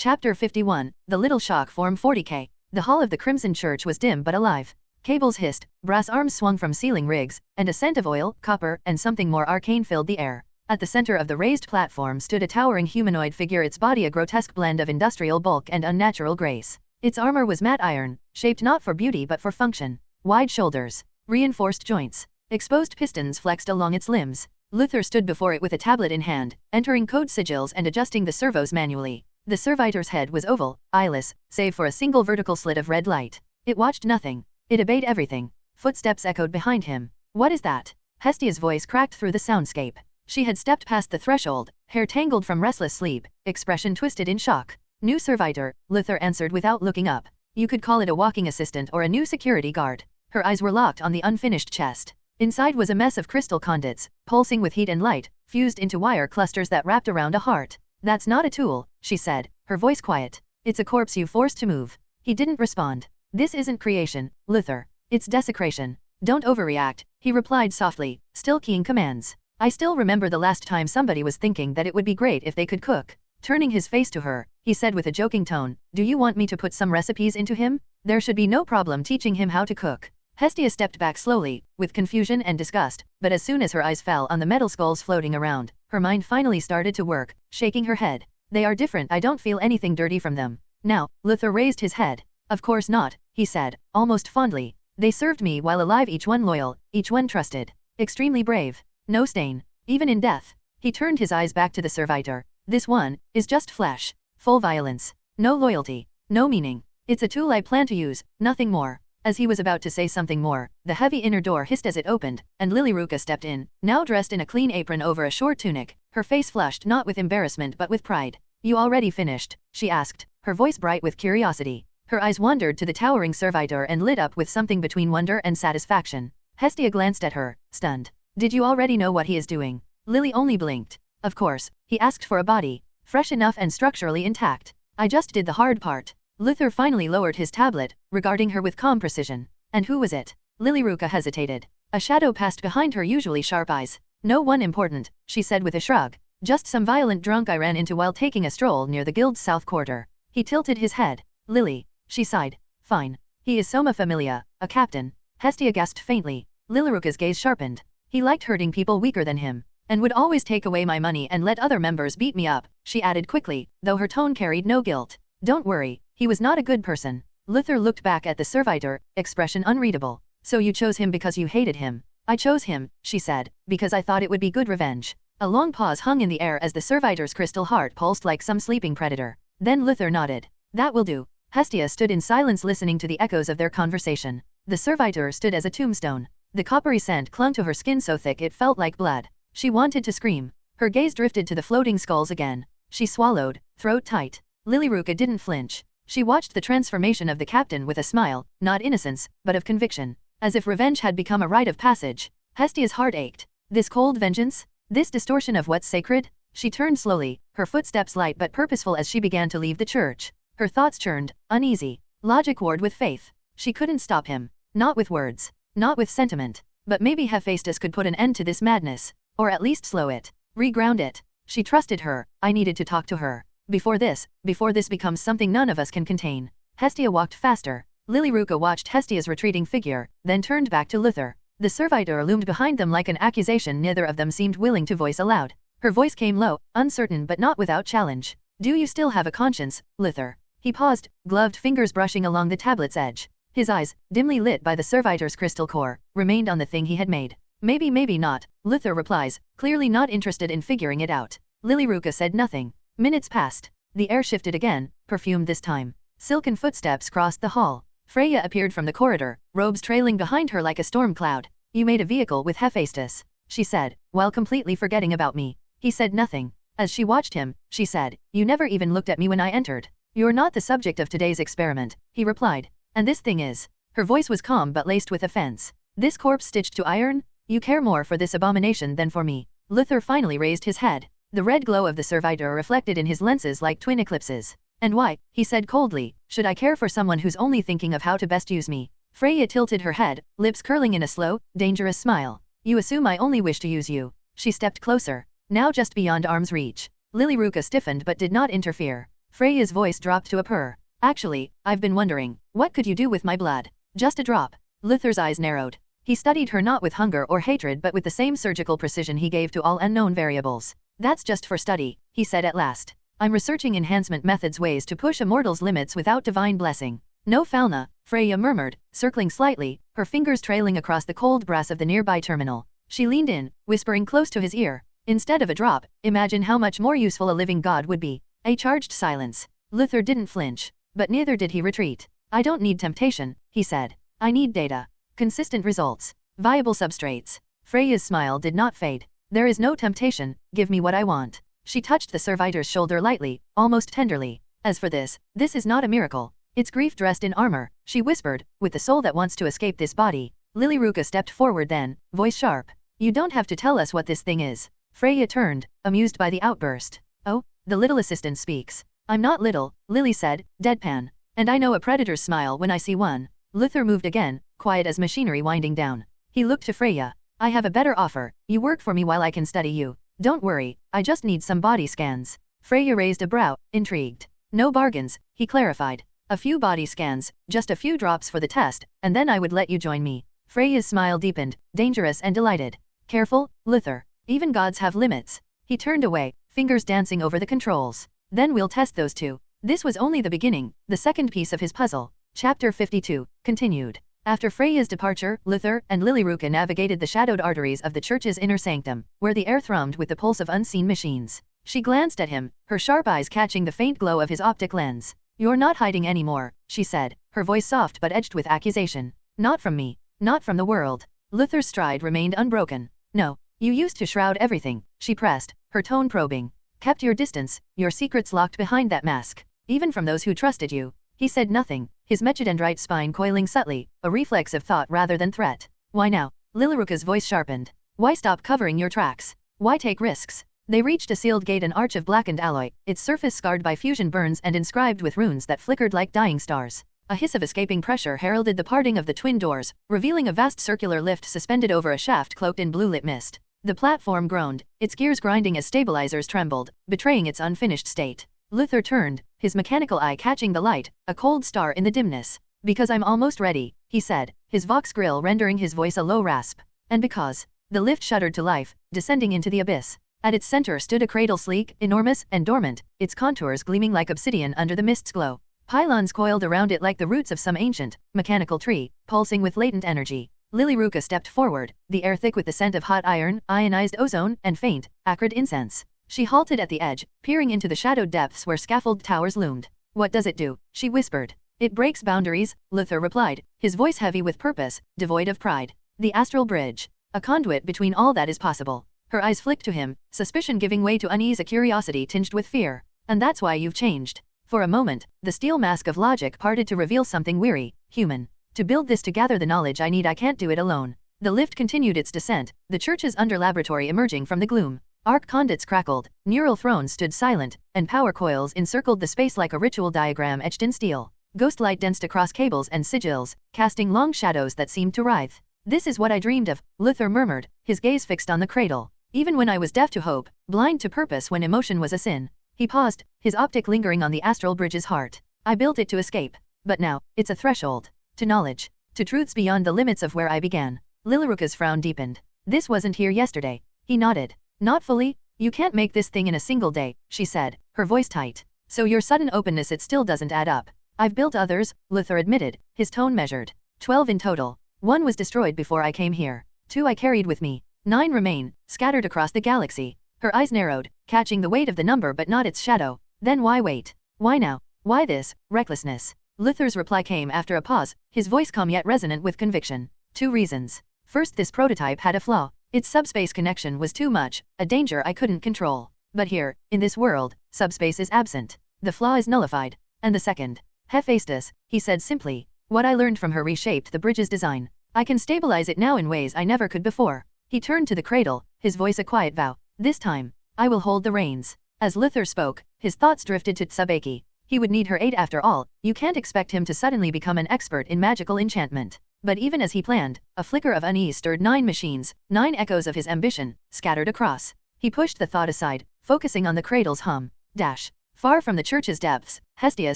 Chapter 51, The Little Shock Form 40K. The hall of the Crimson Church was dim but alive. Cables hissed, brass arms swung from ceiling rigs, and a scent of oil, copper, and something more arcane filled the air. At the center of the raised platform stood a towering humanoid figure, its body a grotesque blend of industrial bulk and unnatural grace. Its armor was matte iron, shaped not for beauty but for function. Wide shoulders, reinforced joints, exposed pistons flexed along its limbs. Luther stood before it with a tablet in hand, entering code sigils and adjusting the servos manually. The servitor's head was oval, eyeless, save for a single vertical slit of red light. It watched nothing. It obeyed everything. Footsteps echoed behind him. What is that? Hestia's voice cracked through the soundscape. She had stepped past the threshold, hair tangled from restless sleep, expression twisted in shock. New servitor, Luther answered without looking up. You could call it a walking assistant or a new security guard. Her eyes were locked on the unfinished chest. Inside was a mess of crystal conduits, pulsing with heat and light, fused into wire clusters that wrapped around a heart. That's not a tool, she said, her voice quiet. It's a corpse you forced to move. He didn't respond. This isn't creation, Luther. It's desecration. Don't overreact, he replied softly, still keying commands. I still remember the last time somebody was thinking that it would be great if they could cook. Turning his face to her, he said with a joking tone, do you want me to put some recipes into him? There should be no problem teaching him how to cook. Hestia stepped back slowly, with confusion and disgust, but as soon as her eyes fell on the metal skulls floating around, her mind finally started to work, shaking her head. They are different, I don't feel anything dirty from them. Now, Luther raised his head. Of course not, he said, almost fondly. They served me while alive, each one loyal, each one trusted. Extremely brave. No stain. Even in death. He turned his eyes back to the servitor. This one is just flesh. Full violence. No loyalty. No meaning. It's a tool I plan to use, nothing more. As he was about to say something more, the heavy inner door hissed as it opened, and Lilyruka stepped in, now dressed in a clean apron over a short tunic, her face flushed not with embarrassment but with pride. You already finished? She asked, her voice bright with curiosity. Her eyes wandered to the towering servitor and lit up with something between wonder and satisfaction. Hestia glanced at her, stunned. Did you already know what he is doing? Lily only blinked. Of course, he asked for a body, fresh enough and structurally intact. I just did the hard part. Luther finally lowered his tablet, regarding her with calm precision. And who was it? Lilyruka hesitated. A shadow passed behind her usually sharp eyes. No one important, she said with a shrug. Just some violent drunk I ran into while taking a stroll near the guild's south quarter. He tilted his head. Lily. She sighed. Fine. He is Soma Familia, a captain. Hestia gasped faintly. Lilyruka's gaze sharpened. He liked hurting people weaker than him, and would always take away my money and let other members beat me up, she added quickly, though her tone carried no guilt. Don't worry. He was not a good person. Luther looked back at the servitor, expression unreadable. So you chose him because you hated him? I chose him, she said, because I thought it would be good revenge. A long pause hung in the air as the servitor's crystal heart pulsed like some sleeping predator. Then Luther nodded. That will do. Hestia stood in silence listening to the echoes of their conversation. The servitor stood as a tombstone. The coppery scent clung to her skin so thick it felt like blood. She wanted to scream. Her gaze drifted to the floating skulls again. She swallowed, throat tight. Lilyruka didn't flinch. She watched the transformation of the captain with a smile, not innocence, but of conviction. As if revenge had become a rite of passage. Hestia's heart ached. This cold vengeance? This distortion of what's sacred? She turned slowly, her footsteps light but purposeful as she began to leave the church. Her thoughts churned, uneasy. Logic warred with faith. She couldn't stop him. Not with words. Not with sentiment. But maybe Hephaestus could put an end to this madness. Or at least slow it. Reground it. She trusted her. I needed to talk to her. Before this becomes something none of us can contain. Hestia walked faster. Lilyruka watched Hestia's retreating figure, then turned back to Luther. The servitor loomed behind them like an accusation neither of them seemed willing to voice aloud. Her voice came low, uncertain but not without challenge. Do you still have a conscience, Luther? He paused, gloved fingers brushing along the tablet's edge. His eyes, dimly lit by the servitor's crystal core, remained on the thing he had made. Maybe, maybe not, Luther replies, clearly not interested in figuring it out. Lilyruka said nothing. Minutes passed. The air shifted again, perfumed this time. Silken footsteps crossed the hall. Freya appeared from the corridor, robes trailing behind her like a storm cloud. You made a vehicle with Hephaestus, she said, while completely forgetting about me. He said nothing. As she watched him, she said, you never even looked at me when I entered. You're not the subject of today's experiment, he replied. And this thing is. Her voice was calm but laced with offense. This corpse stitched to iron? You care more for this abomination than for me. Luther finally raised his head. The red glow of the servitor reflected in his lenses like twin eclipses. And why, he said coldly, should I care for someone who's only thinking of how to best use me? Freya tilted her head, lips curling in a slow, dangerous smile. You assume I only wish to use you. She stepped closer, now just beyond arm's reach. Lilyruka stiffened but did not interfere. Freya's voice dropped to a purr. Actually, I've been wondering, what could you do with my blood? Just a drop. Luther's eyes narrowed. He studied her not with hunger or hatred but with the same surgical precision he gave to all unknown variables. That's just for study, he said at last. I'm researching enhancement methods, ways to push a mortal's limits without divine blessing. No Falna, Freya murmured, circling slightly, her fingers trailing across the cold brass of the nearby terminal. She leaned in, whispering close to his ear. Instead of a drop, imagine how much more useful a living god would be. A charged silence. Luther didn't flinch. But neither did he retreat. I don't need temptation, he said. I need data. Consistent results. Viable substrates. Freya's smile did not fade. There is no temptation, give me what I want. She touched the servitor's shoulder lightly, almost tenderly. As for this is not a miracle. It's grief dressed in armor, she whispered, with the soul that wants to escape this body. Lilyruka stepped forward then, voice sharp. You don't have to tell us what this thing is. Freya turned, amused by the outburst. Oh, the little assistant speaks. I'm not little, Lily said, deadpan. And I know a predator's smile when I see one. Luther moved again, quiet as machinery winding down. He looked to Freya. I have a better offer. You work for me while I can study you. Don't worry, I just need some body scans. Freya raised a brow, intrigued. No bargains, he clarified. A few body scans, just a few drops for the test, and then I would let you join me. Freya's smile deepened, dangerous and delighted. Careful, Luther. Even gods have limits. He turned away, fingers dancing over the controls. Then we'll test those two. This was only the beginning, the second piece of his puzzle. Chapter 52, continued. After Freya's departure, Luther and Lilyruka navigated the shadowed arteries of the church's inner sanctum, where the air thrummed with the pulse of unseen machines. She glanced at him, her sharp eyes catching the faint glow of his optic lens. You're not hiding anymore, she said, her voice soft but edged with accusation. Not from me. Not from the world. Luther's stride remained unbroken. No, you used to shroud everything, she pressed, her tone probing. Kept your distance, your secrets locked behind that mask. Even from those who trusted you. He said nothing, his mechadendrite spine coiling subtly, a reflex of thought rather than threat. Why now? Lilyruka's voice sharpened. Why stop covering your tracks? Why take risks? They reached a sealed gate, an arch of blackened alloy, its surface scarred by fusion burns and inscribed with runes that flickered like dying stars. A hiss of escaping pressure heralded the parting of the twin doors, revealing a vast circular lift suspended over a shaft cloaked in blue-lit mist. The platform groaned, its gears grinding as stabilizers trembled, betraying its unfinished state. Luther turned, his mechanical eye catching the light, a cold star in the dimness. Because I'm almost ready, he said, his vox grill rendering his voice a low rasp. And because. The lift shuddered to life, descending into the abyss. At its center stood a cradle sleek, enormous, and dormant, its contours gleaming like obsidian under the mist's glow. Pylons coiled around it like the roots of some ancient, mechanical tree, pulsing with latent energy. Lilyruka stepped forward, the air thick with the scent of hot iron, ionized ozone, and faint, acrid incense. She halted at the edge, peering into the shadowed depths where scaffold towers loomed. What does it do? She whispered. It breaks boundaries, Luther replied, his voice heavy with purpose, devoid of pride. The astral bridge. A conduit between all that is possible. Her eyes flicked to him, suspicion giving way to unease, a curiosity tinged with fear. And that's why you've changed. For a moment, the steel mask of logic parted to reveal something weary, human. To build this, to gather the knowledge I need, I can't do it alone. The lift continued its descent, the church's under-laboratory emerging from the gloom. Arc conduits crackled, neural thrones stood silent, and power coils encircled the space like a ritual diagram etched in steel. Ghost light danced across cables and sigils, casting long shadows that seemed to writhe. This is what I dreamed of, Luther murmured, his gaze fixed on the cradle. Even when I was deaf to hope, blind to purpose, when emotion was a sin. He paused, his optic lingering on the astral bridge's heart. I built it to escape. But now, it's a threshold. To knowledge. To truths beyond the limits of where I began. Lilyruka's frown deepened. This wasn't here yesterday. He nodded. Not fully? You can't make this thing in a single day, she said, her voice tight. So your sudden openness, it still doesn't add up. I've built others, Luther admitted, his tone measured. 12 in total. 1 was destroyed before I came here. 2 I carried with me. 9 remain, scattered across the galaxy. Her eyes narrowed, catching the weight of the number but not its shadow. Then why wait? Why now? Why this recklessness? Luther's reply came after a pause, his voice calm yet resonant with conviction. 2 reasons. First, this prototype had a flaw. Its subspace connection was too much, a danger I couldn't control. But here, in this world, subspace is absent. The flaw is nullified. And the second. Hephaestus, he said simply. What I learned from her reshaped the bridge's design. I can stabilize it now in ways I never could before. He turned to the cradle, his voice a quiet vow. This time, I will hold the reins. As Luther spoke, his thoughts drifted to Tsubaki. He would need her aid after all, you can't expect him to suddenly become an expert in magical enchantment. But even as he planned, a flicker of unease stirred 9 machines, 9 echoes of his ambition, scattered across. He pushed the thought aside, focusing on the cradle's hum. Dash. Far from the church's depths, Hestia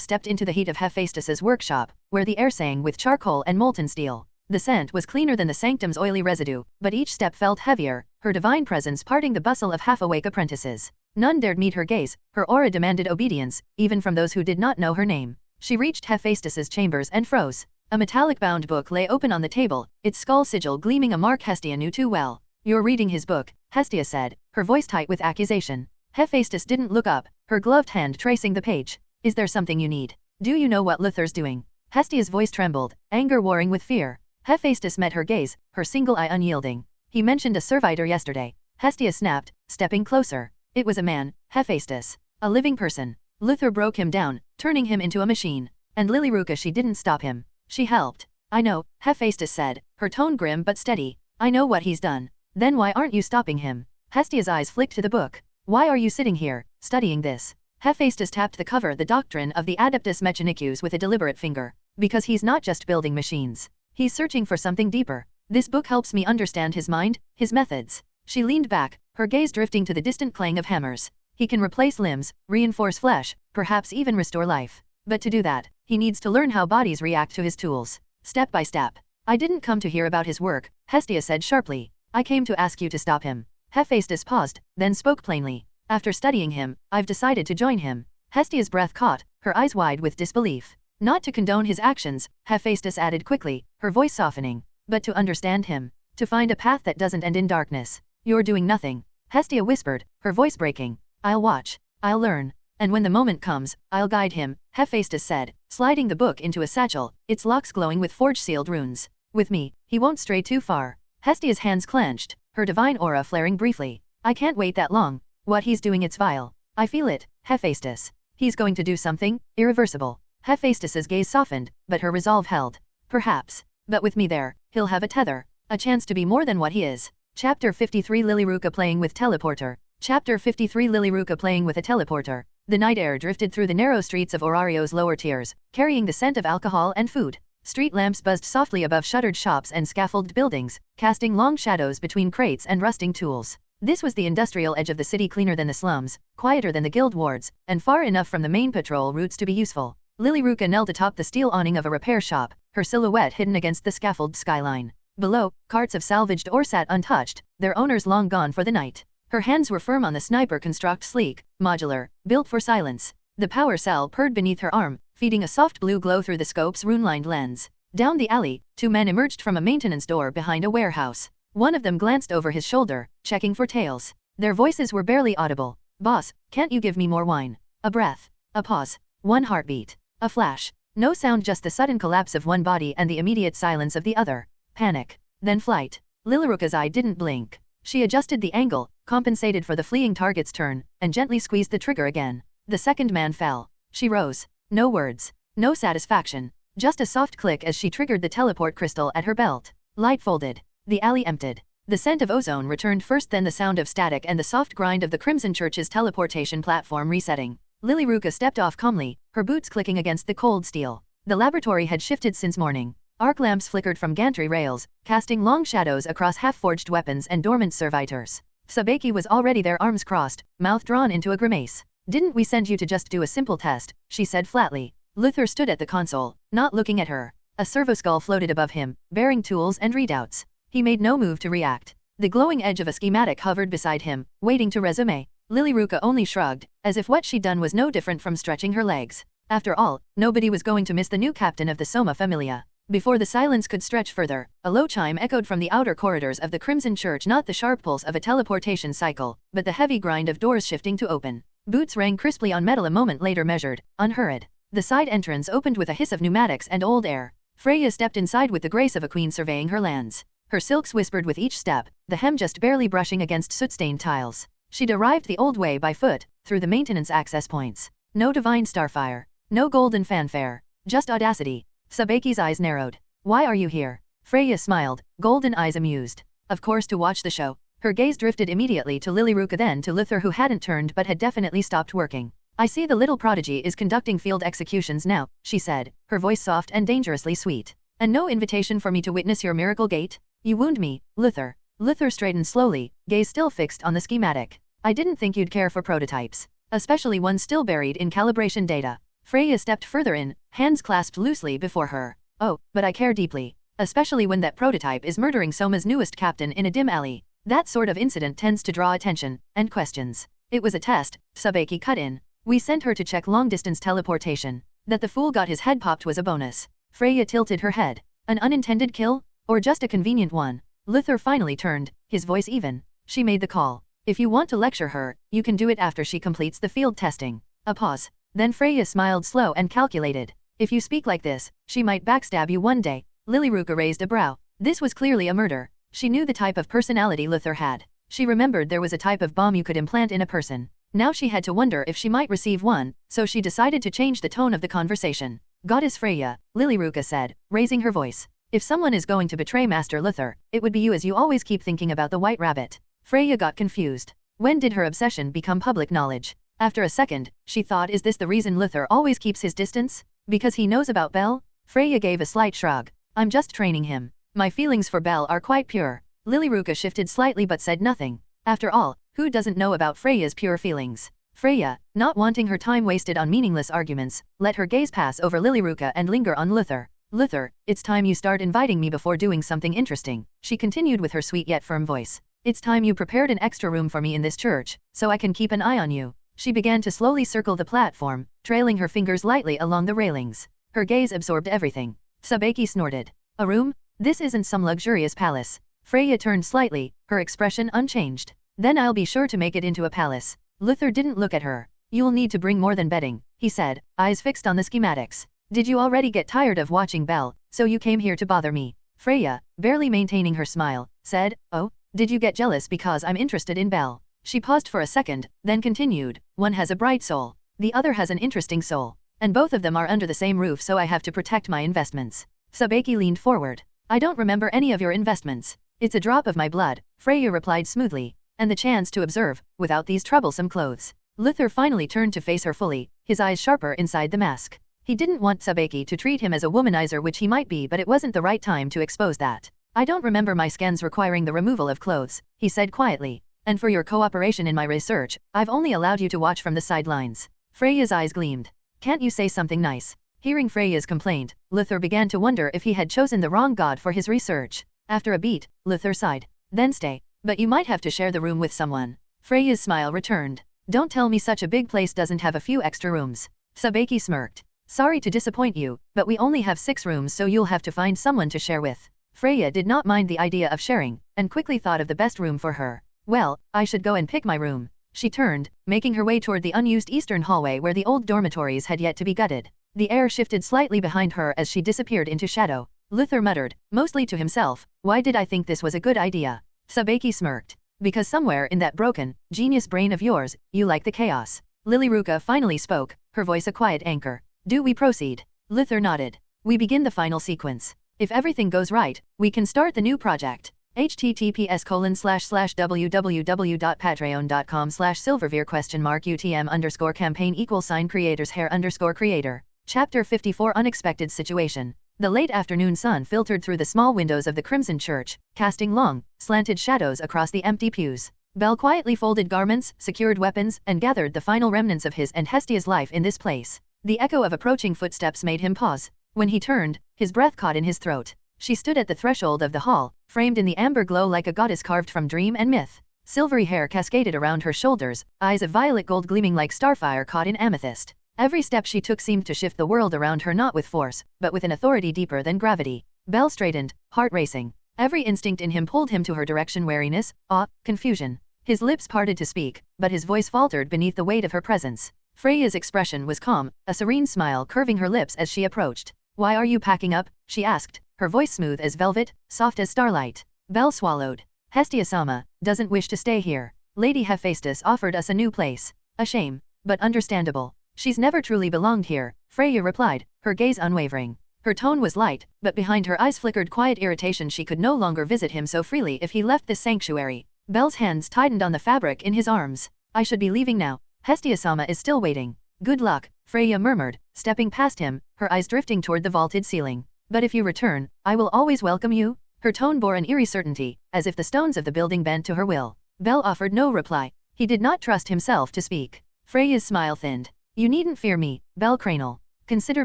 stepped into the heat of Hephaestus's workshop, where the air sang with charcoal and molten steel. The scent was cleaner than the sanctum's oily residue, but each step felt heavier, her divine presence parting the bustle of half-awake apprentices. None dared meet her gaze, her aura demanded obedience, even from those who did not know her name. She reached Hephaestus's chambers and froze. A metallic-bound book lay open on the table, its skull sigil gleaming, a mark Hestia knew too well. "You're reading his book," Hestia said, her voice tight with accusation. Hephaestus didn't look up, her gloved hand tracing the page. "Is there something you need? Do you know what Luther's doing?" Hestia's voice trembled, anger warring with fear. Hephaestus met her gaze, her single eye unyielding. "He mentioned a servitor yesterday." Hestia snapped, stepping closer. It was a man, Hephaestus. A living person. Luther broke him down, turning him into a machine. And Lilyruka, she didn't stop him. She helped. "I know," Hephaestus said, her tone grim but steady. "I know what he's done." "Then why aren't you stopping him?" Hestia's eyes flicked to the book. "Why are you sitting here, studying this?" Hephaestus tapped the cover, the doctrine of the Adeptus Mechanicus, with a deliberate finger. "Because he's not just building machines. He's searching for something deeper. This book helps me understand his mind, his methods." She leaned back, her gaze drifting to the distant clang of hammers. "He can replace limbs, reinforce flesh, perhaps even restore life. But to do that, he needs to learn how bodies react to his tools, step by step." "I didn't come to hear about his work," Hestia said sharply. "I came to ask you to stop him." Hephaestus paused, then spoke plainly. "After studying him, I've decided to join him." Hestia's breath caught, her eyes wide with disbelief. "Not to condone his actions," Hephaestus added quickly, her voice softening, "but to understand him. To find a path that doesn't end in darkness." "You're doing nothing," Hestia whispered, her voice breaking. "I'll watch. I'll learn. And when the moment comes, I'll guide him," Hephaestus said, sliding the book into a satchel, its locks glowing with forge-sealed runes. "With me, he won't stray too far." Hestia's hands clenched, her divine aura flaring briefly. "I can't wait that long. What he's doing, it's vile. I feel it, Hephaestus. He's going to do something irreversible." Hephaestus's gaze softened, but her resolve held. "Perhaps. But with me there, he'll have a tether. A chance to be more than what he is." Chapter 53, Lilyruka playing with teleporter. Chapter 53, Lilyruka playing with a teleporter. The night air drifted through the narrow streets of Orario's lower tiers, carrying the scent of alcohol and food. Street lamps buzzed softly above shuttered shops and scaffolded buildings, casting long shadows between crates and rusting tools. This was the industrial edge of the city, cleaner than the slums, quieter than the guild wards, and far enough from the main patrol routes to be useful. Lilyruka knelt atop the steel awning of a repair shop, her silhouette hidden against the scaffolded skyline. Below, carts of salvaged ore sat untouched, their owners long gone for the night. Her hands were firm on the sniper construct, sleek, modular, built for silence. The power cell purred beneath her arm, feeding a soft blue glow through the scope's rune-lined lens. Down the alley, two men emerged from a maintenance door behind a warehouse. One of them glanced over his shoulder, checking for tails. Their voices were barely audible. "Boss, can't you give me more wine?" A breath. A pause. One heartbeat. A flash. No sound, just the sudden collapse of one body and the immediate silence of the other. Panic. Then flight. Lilyruka's eye didn't blink. She adjusted the angle, compensated for the fleeing target's turn, and gently squeezed the trigger again. The second man fell. She rose. No words. No satisfaction. Just a soft click as she triggered the teleport crystal at her belt. Light folded. The alley emptied. The scent of ozone returned first, then the sound of static and the soft grind of the Crimson Church's teleportation platform resetting. Lilyruka stepped off calmly, her boots clicking against the cold steel. The laboratory had shifted since morning. Arc lamps flickered from gantry rails, casting long shadows across half-forged weapons and dormant servitors. Sabeki was already there, arms crossed, mouth drawn into a grimace. "Didn't we send you to just do a simple test?" she said flatly. Luther stood at the console, not looking at her. A servoskull floated above him, bearing tools and readouts. He made no move to react. The glowing edge of a schematic hovered beside him, waiting to resume. Lilyruka only shrugged, as if what she'd done was no different from stretching her legs. After all, nobody was going to miss the new captain of the Soma Familia. Before the silence could stretch further, a low chime echoed from the outer corridors of the Crimson Church, not the sharp pulse of a teleportation cycle, but the heavy grind of doors shifting to open. Boots rang crisply on metal a moment later, measured, unhurried. The side entrance opened with a hiss of pneumatics and old air. Freya stepped inside with the grace of a queen surveying her lands. Her silks whispered with each step, the hem just barely brushing against soot-stained tiles. She'd arrived the old way, by foot, through the maintenance access points. No divine starfire. No golden fanfare. Just audacity. Sabeki's eyes narrowed. "Why are you here?" Freya smiled, golden eyes amused. "Of course, to watch the show." Her gaze drifted immediately to Lilyruka, then to Luther, who hadn't turned but had definitely stopped working. "I see the little prodigy is conducting field executions now," she said, her voice soft and dangerously sweet. "And no invitation for me to witness your miracle gate? You wound me, Luther." Luther straightened slowly, gaze still fixed on the schematic. "I didn't think you'd care for prototypes." especially one still buried in calibration data. Freya stepped further in, hands clasped loosely before her. Oh, but I care deeply. Especially when that prototype is murdering Soma's newest captain in a dim alley. That sort of incident tends to draw attention and questions. It was a test, Sabeki cut in. We sent her to check long-distance teleportation. That the fool got his head popped was a bonus. Freya tilted her head. An unintended kill? Or just a convenient one? Luther finally turned, his voice even. She made the call. If you want to lecture her, you can do it after she completes the field testing. A pause. Then Freya smiled slow and calculated. If you speak like this, she might backstab you one day. Lilyruka raised a brow. This was clearly a murder. She knew the type of personality Luther had. She remembered there was a type of bomb you could implant in a person. Now she had to wonder if she might receive one, so she decided to change the tone of the conversation. Goddess Freya, Lilyruka said, raising her voice. If someone is going to betray Master Luther, it would be you, as you always keep thinking about the White Rabbit. Freya got confused. When did her obsession become public knowledge? After a second, she thought, is this the reason Luther always keeps his distance? Because he knows about Belle? Freya gave a slight shrug. I'm just training him. My feelings for Belle are quite pure. Lilyruka shifted slightly but said nothing. After all, who doesn't know about Freya's pure feelings? Freya, not wanting her time wasted on meaningless arguments, let her gaze pass over Lilyruka and linger on Luther. Luther, it's time you start inviting me before doing something interesting, she continued with her sweet yet firm voice. It's time you prepared an extra room for me in this church, so I can keep an eye on you. She began to slowly circle the platform, trailing her fingers lightly along the railings. Her gaze absorbed everything. Sabeki snorted. A room? This isn't some luxurious palace. Freya turned slightly, her expression unchanged. Then I'll be sure to make it into a palace. Luther didn't look at her. You'll need to bring more than bedding, he said, eyes fixed on the schematics. Did you already get tired of watching Belle, so you came here to bother me? Freya, barely maintaining her smile, said, oh, did you get jealous because I'm interested in Belle? She paused for a second, then continued, one has a bright soul, the other has an interesting soul, and both of them are under the same roof, so I have to protect my investments. Sabeki leaned forward. I don't remember any of your investments. It's a drop of my blood, Freya replied smoothly, and the chance to observe, without these troublesome clothes. Luther finally turned to face her fully, his eyes sharper inside the mask. He didn't want Sabeki to treat him as a womanizer, which he might be, but it wasn't the right time to expose that. I don't remember my scans requiring the removal of clothes, he said quietly. And for your cooperation in my research, I've only allowed you to watch from the sidelines. Freya's eyes gleamed. Can't you say something nice? Hearing Freya's complaint, Luther began to wonder if he had chosen the wrong god for his research. After a beat, Luther sighed. Then stay. But you might have to share the room with someone. Freya's smile returned. Don't tell me such a big place doesn't have a few extra rooms. Sabeki smirked. Sorry to disappoint you, but we only have 6 rooms, so you'll have to find someone to share with. Freya did not mind the idea of sharing, and quickly thought of the best room for her. Well, I should go and pick my room. She turned, making her way toward the unused eastern hallway where the old dormitories had yet to be gutted. The air shifted slightly behind her as she disappeared into shadow. Luther muttered, mostly to himself, why did I think this was a good idea? Sabeki smirked. Because somewhere in that broken, genius brain of yours, you like the chaos. Lilyruka finally spoke, her voice a quiet anchor. Do we proceed? Luther nodded. We begin the final sequence. If everything goes right, we can start the new project. https://www.patreon.com/silverveer?UTM_campaign=creators hair_creator. Chapter 54 Unexpected Situation. The late afternoon sun filtered through the small windows of the Crimson Church, casting long, slanted shadows across the empty pews. Bell quietly folded garments, secured weapons, and gathered the final remnants of his and Hestia's life in this place. The echo of approaching footsteps made him pause. When he turned, his breath caught in his throat. She stood at the threshold of the hall, framed in the amber glow like a goddess carved from dream and myth. Silvery hair cascaded around her shoulders, eyes of violet gold gleaming like starfire caught in amethyst. Every step she took seemed to shift the world around her, not with force, but with an authority deeper than gravity. Bell straightened, heart racing. Every instinct in him pulled him to her direction: wariness, awe, confusion. His lips parted to speak, but his voice faltered beneath the weight of her presence. Freya's expression was calm, a serene smile curving her lips as she approached. Why are you packing up? She asked, her voice smooth as velvet, soft as starlight. Bell swallowed. Hestia-sama doesn't wish to stay here. Lady Hephaestus offered us a new place. A shame, but understandable. She's never truly belonged here, Freya replied, her gaze unwavering. Her tone was light, but behind her eyes flickered quiet irritation. She could no longer visit him so freely if he left this sanctuary. Bell's hands tightened on the fabric in his arms. I should be leaving now. Hestia-sama is still waiting. Good luck, Freya murmured, stepping past him, her eyes drifting toward the vaulted ceiling. But if you return, I will always welcome you. Her tone bore an eerie certainty, as if the stones of the building bent to her will. Bell offered no reply. He did not trust himself to speak. Freya's smile thinned. You needn't fear me, Bell Cranel. Consider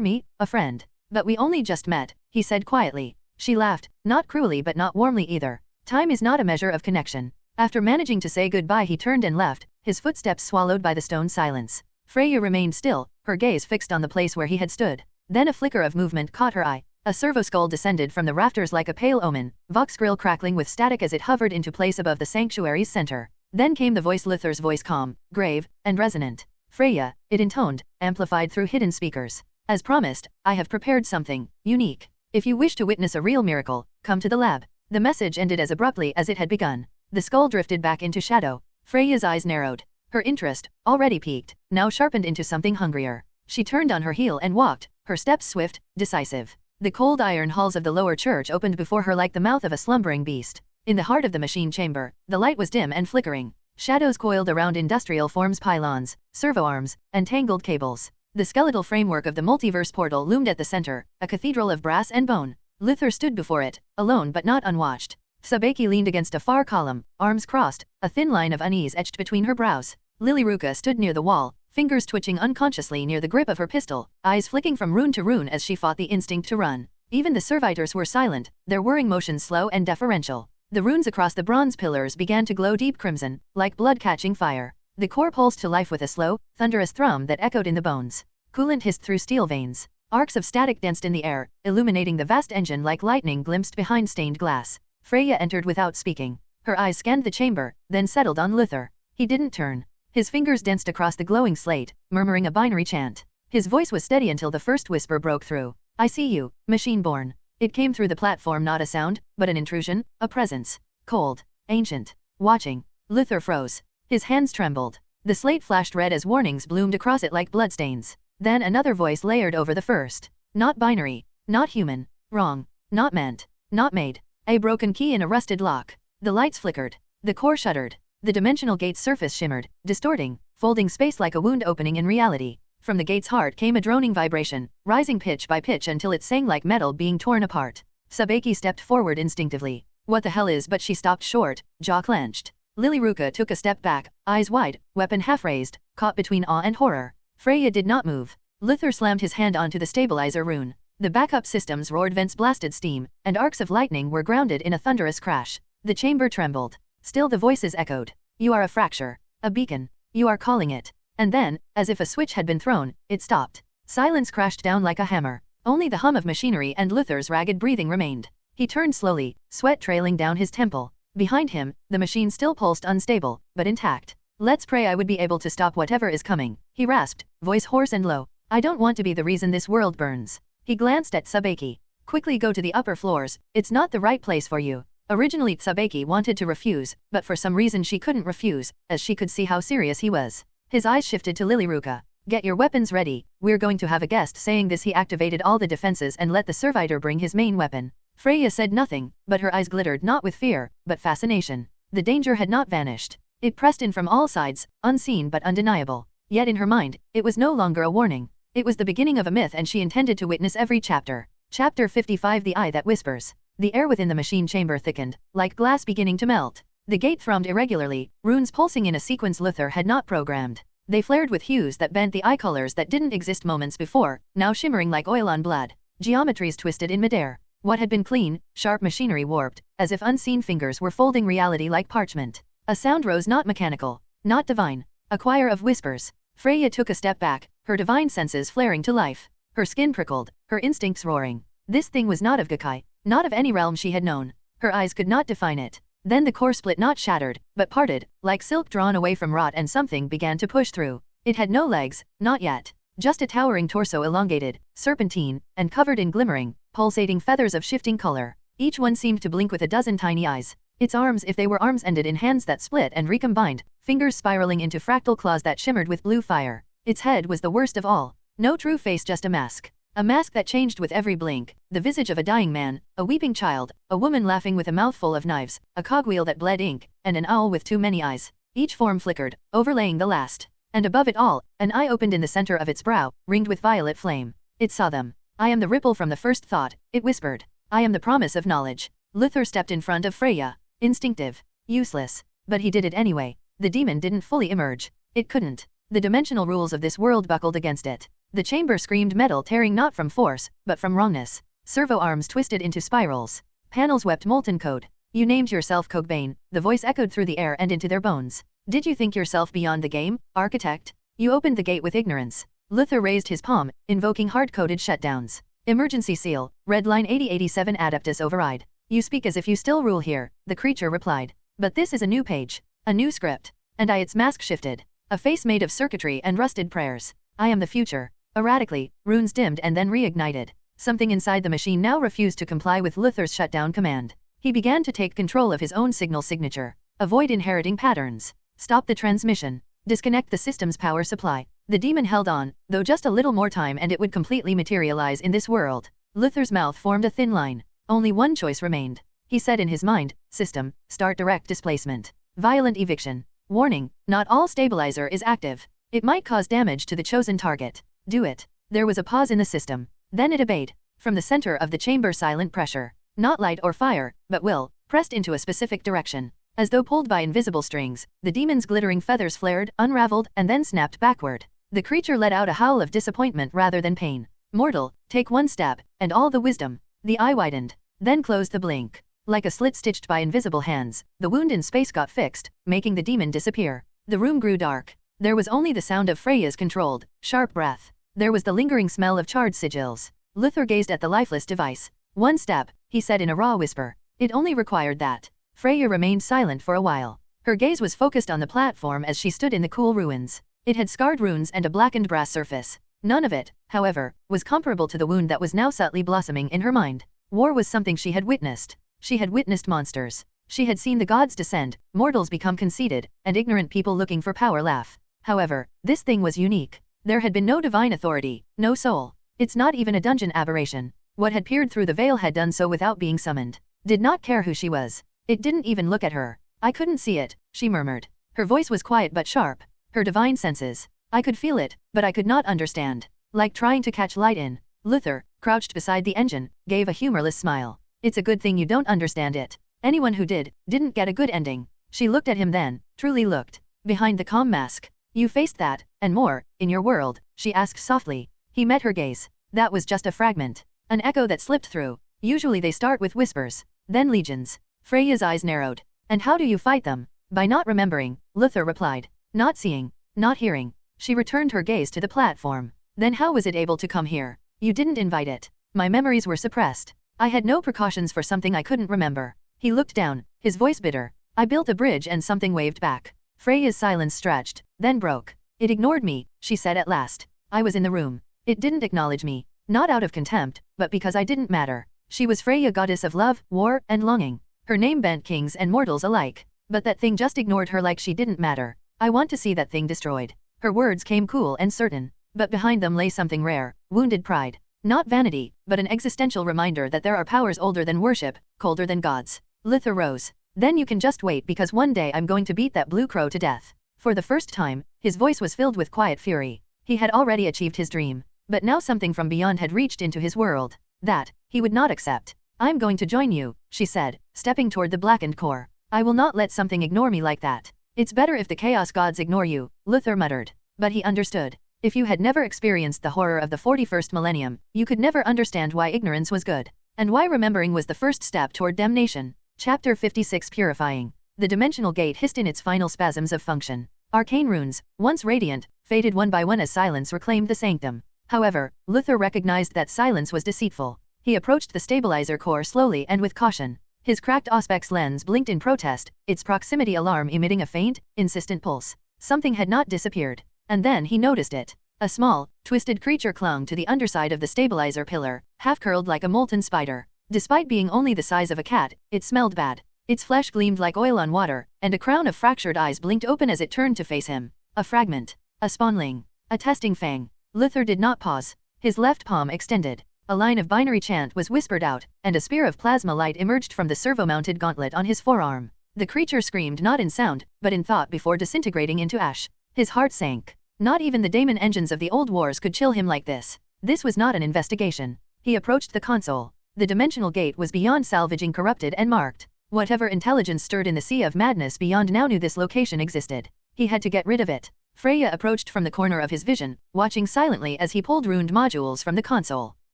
me a friend. But we only just met, he said quietly. She laughed, not cruelly but not warmly either. Time is not a measure of connection. After managing to say goodbye he turned and left, his footsteps swallowed by the stone silence. Freya remained still, her gaze fixed on the place where he had stood. Then a flicker of movement caught her eye. A servo skull descended from the rafters like a pale omen, vox grill crackling with static as it hovered into place above the sanctuary's center. Then came the voice, Luther's voice, calm, grave, and resonant. Freya, it intoned, amplified through hidden speakers. As promised, I have prepared something unique. If you wish to witness a real miracle, come to the lab. The message ended as abruptly as it had begun. The skull drifted back into shadow. Freya's eyes narrowed. Her interest, already piqued, now sharpened into something hungrier. She turned on her heel and walked, her steps swift, decisive. The cold iron halls of the lower church opened before her like the mouth of a slumbering beast. In the heart of the machine chamber, the light was dim and flickering. Shadows coiled around industrial forms, pylons, servo arms, and tangled cables. The skeletal framework of the multiverse portal loomed at the center, a cathedral of brass and bone. Luther stood before it, alone but not unwatched. Sabeki leaned against a far column, arms crossed, a thin line of unease etched between her brows. Lilyruka stood near the wall, fingers twitching unconsciously near the grip of her pistol, eyes flicking from rune to rune as she fought the instinct to run. Even the servitors were silent, their whirring motions slow and deferential. The runes across the bronze pillars began to glow deep crimson, like blood catching fire. The core pulsed to life with a slow, thunderous thrum that echoed in the bones. Coolant hissed through steel veins. Arcs of static danced in the air, illuminating the vast engine like lightning glimpsed behind stained glass. Freya entered without speaking. Her eyes scanned the chamber, then settled on Luther. He didn't turn. His fingers danced across the glowing slate, murmuring a binary chant. His voice was steady until the first whisper broke through. I see you, machine-born. It came through the platform, not a sound, but an intrusion, a presence. Cold, ancient, watching. Luther froze. His hands trembled. The slate flashed red as warnings bloomed across it like bloodstains. Then another voice layered over the first. Not binary, not human, wrong, not meant, not made. A broken key in a rusted lock. The lights flickered. The core shuddered. The dimensional gate's surface shimmered, distorting, folding space like a wound opening in reality. From the gate's heart came a droning vibration, rising pitch by pitch until it sang like metal being torn apart. Sabeki stepped forward instinctively. What the hell is, but she stopped short, jaw clenched. Lilyruka took a step back, eyes wide, weapon half raised, caught between awe and horror. Freya did not move. Luther slammed his hand onto the stabilizer rune. The backup systems roared, vents blasted steam, and arcs of lightning were grounded in a thunderous crash. The chamber trembled. Still the voices echoed. You are a fracture. A beacon. You are calling it. And then, as if a switch had been thrown, it stopped. Silence crashed down like a hammer. Only the hum of machinery and Luther's ragged breathing remained. He turned slowly, sweat trailing down his temple. Behind him, the machine still pulsed, unstable, but intact. Let's pray I would be able to stop whatever is coming, he rasped, voice hoarse and low. I don't want to be the reason this world burns. He glanced at Sabeki. Quickly go to the upper floors, it's not the right place for you. Originally Sabeki wanted to refuse, but for some reason she couldn't refuse, as she could see how serious he was. His eyes shifted to Lilyruka. Get your weapons ready, we're going to have a guest. Saying this he activated all the defenses and let the servitor bring his main weapon. Freya said nothing, but her eyes glittered not with fear, but fascination. The danger had not vanished. It pressed in from all sides, unseen but undeniable. Yet in her mind, it was no longer a warning. It was the beginning of a myth and she intended to witness every chapter. Chapter 55 The Eye That Whispers. The air within the machine chamber thickened, like glass beginning to melt. The gate thrummed irregularly, runes pulsing in a sequence Luther had not programmed. They flared with hues that bent the eye colors that didn't exist moments before, now shimmering like oil on blood. Geometries twisted in midair. What had been clean, sharp machinery warped, as if unseen fingers were folding reality like parchment. A sound rose, not mechanical, not divine. A choir of whispers. Freya took a step back, her divine senses flaring to life. Her skin prickled, her instincts roaring. This thing was not of Gakai, not of any realm she had known. Her eyes could not define it. Then the core split, not shattered, but parted, like silk drawn away from rot, and something began to push through. It had no legs, not yet. Just a towering torso, elongated, serpentine, and covered in glimmering, pulsating feathers of shifting color. Each one seemed to blink with a dozen tiny eyes. Its arms, if they were arms, ended in hands that split and recombined, fingers spiraling into fractal claws that shimmered with blue fire. Its head was the worst of all. No true face, just a mask. A mask that changed with every blink, the visage of a dying man, a weeping child, a woman laughing with a mouthful of knives, a cogwheel that bled ink, and an owl with too many eyes. Each form flickered, overlaying the last. And above it all, an eye opened in the center of its brow, ringed with violet flame. It saw them. I am the ripple from the first thought, it whispered. I am the promise of knowledge. Luther stepped in front of Freya. Instinctive. Useless. But he did it anyway. The demon didn't fully emerge. It couldn't. The dimensional rules of this world buckled against it. The chamber screamed metal tearing not from force, but from wrongness. Servo arms twisted into spirals. Panels wept molten code. You named yourself Cogbane, the voice echoed through the air and into their bones. Did you think yourself beyond the game, architect? You opened the gate with ignorance. Luther raised his palm, invoking hard-coded shutdowns. Emergency seal, red line 8087 Adeptus override. You speak as if you still rule here, the creature replied. But this is a new page. A new script. And its mask shifted. A face made of circuitry and rusted prayers. I am the future. Erratically, runes dimmed and then reignited. Something inside the machine now refused to comply with Luther's shutdown command. He began to take control of his own signal signature. Avoid inheriting patterns. Stop the transmission. Disconnect the system's power supply. The demon held on, though just a little more time and it would completely materialize in this world. Luther's mouth formed a thin line. Only one choice remained. He said in his mind, system, start direct displacement. Violent eviction. Warning, not all stabilizer is active. It might cause damage to the chosen target. Do it. There was a pause in the system. Then it obeyed. From the center of the chamber silent pressure. Not light or fire, but will, pressed into a specific direction. As though pulled by invisible strings, the demon's glittering feathers flared, unraveled, and then snapped backward. The creature let out a howl of disappointment rather than pain. Mortal, take one step, and all the wisdom. The eye widened, then closed the blink. Like a slit stitched by invisible hands, the wound in space got fixed, making the demon disappear. The room grew dark. There was only the sound of Freya's controlled, sharp breath. There was the lingering smell of charred sigils. Luther gazed at the lifeless device. One step, he said in a raw whisper. It only required that. Freya remained silent for a while. Her gaze was focused on the platform as she stood in the cool ruins. It had scarred runes and a blackened brass surface. None of it, however, was comparable to the wound that was now subtly blossoming in her mind. War was something she had witnessed. She had witnessed monsters. She had seen the gods descend, mortals become conceited, and ignorant people looking for power laugh. However, this thing was unique. There had been no divine authority, no soul. It's not even a dungeon aberration. What had peered through the veil had done so without being summoned. Did not care who she was. It didn't even look at her. I couldn't see it, she murmured. Her voice was quiet but sharp. Her divine senses. I could feel it, but I could not understand. Like trying to catch light in. Luther, crouched beside the engine, gave a humorless smile. It's a good thing you don't understand it. Anyone who didn't get a good ending. She looked at him then, truly looked. Behind the calm mask. You faced that, and more, in your world, she asked softly. He met her gaze. That was just a fragment. An echo that slipped through. Usually they start with whispers. Then legions. Freya's eyes narrowed. And how do you fight them? By not remembering, Luther replied. Not seeing. Not hearing. She returned her gaze to the platform. Then how was it able to come here? You didn't invite it. My memories were suppressed. I had no precautions for something I couldn't remember. He looked down, his voice bitter. I built a bridge and something waved back. Freya's silence stretched, then broke. It ignored me, she said at last. I was in the room. It didn't acknowledge me. Not out of contempt, but because I didn't matter. She was Freya, goddess of love, war, and longing. Her name bent kings and mortals alike. But that thing just ignored her like she didn't matter. I want to see that thing destroyed. Her words came cool and certain. But behind them lay something rare, wounded pride. Not vanity, but an existential reminder that there are powers older than worship, colder than gods. Luther rose. Then you can just wait because one day I'm going to beat that blue crow to death. For the first time, his voice was filled with quiet fury. He had already achieved his dream. But now something from beyond had reached into his world. That, he would not accept. I'm going to join you, she said, stepping toward the blackened core. I will not let something ignore me like that. It's better if the chaos gods ignore you, Luther muttered. But he understood. If you had never experienced the horror of the 41st millennium, you could never understand why ignorance was good. And why remembering was the first step toward damnation. Chapter 56 Purifying. The dimensional gate hissed in its final spasms of function. Arcane runes, once radiant, faded one by one as silence reclaimed the sanctum. However, Luther recognized that silence was deceitful. He approached the stabilizer core slowly and with caution. His cracked Auspex lens blinked in protest, its proximity alarm emitting a faint, insistent pulse. Something had not disappeared. And then he noticed it. A small, twisted creature clung to the underside of the stabilizer pillar, half-curled like a molten spider. Despite being only the size of a cat, it smelled bad. Its flesh gleamed like oil on water, and a crown of fractured eyes blinked open as it turned to face him. A fragment. A spawnling. A testing fang. Luther did not pause. His left palm extended. A line of binary chant was whispered out, and a spear of plasma light emerged from the servo-mounted gauntlet on his forearm. The creature screamed not in sound, but in thought before disintegrating into ash. His heart sank. Not even the daemon engines of the old wars could chill him like this. This was not an investigation. He approached the console. The dimensional gate was beyond salvaging, corrupted and marked. Whatever intelligence stirred in the sea of madness beyond now knew this location existed. He had to get rid of it. Freya approached from the corner of his vision, watching silently as he pulled runed modules from the console.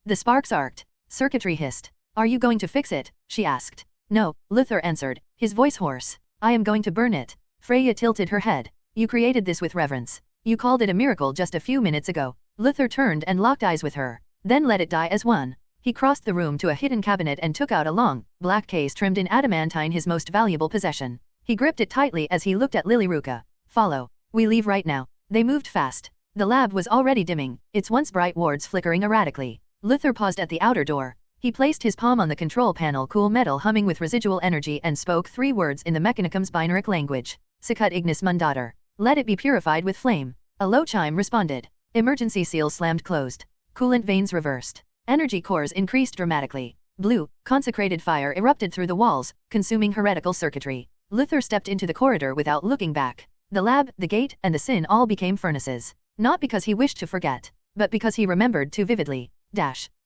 The sparks arced. Circuitry hissed. Are you going to fix it? She asked. No, Luther answered, his voice hoarse. I am going to burn it. Freya tilted her head. You created this with reverence. You called it a miracle just a few minutes ago. Luther turned and locked eyes with her. Then let it die as one. He crossed the room to a hidden cabinet and took out a long, black case trimmed in adamantine, his most valuable possession. He gripped it tightly as he looked at Lilyruka. Follow. We leave right now. They moved fast. The lab was already dimming, its once bright wards flickering erratically. Luther paused at the outer door. He placed his palm on the control panel, cool metal humming with residual energy, and spoke 3 words in the Mechanicum's binaric language. Sicut ignis mundator. Let it be purified with flame. A low chime responded. Emergency seal slammed closed. Coolant veins reversed. Energy cores increased dramatically. Blue, consecrated fire erupted through the walls, consuming heretical circuitry. Luther stepped into the corridor without looking back. The lab, the gate, and the sin all became furnaces. Not because he wished to forget, but because he remembered too vividly.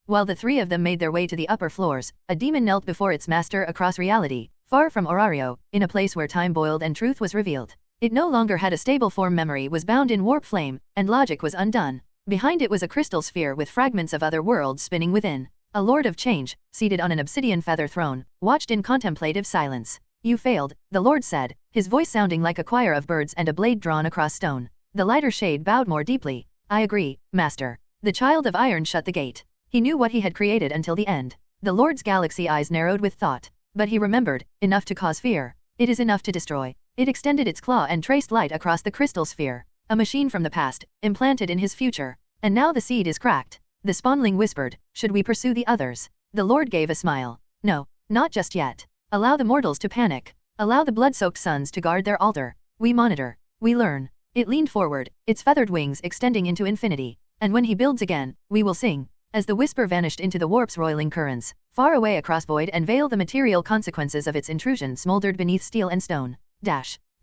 While the 3 of them made their way to the upper floors, a demon knelt before its master across reality, far from Orario, in a place where time boiled and truth was revealed. It no longer had a stable form, memory was bound in warp flame, and logic was undone. Behind it was a crystal sphere with fragments of other worlds spinning within. A lord of change, seated on an obsidian feather throne, watched in contemplative silence. You failed, the lord said, his voice sounding like a choir of birds and a blade drawn across stone. The lighter shade bowed more deeply. I agree, master. The child of iron shut the gate. He knew what he had created until the end. The lord's galaxy eyes narrowed with thought. But he remembered, enough to cause fear. It is enough to destroy. It extended its claw and traced light across the crystal sphere. A machine from the past, implanted in his future. And now the seed is cracked. The spawnling whispered, should we pursue the others? The lord gave a smile. No, not just yet. Allow the mortals to panic. Allow the blood-soaked suns to guard their altar. We monitor. We learn. It leaned forward, its feathered wings extending into infinity. And when he builds again, we will sing. As the whisper vanished into the warp's roiling currents, far away across void and veil, the material consequences of its intrusion smoldered beneath steel and stone.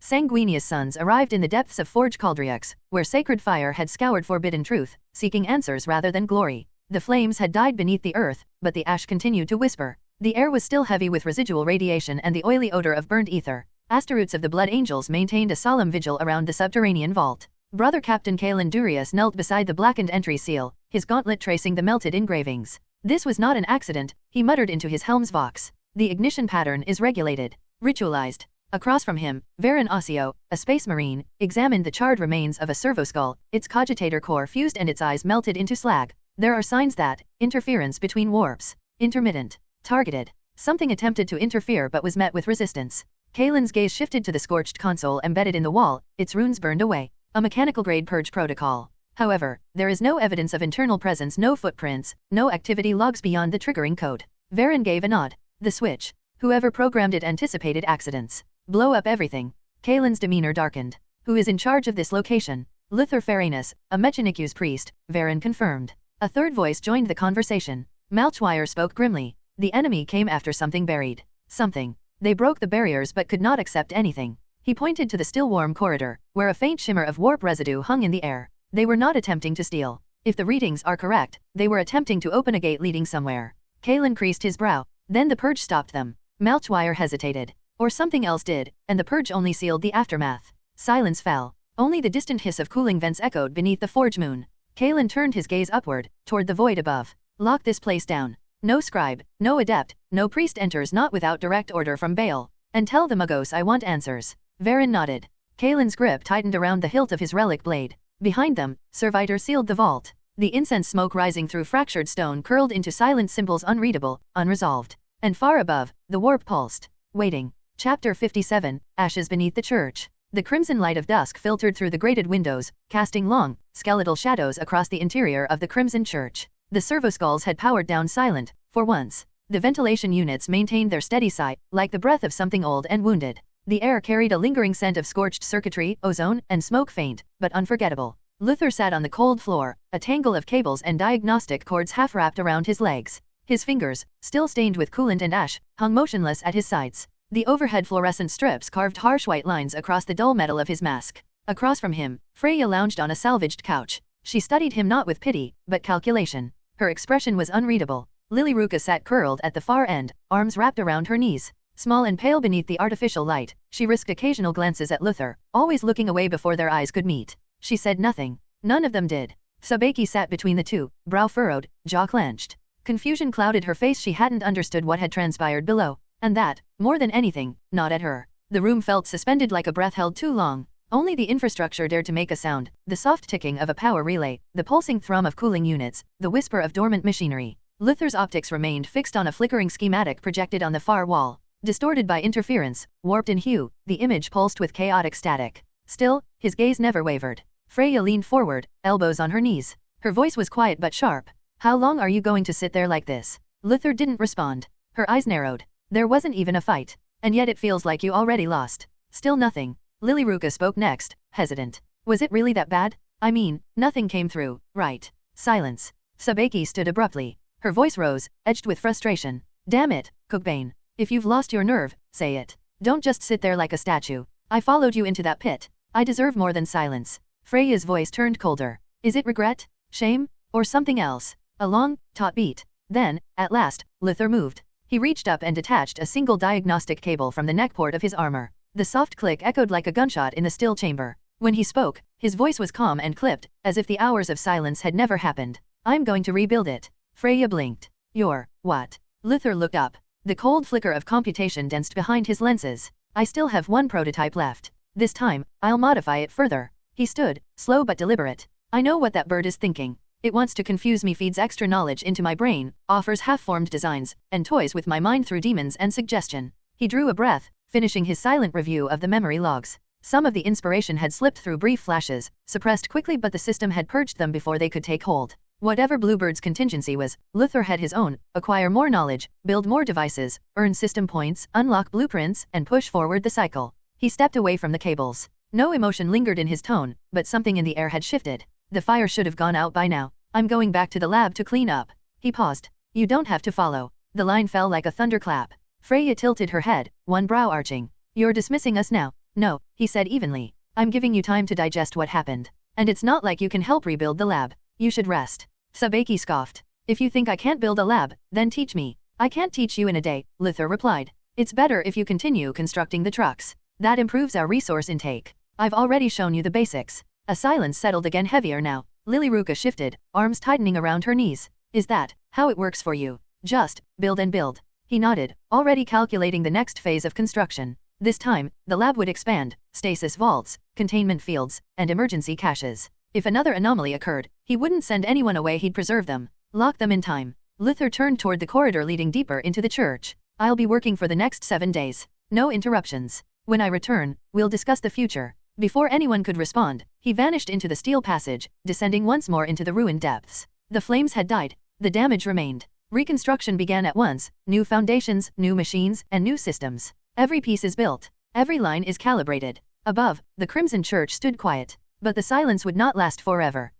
Sanguinious suns arrived in the depths of Forge Caldriux, where sacred fire had scoured forbidden truth, seeking answers rather than glory. The flames had died beneath the earth, but the ash continued to whisper. The air was still heavy with residual radiation and the oily odor of burnt ether. Asteroids of the Blood Angels maintained a solemn vigil around the subterranean vault. Brother Captain Kalen Durius knelt beside the blackened entry seal, his gauntlet tracing the melted engravings. This was not an accident, he muttered into his helm's vox. The ignition pattern is regulated. Ritualized. Across from him, Varen Ossio, a space marine, examined the charred remains of a servoskull, its cogitator core fused and its eyes melted into slag. There are signs that, interference between warps. Intermittent. Targeted. Something attempted to interfere but was met with resistance. Kalen's gaze shifted to the scorched console embedded in the wall, its runes burned away. A mechanical-grade purge protocol. However, there is no evidence of internal presence, no footprints, no activity logs beyond the triggering code. Varen gave a nod. The switch. Whoever programmed it anticipated accidents. Blow up everything. Kalen's demeanor darkened. Who is in charge of this location? Luther Farinus, a Mechanicu's priest, Varen confirmed. A third voice joined the conversation. Malchwire spoke grimly. The enemy came after something buried. Something. They broke the barriers but could not accept anything. He pointed to the still warm corridor, where a faint shimmer of warp residue hung in the air. They were not attempting to steal. If the readings are correct, they were attempting to open a gate leading somewhere. Kalen creased his brow. Then the purge stopped them. Malchwire hesitated. Or something else did, and the purge only sealed the aftermath. Silence fell. Only the distant hiss of cooling vents echoed beneath the forge moon. Kalen turned his gaze upward, toward the void above. Lock this place down. No scribe, no adept, no priest enters not without direct order from Baal. And tell the Magos I want answers. Varen nodded. Kalen's grip tightened around the hilt of his relic blade. Behind them, Servitor sealed the vault. The incense smoke rising through fractured stone curled into silent symbols, unreadable, unresolved. And far above, the warp pulsed. Waiting. Chapter 57, Ashes Beneath the Church. The crimson light of dusk filtered through the grated windows, casting long, skeletal shadows across the interior of the Crimson Church. The servoskulls had powered down silent, for once. The ventilation units maintained their steady sigh, like the breath of something old and wounded. The air carried a lingering scent of scorched circuitry, ozone, and smoke, faint, but unforgettable. Luther sat on the cold floor, a tangle of cables and diagnostic cords half wrapped around his legs. His fingers, still stained with coolant and ash, hung motionless at his sides. The overhead fluorescent strips carved harsh white lines across the dull metal of his mask. Across from him, Freya lounged on a salvaged couch. She studied him not with pity, but calculation. Her expression was unreadable. Lilyruka sat curled at the far end, arms wrapped around her knees. Small and pale beneath the artificial light, she risked occasional glances at Luther, always looking away before their eyes could meet. She said nothing. None of them did. Sabeki sat between the two, brow furrowed, jaw clenched. Confusion clouded her face. She hadn't understood what had transpired below, and that, more than anything, not at her. The room felt suspended like a breath held too long. Only the infrastructure dared to make a sound, the soft ticking of a power relay, the pulsing thrum of cooling units, the whisper of dormant machinery. Luther's optics remained fixed on a flickering schematic projected on the far wall. Distorted by interference, warped in hue, the image pulsed with chaotic static. Still, his gaze never wavered. Freya leaned forward, elbows on her knees. Her voice was quiet but sharp. How long are you going to sit there like this? Luther didn't respond. Her eyes narrowed. There wasn't even a fight. And yet it feels like you already lost. Still nothing. Lilyruka spoke next, hesitant. Was it really that bad? I mean, nothing came through, right? Silence. Sabeki stood abruptly. Her voice rose, edged with frustration. Damn it, Cookbane. If you've lost your nerve, say it. Don't just sit there like a statue. I followed you into that pit. I deserve more than silence. Freya's voice turned colder. Is it regret? Shame? Or something else? A long, taut beat. Then, at last, Luther moved. He reached up and detached a single diagnostic cable from the neckport of his armor. The soft click echoed like a gunshot in the still chamber. When he spoke, his voice was calm and clipped, as if the hours of silence had never happened. I'm going to rebuild it. Freya blinked. You're, what? Luther looked up. The cold flicker of computation danced behind his lenses. I still have one prototype left. This time, I'll modify it further. He stood, slow but deliberate. I know what that bird is thinking. It wants to confuse me, feeds extra knowledge into my brain, offers half-formed designs, and toys with my mind through demons and suggestion. He drew a breath, finishing his silent review of the memory logs. Some of the inspiration had slipped through brief flashes, suppressed quickly, but the system had purged them before they could take hold. Whatever Bluebird's contingency was, Luther had his own: acquire more knowledge, build more devices, earn system points, unlock blueprints, and push forward the cycle. He stepped away from the cables. No emotion lingered in his tone, but something in the air had shifted. The fire should have gone out by now. I'm going back to the lab to clean up. He paused. You don't have to follow. The line fell like a thunderclap. Freya tilted her head, one brow arching. You're dismissing us now. No, he said evenly. I'm giving you time to digest what happened. And it's not like you can help rebuild the lab. You should rest. Sabeki scoffed. If you think I can't build a lab, then teach me. I can't teach you in a day, Luther replied. It's better if you continue constructing the trucks. That improves our resource intake. I've already shown you the basics. A silence settled again, heavier now. Lilyruka shifted, arms tightening around her knees. Is that how it works for you? Just build and build. He nodded, already calculating the next phase of construction. This time, the lab would expand: stasis vaults, containment fields, and emergency caches. If another anomaly occurred, he wouldn't send anyone away, he'd preserve them. Lock them in time. Luther turned toward the corridor leading deeper into the church. I'll be working for the next 7 days. No interruptions. When I return, we'll discuss the future. Before anyone could respond, he vanished into the steel passage, descending once more into the ruined depths. The flames had died. The damage remained. Reconstruction began at once: new foundations, new machines, and new systems. Every piece is built. Every line is calibrated. Above, the Crimson Church stood quiet. But the silence would not last forever.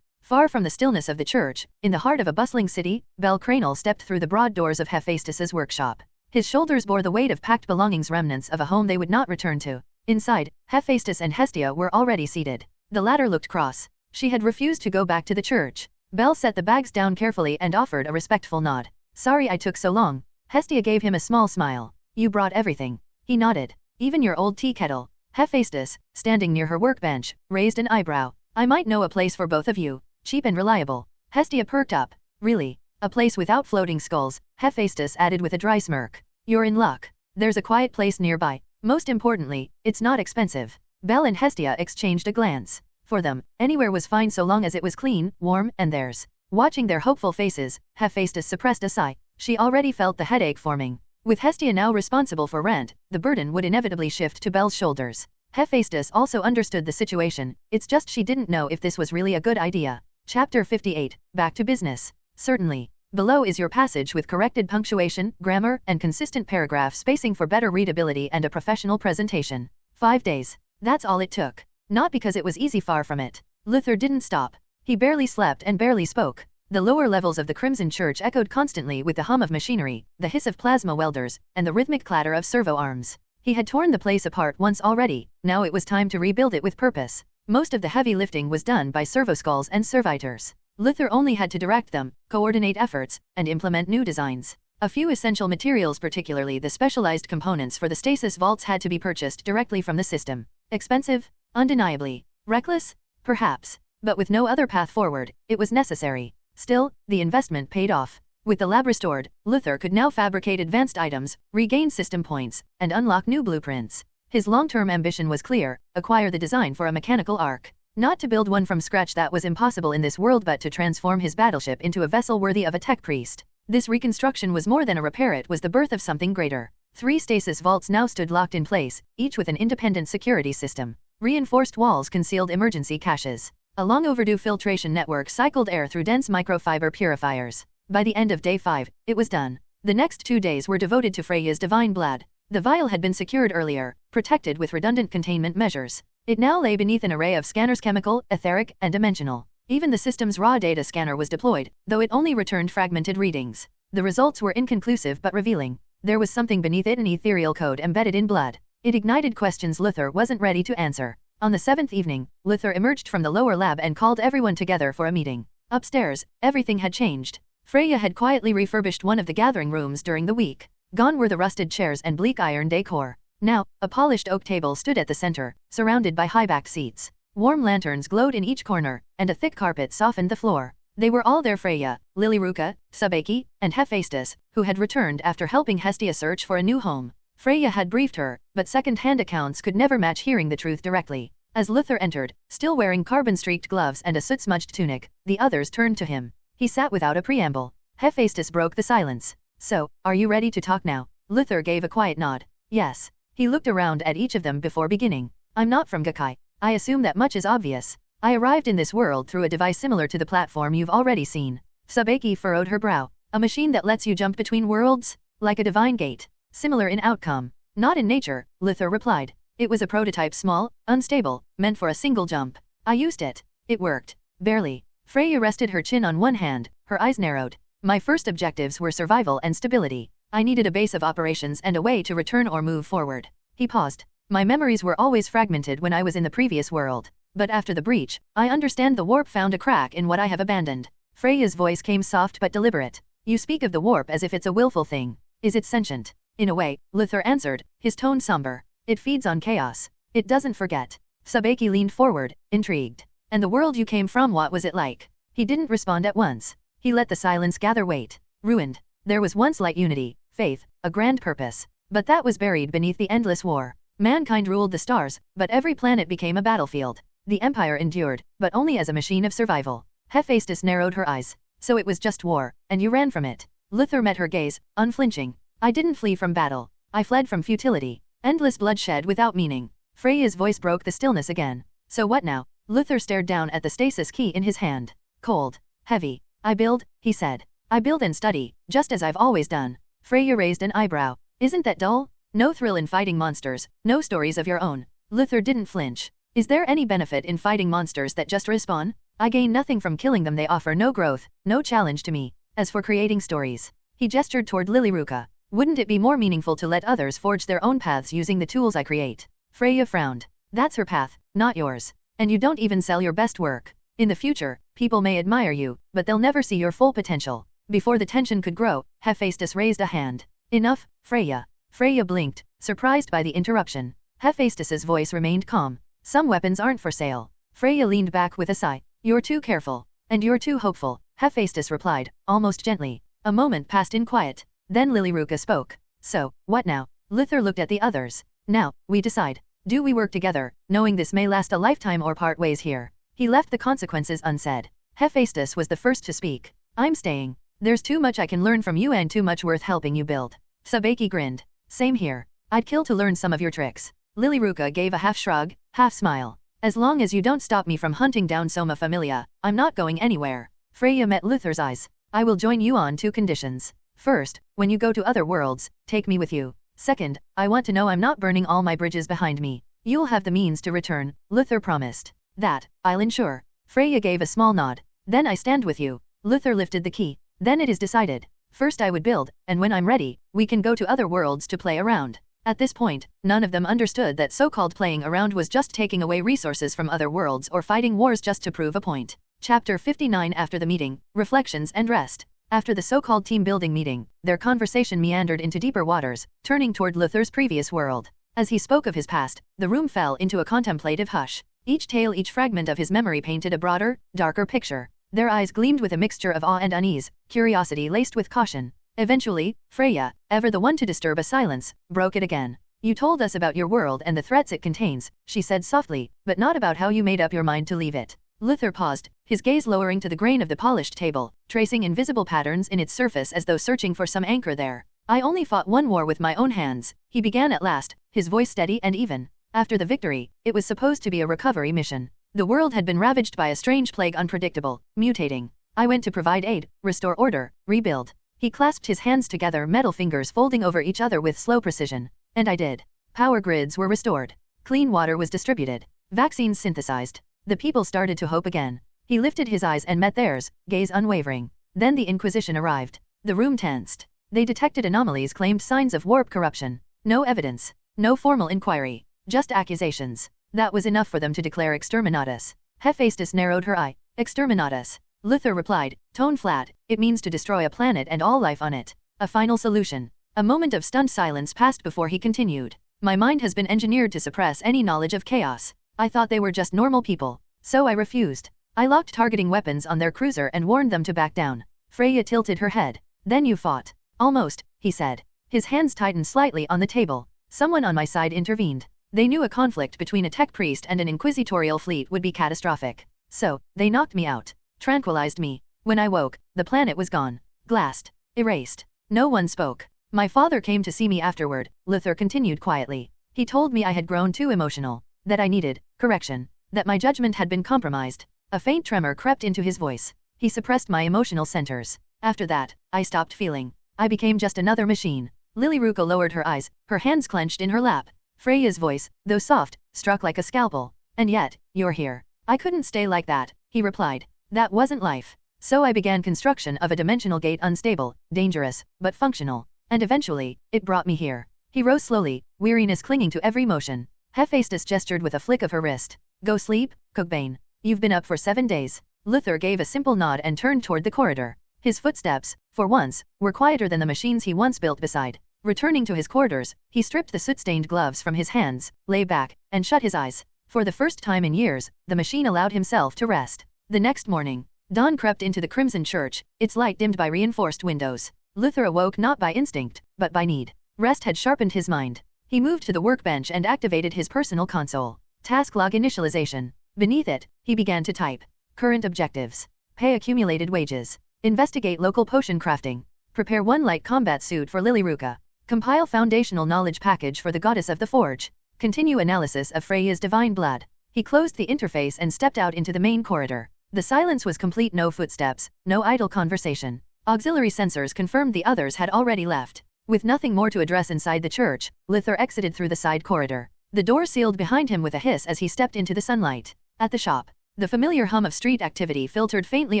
Far from the stillness of the church, in the heart of a bustling city, Bel Cranel stepped through the broad doors of Hephaestus's workshop. His shoulders bore the weight of packed belongings, remnants of a home they would not return to. Inside, Hephaestus and Hestia were already seated. The latter looked cross. She had refused to go back to the church. Bel set the bags down carefully and offered a respectful nod. Sorry I took so long. Hestia gave him a small smile. You brought everything. He nodded. Even your old tea kettle. Hephaestus, standing near her workbench, raised an eyebrow. I might know a place for both of you. Cheap and reliable. Hestia perked up. Really? A place without floating skulls, Hephaestus added with a dry smirk. You're in luck. There's a quiet place nearby. Most importantly, it's not expensive. Bel and Hestia exchanged a glance. For them, anywhere was fine so long as it was clean, warm, and theirs. Watching their hopeful faces, Hephaestus suppressed a sigh. She already felt the headache forming. With Hestia now responsible for rent, the burden would inevitably shift to Bel's shoulders. Hephaestus also understood the situation, it's just she didn't know if this was really a good idea. Chapter 58, Back to Business. Certainly. Below is your passage with corrected punctuation, grammar, and consistent paragraph spacing for better readability and a professional presentation. 5 days. That's all it took. Not because it was easy, far from it. Luther didn't stop. He barely slept and barely spoke. The lower levels of the Crimson Church echoed constantly with the hum of machinery, the hiss of plasma welders, and the rhythmic clatter of servo arms. He had torn the place apart once already, now it was time to rebuild it with purpose. Most of the heavy lifting was done by servoskulls and servitors. Luther only had to direct them, coordinate efforts, and implement new designs. A few essential materials, particularly the specialized components for the stasis vaults, had to be purchased directly from the system. Expensive? Undeniably. Reckless? Perhaps. But with no other path forward, it was necessary. Still, the investment paid off. With the lab restored, Luther could now fabricate advanced items, regain system points, and unlock new blueprints. His long-term ambition was clear: acquire the design for a mechanical ark. Not to build one from scratch, that was impossible in this world, but to transform his battleship into a vessel worthy of a tech priest. This reconstruction was more than a repair, it was the birth of something greater. 3 stasis vaults now stood locked in place, each with an independent security system. Reinforced walls concealed emergency caches. A long overdue filtration network cycled air through dense microfiber purifiers. By the end of day 5, it was done. The next 2 days were devoted to Freya's divine blood. The vial had been secured earlier, protected with redundant containment measures. It now lay beneath an array of scanners, chemical, etheric, and dimensional. Even the system's raw data scanner was deployed, though it only returned fragmented readings. The results were inconclusive but revealing. There was something beneath it, an ethereal code embedded in blood. It ignited questions Luther wasn't ready to answer. On the 7th evening, Luther emerged from the lower lab and called everyone together for a meeting. Upstairs, everything had changed. Freya had quietly refurbished one of the gathering rooms during the week. Gone were the rusted chairs and bleak iron decor. Now, a polished oak table stood at the center, surrounded by high-backed seats. Warm lanterns glowed in each corner, and a thick carpet softened the floor. They were all there: Freya, Lilyruka, Sabeki, and Hephaestus, who had returned after helping Hestia search for a new home. Freya had briefed her, but second-hand accounts could never match hearing the truth directly. As Luther entered, still wearing carbon-streaked gloves and a soot-smudged tunic, the others turned to him. He sat without a preamble. Hephaestus broke the silence. "So, are you ready to talk now?" Luther gave a quiet nod. "Yes." He looked around at each of them before beginning. "I'm not from Gakai. I assume that much is obvious. I arrived in this world through a device similar to the platform you've already seen." Sabeki furrowed her brow. "A machine that lets you jump between worlds? Like a divine gate? Similar in outcome?" "Not in nature," Luther replied. "It was a prototype, small, unstable, meant for a single jump. I used it. It worked. Barely." Freya rested her chin on one hand, her eyes narrowed. "My first objectives were survival and stability. I needed a base of operations and a way to return or move forward." He paused. "My memories were always fragmented when I was in the previous world. But after the breach, I understand the warp found a crack in what I have abandoned." Freya's voice came soft but deliberate. "You speak of the warp as if it's a willful thing. Is it sentient?" "In a way," Luther answered, his tone somber. "It feeds on chaos. It doesn't forget." Sabeki leaned forward, intrigued. "And the world you came from, what was it like?" He didn't respond at once. He let the silence gather weight. "Ruined. There was once light, unity, faith, a grand purpose. But that was buried beneath the endless war. Mankind ruled the stars, but every planet became a battlefield. The Empire endured, but only as a machine of survival." Hephaestus narrowed her eyes. "So it was just war, and you ran from it?" Luther met her gaze, unflinching. "I didn't flee from battle. I fled from futility. Endless bloodshed without meaning." Freya's voice broke the stillness again. "So what now?" Luther stared down at the stasis key in his hand. Cold. Heavy. "I build," he said. "I build and study, just as I've always done." Freya raised an eyebrow. "Isn't that dull? No thrill in fighting monsters, no stories of your own." Luther didn't flinch. "Is there any benefit in fighting monsters that just respawn? I gain nothing from killing them. They offer no growth, no challenge to me. As for creating stories," he gestured toward Lilyruka, "wouldn't it be more meaningful to let others forge their own paths using the tools I create?" Freya frowned. "That's her path, not yours. And you don't even sell your best work. In the future, people may admire you, but they'll never see your full potential." Before the tension could grow, Hephaestus raised a hand. "Enough, Freya." Freya blinked, surprised by the interruption. Hephaestus's voice remained calm. "Some weapons aren't for sale." Freya leaned back with a sigh. "You're too careful. And you're too hopeful," Hephaestus replied, almost gently. A moment passed in quiet. Then Lilyruka spoke. "So, what now?" Luther looked at the others. "Now, we decide. Do we work together, knowing this may last a lifetime, or part ways here?" He left the consequences unsaid. Hephaestus was the first to speak. "I'm staying. There's too much I can learn from you and too much worth helping you build." Sabeki grinned. "Same here. I'd kill to learn some of your tricks." Lilyruka gave a half shrug, half smile. "As long as you don't stop me from hunting down Soma Familia, I'm not going anywhere." Freya met Luther's eyes. "I will join you on 2 conditions. First, when you go to other worlds, take me with you. Second, I want to know I'm not burning all my bridges behind me." "You'll have the means to return," Luther promised. "That, I'll ensure." Freya gave a small nod. "Then I stand with you." Luther lifted the key. "Then it is decided. First I would build, and when I'm ready, we can go to other worlds to play around." At this point, none of them understood that so-called playing around was just taking away resources from other worlds or fighting wars just to prove a point. Chapter 59. After the meeting, reflections and rest. After the so-called team-building meeting, their conversation meandered into deeper waters, turning toward Luther's previous world. As he spoke of his past, the room fell into a contemplative hush. Each fragment of his memory painted a broader, darker picture. Their eyes gleamed with a mixture of awe and unease, curiosity laced with caution. Eventually, Freya, ever the one to disturb a silence, broke it again. You told us about your world and the threats it contains, she said softly, but not about how you made up your mind to leave it. Luther paused, his gaze lowering to the grain of the polished table, tracing invisible patterns in its surface as though searching for some anchor there. I only fought one war with my own hands, he began at last, his voice steady and even. After the victory, it was supposed to be a recovery mission. The world had been ravaged by a strange plague, unpredictable, mutating. I went to provide aid, restore order, rebuild. He clasped his hands together, metal fingers folding over each other with slow precision. And I did. Power grids were restored. Clean water was distributed. Vaccines synthesized. The people started to hope again. He lifted his eyes and met theirs, gaze unwavering. Then the Inquisition arrived. The room tensed. They detected anomalies, claimed signs of warp corruption. No evidence. No formal inquiry. Just accusations. That was enough for them to declare exterminatus. Hephaestus narrowed her eye. Exterminatus. Luther replied, tone flat, it means to destroy a planet and all life on it. A final solution. A moment of stunned silence passed before he continued. My mind has been engineered to suppress any knowledge of chaos. I thought they were just normal people. So I refused. I locked targeting weapons on their cruiser and warned them to back down. Freya tilted her head. Then you fought. Almost, he said. His hands tightened slightly on the table. Someone on my side intervened. They knew a conflict between a tech priest and an inquisitorial fleet would be catastrophic. So, they knocked me out. Tranquilized me. When I woke, the planet was gone. Glassed. Erased. No one spoke. My father came to see me afterward, Luther continued quietly. He told me I had grown too emotional. That I needed correction. That my judgment had been compromised. A faint tremor crept into his voice. He suppressed my emotional centers. After that, I stopped feeling. I became just another machine. Lilyruka lowered her eyes, her hands clenched in her lap. Freya's voice, though soft, struck like a scalpel. And yet, you're here. I couldn't stay like that, he replied. That wasn't life. So I began construction of a dimensional gate, unstable, dangerous, but functional. And eventually, it brought me here. He rose slowly, weariness clinging to every motion. Hephaestus gestured with a flick of her wrist. Go sleep, Cookbane. You've been up for 7 days. Luther gave a simple nod and turned toward the corridor. His footsteps, for once, were quieter than the machines he once built beside. Returning to his quarters, he stripped the soot-stained gloves from his hands, lay back, and shut his eyes. For the first time in years, the machine allowed himself to rest. The next morning, dawn crept into the Crimson Church, its light dimmed by reinforced windows. Luther awoke not by instinct, but by need. Rest had sharpened his mind. He moved to the workbench and activated his personal console. Task log initialization. Beneath it, he began to type. Current objectives. Pay accumulated wages. Investigate local potion crafting. Prepare 1 light combat suit for Lilyruka. Compile foundational knowledge package for the goddess of the forge. Continue analysis of Freya's divine blood. He closed the interface and stepped out into the main corridor. The silence was complete, no footsteps, no idle conversation. Auxiliary sensors confirmed the others had already left. With nothing more to address inside the church, Luther exited through the side corridor. The door sealed behind him with a hiss as he stepped into the sunlight. At the shop, the familiar hum of street activity filtered faintly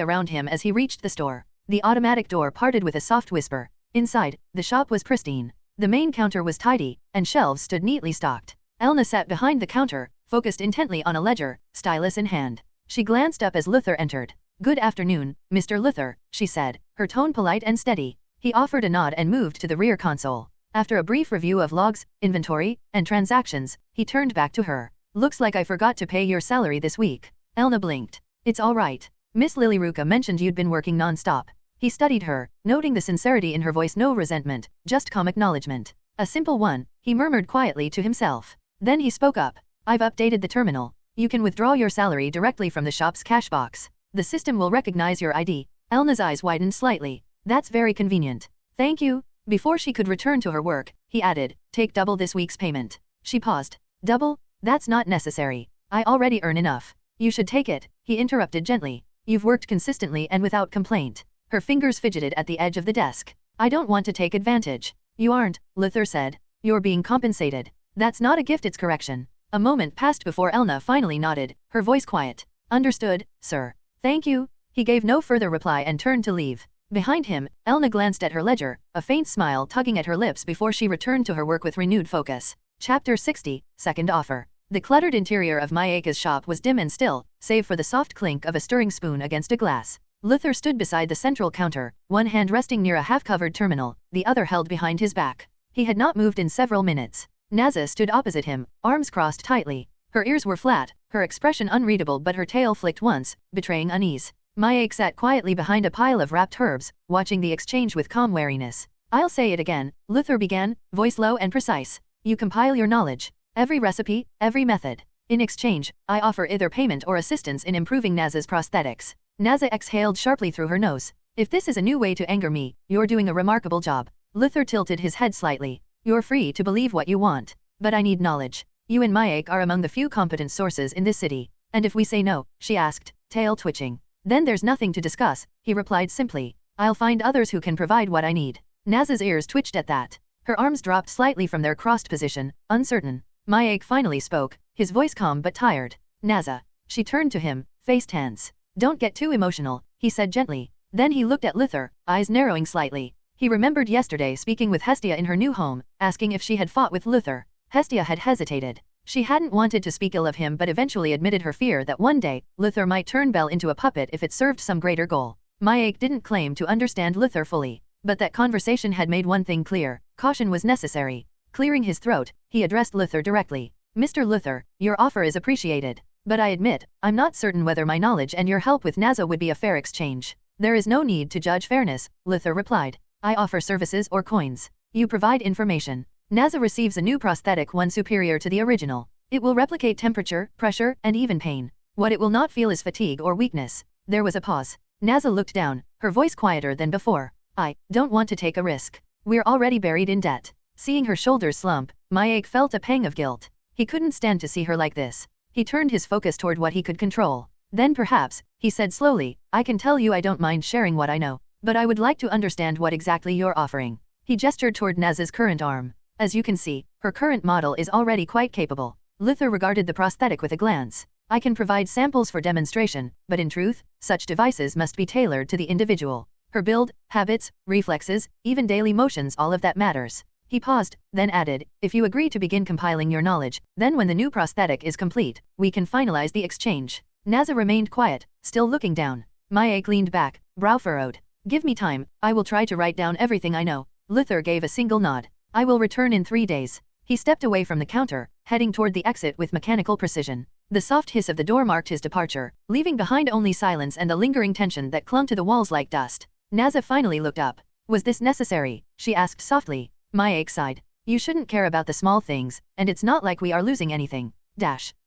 around him as he reached the store. The automatic door parted with a soft whisper. Inside, the shop was pristine. The main counter was tidy, and shelves stood neatly stocked. Elna sat behind the counter, focused intently on a ledger, stylus in hand. She glanced up as Luther entered. Good afternoon, Mr. Luther, she said, her tone polite and steady. He offered a nod and moved to the rear console. After a brief review of logs, inventory, and transactions, he turned back to her. Looks like I forgot to pay your salary this week. Elna blinked. It's all right. Miss Lilyruka mentioned you'd been working non-stop. He studied her, noting the sincerity in her voice, no resentment, just calm acknowledgement. A simple one, he murmured quietly to himself. Then he spoke up. I've updated the terminal. You can withdraw your salary directly from the shop's cash box. The system will recognize your ID. Elna's eyes widened slightly. That's very convenient. Thank you. Before she could return to her work, he added, take double this week's payment. She paused. Double? That's not necessary. I already earn enough. You should take it, he interrupted gently. You've worked consistently and without complaint. Her fingers fidgeted at the edge of the desk. I don't want to take advantage. You aren't, Luther said. You're being compensated. That's not a gift, it's correction. A moment passed before Elna finally nodded, her voice quiet. Understood, sir. Thank you. He gave no further reply and turned to leave. Behind him, Elna glanced at her ledger, a faint smile tugging at her lips before she returned to her work with renewed focus. Chapter 60, Second Offer. The cluttered interior of Mayaka's shop was dim and still, save for the soft clink of a stirring spoon against a glass. Luther stood beside the central counter, one hand resting near a half-covered terminal, the other held behind his back. He had not moved in several minutes. Naza stood opposite him, arms crossed tightly. Her ears were flat, her expression unreadable but her tail flicked once, betraying unease. Mayek sat quietly behind a pile of wrapped herbs, watching the exchange with calm wariness. I'll say it again, Luther began, voice low and precise. You compile your knowledge. Every recipe, every method. In exchange, I offer either payment or assistance in improving Naza's prosthetics. Naza exhaled sharply through her nose. If this is a new way to anger me, you're doing a remarkable job. Luther tilted his head slightly. You're free to believe what you want. But I need knowledge. You and Mayek are among the few competent sources in this city. And if we say no, she asked, tail twitching. Then there's nothing to discuss, he replied simply. I'll find others who can provide what I need. Naza's ears twitched at that. Her arms dropped slightly from their crossed position, uncertain. Mayek finally spoke, his voice calm but tired. Naza. She turned to him, face tense. Don't get too emotional, he said gently. Then he looked at Luther, eyes narrowing slightly. He remembered yesterday speaking with Hestia in her new home, asking if she had fought with Luther. Hestia had hesitated. She hadn't wanted to speak ill of him but eventually admitted her fear that one day, Luther might turn Bel into a puppet if it served some greater goal. Mayek didn't claim to understand Luther fully. But that conversation had made one thing clear, caution was necessary. Clearing his throat, he addressed Luther directly. Mr. Luther, your offer is appreciated. But I admit, I'm not certain whether my knowledge and your help with Naza would be a fair exchange. There is no need to judge fairness, Luther replied. I offer services or coins. You provide information. Naza receives a new prosthetic, one superior to the original. It will replicate temperature, pressure, and even pain. What it will not feel is fatigue or weakness. There was a pause. Naza looked down, her voice quieter than before. I don't want to take a risk. We're already buried in debt. Seeing her shoulders slump, Mayek felt a pang of guilt. He couldn't stand to see her like this. He turned his focus toward what he could control. Then perhaps, he said slowly, I can tell you I don't mind sharing what I know, but I would like to understand what exactly you're offering. He gestured toward Naza's current arm. As you can see, her current model is already quite capable. Luther regarded the prosthetic with a glance. I can provide samples for demonstration, but in truth, such devices must be tailored to the individual. Her build, habits, reflexes, even daily motions, all of that matters. He paused, then added, if you agree to begin compiling your knowledge, then when the new prosthetic is complete, we can finalize the exchange. Naza remained quiet, still looking down. Mayek leaned back, brow furrowed. Give me time, I will try to write down everything I know. Luther gave a single nod. I will return in 3 days. He stepped away from the counter, heading toward the exit with mechanical precision. The soft hiss of the door marked his departure, leaving behind only silence and the lingering tension that clung to the walls like dust. Naza finally looked up. Was this necessary? She asked softly. Mayek sighed. You shouldn't care about the small things, and it's not like we are losing anything.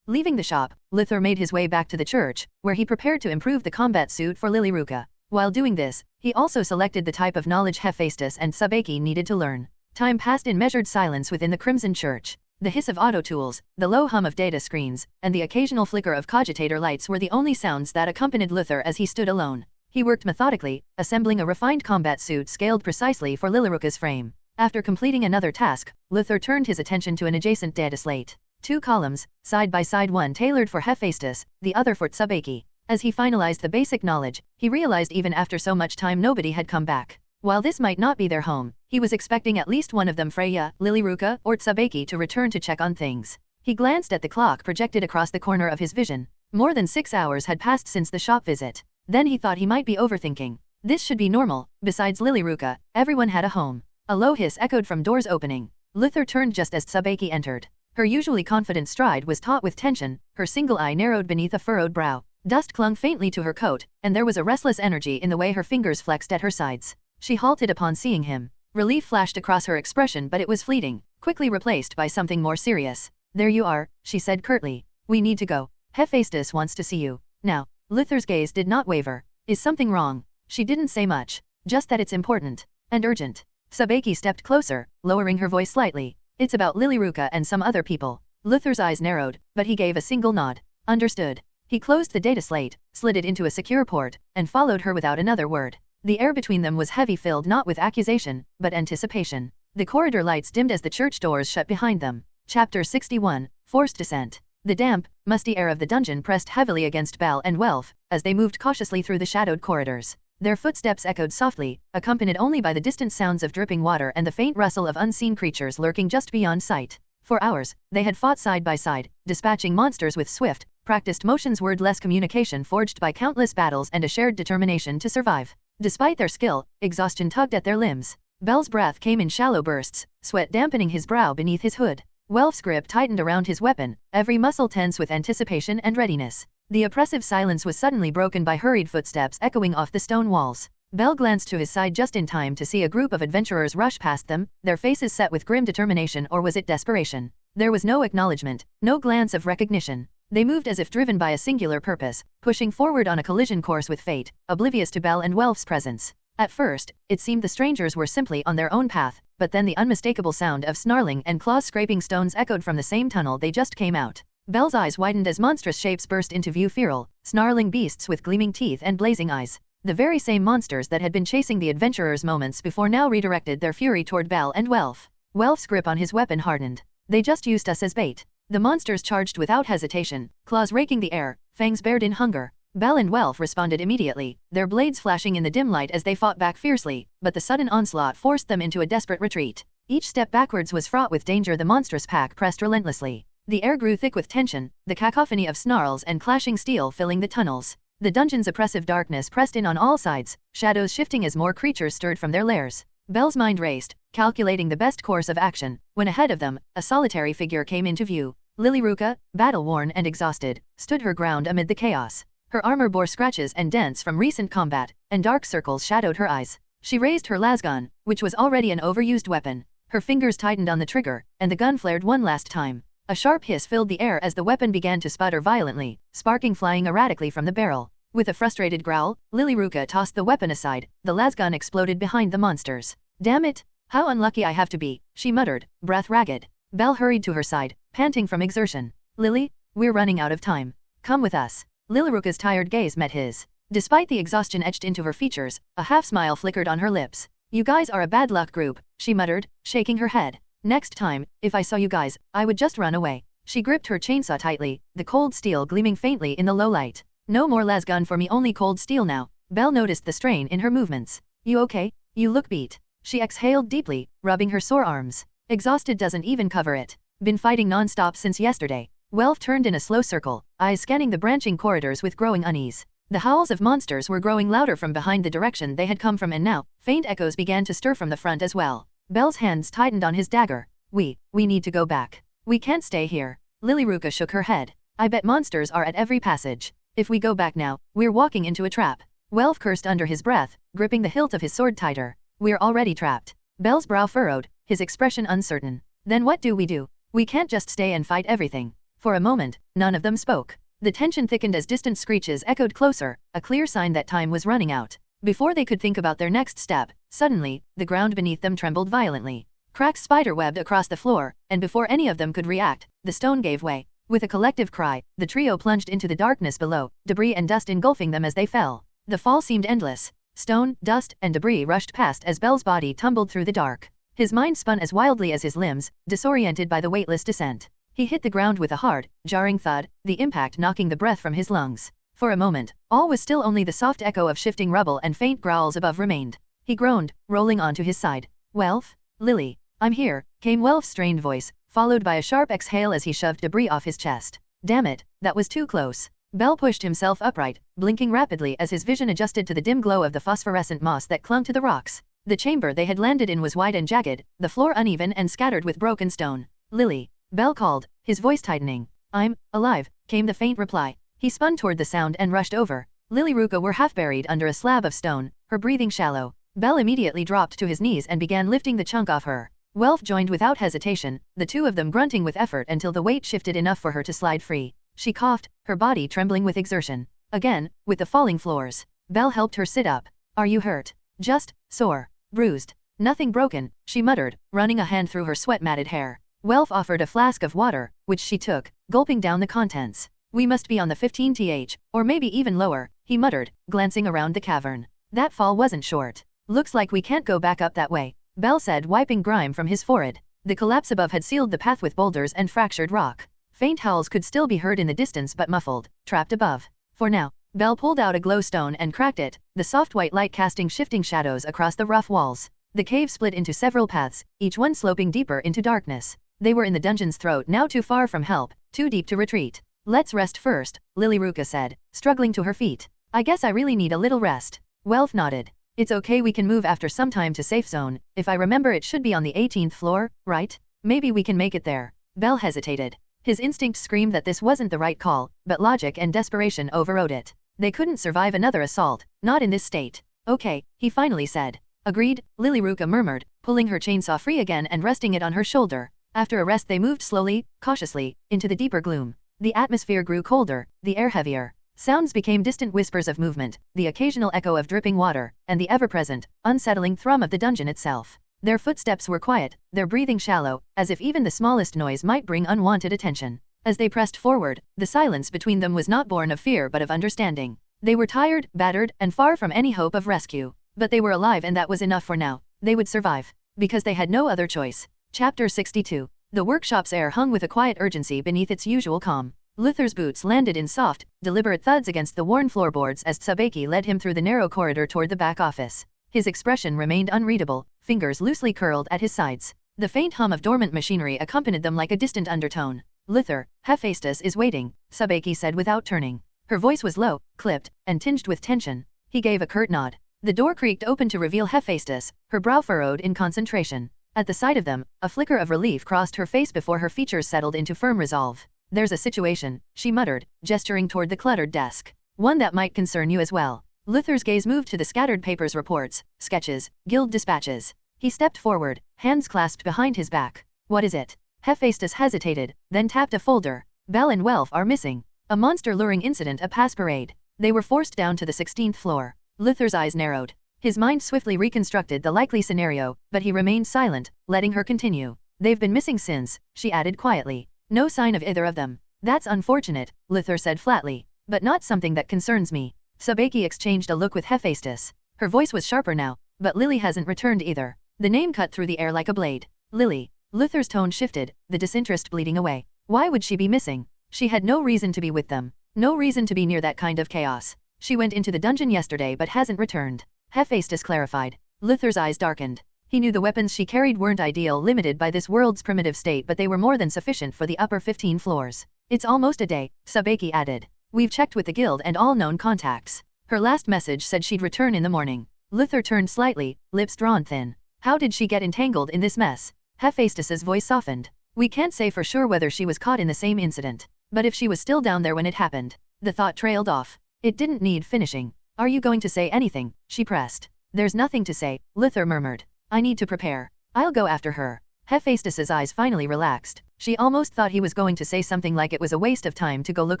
Leaving the shop, Luther made his way back to the church, where he prepared to improve the combat suit for Lilyruka. While doing this, he also selected the type of knowledge Hephaestus and Sabaki needed to learn. Time passed in measured silence within the Crimson Church. The hiss of auto tools, the low hum of data screens, and the occasional flicker of cogitator lights were the only sounds that accompanied Luther as he stood alone. He worked methodically, assembling a refined combat suit scaled precisely for Lilyruka's frame. After completing another task, Luther turned his attention to an adjacent data slate. 2 columns, side by side, one tailored for Hephaestus, the other for Tsubaki. As he finalized the basic knowledge, he realized even after so much time nobody had come back. While this might not be their home, he was expecting at least one of them, Freya, Lilyruka, or Tsubaki, to return to check on things. He glanced at the clock projected across the corner of his vision. More than 6 hours had passed since the shop visit. Then he thought he might be overthinking. This should be normal. Besides Lilyruka, everyone had a home. A low hiss echoed from doors opening. Luther turned just as Tsubaki entered. Her usually confident stride was taut with tension, her single eye narrowed beneath a furrowed brow. Dust clung faintly to her coat, and there was a restless energy in the way her fingers flexed at her sides. She halted upon seeing him. Relief flashed across her expression, but it was fleeting, quickly replaced by something more serious. There you are, she said curtly. We need to go. Hephaestus wants to see you. Now. Luther's gaze did not waver. Is something wrong? She didn't say much. Just that it's important. And urgent. Tsubaki stepped closer, lowering her voice slightly. It's about Lilyruka and some other people. Luther's eyes narrowed, but he gave a single nod. Understood. He closed the data slate, slid it into a secure port, and followed her without another word. The air between them was heavy, filled not with accusation, but anticipation. The corridor lights dimmed as the church doors shut behind them. Chapter 61, Forced Descent. The damp, musty air of the dungeon pressed heavily against Bel and Welf, as they moved cautiously through the shadowed corridors. Their footsteps echoed softly, accompanied only by the distant sounds of dripping water and the faint rustle of unseen creatures lurking just beyond sight. For hours, they had fought side by side, dispatching monsters with swift, practiced motions, wordless communication forged by countless battles and a shared determination to survive. Despite their skill, exhaustion tugged at their limbs. Bel's breath came in shallow bursts, sweat dampening his brow beneath his hood. Welf's grip tightened around his weapon, every muscle tense with anticipation and readiness. The oppressive silence was suddenly broken by hurried footsteps echoing off the stone walls. Bell glanced to his side just in time to see a group of adventurers rush past them, their faces set with grim determination, or was it desperation? There was no acknowledgement, no glance of recognition. They moved as if driven by a singular purpose, pushing forward on a collision course with fate, oblivious to Bell and Welf's presence. At first, it seemed the strangers were simply on their own path, but then the unmistakable sound of snarling and claws-scraping stones echoed from the same tunnel they just came out. Bell's eyes widened as monstrous shapes burst into view, feral, snarling beasts with gleaming teeth and blazing eyes. The very same monsters that had been chasing the adventurers moments before now redirected their fury toward Bell and Welf. Welf's grip on his weapon hardened. They just used us as bait. The monsters charged without hesitation, claws raking the air, fangs bared in hunger. Bell and Welf responded immediately, their blades flashing in the dim light as they fought back fiercely, but the sudden onslaught forced them into a desperate retreat. Each step backwards was fraught with danger. The monstrous pack pressed relentlessly. The air grew thick with tension, the cacophony of snarls and clashing steel filling the tunnels. The dungeon's oppressive darkness pressed in on all sides, shadows shifting as more creatures stirred from their lairs. Bell's mind raced, calculating the best course of action, when ahead of them, a solitary figure came into view. Lilyruka, battle-worn and exhausted, stood her ground amid the chaos. Her armor bore scratches and dents from recent combat, and dark circles shadowed her eyes. She raised her lasgun, which was already an overused weapon. Her fingers tightened on the trigger, and the gun flared one last time. A sharp hiss filled the air as the weapon began to sputter violently, sparking flying erratically from the barrel. With a frustrated growl, Lilyruka tossed the weapon aside. The lasgun exploded behind the monsters. "Damn it! How unlucky I have to be," she muttered, breath ragged. Bell hurried to her side, panting from exertion. "Lily, we're running out of time. Come with us." Lilyruka's tired gaze met his. Despite the exhaustion etched into her features, a half-smile flickered on her lips. "You guys are a bad luck group," she muttered, shaking her head. "Next time, if I saw you guys, I would just run away." She gripped her chainsaw tightly, the cold steel gleaming faintly in the low light. "No more lasgun for me, only cold steel now." Bell noticed the strain in her movements. "You okay? You look beat." She exhaled deeply, rubbing her sore arms. "Exhausted doesn't even cover it. Been fighting non-stop since yesterday." Welf turned in a slow circle, eyes scanning the branching corridors with growing unease. The howls of monsters were growing louder from behind the direction they had come from, and now, faint echoes began to stir from the front as well. Bell's hands tightened on his dagger. We need to go back. We can't stay here." Lilyruka shook her head. "I bet monsters are at every passage. If we go back now, we're walking into a trap." Welf cursed under his breath, gripping the hilt of his sword tighter. "We're already trapped." Bell's brow furrowed, his expression uncertain. "Then what do? We can't just stay and fight everything." For a moment, none of them spoke. The tension thickened as distant screeches echoed closer, a clear sign that time was running out. Before they could think about their next step, suddenly, the ground beneath them trembled violently. Cracks spider-webbed across the floor, and before any of them could react, the stone gave way. With a collective cry, the trio plunged into the darkness below, debris and dust engulfing them as they fell. The fall seemed endless. Stone, dust, and debris rushed past as Bell's body tumbled through the dark. His mind spun as wildly as his limbs, disoriented by the weightless descent. He hit the ground with a hard, jarring thud, the impact knocking the breath from his lungs. For a moment, all was still. Only the soft echo of shifting rubble and faint growls above remained. He groaned, rolling onto his side. "Welf? Lily? I'm here," came Welf's strained voice, followed by a sharp exhale as he shoved debris off his chest. "Damn it, that was too close." Bell pushed himself upright, blinking rapidly as his vision adjusted to the dim glow of the phosphorescent moss that clung to the rocks. The chamber they had landed in was wide and jagged, the floor uneven and scattered with broken stone. "Lily," Bell called, his voice tightening. "I'm alive," came the faint reply. He spun toward the sound and rushed over. Lilyruka were half buried under a slab of stone, her breathing shallow. Bell immediately dropped to his knees and began lifting the chunk off her. Welf joined without hesitation, the two of them grunting with effort until the weight shifted enough for her to slide free. She coughed, her body trembling with exertion. Again, with the falling floors, Bell helped her sit up. "Are you hurt?" "Just sore. Bruised. Nothing broken," she muttered, running a hand through her sweat-matted hair. Welf offered a flask of water, which she took, gulping down the contents. "We must be on the 15th, or maybe even lower," he muttered, glancing around the cavern. "That fall wasn't short. Looks like we can't go back up that way," Bell said, wiping grime from his forehead. The collapse above had sealed the path with boulders and fractured rock. Faint howls could still be heard in the distance, but muffled, trapped above. For now, Bell pulled out a glowstone and cracked it, the soft white light casting shifting shadows across the rough walls. The cave split into several paths, each one sloping deeper into darkness. They were in the dungeon's throat now, too far from help, too deep to retreat. "Let's rest first," Lilyruka said, struggling to her feet. "I guess I really need a little rest." Welf nodded. "It's okay, we can move after some time to safe zone. If I remember, it should be on the 18th floor, right? Maybe we can make it there." Bell hesitated. His instinct screamed that this wasn't the right call, but logic and desperation overrode it. They couldn't survive another assault, not in this state. Okay, he finally said. Agreed, Lilyruka murmured, pulling her chainsaw free again and resting it on her shoulder. After a rest they moved slowly, cautiously, into the deeper gloom. The atmosphere grew colder, the air heavier. Sounds became distant whispers of movement, the occasional echo of dripping water, and the ever-present, unsettling thrum of the dungeon itself. Their footsteps were quiet, their breathing shallow, as if even the smallest noise might bring unwanted attention. As they pressed forward, the silence between them was not born of fear but of understanding. They were tired, battered, and far from any hope of rescue. But they were alive and that was enough for now. They would survive. Because they had no other choice. Chapter 62. The workshop's air hung with a quiet urgency beneath its usual calm. Luther's boots landed in soft, deliberate thuds against the worn floorboards as Tsubaki led him through the narrow corridor toward the back office. His expression remained unreadable, fingers loosely curled at his sides. The faint hum of dormant machinery accompanied them like a distant undertone. Luther, Hephaestus is waiting, Tsubaki said without turning. Her voice was low, clipped, and tinged with tension. He gave a curt nod. The door creaked open to reveal Hephaestus, her brow furrowed in concentration. At the sight of them, a flicker of relief crossed her face before her features settled into firm resolve. There's a situation, she muttered, gesturing toward the cluttered desk. One that might concern you as well. Luther's gaze moved to the scattered papers, reports, sketches, guild dispatches. He stepped forward, hands clasped behind his back. What is it? Hephaestus hesitated, then tapped a folder. Bell and Welf are missing. A monster-luring incident, a pass parade. They were forced down to the 16th floor. Luther's eyes narrowed. His mind swiftly reconstructed the likely scenario, but he remained silent, letting her continue. They've been missing since, she added quietly. No sign of either of them. That's unfortunate, Luther said flatly. But not something that concerns me. Tsubaki exchanged a look with Hephaestus. Her voice was sharper now, but Lily hasn't returned either. The name cut through the air like a blade. Lily. Luther's tone shifted, the disinterest bleeding away. Why would she be missing? She had no reason to be with them. No reason to be near that kind of chaos. She went into the dungeon yesterday but hasn't returned. Hephaestus clarified. Luther's eyes darkened. He knew the weapons she carried weren't ideal, limited by this world's primitive state, but they were more than sufficient for the upper 15 floors. It's almost a day, Tsubaki added. We've checked with the guild and all known contacts. Her last message said she'd return in the morning. Luther turned slightly, lips drawn thin. How did she get entangled in this mess? Hephaestus's voice softened. We can't say for sure whether she was caught in the same incident. But if she was still down there when it happened. The thought trailed off. It didn't need finishing. Are you going to say anything? She pressed. There's nothing to say, Luther murmured. I need to prepare. I'll go after her. Hephaestus's eyes finally relaxed. She almost thought he was going to say something like it was a waste of time to go look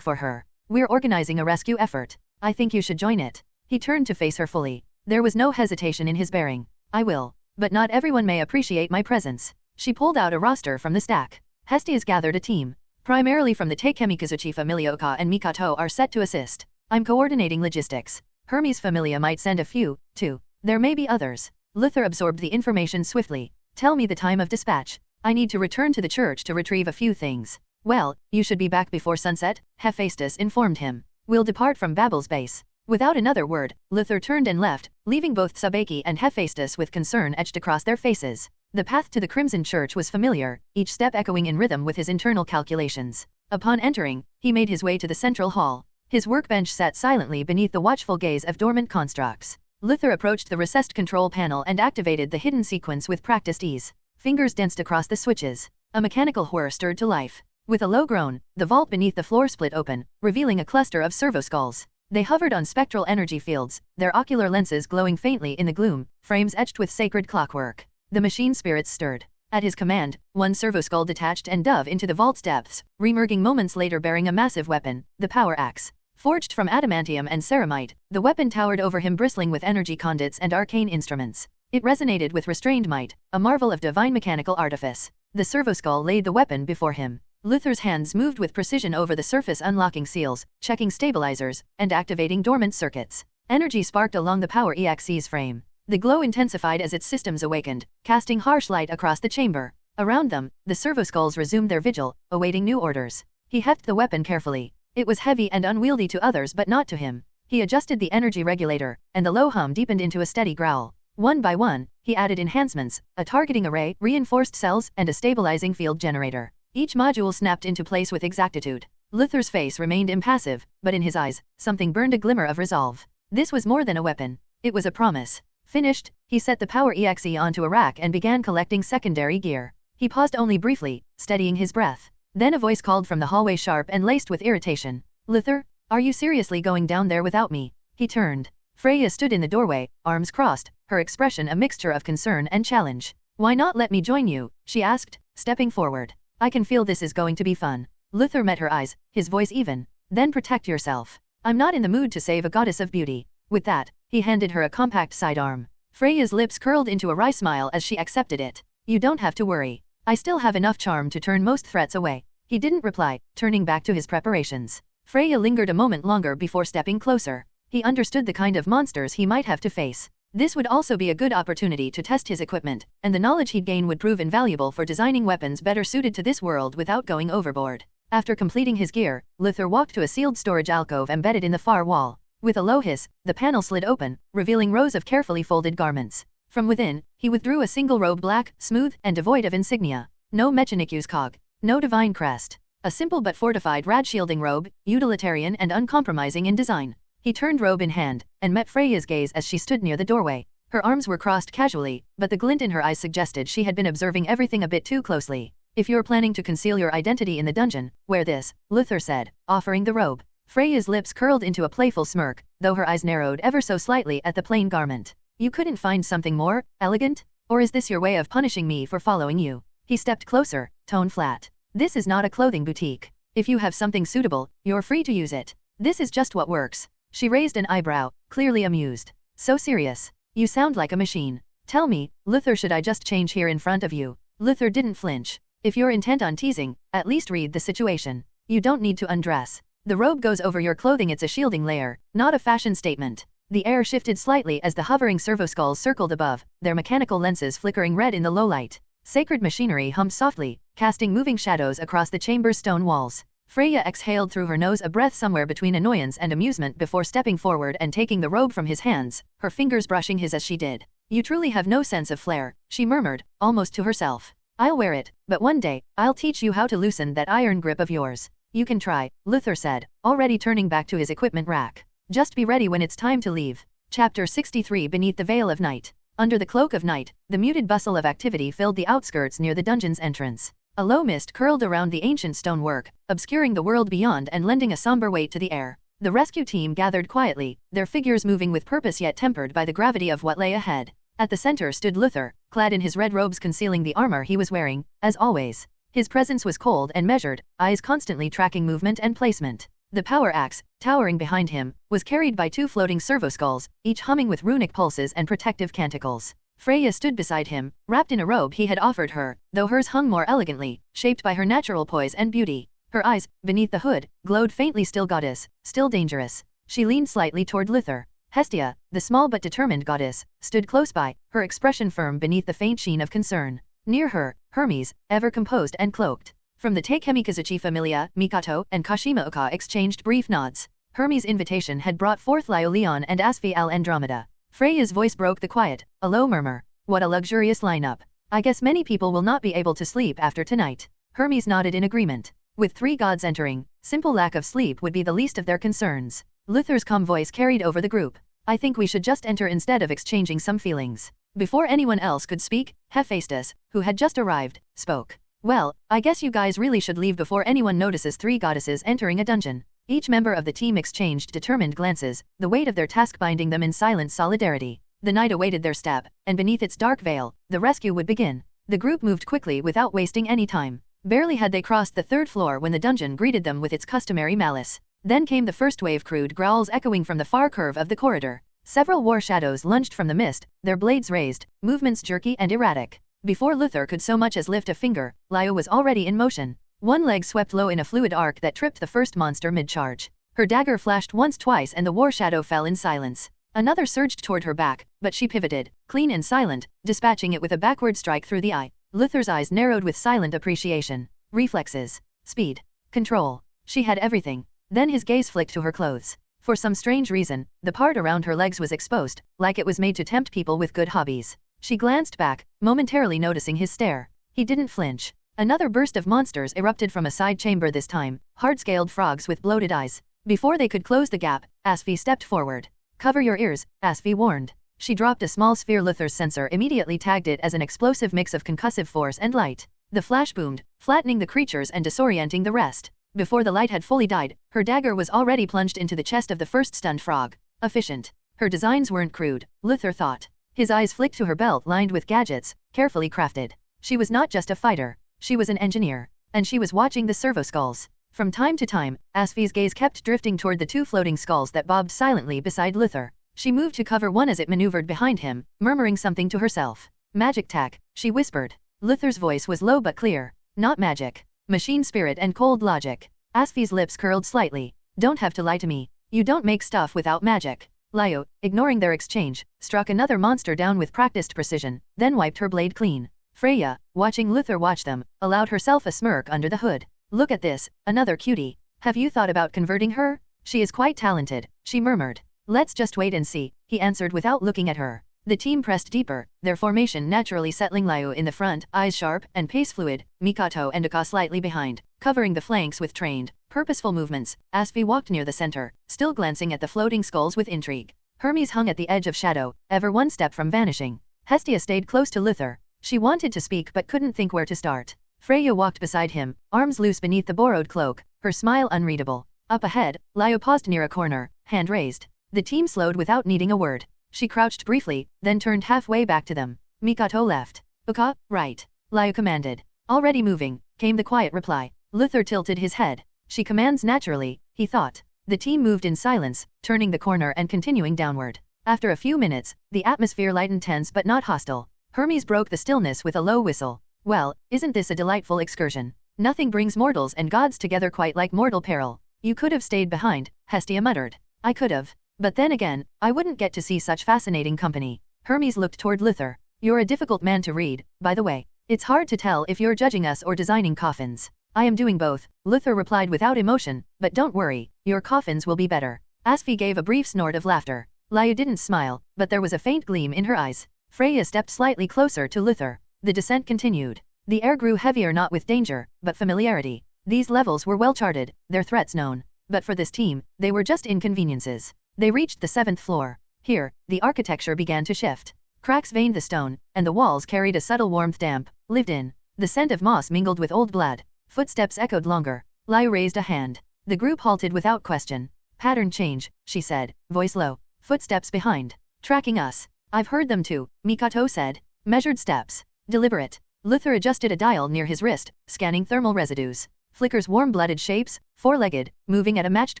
for her. We're organizing a rescue effort. I think you should join it. He turned to face her fully. There was no hesitation in his bearing. I will. But not everyone may appreciate my presence. She pulled out a roster from the stack. Hestia's gathered a team. Primarily from the Teikemikazuchi familia and Mikato are set to assist. I'm coordinating logistics. Hermes' familia might send a few, too. There may be others. Luther absorbed the information swiftly. Tell me the time of dispatch. I need to return to the church to retrieve a few things. Well, you should be back before sunset, Hephaestus informed him. We'll depart from Babel's base. Without another word, Luther turned and left, leaving both Tsubaki and Hephaestus with concern etched across their faces. The path to the Crimson Church was familiar, each step echoing in rhythm with his internal calculations. Upon entering, he made his way to the central hall. His workbench sat silently beneath the watchful gaze of dormant constructs. Luther approached the recessed control panel and activated the hidden sequence with practiced ease. Fingers danced across the switches. A mechanical whir stirred to life. With a low groan, the vault beneath the floor split open, revealing a cluster of servoskulls. They hovered on spectral energy fields, their ocular lenses glowing faintly in the gloom, frames etched with sacred clockwork. The machine spirits stirred. At his command, one servoskull detached and dove into the vault's depths, reemerging moments later bearing a massive weapon, the power axe. Forged from adamantium and ceramite, the weapon towered over him, bristling with energy conduits and arcane instruments. It resonated with restrained might, a marvel of divine mechanical artifice. The servoskull laid the weapon before him. Luther's hands moved with precision over the surface, unlocking seals, checking stabilizers, and activating dormant circuits. Energy sparked along the power EXE's frame. The glow intensified as its systems awakened, casting harsh light across the chamber. Around them, the servoskulls resumed their vigil, awaiting new orders. He hefted the weapon carefully. It was heavy and unwieldy to others but not to him. He adjusted the energy regulator, and the low hum deepened into a steady growl. One by one, he added enhancements, a targeting array, reinforced cells, and a stabilizing field generator. Each module snapped into place with exactitude. Luther's face remained impassive, but in his eyes, something burned, a glimmer of resolve. This was more than a weapon. It was a promise. Finished, he set the power EXE onto a rack and began collecting secondary gear. He paused only briefly, steadying his breath. Then a voice called from the hallway, sharp and laced with irritation. Luther, are you seriously going down there without me? He turned. Freya stood in the doorway, arms crossed, her expression a mixture of concern and challenge. Why not let me join you? She asked, stepping forward. I can feel this is going to be fun. Luther met her eyes, his voice even. Then protect yourself. I'm not in the mood to save a goddess of beauty. With that, he handed her a compact sidearm. Freya's lips curled into a wry smile as she accepted it. You don't have to worry. I still have enough charm to turn most threats away. He didn't reply, turning back to his preparations. Freya lingered a moment longer before stepping closer. He understood the kind of monsters he might have to face. This would also be a good opportunity to test his equipment, and the knowledge he'd gain would prove invaluable for designing weapons better suited to this world without going overboard. After completing his gear, Luther walked to a sealed storage alcove embedded in the far wall. With a low hiss, the panel slid open, revealing rows of carefully folded garments. From within, he withdrew a single robe, black, smooth, and devoid of insignia. No Mechanicu's cog. No divine crest. A simple but fortified rad-shielding robe, utilitarian and uncompromising in design. He turned robe in hand, and met Freya's gaze as she stood near the doorway. Her arms were crossed casually, but the glint in her eyes suggested she had been observing everything a bit too closely. If you're planning to conceal your identity in the dungeon, wear this, Luther said, offering the robe. Freya's lips curled into a playful smirk, though her eyes narrowed ever so slightly at the plain garment. You couldn't find something more elegant? Or is this your way of punishing me for following you? He stepped closer, tone flat. This is not a clothing boutique. If you have something suitable, you're free to use it. This is just what works. She raised an eyebrow, clearly amused. So serious. You sound like a machine. Tell me, Luther, should I just change here in front of you? Luther didn't flinch. If you're intent on teasing, at least read the situation. You don't need to undress. The robe goes over your clothing, it's a shielding layer, not a fashion statement. The air shifted slightly as the hovering servoskulls circled above, their mechanical lenses flickering red in the low light. Sacred machinery hummed softly, casting moving shadows across the chamber's stone walls. Freya exhaled through her nose, a breath somewhere between annoyance and amusement before stepping forward and taking the robe from his hands, her fingers brushing his as she did. You truly have no sense of flair, she murmured, almost to herself. I'll wear it, but one day, I'll teach you how to loosen that iron grip of yours. You can try, Luther said, already turning back to his equipment rack. Just be ready when it's time to leave. Chapter 63. Beneath the Veil of Night. Under the cloak of night, the muted bustle of activity filled the outskirts near the dungeon's entrance. A low mist curled around the ancient stonework, obscuring the world beyond and lending a somber weight to the air. The rescue team gathered quietly, their figures moving with purpose yet tempered by the gravity of what lay ahead. At the center stood Luther, clad in his red robes concealing the armor he was wearing, as always. His presence was cold and measured, eyes constantly tracking movement and placement. The power axe, towering behind him, was carried by two floating servoskulls, each humming with runic pulses and protective canticles. Freya stood beside him, wrapped in a robe he had offered her, though hers hung more elegantly, shaped by her natural poise and beauty. Her eyes, beneath the hood, glowed faintly. Still goddess, still dangerous. She leaned slightly toward Luther. Hestia, the small but determined goddess, stood close by, her expression firm beneath the faint sheen of concern. Near her, Hermes, ever composed and cloaked. From the Takemikazuchi familia, Mikato and Kashima Uka exchanged brief nods. Hermes' invitation had brought forth Leon and Asfi al Andromeda. Freya's voice broke the quiet, a low murmur. What a luxurious lineup. I guess many people will not be able to sleep after tonight. Hermes nodded in agreement. With 3 gods entering, simple lack of sleep would be the least of their concerns. Luther's calm voice carried over the group. I think we should just enter instead of exchanging some feelings. Before anyone else could speak, Hephaestus, who had just arrived, spoke. Well, I guess you guys really should leave before anyone notices 3 goddesses entering a dungeon. Each member of the team exchanged determined glances, the weight of their task binding them in silent solidarity. The night awaited their step, and beneath its dark veil, the rescue would begin. The group moved quickly without wasting any time. Barely had they crossed the 3rd floor when the dungeon greeted them with its customary malice. Then came the first wave, crude growls echoing from the far curve of the corridor. Several war shadows lunged from the mist, their blades raised, movements jerky and erratic. Before Luther could so much as lift a finger, Lio was already in motion. One leg swept low in a fluid arc that tripped the first monster mid-charge. Her dagger flashed once, twice, and the war shadow fell in silence. Another surged toward her back, but she pivoted, clean and silent, dispatching it with a backward strike through the eye. Luther's eyes narrowed with silent appreciation. Reflexes. Speed. Control. She had everything. Then his gaze flicked to her clothes. For some strange reason, the part around her legs was exposed, like it was made to tempt people with good hobbies. She glanced back, momentarily noticing his stare. He didn't flinch. Another burst of monsters erupted from a side chamber, this time, hard-scaled frogs with bloated eyes. Before they could close the gap, Asfi stepped forward. Cover your ears, Asfi warned. She dropped a small sphere. Luther's sensor immediately tagged it as an explosive mix of concussive force and light. The flash boomed, flattening the creatures and disorienting the rest. Before the light had fully died, her dagger was already plunged into the chest of the first stunned frog. Efficient. Her designs weren't crude, Luther thought. His eyes flicked to her belt lined with gadgets, carefully crafted. She was not just a fighter. She was an engineer. And she was watching the servo skulls. From time to time, Asfi's gaze kept drifting toward the two floating skulls that bobbed silently beside Luther. She moved to cover one as it maneuvered behind him, murmuring something to herself. Magic tack, she whispered. Luther's voice was low but clear. Not magic. Machine spirit and cold logic. Asfi's lips curled slightly. Don't have to lie to me. You don't make stuff without magic. Lio, ignoring their exchange, struck another monster down with practiced precision, then wiped her blade clean. Freya, watching Luther watch them, allowed herself a smirk under the hood. Look at this, another cutie. Have you thought about converting her? She is quite talented, she murmured. Let's just wait and see, he answered without looking at her. The team pressed deeper, their formation naturally settling Lio in the front, eyes sharp and pace fluid, Mikato and Uka slightly behind, covering the flanks with trained, purposeful movements. Asfi walked near the center, still glancing at the floating skulls with intrigue. Hermes hung at the edge of shadow, ever one step from vanishing. Hestia stayed close to Luther. She wanted to speak but couldn't think where to start. Freya walked beside him, arms loose beneath the borrowed cloak, her smile unreadable. Up ahead, Lio paused near a corner, hand raised. The team slowed without needing a word. She crouched briefly, then turned halfway back to them. Mikato left. Uka, right. Lio commanded. Already moving, came the quiet reply. Luther tilted his head. She commands naturally, he thought. The team moved in silence, turning the corner and continuing downward. After a few minutes, the atmosphere lightened tense but not hostile. Hermes broke the stillness with a low whistle. Well, isn't this a delightful excursion? Nothing brings mortals and gods together quite like mortal peril. You could have stayed behind, Hestia muttered. I could have. But then again, I wouldn't get to see such fascinating company. Hermes looked toward Luther. You're a difficult man to read, by the way. It's hard to tell if you're judging us or designing coffins. I am doing both, Luther replied without emotion, but don't worry, your coffins will be better. Asfi gave a brief snort of laughter. Lio didn't smile, but there was a faint gleam in her eyes. Freya stepped slightly closer to Luther. The descent continued. The air grew heavier not with danger, but familiarity. These levels were well charted, their threats known. But for this team, they were just inconveniences. They reached the 7th floor. Here, the architecture began to shift. Cracks veined the stone, and the walls carried a subtle warmth damp, lived in. The scent of moss mingled with old blood. Footsteps echoed longer. Lio raised a hand. The group halted without question. Pattern change, she said, voice low. Footsteps behind. Tracking us. I've heard them too, Mikato said. Measured steps. Deliberate. Luther adjusted a dial near his wrist, scanning thermal residues. Flickers warm-blooded shapes, four-legged, moving at a matched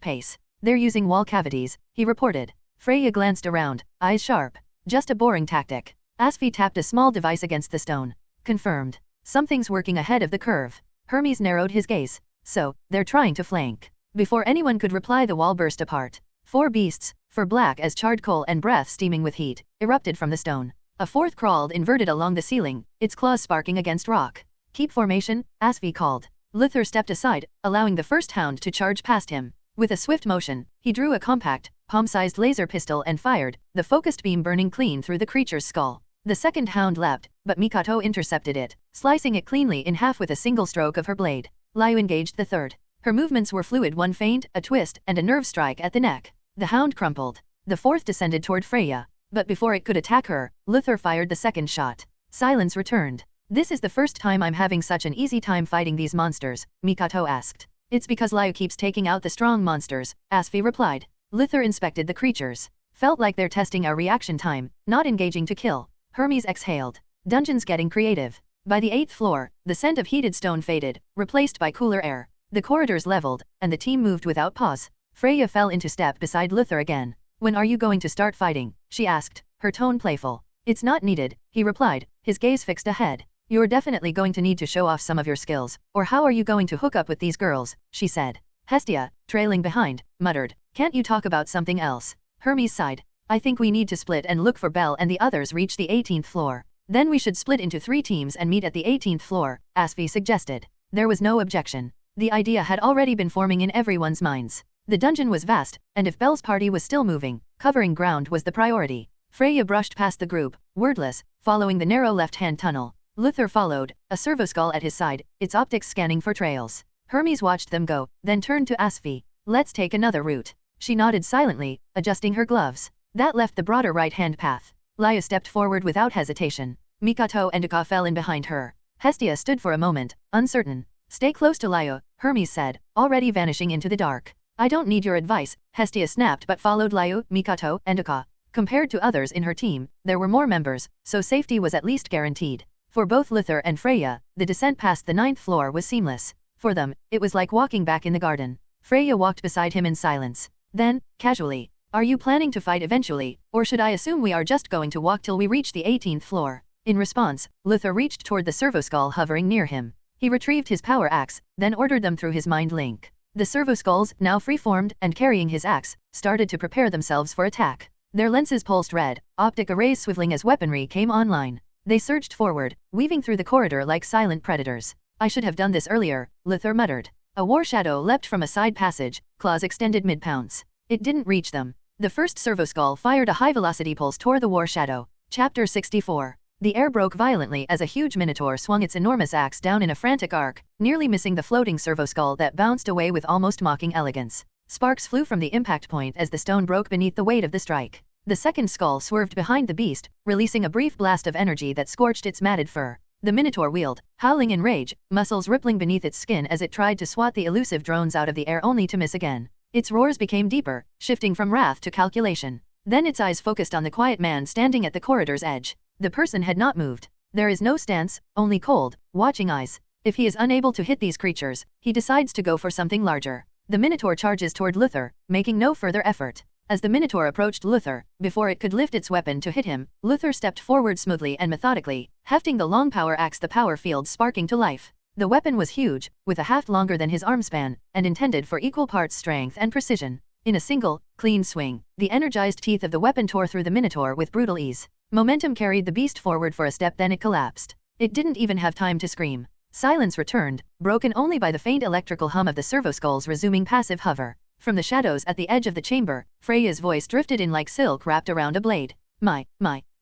pace. They're using wall cavities, he reported. Freya glanced around, eyes sharp. Just a boring tactic. Asfi tapped a small device against the stone. Confirmed. Something's working ahead of the curve. Hermes narrowed his gaze. So, they're trying to flank. Before anyone could reply, the wall burst apart. 4 beasts, fur black as charred coal and breath steaming with heat, erupted from the stone. A 4th crawled inverted along the ceiling, its claws sparking against rock. Keep formation, Asfi called. Luther stepped aside, allowing the first hound to charge past him. With a swift motion, he drew a compact, palm-sized laser pistol and fired, the focused beam burning clean through the creature's skull. The second hound leapt, but Mikato intercepted it, slicing it cleanly in half with a single stroke of her blade. Lio engaged the third. Her movements were fluid, one feint, a twist, and a nerve strike at the neck. The hound crumpled. The 4th descended toward Freya. But before it could attack her, Luther fired the second shot. Silence returned. This is the first time I'm having such an easy time fighting these monsters, Mikato asked. It's because Lio keeps taking out the strong monsters, Asfi replied. Luther inspected the creatures. Felt like they're testing our reaction time, not engaging to kill. Hermes exhaled. Dungeons getting creative. By the 8th floor, the scent of heated stone faded, replaced by cooler air. The corridors leveled, and the team moved without pause. Freya fell into step beside Luther again. When are you going to start fighting? She asked, her tone playful. It's not needed, he replied, his gaze fixed ahead. You're definitely going to need to show off some of your skills, or how are you going to hook up with these girls, she said. Hestia, trailing behind, muttered, can't you talk about something else? Hermes sighed. I think we need to split and look for Belle and the others reach the 18th floor. Then we should split into 3 teams and meet at the 18th floor, Asfi suggested. There was no objection. The idea had already been forming in everyone's minds. The dungeon was vast, and if Belle's party was still moving, covering ground was the priority. Freya brushed past the group, wordless, following the narrow left-hand tunnel. Luther followed, a servoskull at his side, its optics scanning for trails. Hermes watched them go, then turned to Asfi. Let's take another route. She nodded silently, adjusting her gloves. That left the broader right-hand path. Lio stepped forward without hesitation. Mikato and Uka fell in behind her. Hestia stood for a moment, uncertain. Stay close to Lyo, Hermes said, already vanishing into the dark. I don't need your advice, Hestia snapped but followed Lyo, Mikoto, and Uka. Compared to others in her team, there were more members, so safety was at least guaranteed. For both Luther and Freya, the descent past the 9th floor was seamless. For them, it was like walking back in the garden. Freya walked beside him in silence. Then, casually, are you planning to fight eventually, or should I assume we are just going to walk till we reach the 18th floor? In response, Luther reached toward the servo-skull hovering near him. He retrieved his power axe, then ordered them through his mind link. The servo-skulls, now free-formed and carrying his axe, started to prepare themselves for attack. Their lenses pulsed red, optic arrays swiveling as weaponry came online. They surged forward, weaving through the corridor like silent predators. I should have done this earlier, Luther muttered. A war shadow leapt from a side passage, claws extended mid-pounce. It didn't reach them. The first servo-skull fired a high-velocity pulse toward the war shadow. Chapter 64. The air broke violently as a huge minotaur swung its enormous axe down in a frantic arc, nearly missing the floating servo-skull that bounced away with almost mocking elegance. Sparks flew from the impact point as the stone broke beneath the weight of the strike. The second skull swerved behind the beast, releasing a brief blast of energy that scorched its matted fur. The minotaur wheeled, howling in rage, muscles rippling beneath its skin as it tried to swat the elusive drones out of the air only to miss again. Its roars became deeper, shifting from wrath to calculation. Then its eyes focused on the quiet man standing at the corridor's edge. The person had not moved. There is no stance, only cold, watching eyes. If he is unable to hit these creatures, he decides to go for something larger. The minotaur charges toward Luther, making no further effort. As the minotaur approached Luther, before it could lift its weapon to hit him, Luther stepped forward smoothly and methodically, hefting the long power axe, the power field sparking to life. The weapon was huge, with a haft longer than his arm span, and intended for equal parts strength and precision. In a single, clean swing, the energized teeth of the weapon tore through the minotaur with brutal ease. Momentum carried the beast forward for a step, then it collapsed. It didn't even have time to scream. Silence returned, broken only by the faint electrical hum of the servo-skulls resuming passive hover. From the shadows at the edge of the chamber, Freya's voice drifted in like silk wrapped around a blade. My,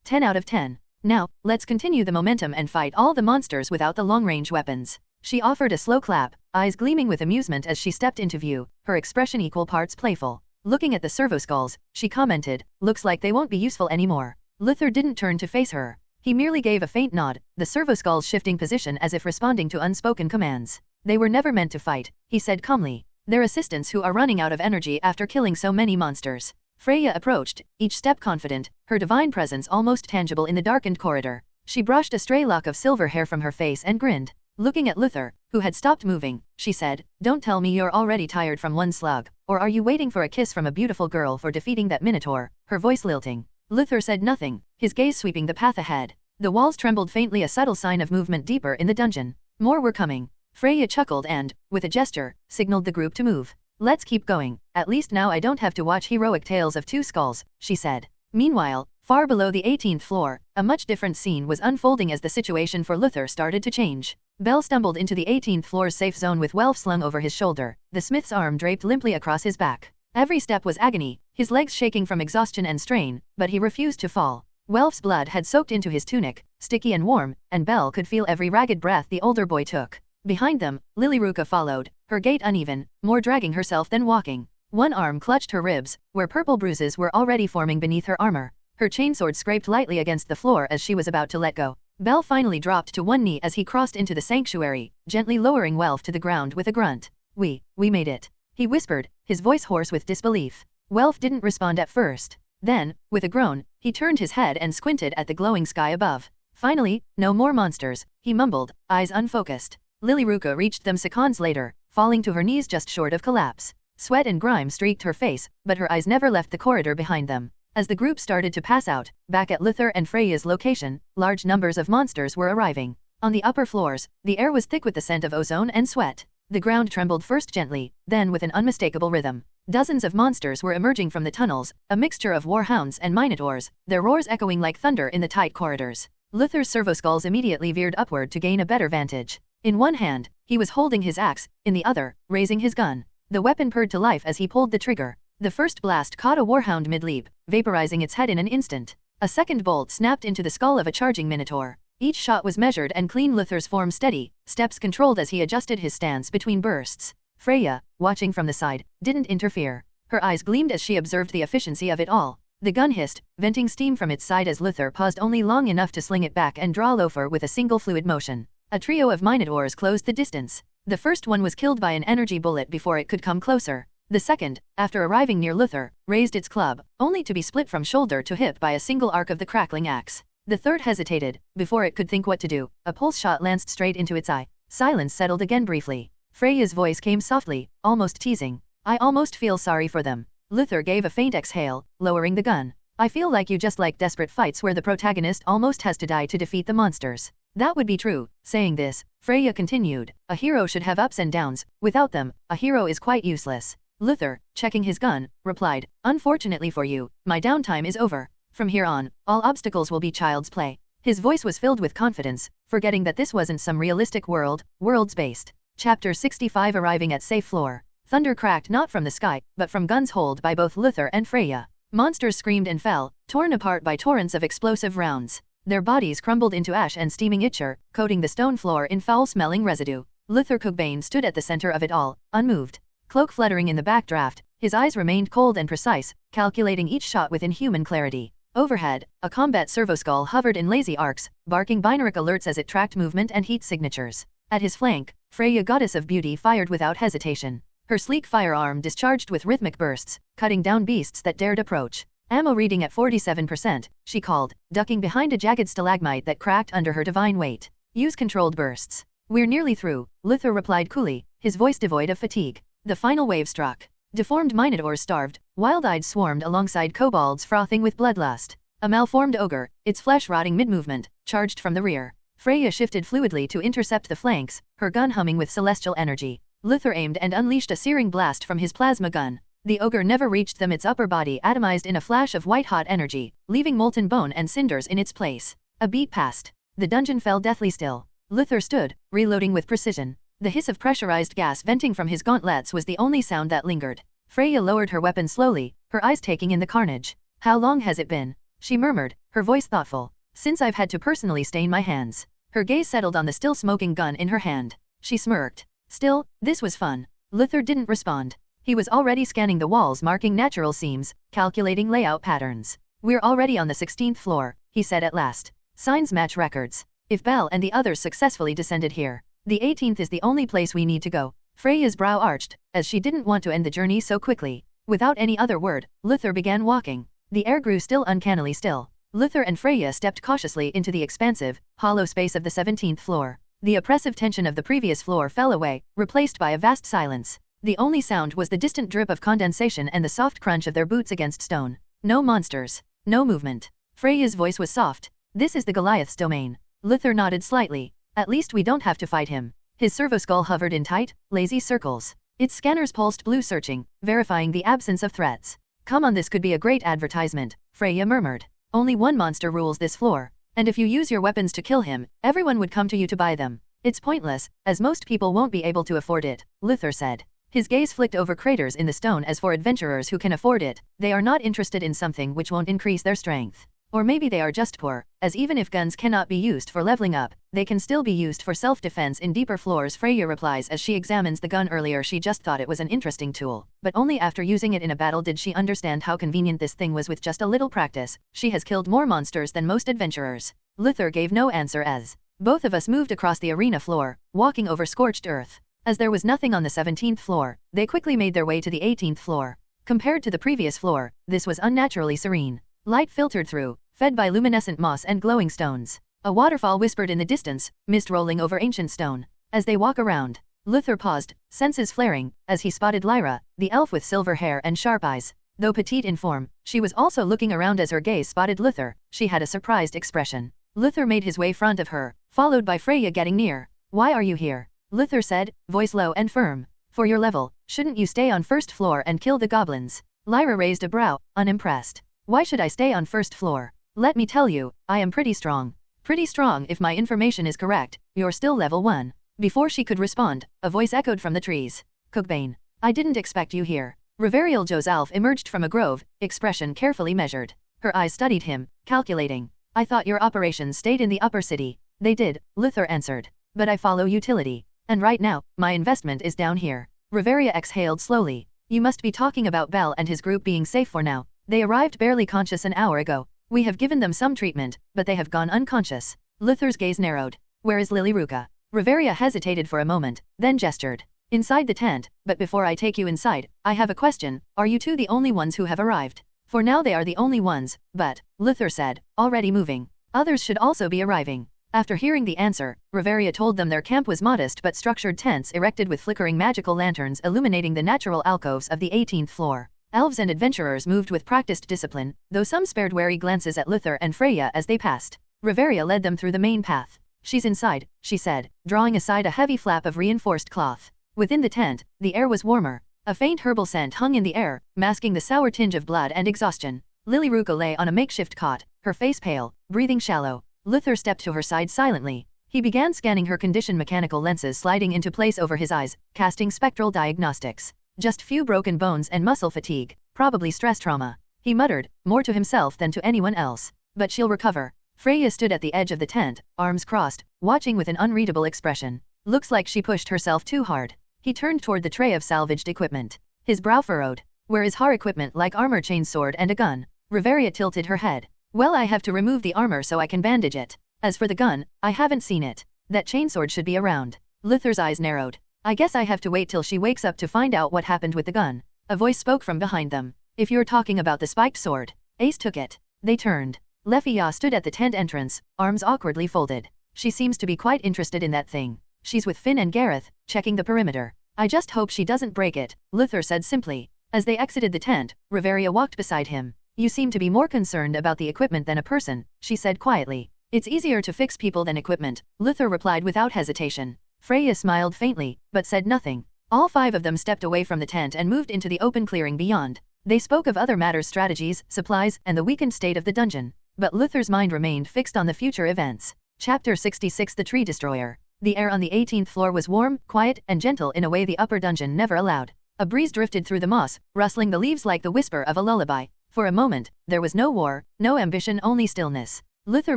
10 out of 10. Now, let's continue the momentum and fight all the monsters without the long-range weapons. She offered a slow clap, eyes gleaming with amusement as she stepped into view, her expression equal parts playful. Looking at the servo-skulls, she commented, looks like they won't be useful anymore. Luther didn't turn to face her. He merely gave a faint nod, the servo-skulls shifting position as if responding to unspoken commands. They were never meant to fight, he said calmly. They're assistants who are running out of energy after killing so many monsters. Freya approached, each step confident, her divine presence almost tangible in the darkened corridor. She brushed a stray lock of silver hair from her face and grinned. Looking at Luther, who had stopped moving, she said, don't tell me you're already tired from one slug, or are you waiting for a kiss from a beautiful girl for defeating that minotaur, her voice lilting. Luther said nothing, his gaze sweeping the path ahead. The walls trembled faintly, a subtle sign of movement deeper in the dungeon. More were coming. Freya chuckled and, with a gesture, signaled the group to move. Let's keep going, at least now I don't have to watch heroic tales of two skulls, she said. Meanwhile, far below the 18th floor, a much different scene was unfolding as the situation for Luther started to change. Bell stumbled into the 18th floor's safe zone with Welf slung over his shoulder, the smith's arm draped limply across his back. Every step was agony, his legs shaking from exhaustion and strain, but he refused to fall. Welf's blood had soaked into his tunic, sticky and warm, and Bell could feel every ragged breath the older boy took. Behind them, Lilyruka followed, her gait uneven, more dragging herself than walking. One arm clutched her ribs, where purple bruises were already forming beneath her armor. Her chainsword scraped lightly against the floor as she was about to let go. Bell finally dropped to one knee as he crossed into the sanctuary, gently lowering Welf to the ground with a grunt. We made it, he whispered, his voice hoarse with disbelief. Welf didn't respond at first. Then, with a groan, he turned his head and squinted at the glowing sky above. Finally, no more monsters, he mumbled, eyes unfocused. Lilyruka reached them seconds later, falling to her knees just short of collapse. Sweat and grime streaked her face, but her eyes never left the corridor behind them. As the group started to pass out, back at Luther and Freya's location, large numbers of monsters were arriving. On the upper floors, the air was thick with the scent of ozone and sweat. The ground trembled first gently, then with an unmistakable rhythm. Dozens of monsters were emerging from the tunnels, a mixture of warhounds and minotaurs, their roars echoing like thunder in the tight corridors. Luther's servo-skulls immediately veered upward to gain a better vantage. In one hand, he was holding his axe, in the other, raising his gun. The weapon purred to life as he pulled the trigger. The first blast caught a warhound mid-leap, vaporizing its head in an instant. A second bolt snapped into the skull of a charging minotaur. Each shot was measured and clean, Luther's form steady, steps controlled as he adjusted his stance between bursts. Freya, watching from the side, didn't interfere. Her eyes gleamed as she observed the efficiency of it all. The gun hissed, venting steam from its side as Luther paused only long enough to sling it back and draw Lofer with a single fluid motion. A trio of Minotaurs closed the distance. The first one was killed by an energy bullet before it could come closer. The second, after arriving near Luther, raised its club, only to be split from shoulder to hip by a single arc of the crackling axe. The third hesitated, before it could think what to do. A pulse shot lanced straight into its eye. Silence settled again briefly. Freya's voice came softly, almost teasing. I almost feel sorry for them. Luther gave a faint exhale, lowering the gun. I feel like you just like desperate fights where the protagonist almost has to die to defeat the monsters. That would be true. Saying this, Freya continued, a hero should have ups and downs. Without them, a hero is quite useless. Luther, checking his gun, replied, unfortunately for you, my downtime is over. From here on, all obstacles will be child's play. His voice was filled with confidence, forgetting that this wasn't some realistic worlds based. Chapter 65. Arriving at safe floor. Thunder cracked not from the sky, but from guns holed by both Luther and Freya. Monsters screamed and fell, torn apart by torrents of explosive rounds. Their bodies crumbled into ash and steaming ichor, coating the stone floor in foul-smelling residue. Luther Cookbane stood at the center of it all, unmoved. Cloak fluttering in the backdraft, his eyes remained cold and precise, calculating each shot with inhuman clarity. Overhead, a combat servoskull hovered in lazy arcs, barking binary alerts as it tracked movement and heat signatures. At his flank, Freya, goddess of beauty, fired without hesitation. Her sleek firearm discharged with rhythmic bursts, cutting down beasts that dared approach. Ammo reading at 47%, she called, ducking behind a jagged stalagmite that cracked under her divine weight. Use controlled bursts. We're nearly through, Luther replied coolly, his voice devoid of fatigue. The final wave struck. Deformed Minotaurs starved, wild-eyed swarmed alongside kobolds frothing with bloodlust. A malformed ogre, its flesh rotting mid-movement, charged from the rear. Freya shifted fluidly to intercept the flanks, her gun humming with celestial energy. Luther aimed and unleashed a searing blast from his plasma gun. The ogre never reached them, its upper body atomized in a flash of white-hot energy, leaving molten bone and cinders in its place. A beat passed. The dungeon fell deathly still. Luther stood, reloading with precision. The hiss of pressurized gas venting from his gauntlets was the only sound that lingered. Freya lowered her weapon slowly, her eyes taking in the carnage. How long has it been? She murmured, her voice thoughtful. Since I've had to personally stain my hands. Her gaze settled on the still smoking gun in her hand. She smirked. Still, this was fun. Luther didn't respond. He was already scanning the walls, marking natural seams, calculating layout patterns. We're already on the 16th floor, he said at last. Signs match records. If Belle and the others successfully descended here, the 18th is the only place we need to go. Freya's brow arched, as she didn't want to end the journey so quickly. Without any other word, Luther began walking. The air grew still, uncannily still. Luther and Freya stepped cautiously into the expansive, hollow space of the 17th floor. The oppressive tension of the previous floor fell away, replaced by a vast silence. The only sound was the distant drip of condensation and the soft crunch of their boots against stone. No monsters. No movement. Freya's voice was soft. This is the Goliath's domain. Luther nodded slightly. At least we don't have to fight him. His servoskull hovered in tight, lazy circles. Its scanners pulsed blue, searching, verifying the absence of threats. Come on, this could be a great advertisement, Freya murmured. Only one monster rules this floor. And if you use your weapons to kill him, everyone would come to you to buy them. It's pointless, as most people won't be able to afford it, Luther said. His gaze flicked over craters in the stone. As for adventurers who can afford it, they are not interested in something which won't increase their strength. Or maybe they are just poor, as even if guns cannot be used for leveling up, they can still be used for self-defense in deeper floors, Freya replies as she examines the gun. Earlier she just thought it was an interesting tool, but only after using it in a battle did she understand how convenient this thing was. With just a little practice, she has killed more monsters than most adventurers. Luther gave no answer as both of us moved across the arena floor, walking over scorched earth. As there was nothing on the 17th floor, they quickly made their way to the 18th floor. Compared to the previous floor, this was unnaturally serene. Light filtered through, fed by luminescent moss and glowing stones. A waterfall whispered in the distance, mist rolling over ancient stone. As they walk around, Luther paused, senses flaring, as he spotted Lyra, the elf with silver hair and sharp eyes. Though petite in form, she was also looking around. As her gaze spotted Luther, she had a surprised expression. Luther made his way front of her, followed by Freya getting near. Why are you here? Luther said, voice low and firm. For your level, shouldn't you stay on first floor and kill the goblins? Lyra raised a brow, unimpressed. Why should I stay on first floor? Let me tell you, I am pretty strong. Pretty strong if my information is correct. You're still level 1. Before she could respond, a voice echoed from the trees. Cookbane. I didn't expect you here. Reverial Josalf emerged from a grove, expression carefully measured. Her eyes studied him, calculating. I thought your operations stayed in the upper city. They did, Luther answered. But I follow utility. And right now, my investment is down here. Reveria exhaled slowly. You must be talking about Bell and his group being safe for now. They arrived barely conscious an hour ago. We have given them some treatment, but they have gone unconscious. Luther's gaze narrowed. Where is Lily Ruka? Reveria hesitated for a moment, then gestured. Inside the tent, but before I take you inside, I have a question, are you two the only ones who have arrived? For now they are the only ones, but, Luther said, already moving. Others should also be arriving. After hearing the answer, Reveria told them their camp was modest but structured tents erected with flickering magical lanterns illuminating the natural alcoves of the 18th floor. Elves and adventurers moved with practiced discipline, though some spared wary glances at Luther and Freya as they passed. Reveria led them through the main path. She's inside, she said, drawing aside a heavy flap of reinforced cloth. Within the tent, the air was warmer. A faint herbal scent hung in the air, masking the sour tinge of blood and exhaustion. Lily Ruka lay on a makeshift cot, her face pale, breathing shallow. Luther stepped to her side silently. He began scanning her condition, mechanical lenses sliding into place over his eyes, casting spectral diagnostics. Just few broken bones and muscle fatigue, probably stress trauma. He muttered, more to himself than to anyone else. But she'll recover. Freya stood at the edge of the tent, arms crossed, watching with an unreadable expression. Looks like she pushed herself too hard. He turned toward the tray of salvaged equipment. His brow furrowed. Where is her equipment like armor, chainsword and a gun? Reveria tilted her head. Well, I have to remove the armor so I can bandage it. As for the gun, I haven't seen it. That chainsword should be around. Luther's eyes narrowed. I guess I have to wait till she wakes up to find out what happened with the gun. A voice spoke from behind them. If you're talking about the spiked sword. Ace took it. They turned. Lefia stood at the tent entrance, arms awkwardly folded. She seems to be quite interested in that thing. She's with Finn and Gareth, checking the perimeter. I just hope she doesn't break it, Luther said simply. As they exited the tent, Reveria walked beside him. You seem to be more concerned about the equipment than a person, she said quietly. It's easier to fix people than equipment, Luther replied without hesitation. Freya smiled faintly, but said nothing. All five of them stepped away from the tent and moved into the open clearing beyond. They spoke of other matters, strategies, supplies, and the weakened state of the dungeon. But Luther's mind remained fixed on the future events. Chapter 66 The Tree Destroyer. The air on the 18th floor was warm, quiet, and gentle in a way the upper dungeon never allowed. A breeze drifted through the moss, rustling the leaves like the whisper of a lullaby. For a moment, there was no war, no ambition, only stillness. Luther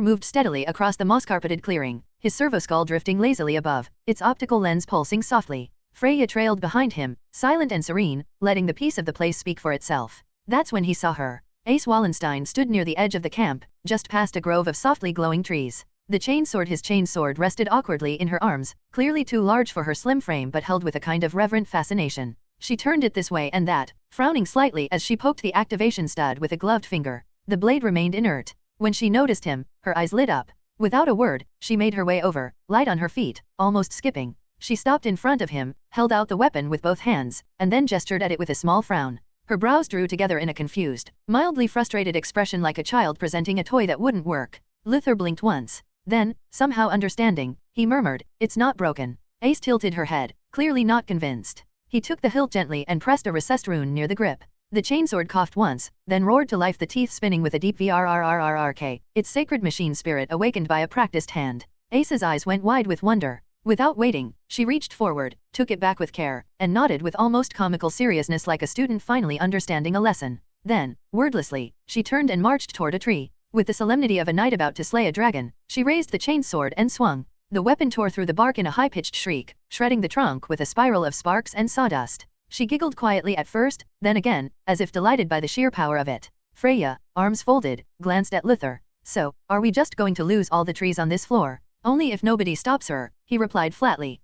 moved steadily across the moss-carpeted clearing, his servoskull drifting lazily above, its optical lens pulsing softly. Freya trailed behind him, silent and serene, letting the peace of the place speak for itself. That's when he saw her. Ace Wallenstein stood near the edge of the camp, just past a grove of softly glowing trees. The his chainsword rested awkwardly in her arms, clearly too large for her slim frame but held with a kind of reverent fascination. She turned it this way and that, frowning slightly as she poked the activation stud with a gloved finger. The blade remained inert. When she noticed him, her eyes lit up. Without a word, she made her way over, light on her feet, almost skipping. She stopped in front of him, held out the weapon with both hands, and then gestured at it with a small frown. Her brows drew together in a confused, mildly frustrated expression like a child presenting a toy that wouldn't work. Luther blinked once. Then, somehow understanding, he murmured, "It's not broken." Ace tilted her head, clearly not convinced. He took the hilt gently and pressed a recessed rune near the grip. The chainsword coughed once, then roared to life, the teeth spinning with a deep vrrrrrk, its sacred machine spirit awakened by a practiced hand. Ace's eyes went wide with wonder. Without waiting, she reached forward, took it back with care, and nodded with almost comical seriousness like a student finally understanding a lesson. Then, wordlessly, she turned and marched toward a tree. With the solemnity of a knight about to slay a dragon, she raised the chainsword and swung. The weapon tore through the bark in a high-pitched shriek, shredding the trunk with a spiral of sparks and sawdust. She giggled quietly at first, then again, as if delighted by the sheer power of it. Freya, arms folded, glanced at Luther. So, are we just going to lose all the trees on this floor? Only if nobody stops her, he replied flatly.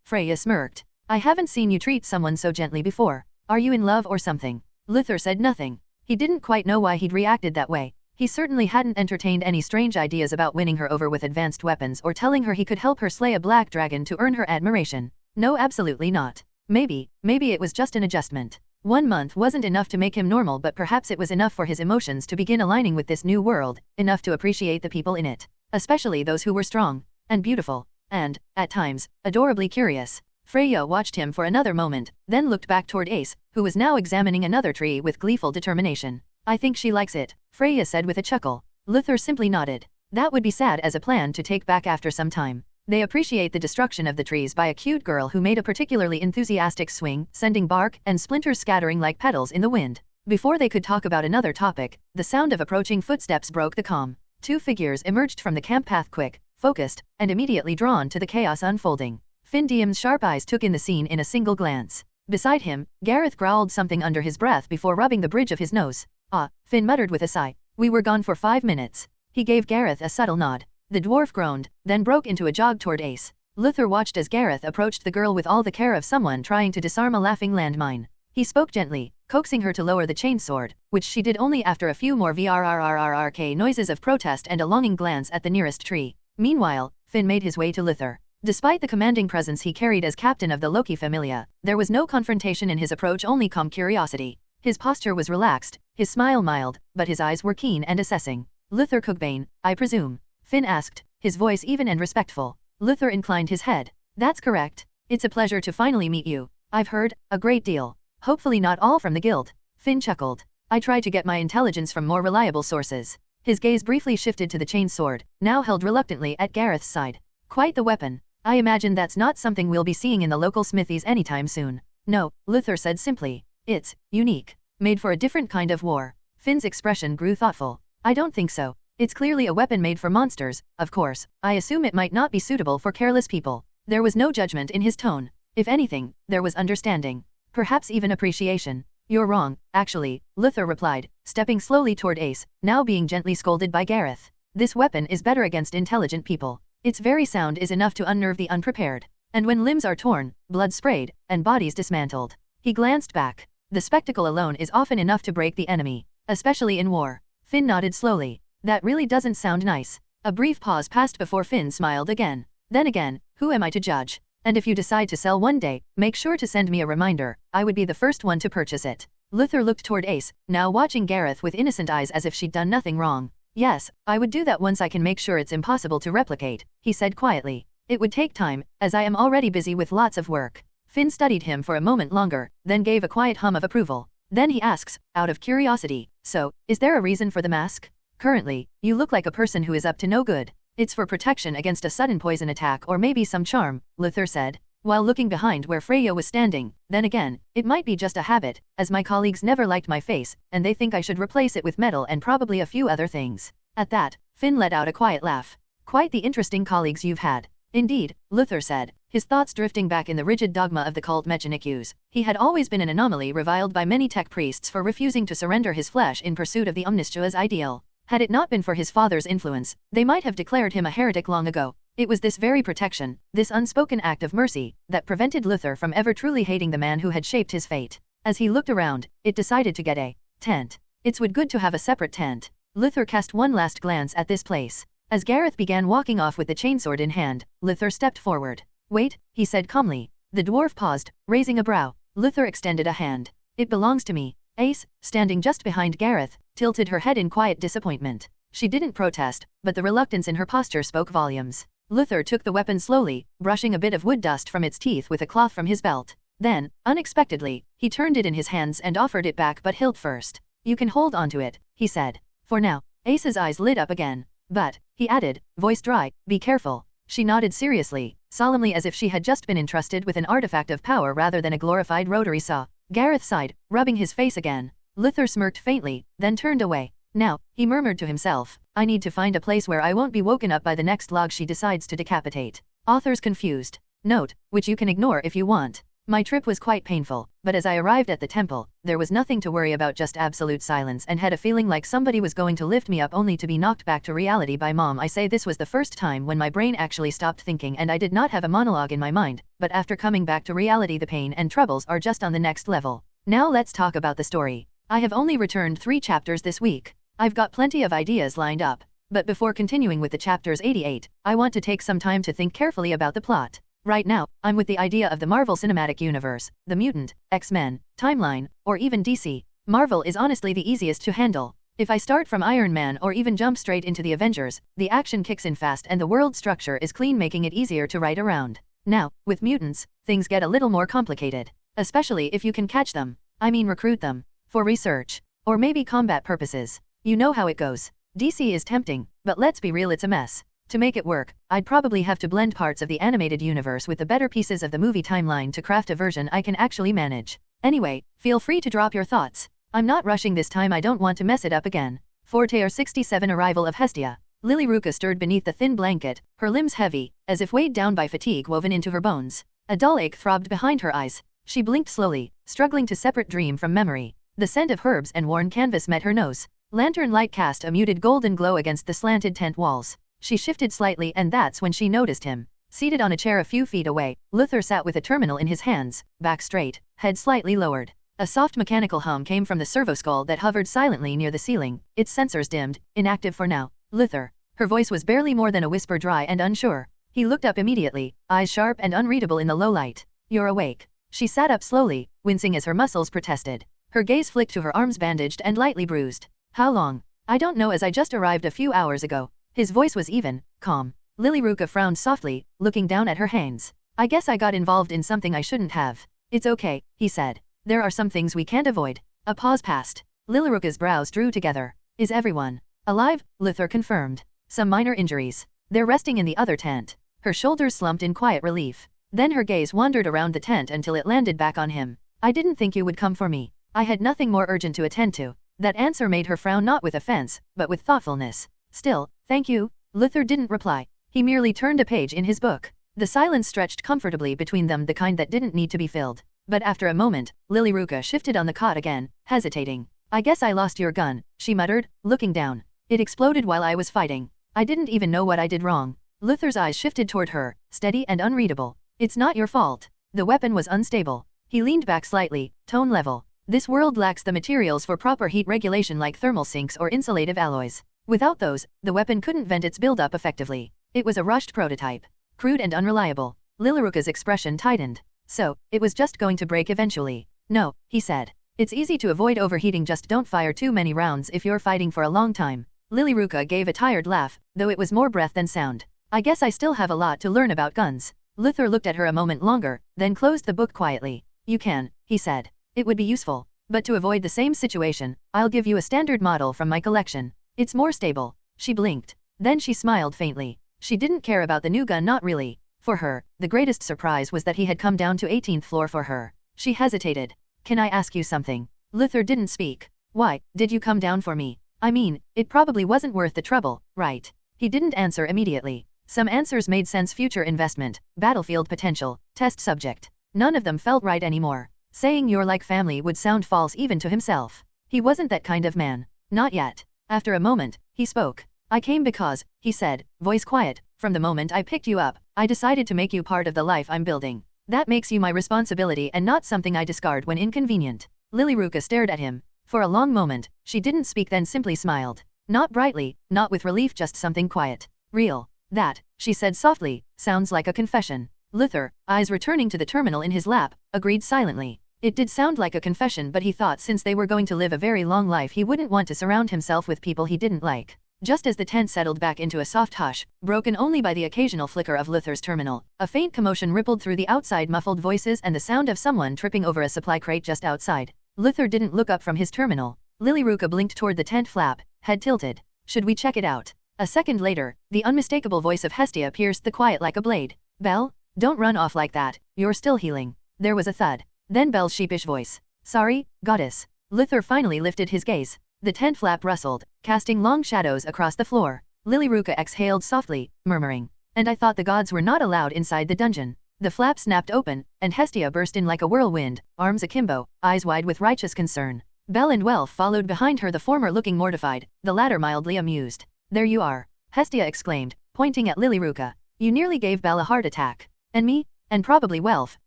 Freya smirked. I haven't seen you treat someone so gently before. Are you in love or something? Luther said nothing. He didn't quite know why he'd reacted that way. He certainly hadn't entertained any strange ideas about winning her over with advanced weapons or telling her he could help her slay a black dragon to earn her admiration. No, absolutely not. Maybe it was just an adjustment. 1 month wasn't enough to make him normal, but perhaps it was enough for his emotions to begin aligning with this new world, enough to appreciate the people in it. Especially those who were strong, and beautiful, and, at times, adorably curious. Freya watched him for another moment, then looked back toward Ace, who was now examining another tree with gleeful determination. I think she likes it, Freya said with a chuckle. Luther simply nodded. That would be sad as a plan to take back after some time. They appreciate the destruction of the trees by a cute girl who made a particularly enthusiastic swing, sending bark and splinters scattering like petals in the wind. Before they could talk about another topic, the sound of approaching footsteps broke the calm. 2 figures emerged from the camp path, quick, focused, and immediately drawn to the chaos unfolding. Finn Diem's sharp eyes took in the scene in a single glance. Beside him, Gareth growled something under his breath before rubbing the bridge of his nose. Ah, Finn muttered with a sigh. We were gone for 5 minutes. He gave Gareth a subtle nod. The dwarf groaned, then broke into a jog toward Ace. Luther watched as Gareth approached the girl with all the care of someone trying to disarm a laughing landmine. He spoke gently, coaxing her to lower the chainsword, which she did only after a few more vrrrrrk noises of protest and a longing glance at the nearest tree. Meanwhile, Finn made his way to Luther. Despite the commanding presence he carried as captain of the Loki familia, there was no confrontation in his approach, only calm curiosity. His posture was relaxed, his smile mild, but his eyes were keen and assessing. Luther Cookbane, I presume? Finn asked, his voice even and respectful. Luther inclined his head. That's correct. It's a pleasure to finally meet you. I've heard a great deal. Hopefully not all from the guild. Finn chuckled. I try to get my intelligence from more reliable sources. His gaze briefly shifted to the chainsword, now held reluctantly at Gareth's side. Quite the weapon. I imagine that's not something we'll be seeing in the local smithies anytime soon. No, Luther said simply. It's unique. Made for a different kind of war. Finn's expression grew thoughtful. I don't think so. It's clearly a weapon made for monsters, of course. I assume it might not be suitable for careless people. There was no judgment in his tone. If anything, there was understanding. Perhaps even appreciation. You're wrong, actually, Luther replied, stepping slowly toward Ace, now being gently scolded by Gareth. This weapon is better against intelligent people. Its very sound is enough to unnerve the unprepared. And when limbs are torn, blood sprayed, and bodies dismantled. He glanced back. The spectacle alone is often enough to break the enemy. Especially in war. Finn nodded slowly. That really doesn't sound nice. A brief pause passed before Finn smiled again. Then again, who am I to judge? And if you decide to sell one day, make sure to send me a reminder. I would be the first one to purchase it. Luther looked toward Ace, now watching Gareth with innocent eyes as if she'd done nothing wrong. Yes, I would do that once I can make sure it's impossible to replicate, he said quietly. It would take time, as I am already busy with lots of work. Finn studied him for a moment longer, then gave a quiet hum of approval. Then he asks, out of curiosity, so, is there a reason for the mask? Currently, you look like a person who is up to no good. It's for protection against a sudden poison attack or maybe some charm, Luther said, while looking behind where Freya was standing. Then again, it might be just a habit, as my colleagues never liked my face, and they think I should replace it with metal and probably a few other things. At that, Finn let out a quiet laugh. Quite the interesting colleagues you've had. Indeed, Luther said, his thoughts drifting back in the rigid dogma of the cult Mechanikus. He had always been an anomaly reviled by many tech priests for refusing to surrender his flesh in pursuit of the Omniscia's ideal. Had it not been for his father's influence, they might have declared him a heretic long ago. It was this very protection, this unspoken act of mercy, that prevented Luther from ever truly hating the man who had shaped his fate. As he looked around, it decided to get a tent. It's would good to have a separate tent. Luther cast one last glance at this place. As Gareth began walking off with the chainsword in hand, Luther stepped forward. Wait, he said calmly. The dwarf paused, raising a brow. Luther extended a hand. It belongs to me. Ace, standing just behind Gareth, tilted her head in quiet disappointment. She didn't protest, but the reluctance in her posture spoke volumes. Luther took the weapon slowly, brushing a bit of wood dust from its teeth with a cloth from his belt. Then, unexpectedly, he turned it in his hands and offered it back but hilt first. You can hold onto it, he said. For now. Ace's eyes lit up again. But, he added, voice dry, be careful. She nodded seriously, solemnly as if she had just been entrusted with an artifact of power rather than a glorified rotary saw. Gareth sighed, rubbing his face again. Luther smirked faintly, then turned away. Now, he murmured to himself, I need to find a place where I won't be woken up by the next log she decides to decapitate. Author's confused. Note, which you can ignore if you want. My trip was quite painful, but as I arrived at the temple, there was nothing to worry about, just absolute silence, and had a feeling like somebody was going to lift me up only to be knocked back to reality by Mom. I say this was the first time when my brain actually stopped thinking and I did not have a monologue in my mind, but after coming back to reality the pain and troubles are just on the next level. Now let's talk about the story. I have only returned 3 chapters this week. I've got plenty of ideas lined up, but before continuing with the chapters 88, I want to take some time to think carefully about the plot. Right now, I'm with the idea of the Marvel Cinematic Universe, the Mutant, X-Men, timeline, or even DC. Marvel is honestly the easiest to handle. If I start from Iron Man or even jump straight into the Avengers, the action kicks in fast and the world structure is clean, making it easier to write around. Now, with mutants, things get a little more complicated. Especially if you can catch them. I mean recruit them. For research. Or maybe combat purposes. You know how it goes. DC is tempting, but let's be real, it's a mess. To make it work, I'd probably have to blend parts of the animated universe with the better pieces of the movie timeline to craft a version I can actually manage. Anyway, feel free to drop your thoughts. I'm not rushing this time, I don't want to mess it up again. Forte 67 Arrival of Hestia. Lily Ruka stirred beneath the thin blanket, her limbs heavy, as if weighed down by fatigue woven into her bones. A dull ache throbbed behind her eyes. She blinked slowly, struggling to separate dream from memory. The scent of herbs and worn canvas met her nose. Lantern light cast a muted golden glow against the slanted tent walls. She shifted slightly and that's when she noticed him. Seated on a chair a few feet away, Luther sat with a terminal in his hands, back straight, head slightly lowered. A soft mechanical hum came from the servoskull that hovered silently near the ceiling, its sensors dimmed, inactive for now. Luther. Her voice was barely more than a whisper, dry and unsure. He looked up immediately, eyes sharp and unreadable in the low light. You're awake. She sat up slowly, wincing as her muscles protested. Her gaze flicked to her arms bandaged and lightly bruised. How long? I don't know, as I just arrived a few hours ago. His voice was even, calm. Lilyruka frowned softly, looking down at her hands. I guess I got involved in something I shouldn't have. It's okay, he said. There are some things we can't avoid. A pause passed. Lilyruka's brows drew together. Is everyone alive? Luther confirmed. Some minor injuries. They're resting in the other tent. Her shoulders slumped in quiet relief. Then her gaze wandered around the tent until it landed back on him. I didn't think you would come for me. I had nothing more urgent to attend to. That answer made her frown, not with offense, but with thoughtfulness. Still, thank you. Luther didn't reply. He merely turned a page in his book. The silence stretched comfortably between them, the kind that didn't need to be filled. But after a moment, Lilyruka shifted on the cot again, hesitating. I guess I lost your gun, she muttered, looking down. It exploded while I was fighting. I didn't even know what I did wrong. Luther's eyes shifted toward her, steady and unreadable. It's not your fault. The weapon was unstable. He leaned back slightly, tone level. This world lacks the materials for proper heat regulation like thermal sinks or insulative alloys. Without those, the weapon couldn't vent its buildup effectively. It was a rushed prototype. Crude and unreliable. Lilyruka's expression tightened. So, it was just going to break eventually. No, he said. It's easy to avoid overheating, just don't fire too many rounds if you're fighting for a long time. Lilyruka gave a tired laugh, though it was more breath than sound. I guess I still have a lot to learn about guns. Luther looked at her a moment longer, then closed the book quietly. You can, he said. It would be useful. But to avoid the same situation, I'll give you a standard model from my collection. It's more stable. She blinked. Then she smiled faintly. She didn't care about the new gun, not really. For her, the greatest surprise was that he had come down to 18th floor for her. She hesitated. Can I ask you something? Luther didn't speak. Why did you come down for me? I mean, it probably wasn't worth the trouble, right? He didn't answer immediately. Some answers made sense: future investment, battlefield potential, test subject. None of them felt right anymore. Saying you're like family would sound false even to himself. He wasn't that kind of man. Not yet. After a moment, he spoke. I came because, he said, voice quiet, from the moment I picked you up, I decided to make you part of the life I'm building. That makes you my responsibility and not something I discard when inconvenient. Lilyruka stared at him. For a long moment, she didn't speak, then simply smiled. Not brightly, not with relief, just something quiet. Real. That, she said softly, sounds like a confession. Luther, eyes returning to the terminal in his lap, agreed silently. It did sound like a confession, but he thought since they were going to live a very long life, he wouldn't want to surround himself with people he didn't like. Just as the tent settled back into a soft hush, broken only by the occasional flicker of Luther's terminal, a faint commotion rippled through the outside, muffled voices and the sound of someone tripping over a supply crate just outside. Luther didn't look up from his terminal. Lilyruka blinked toward the tent flap, head tilted. Should we check it out? A second later, the unmistakable voice of Hestia pierced the quiet like a blade. Belle? Don't run off like that, you're still healing. There was a thud. Then Belle's sheepish voice. Sorry, goddess. Luther finally lifted his gaze. The tent flap rustled, casting long shadows across the floor. Lilyruka exhaled softly, murmuring. And I thought the gods were not allowed inside the dungeon. The flap snapped open, and Hestia burst in like a whirlwind, arms akimbo, eyes wide with righteous concern. Belle and Welf followed behind her, the former looking mortified, the latter mildly amused. There you are, Hestia exclaimed, pointing at Lilyruka. You nearly gave Belle a heart attack. And me? And probably Welf,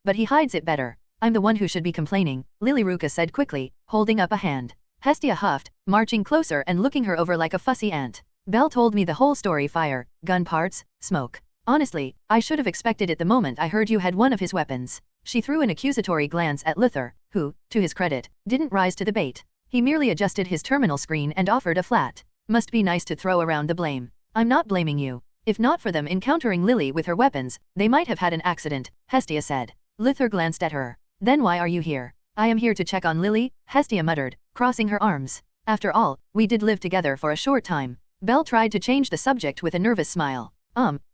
but he hides it better. I'm the one who should be complaining, Lilyruka said quickly, holding up a hand. Hestia huffed, marching closer and looking her over like a fussy ant. Belle told me the whole story: fire, gun parts, smoke. Honestly, I should have expected it the moment I heard you had one of his weapons. She threw an accusatory glance at Luther, who, to his credit, didn't rise to the bait. He merely adjusted his terminal screen and offered a flat. Must be nice to throw around the blame. I'm not blaming you. If not for them encountering Lily with her weapons, they might have had an accident, Hestia said. Luther glanced at her. Then why are you here? I am here to check on Lily, Hestia muttered, crossing her arms. After all, we did live together for a short time. Belle tried to change the subject with a nervous smile.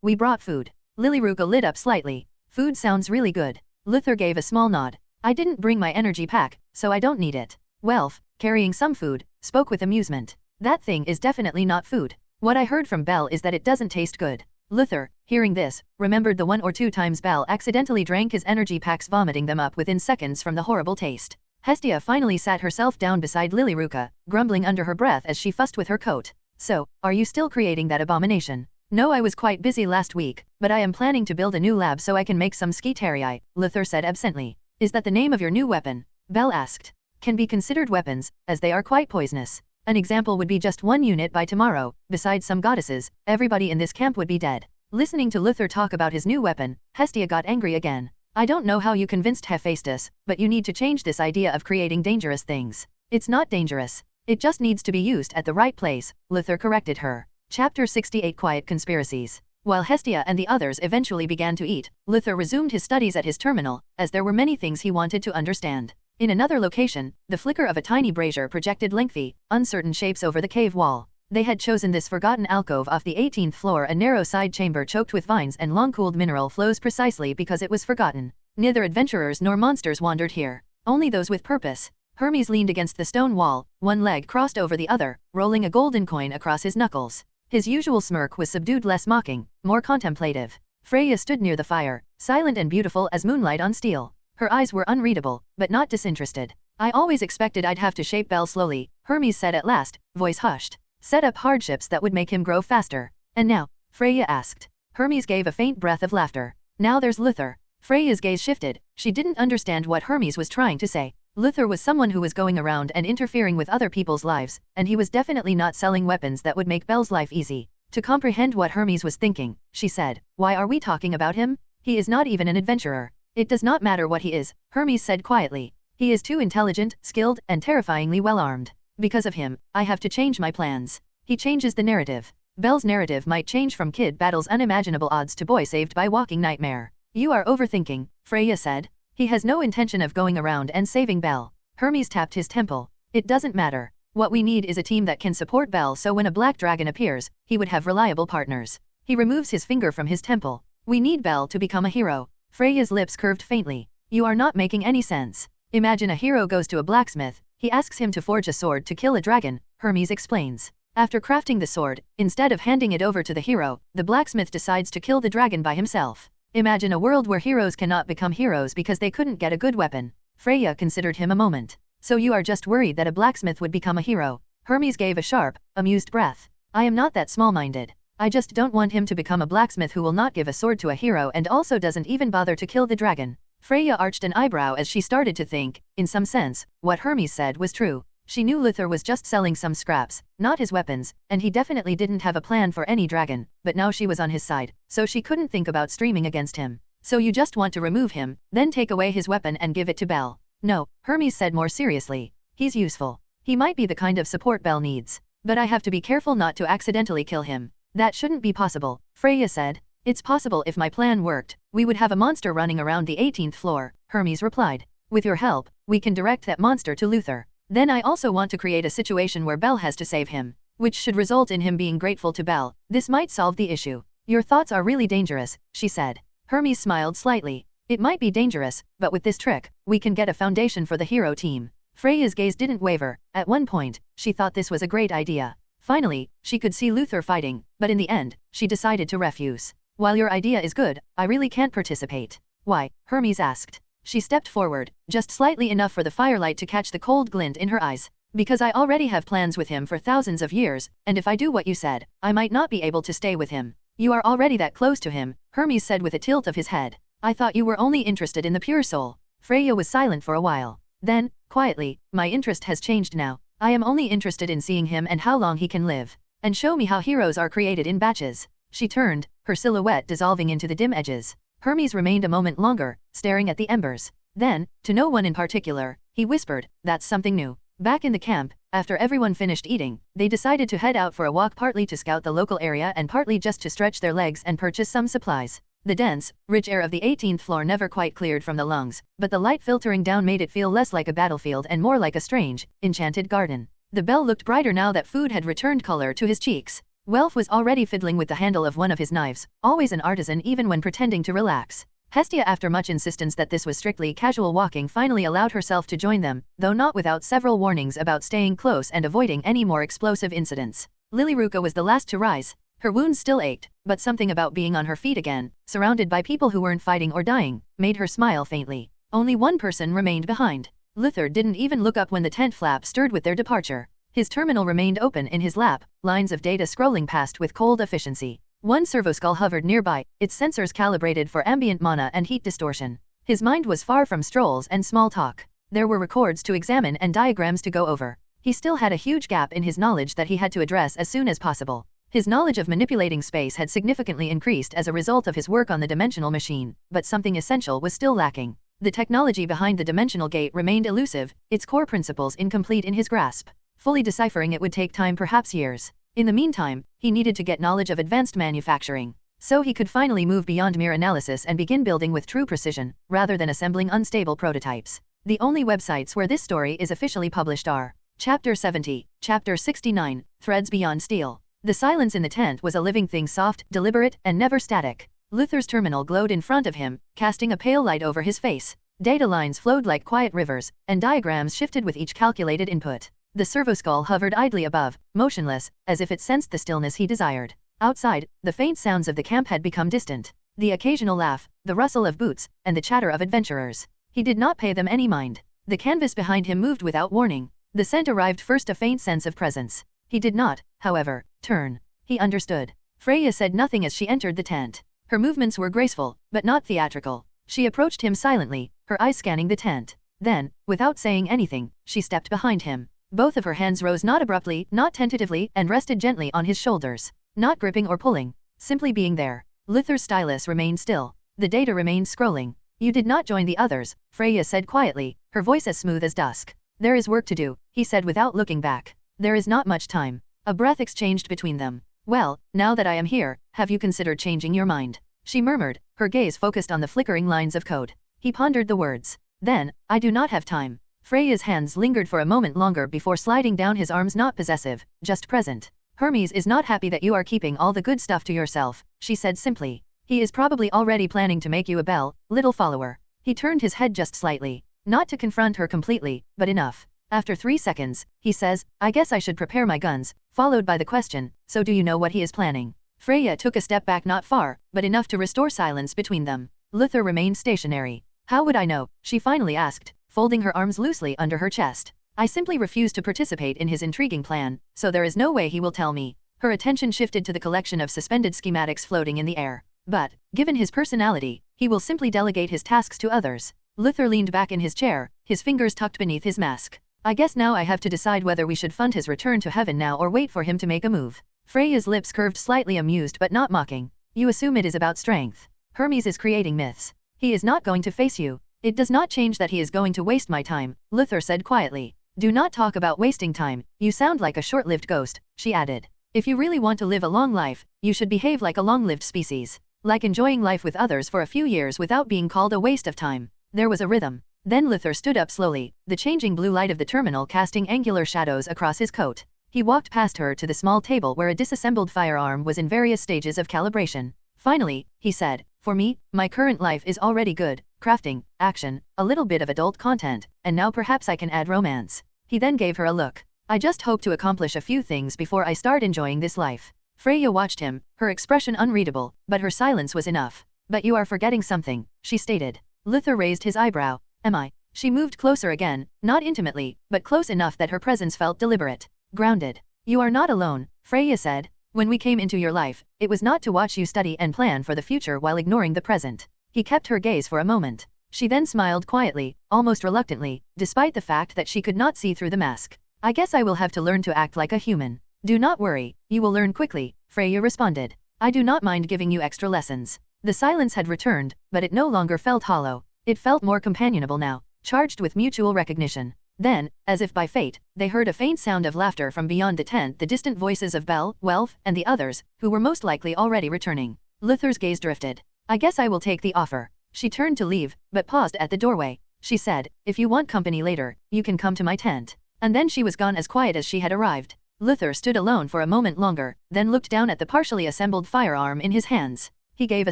We brought food. Lilyruka lit up slightly. Food sounds really good. Luther gave a small nod. I didn't bring my energy pack, so I don't need it. Welf, carrying some food, spoke with amusement. That thing is definitely not food. What I heard from Belle is that it doesn't taste good. Luther, hearing this, remembered the 1 or 2 times Belle accidentally drank his energy packs, vomiting them up within seconds from the horrible taste. Hestia finally sat herself down beside Lilyruka, grumbling under her breath as she fussed with her coat. So, are you still creating that abomination? No, I was quite busy last week, but I am planning to build a new lab so I can make some skitarii, Luther said absently. Is that the name of your new weapon? Belle asked. Can be considered weapons, as they are quite poisonous. An example would be just 1 unit by tomorrow. Besides some goddesses, everybody in this camp would be dead. Listening to Luther talk about his new weapon, Hestia got angry again. I don't know how you convinced Hephaestus, but you need to change this idea of creating dangerous things. It's not dangerous. It just needs to be used at the right place, Luther corrected her. Chapter 68 Quiet Conspiracies. While Hestia and the others eventually began to eat, Luther resumed his studies at his terminal, as there were many things he wanted to understand. In another location, the flicker of a tiny brazier projected lengthy, uncertain shapes over the cave wall. They had chosen this forgotten alcove off the 18th floor, a narrow side chamber choked with vines and long-cooled mineral flows, precisely because it was forgotten. Neither adventurers nor monsters wandered here, only those with purpose. Hermes leaned against the stone wall, one leg crossed over the other, rolling a golden coin across his knuckles. His usual smirk was subdued, less mocking, more contemplative. Freya stood near the fire, silent and beautiful as moonlight on steel. Her eyes were unreadable, but not disinterested. I always expected I'd have to shape Belle slowly, Hermes said at last, voice hushed. Set up hardships that would make him grow faster. And now? Freya asked. Hermes gave a faint breath of laughter. Now there's Luther. Freya's gaze shifted. She didn't understand what Hermes was trying to say. Luther was someone who was going around and interfering with other people's lives, and he was definitely not selling weapons that would make Belle's life easy. To comprehend what Hermes was thinking, she said, why are we talking about him? He is not even an adventurer. It does not matter what he is, Hermes said quietly. He is too intelligent, skilled, and terrifyingly well armed. Because of him, I have to change my plans. He changes the narrative. Belle's narrative might change from kid battles unimaginable odds to boy saved by walking nightmare. You are overthinking, Freya said. He has no intention of going around and saving Belle. Hermes tapped his temple. It doesn't matter. What we need is a team that can support Belle, so when a black dragon appears, he would have reliable partners. He removes his finger from his temple. We need Belle to become a hero. Freya's lips curved faintly. You are not making any sense. Imagine a hero goes to a blacksmith. He asks him to forge a sword to kill a dragon, Hermes explains. After crafting the sword, instead of handing it over to the hero, the blacksmith decides to kill the dragon by himself. Imagine a world where heroes cannot become heroes because they couldn't get a good weapon. Freya considered him a moment. So you are just worried that a blacksmith would become a hero? Hermes gave a sharp, amused breath. I am not that small-minded. I just don't want him to become a blacksmith who will not give a sword to a hero and also doesn't even bother to kill the dragon. Freya arched an eyebrow as she started to think, in some sense, what Hermes said was true. She knew Luther was just selling some scraps, not his weapons, and he definitely didn't have a plan for any dragon, but now she was on his side, so she couldn't think about streaming against him. So you just want to remove him, then take away his weapon and give it to Belle? No, Hermes said more seriously. He's useful. He might be the kind of support Belle needs. But I have to be careful not to accidentally kill him. That shouldn't be possible, Freya said. It's possible. If my plan worked, we would have a monster running around the 18th floor, Hermes replied. With your help, we can direct that monster to Luther. Then I also want to create a situation where Belle has to save him, which should result in him being grateful to Belle. This might solve the issue. Your thoughts are really dangerous, she said. Hermes smiled slightly. It might be dangerous, but with this trick, we can get a foundation for the hero team. Freya's gaze didn't waver. At one point, she thought this was a great idea. Finally, she could see Luther fighting, but in the end, she decided to refuse. While your idea is good, I really can't participate. Why? Hermes asked. She stepped forward, just slightly enough for the firelight to catch the cold glint in her eyes. Because I already have plans with him for thousands of years, and if I do what you said, I might not be able to stay with him. You are already that close to him, Hermes said with a tilt of his head. I thought you were only interested in the pure soul. Freya was silent for a while. Then, quietly, my interest has changed now. I am only interested in seeing him and how long he can live. And show me how heroes are created in batches. She turned, her silhouette dissolving into the dim edges. Hermes remained a moment longer, staring at the embers. Then, to no one in particular, he whispered, that's something new. Back in the camp, after everyone finished eating, they decided to head out for a walk, partly to scout the local area and partly just to stretch their legs and purchase some supplies. The dense, rich air of the 18th floor never quite cleared from the lungs, but the light filtering down made it feel less like a battlefield and more like a strange, enchanted garden. The bell looked brighter now that food had returned color to his cheeks. Welf was already fiddling with the handle of one of his knives, always an artisan even when pretending to relax. Hestia, after much insistence that this was strictly casual walking, finally allowed herself to join them, though not without several warnings about staying close and avoiding any more explosive incidents. Lilyruka was the last to rise. Her wounds still ached, but something about being on her feet again, surrounded by people who weren't fighting or dying, made her smile faintly. Only one person remained behind. Luther didn't even look up when the tent flap stirred with their departure. His terminal remained open in his lap, lines of data scrolling past with cold efficiency. One servoskull hovered nearby, its sensors calibrated for ambient mana and heat distortion. His mind was far from strolls and small talk. There were records to examine and diagrams to go over. He still had a huge gap in his knowledge that he had to address as soon as possible. His knowledge of manipulating space had significantly increased as a result of his work on the dimensional machine, but something essential was still lacking. The technology behind the dimensional gate remained elusive, its core principles incomplete in his grasp. Fully deciphering it would take time, perhaps years. In the meantime, he needed to get knowledge of advanced manufacturing, so he could finally move beyond mere analysis and begin building with true precision, rather than assembling unstable prototypes. The only websites where this story is officially published are Chapter 70, Chapter 69, Threads Beyond Steel. The silence in the tent was a living thing, soft, deliberate, and never static. Luther's terminal glowed in front of him, casting a pale light over his face. Data lines flowed like quiet rivers, and diagrams shifted with each calculated input. The servoskull hovered idly above, motionless, as if it sensed the stillness he desired. Outside, the faint sounds of the camp had become distant. The occasional laugh, the rustle of boots, and the chatter of adventurers. He did not pay them any mind. The canvas behind him moved without warning. The scent arrived first, a faint sense of presence. He did not, however, turn. He understood. Freya said nothing as she entered the tent. Her movements were graceful, but not theatrical. She approached him silently, her eyes scanning the tent. Then, without saying anything, she stepped behind him. Both of her hands rose not abruptly, not tentatively, and rested gently on his shoulders. Not gripping or pulling, simply being there. Luther's stylus remained still. The data remained scrolling. You did not join the others, Freya said quietly, her voice as smooth as dusk. There is work to do, he said without looking back. There is not much time. A breath exchanged between them. Well, now that I am here, have you considered changing your mind? She murmured, her gaze focused on the flickering lines of code. He pondered the words. Then, I do not have time. Freya's hands lingered for a moment longer before sliding down his arms, not possessive, just present. Hermes is not happy that you are keeping all the good stuff to yourself, she said simply. He is probably already planning to make you a little follower. He turned his head just slightly, not to confront her completely, but enough. After 3 seconds, he says, I guess I should prepare my guns, followed by the question, so do you know what he is planning? Freya took a step back, not far, but enough to restore silence between them. Luther remained stationary. How would I know? She finally asked, folding her arms loosely under her chest. I simply refuse to participate in his intriguing plan, so there is no way he will tell me. Her attention shifted to the collection of suspended schematics floating in the air. But, given his personality, he will simply delegate his tasks to others. Luther leaned back in his chair, his fingers tucked beneath his mask. I guess now I have to decide whether we should fund his return to heaven now or wait for him to make a move. Freya's lips curved slightly, amused but not mocking. You assume it is about strength. Hermes is creating myths. He is not going to face you. It does not change that he is going to waste my time, Luther said quietly. Do not talk about wasting time, you sound like a short-lived ghost, she added. If you really want to live a long life, you should behave like a long-lived species. Like enjoying life with others for a few years without being called a waste of time. There was a rhythm. Then Luther stood up slowly, the changing blue light of the terminal casting angular shadows across his coat. He walked past her to the small table where a disassembled firearm was in various stages of calibration. Finally, he said, for me, my current life is already good, crafting, action, a little bit of adult content, and now perhaps I can add romance. He then gave her a look. I just hope to accomplish a few things before I start enjoying this life. Freya watched him, her expression unreadable, but her silence was enough. But you are forgetting something, she stated. Luther raised his eyebrow. Am I? She moved closer again, not intimately, but close enough that her presence felt deliberate. Grounded. You are not alone, Freya said. When we came into your life, it was not to watch you study and plan for the future while ignoring the present. He kept her gaze for a moment. She then smiled quietly, almost reluctantly, despite the fact that she could not see through the mask. I guess I will have to learn to act like a human. Do not worry, you will learn quickly, Freya responded. I do not mind giving you extra lessons. The silence had returned, but it no longer felt hollow. It felt more companionable now, charged with mutual recognition. Then, as if by fate, they heard a faint sound of laughter from beyond the tent, the distant voices of Bell, Welf, and the others, who were most likely already returning. Luther's gaze drifted. I guess I will take the offer. She turned to leave, but paused at the doorway. She said, if you want company later, you can come to my tent. And then she was gone as quiet as she had arrived. Luther stood alone for a moment longer, then looked down at the partially assembled firearm in his hands. He gave a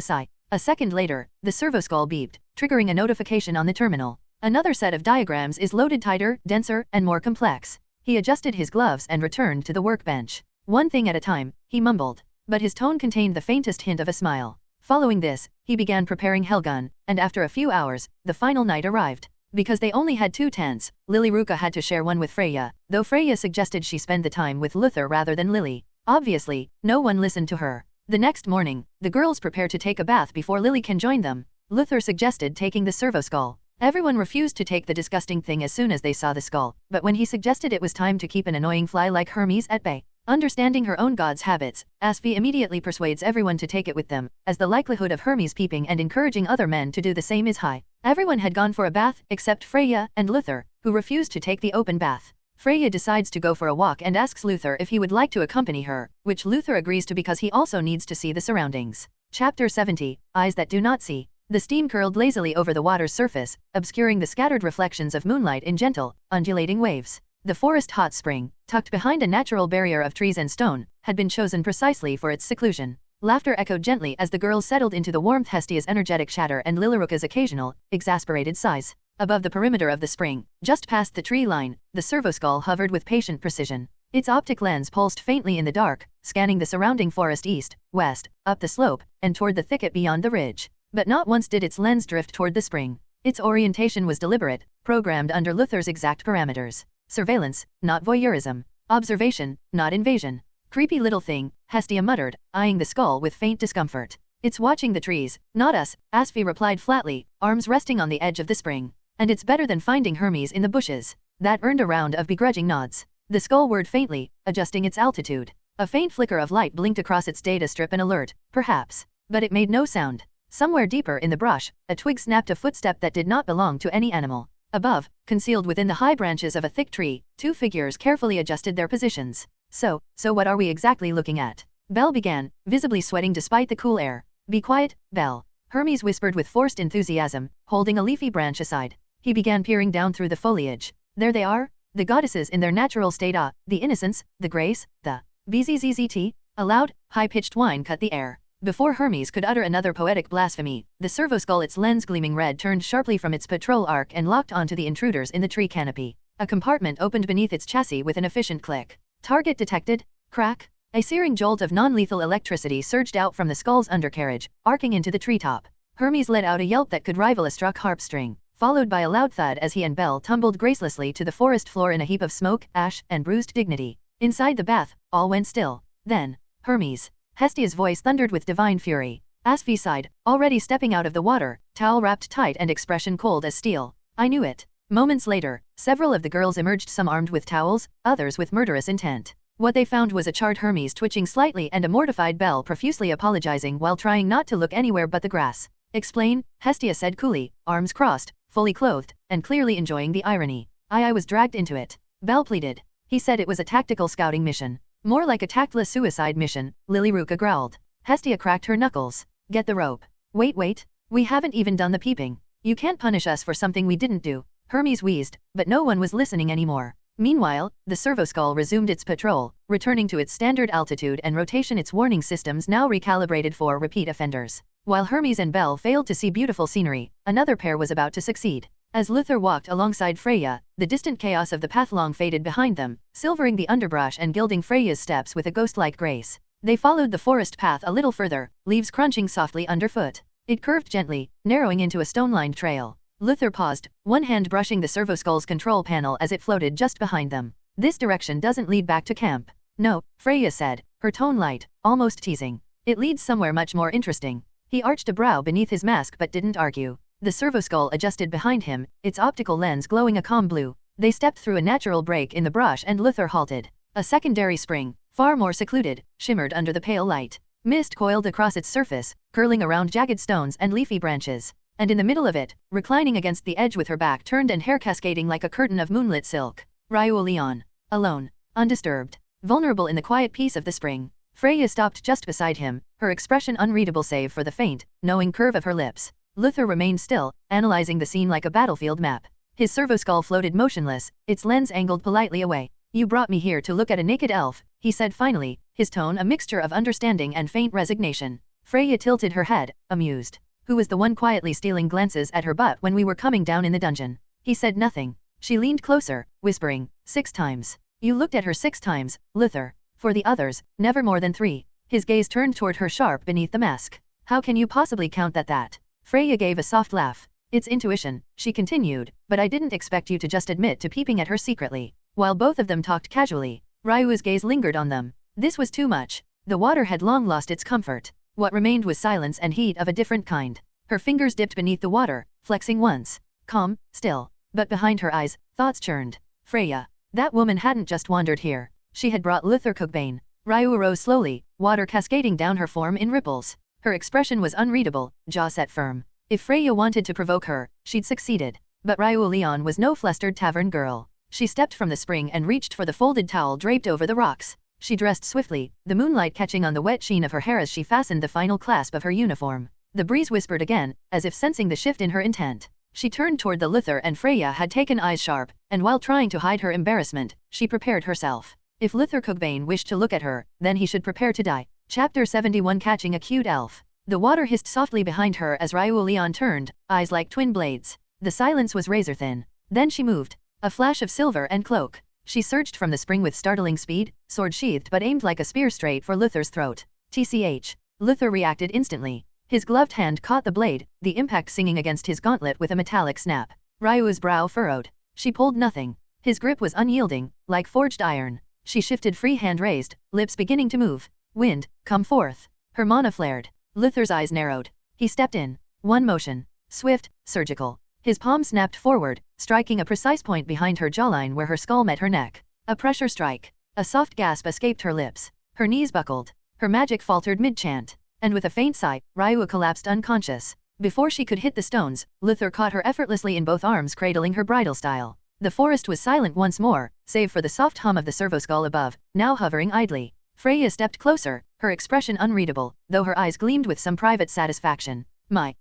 sigh. A second later, the servoskull beeped, triggering a notification on the terminal. Another set of diagrams is loaded, tighter, denser, and more complex. He adjusted his gloves and returned to the workbench. One thing at a time, he mumbled, but his tone contained the faintest hint of a smile. Following this, he began preparing Helgun, and after a few hours, the final night arrived. Because they only had 2 tents, Lily Ruka had to share one with Freya, though Freya suggested she spend the time with Luther rather than Lily. Obviously, no one listened to her. The next morning, the girls prepare to take a bath before Lily can join them. Luther suggested taking the servo skull. Everyone refused to take the disgusting thing as soon as they saw the skull, but when he suggested it was time to keep an annoying fly like Hermes at bay, understanding her own god's habits, Asphy immediately persuades everyone to take it with them, as the likelihood of Hermes peeping and encouraging other men to do the same is high. Everyone had gone for a bath except Freya and Luther, who refused to take the open bath. Freya decides to go for a walk and asks Luther if he would like to accompany her, which Luther agrees to because he also needs to see the surroundings. Chapter 70, Eyes That Do Not See. The steam curled lazily over the water's surface, obscuring the scattered reflections of moonlight in gentle, undulating waves. The forest hot spring, tucked behind a natural barrier of trees and stone, had been chosen precisely for its seclusion. Laughter echoed gently as the girls settled into the warmth, Hestia's energetic chatter and Lilaruka's occasional, exasperated sighs. Above the perimeter of the spring, just past the tree line, the servoskull hovered with patient precision. Its optic lens pulsed faintly in the dark, scanning the surrounding forest east, west, up the slope, and toward the thicket beyond the ridge. But not once did its lens drift toward the spring. Its orientation was deliberate, programmed under Luther's exact parameters. Surveillance, not voyeurism. Observation, not invasion. Creepy little thing, Hestia muttered, eyeing the skull with faint discomfort. It's watching the trees, not us, Asphy replied flatly, arms resting on the edge of the spring. And it's better than finding Hermes in the bushes. That earned a round of begrudging nods. The skull whirred faintly, adjusting its altitude. A faint flicker of light blinked across its data strip, an alert, perhaps. But it made no sound. Somewhere deeper in the brush, a twig snapped, a footstep that did not belong to any animal. Above, concealed within the high branches of a thick tree, two figures carefully adjusted their positions. So what are we exactly looking at? Belle began, visibly sweating despite the cool air. Be quiet, Belle. Hermes whispered with forced enthusiasm, holding a leafy branch aside. He began peering down through the foliage. There they are, the goddesses in their natural state, the innocence, the grace, the bzzzt. A loud, high-pitched whine cut the air. Before Hermes could utter another poetic blasphemy, the servoskull, its lens gleaming red, turned sharply from its patrol arc and locked onto the intruders in the tree canopy. A compartment opened beneath its chassis with an efficient click. Target detected. Crack. A searing jolt of non-lethal electricity surged out from the skull's undercarriage, arcing into the treetop. Hermes let out a yelp that could rival a struck harp string, followed by a loud thud as he and Belle tumbled gracelessly to the forest floor in a heap of smoke, ash, and bruised dignity. Inside the bath, all went still. Then, Hermes. Hestia's voice thundered with divine fury. Asphy sighed, already stepping out of the water, towel wrapped tight and expression cold as steel. I knew it. Moments later, several of the girls emerged, some armed with towels, others with murderous intent. What they found was a charred Hermes twitching slightly and a mortified Belle profusely apologizing while trying not to look anywhere but the grass. Explain, Hestia said coolly, arms crossed, fully clothed, and clearly enjoying the irony. I was dragged into it. Belle pleaded. He said it was a tactical scouting mission. More like a tactless suicide mission, Lilaruka growled. Hestia cracked her knuckles. Get the rope. Wait. We haven't even done the peeping. You can't punish us for something we didn't do. Hermes wheezed, but no one was listening anymore. Meanwhile, the servoskull resumed its patrol, returning to its standard altitude and rotation, its warning systems now recalibrated for repeat offenders. While Hermes and Belle failed to see beautiful scenery, another pair was about to succeed. As Luther walked alongside Freya, the distant chaos of the path long faded behind them, silvering the underbrush and gilding Freya's steps with a ghost-like grace. They followed the forest path a little further, leaves crunching softly underfoot. It curved gently, narrowing into a stone-lined trail. Luther paused, one hand brushing the servoskull's control panel as it floated just behind them. This direction doesn't lead back to camp. No, Freya said, her tone light, almost teasing. It leads somewhere much more interesting. He arched a brow beneath his mask but didn't argue. The servoskull adjusted behind him, its optical lens glowing a calm blue. They stepped through a natural break in the brush and Luther halted. A secondary spring, far more secluded, shimmered under the pale light. Mist coiled across its surface, curling around jagged stones and leafy branches. And in the middle of it, reclining against the edge with her back turned and hair cascading like a curtain of moonlit silk, Ryu Leon. Alone, undisturbed, vulnerable in the quiet peace of the spring. Freya stopped just beside him, her expression unreadable save for the faint, knowing curve of her lips. Luther remained still, analyzing the scene like a battlefield map. His servoskull floated motionless, its lens angled politely away. You brought me here to look at a naked elf, he said finally, his tone a mixture of understanding and faint resignation. Freya tilted her head, amused. Who was the one quietly stealing glances at her butt when we were coming down in the dungeon? He said nothing. She leaned closer, whispering, 6 times. You looked at her 6 times, Luther. For the others, never more than 3. His gaze turned toward her sharp beneath the mask. How can you possibly count that? Freya gave a soft laugh. It's intuition, she continued, but I didn't expect you to just admit to peeping at her secretly. While both of them talked casually, Ryu's gaze lingered on them. This was too much. The water had long lost its comfort. What remained was silence and heat of a different kind. Her fingers dipped beneath the water, flexing once. Calm, still. But behind her eyes, thoughts churned. Freya. That woman hadn't just wandered here. She had brought Luther Cookbane. Ryu rose slowly, water cascading down her form in ripples. Her expression was unreadable, jaw set firm. If Freya wanted to provoke her, she'd succeeded. But Ryu Leon was no flustered tavern girl. She stepped from the spring and reached for the folded towel draped over the rocks. She dressed swiftly, the moonlight catching on the wet sheen of her hair as she fastened the final clasp of her uniform. The breeze whispered again, as if sensing the shift in her intent. She turned toward the Luther and Freya had taken eyes sharp, and while trying to hide her embarrassment, she prepared herself. If Luther Cookbane wished to look at her, then he should prepare to die. Chapter 71 Catching a Cute Elf. The water hissed softly behind her as Ryu Leon turned, eyes like twin blades. The silence was razor thin. Then she moved. A flash of silver and cloak. She surged from the spring with startling speed, sword sheathed but aimed like a spear straight for Luther's throat. TCH. Luther reacted instantly. His gloved hand caught the blade, the impact singing against his gauntlet with a metallic snap. Ryu's brow furrowed. She pulled nothing. His grip was unyielding, like forged iron. She shifted, free hand raised, lips beginning to move. Wind, come forth. Her mana flared. Luther's eyes narrowed. He stepped in. One motion. Swift, surgical. His palm snapped forward, striking a precise point behind her jawline where her skull met her neck. A pressure strike. A soft gasp escaped her lips. Her knees buckled. Her magic faltered mid-chant. And with a faint sigh, Ryu collapsed unconscious. Before she could hit the stones, Luther caught her effortlessly in both arms, cradling her bridal style. The forest was silent once more, save for the soft hum of the servoskull above, now hovering idly. Freya stepped closer, her expression unreadable, though her eyes gleamed with some private satisfaction. My,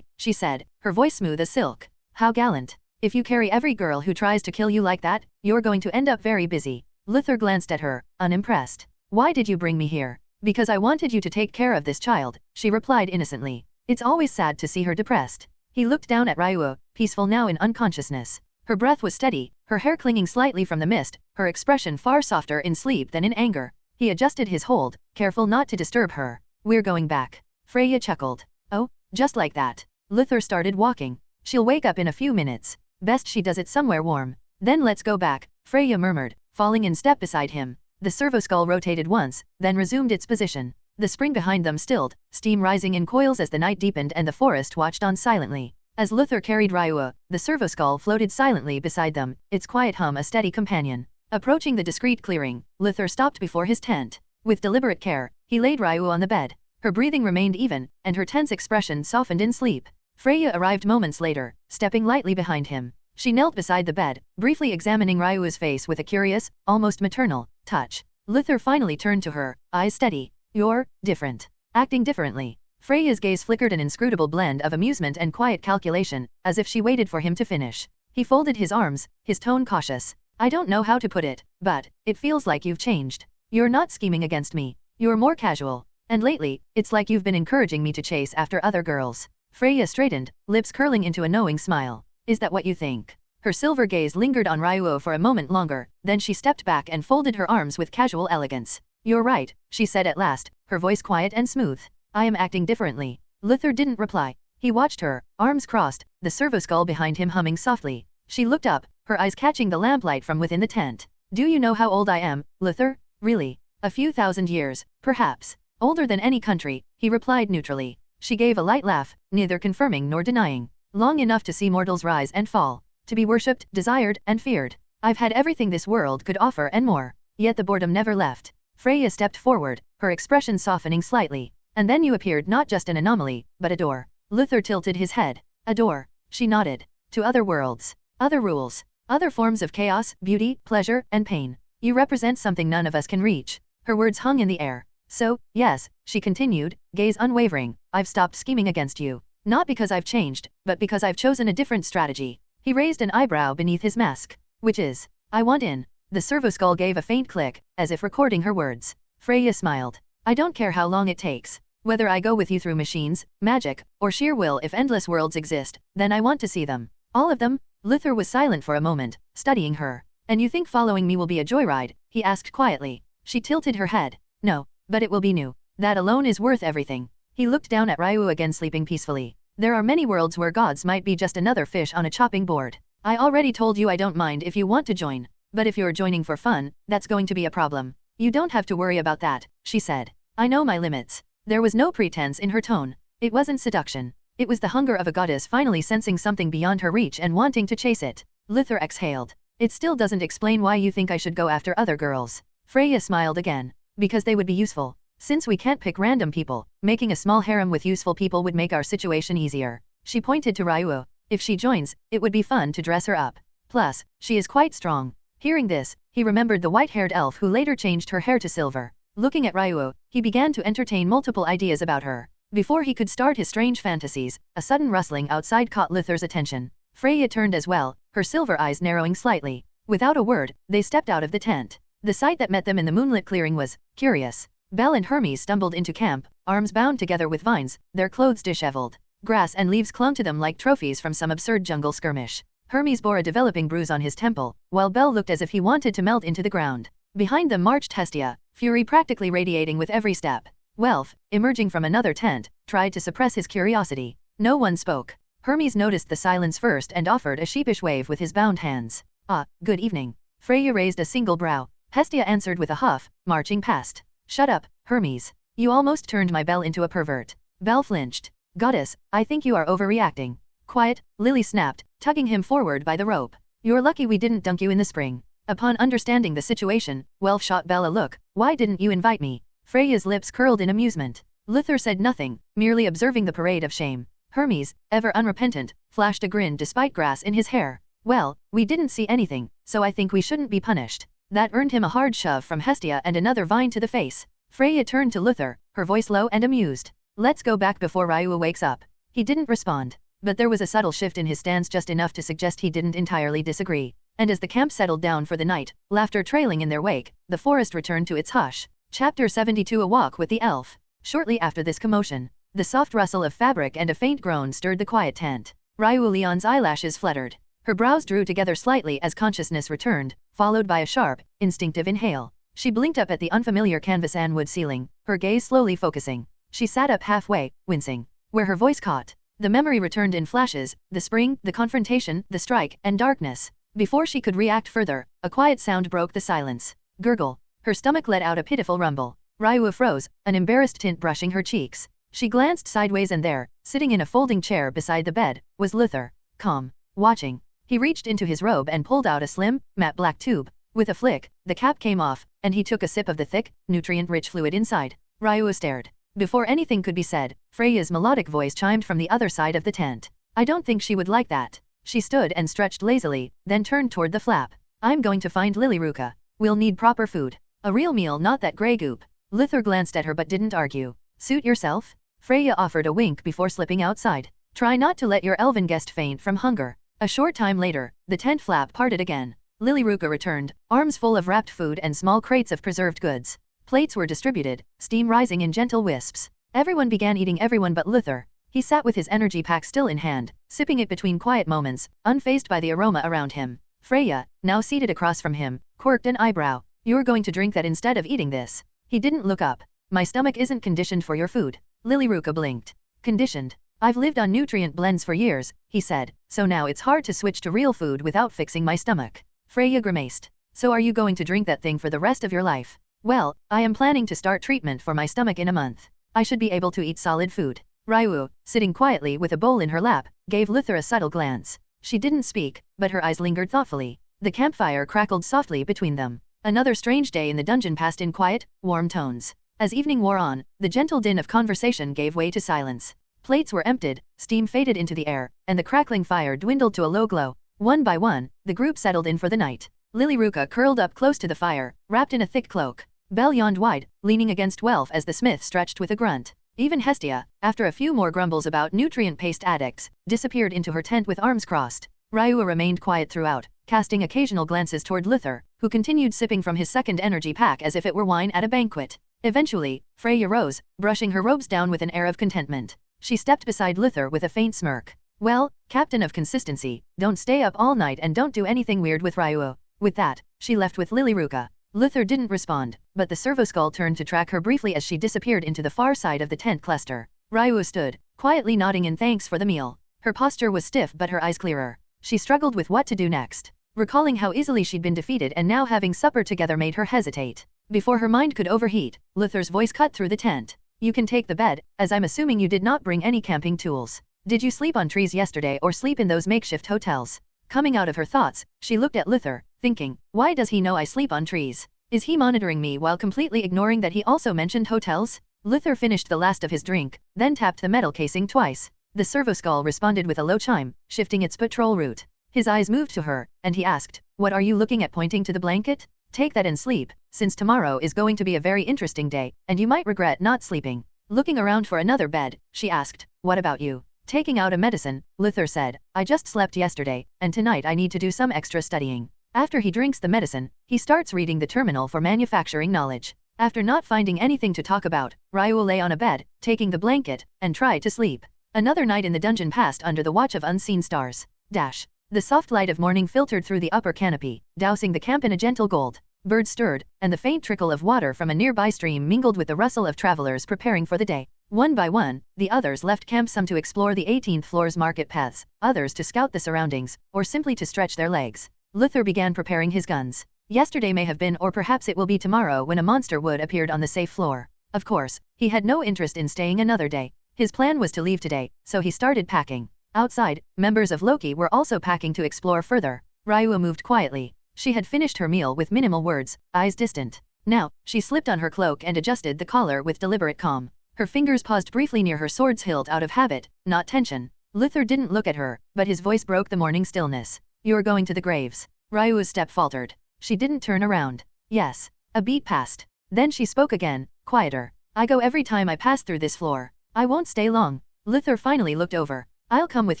she said, her voice smooth as silk. How gallant. If you carry every girl who tries to kill you like that, you're going to end up very busy. Luther glanced at her, unimpressed. Why did you bring me here? Because I wanted you to take care of this child, she replied innocently. It's always sad to see her depressed. He looked down at Ryu, peaceful now in unconsciousness. Her breath was steady, her hair clinging slightly from the mist, her expression far softer in sleep than in anger. He adjusted his hold, careful not to disturb her. We're going back. Freya chuckled. Oh, just like that. Luther started walking. She'll wake up in a few minutes. Best she does it somewhere warm. Then let's go back, Freya murmured, falling in step beside him. The servoskull rotated once, then resumed its position. The spring behind them stilled, steam rising in coils as the night deepened and the forest watched on silently. As Luther carried Ryu, the servoskull floated silently beside them, its quiet hum a steady companion. Approaching the discreet clearing, Luther stopped before his tent. With deliberate care, he laid Ryu on the bed. Her breathing remained even, and her tense expression softened in sleep. Freya arrived moments later, stepping lightly behind him. She knelt beside the bed, briefly examining Ryu's face with a curious, almost maternal, touch. Luther finally turned to her, eyes steady. You're different. Acting differently. Freya's gaze flickered, an inscrutable blend of amusement and quiet calculation, as if she waited for him to finish. He folded his arms, his tone cautious. I don't know how to put it, but it feels like you've changed. You're not scheming against me. You're more casual. And lately, it's like you've been encouraging me to chase after other girls. Freya straightened, lips curling into a knowing smile. Is that what you think? Her silver gaze lingered on Ryu for a moment longer, then she stepped back and folded her arms with casual elegance. You're right, she said at last, her voice quiet and smooth. I am acting differently. Luther didn't reply. He watched her, arms crossed, the servoskull behind him humming softly. She looked up, her eyes catching the lamplight from within the tent. Do you know how old I am, Luther? Really? A few thousand years, perhaps. Older than any country, he replied neutrally. She gave a light laugh, neither confirming nor denying. Long enough to see mortals rise and fall. To be worshipped, desired, and feared. I've had everything this world could offer and more. Yet the boredom never left. Freya stepped forward, her expression softening slightly. And then you appeared, not just an anomaly, but a door. Luther tilted his head. A door. She nodded. To other worlds. Other rules. Other forms of chaos, beauty, pleasure, and pain. You represent something none of us can reach. Her words hung in the air. So, yes, she continued, gaze unwavering, I've stopped scheming against you. Not because I've changed, but because I've chosen a different strategy. He raised an eyebrow beneath his mask. Which is? I want in. The servoskull gave a faint click, as if recording her words. Freya smiled. I don't care how long it takes. Whether I go with you through machines, magic, or sheer will. If endless worlds exist, then I want to see them. All of them? Luther was silent for a moment, studying her. And you think following me will be a joyride? He asked quietly. She tilted her head. No, but it will be new. That alone is worth everything. He looked down at Ryu again, sleeping peacefully. There are many worlds where gods might be just another fish on a chopping board. I already told you I don't mind if you want to join. But if you're joining for fun, that's going to be a problem. You don't have to worry about that, she said. I know my limits. There was no pretense in her tone. It wasn't seduction. It was the hunger of a goddess finally sensing something beyond her reach and wanting to chase it. Luther exhaled. It still doesn't explain why you think I should go after other girls. Freya smiled again. Because they would be useful. Since we can't pick random people, making a small harem with useful people would make our situation easier. She pointed to Ryu. If she joins, it would be fun to dress her up. Plus, she is quite strong. Hearing this, he remembered the white-haired elf who later changed her hair to silver. Looking at Ryu, he began to entertain multiple ideas about her. Before he could start his strange fantasies, a sudden rustling outside caught Luther's attention. Freya turned as well, her silver eyes narrowing slightly. Without a word, they stepped out of the tent. The sight that met them in the moonlit clearing was curious. Belle and Hermes stumbled into camp, arms bound together with vines, their clothes disheveled. Grass and leaves clung to them like trophies from some absurd jungle skirmish. Hermes bore a developing bruise on his temple, while Belle looked as if he wanted to melt into the ground. Behind them marched Hestia, fury practically radiating with every step. Welf, emerging from another tent, tried to suppress his curiosity. No one spoke. Hermes noticed the silence first and offered a sheepish wave with his bound hands. Ah, good evening. Freya raised a single brow. Hestia answered with a huff, marching past. Shut up, Hermes. You almost turned my Belle into a pervert. Belle flinched. Goddess, I think you are overreacting. Quiet, Lily snapped, tugging him forward by the rope. You're lucky we didn't dunk you in the spring. Upon understanding the situation, Welf shot Belle a look. Why didn't you invite me? Freya's lips curled in amusement. Luther said nothing, merely observing the parade of shame. Hermes, ever unrepentant, flashed a grin despite grass in his hair. Well, we didn't see anything, so I think we shouldn't be punished. That earned him a hard shove from Hestia and another vine to the face. Freya turned to Luther, her voice low and amused. Let's go back before Ryu wakes up. He didn't respond, but there was a subtle shift in his stance just enough to suggest he didn't entirely disagree. And as the camp settled down for the night, laughter trailing in their wake, the forest returned to its hush. Chapter 72 A Walk with the Elf. Shortly after this commotion, the soft rustle of fabric and a faint groan stirred the quiet tent. Ryu Leon's eyelashes fluttered. Her brows drew together slightly as consciousness returned, followed by a sharp, instinctive inhale. She blinked up at the unfamiliar canvas and wood ceiling, her gaze slowly focusing. She sat up halfway, wincing. Where her voice caught. The memory returned in flashes, the spring, the confrontation, the strike, and darkness. Before she could react further, a quiet sound broke the silence. Gurgle. Her stomach let out a pitiful rumble. Ryu froze, an embarrassed tint brushing her cheeks. She glanced sideways and there, sitting in a folding chair beside the bed, was Luther. Calm. Watching. He reached into his robe and pulled out a slim, matte black tube. With a flick, the cap came off, and he took a sip of the thick, nutrient-rich fluid inside. Ryu stared. Before anything could be said, Freya's melodic voice chimed from the other side of the tent. I don't think she would like that. She stood and stretched lazily, then turned toward the flap. I'm going to find Lilyruka. We'll need proper food. A real meal, not that grey goop. Luther glanced at her but didn't argue. Suit yourself? Freya offered a wink before slipping outside. Try not to let your elven guest faint from hunger. A short time later, the tent flap parted again. Lilyruka returned, arms full of wrapped food and small crates of preserved goods. Plates were distributed, steam rising in gentle wisps. Everyone began eating, everyone but Luther. He sat with his energy pack still in hand, sipping it between quiet moments, unfazed by the aroma around him. Freya, now seated across from him, quirked an eyebrow. You're going to drink that instead of eating this. He didn't look up. My stomach isn't conditioned for your food. Lilyruka blinked. Conditioned? I've lived on nutrient blends for years, he said, so now it's hard to switch to real food without fixing my stomach. Freya grimaced. So are you going to drink that thing for the rest of your life? Well, I am planning to start treatment for my stomach in a month. I should be able to eat solid food. Ryu, sitting quietly with a bowl in her lap, gave Luther a subtle glance. She didn't speak, but her eyes lingered thoughtfully. The campfire crackled softly between them. Another strange day in the dungeon passed in quiet, warm tones. As evening wore on, the gentle din of conversation gave way to silence. Plates were emptied, steam faded into the air, and the crackling fire dwindled to a low glow. One by one, the group settled in for the night. Lilyruka curled up close to the fire, wrapped in a thick cloak. Belle yawned wide, leaning against Welf as the smith stretched with a grunt. Even Hestia, after a few more grumbles about nutrient-paste addicts, disappeared into her tent with arms crossed. Ryu remained quiet throughout, casting occasional glances toward Luther, who continued sipping from his second energy pack as if it were wine at a banquet. Eventually, Freya rose, brushing her robes down with an air of contentment. She stepped beside Luther with a faint smirk. Well, Captain of Consistency, don't stay up all night and don't do anything weird with Ryu. With that, she left with Lilyruka. Luther didn't respond, but the servoskull turned to track her briefly as she disappeared into the far side of the tent cluster. Ryu stood, quietly nodding in thanks for the meal. Her posture was stiff but her eyes clearer. She struggled with what to do next. Recalling how easily she'd been defeated and now having supper together made her hesitate. Before her mind could overheat, Luther's voice cut through the tent. You can take the bed, as I'm assuming you did not bring any camping tools. Did you sleep on trees yesterday or sleep in those makeshift hotels? Coming out of her thoughts, she looked at Luther, thinking, why does he know I sleep on trees? Is he monitoring me while completely ignoring that he also mentioned hotels? Luther finished the last of his drink, then tapped the metal casing twice. The servoskull responded with a low chime, shifting its patrol route. His eyes moved to her, and he asked, what are you looking at, pointing to the blanket? Take that and sleep, since tomorrow is going to be a very interesting day, and you might regret not sleeping. Looking around for another bed, she asked, what about you? Taking out a medicine, Luther said, I just slept yesterday, and tonight I need to do some extra studying. After he drinks the medicine, he starts reading the terminal for manufacturing knowledge. After not finding anything to talk about, Ryu lay on a bed, taking the blanket, and tried to sleep. Another night in the dungeon passed under the watch of unseen stars. The soft light of morning filtered through the upper canopy, dousing the camp in a gentle gold. Birds stirred, and the faint trickle of water from a nearby stream mingled with the rustle of travelers preparing for the day. One by one, the others left camp, some to explore the 18th floor's market paths, others to scout the surroundings, or simply to stretch their legs. Luther began preparing his guns. Yesterday may have been, or perhaps it will be tomorrow, when a monster wood appeared on the safe floor. Of course, he had no interest in staying another day. His plan was to leave today, so he started packing. Outside, members of Loki were also packing to explore further. Ryu moved quietly. She had finished her meal with minimal words, eyes distant. Now, she slipped on her cloak and adjusted the collar with deliberate calm. Her fingers paused briefly near her sword's hilt, out of habit, not tension. Luther didn't look at her, but his voice broke the morning stillness. You're going to the graves. Ryu's step faltered. She didn't turn around. Yes. A beat passed. Then she spoke again, quieter. I go every time I pass through this floor. I won't stay long. Luther finally looked over. I'll come with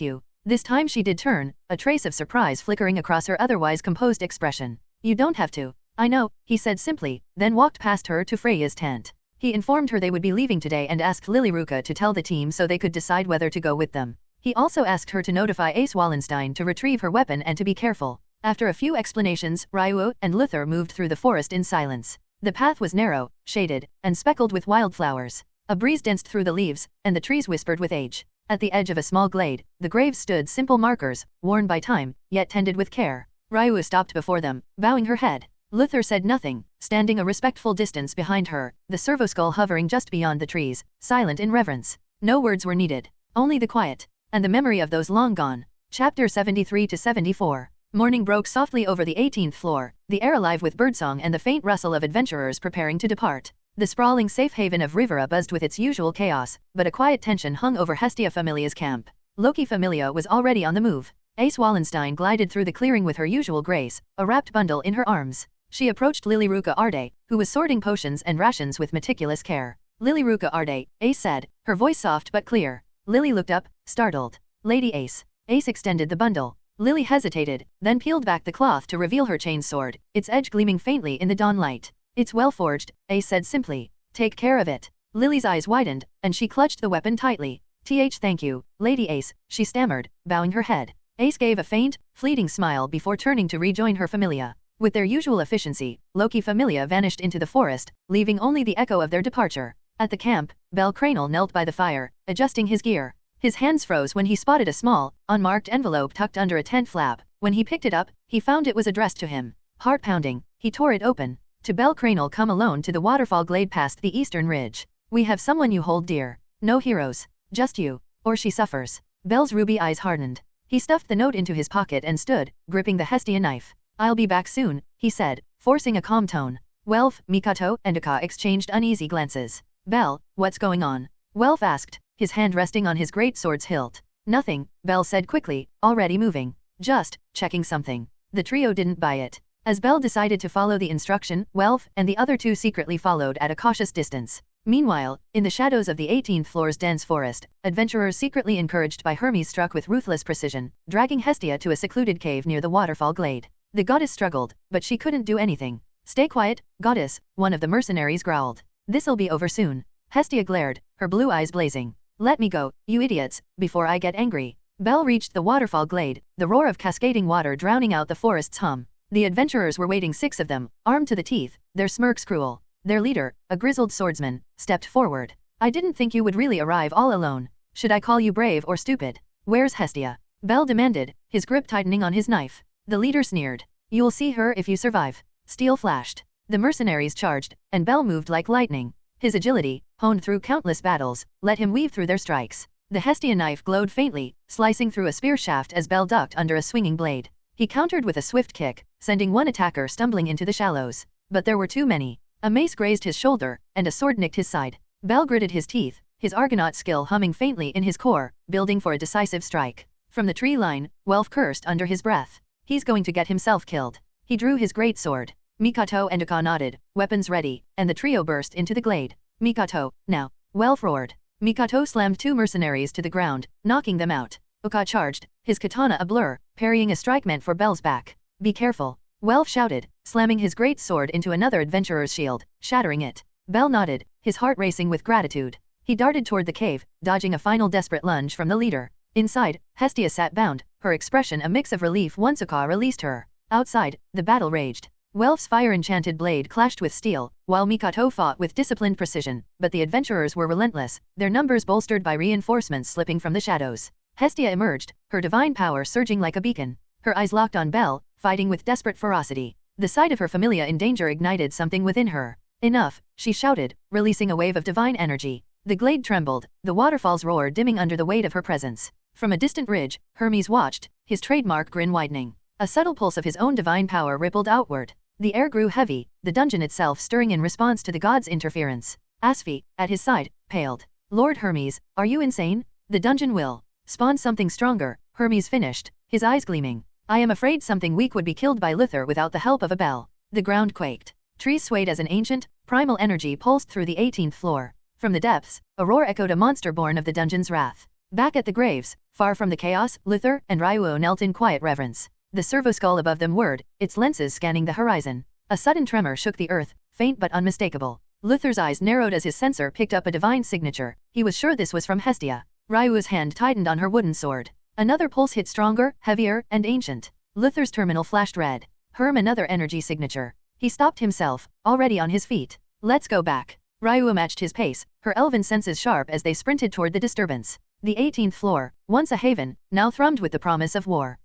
you. This time she did turn, a trace of surprise flickering across her otherwise composed expression. You don't have to. I know, he said simply, then walked past her to Freya's tent. He informed her they would be leaving today and asked Lilyruka to tell the team so they could decide whether to go with them. He also asked her to notify Ace Wallenstein to retrieve her weapon and to be careful. After a few explanations, Ryu and Luther moved through the forest in silence. The path was narrow, shaded, and speckled with wildflowers. A breeze danced through the leaves, and the trees whispered with age. At the edge of a small glade, the graves stood, simple markers, worn by time, yet tended with care. Ryu stopped before them, bowing her head. Luther said nothing, standing a respectful distance behind her, the servoskull hovering just beyond the trees, silent in reverence. No words were needed, only the quiet, and the memory of those long gone. Chapter 73-74. Morning broke softly over the 18th floor, the air alive with birdsong and the faint rustle of adventurers preparing to depart. The sprawling safe haven of Rivera buzzed with its usual chaos, but a quiet tension hung over Hestia Familia's camp. Loki Familia was already on the move. Ace Wallenstein glided through the clearing with her usual grace, a wrapped bundle in her arms. She approached Lilyruka Arde, who was sorting potions and rations with meticulous care. Lilyruka Arde, Ace said, her voice soft but clear. Lily looked up, startled. Lady Ace. Ace extended the bundle. Lily hesitated, then peeled back the cloth to reveal her chain sword, its edge gleaming faintly in the dawn light. It's well forged, Ace said simply. Take care of it. Lily's eyes widened, and she clutched the weapon tightly. Thank you, Lady Ace, she stammered, bowing her head. Ace gave a faint, fleeting smile before turning to rejoin her familia. With their usual efficiency, Loki Familia vanished into the forest, leaving only the echo of their departure. At the camp, Bel Cranel knelt by the fire, adjusting his gear. His hands froze when he spotted a small, unmarked envelope tucked under a tent flap. When he picked it up, he found it was addressed to him. Heart pounding, he tore it open. To Bel Cranel, come alone to the waterfall glade past the eastern ridge. We have someone you hold dear. No heroes. Just you. Or she suffers. Bel's ruby eyes hardened. He stuffed the note into his pocket and stood, gripping the Hestia knife. I'll be back soon, he said, forcing a calm tone. Welf, Mikato, and Aka exchanged uneasy glances. Bel, what's going on? Welf asked, his hand resting on his great sword's hilt. Nothing, Bel said quickly, already moving. Just checking something. The trio didn't buy it. As Bel decided to follow the instruction, Welf and the other two secretly followed at a cautious distance. Meanwhile, in the shadows of the 18th floor's dense forest, adventurers secretly encouraged by Hermes struck with ruthless precision, dragging Hestia to a secluded cave near the waterfall glade. The goddess struggled, but she couldn't do anything. Stay quiet, goddess, one of the mercenaries growled. This'll be over soon. Hestia glared, her blue eyes blazing. Let me go, you idiots, before I get angry. Bel reached the waterfall glade, the roar of cascading water drowning out the forest's hum. The adventurers were waiting, 6 of them, armed to the teeth, their smirks cruel. Their leader, a grizzled swordsman, stepped forward. I didn't think you would really arrive all alone. Should I call you brave or stupid? Where's Hestia? Bel demanded, his grip tightening on his knife. The leader sneered. You'll see her if you survive. Steel flashed. The mercenaries charged, and Bel moved like lightning. His agility, honed through countless battles, let him weave through their strikes. The Hestia knife glowed faintly, slicing through a spear shaft as Bel ducked under a swinging blade. He countered with a swift kick, sending one attacker stumbling into the shallows. But there were too many. A mace grazed his shoulder, and a sword nicked his side. Bel gritted his teeth, his Argonaut skill humming faintly in his core, building for a decisive strike. From the tree line, Welf cursed under his breath. He's going to get himself killed. He drew his great sword. Mikato and Uka nodded, weapons ready, and the trio burst into the glade. Mikato, now! Welf roared. Mikato slammed 2 mercenaries to the ground, knocking them out. Uka charged, his katana a blur, parrying a strike meant for Bel's back. Be careful! Welf shouted, slamming his great sword into another adventurer's shield, shattering it. Bel nodded, his heart racing with gratitude. He darted toward the cave, dodging a final desperate lunge from the leader. Inside, Hestia sat bound, her expression a mix of relief once Uka released her. Outside, the battle raged. Welf's fire-enchanted blade clashed with steel, while Mikato fought with disciplined precision, but the adventurers were relentless, their numbers bolstered by reinforcements slipping from the shadows. Hestia emerged, her divine power surging like a beacon. Her eyes locked on Bel, fighting with desperate ferocity. The sight of her familia in danger ignited something within her. Enough, she shouted, releasing a wave of divine energy. The glade trembled, the waterfalls roared dimming under the weight of her presence. From a distant ridge, Hermes watched, his trademark grin widening. A subtle pulse of his own divine power rippled outward. The air grew heavy, the dungeon itself stirring in response to the god's interference. Asphi, at his side, paled. Lord Hermes, are you insane? The dungeon will spawn something stronger, Hermes finished, his eyes gleaming. I am afraid something weak would be killed by Luther without the help of a bell. The ground quaked. Trees swayed as an ancient, primal energy pulsed through the 18th floor. From the depths, a roar echoed, a monster born of the dungeon's wrath. Back at the graves, far from the chaos, Luther and Ryuo knelt in quiet reverence. The servo skull above them whirred, its lenses scanning the horizon. A sudden tremor shook the earth, faint but unmistakable. Luther's eyes narrowed as his sensor picked up a divine signature. He was sure this was from Hestia. Ryuo's hand tightened on her wooden sword. Another pulse hit stronger, heavier, and ancient. Luther's terminal flashed red. Another energy signature. He stopped himself, already on his feet. Let's go back. Ryuo matched his pace, her elven senses sharp as they sprinted toward the disturbance. The 18th floor, once a haven, now thrummed with the promise of war.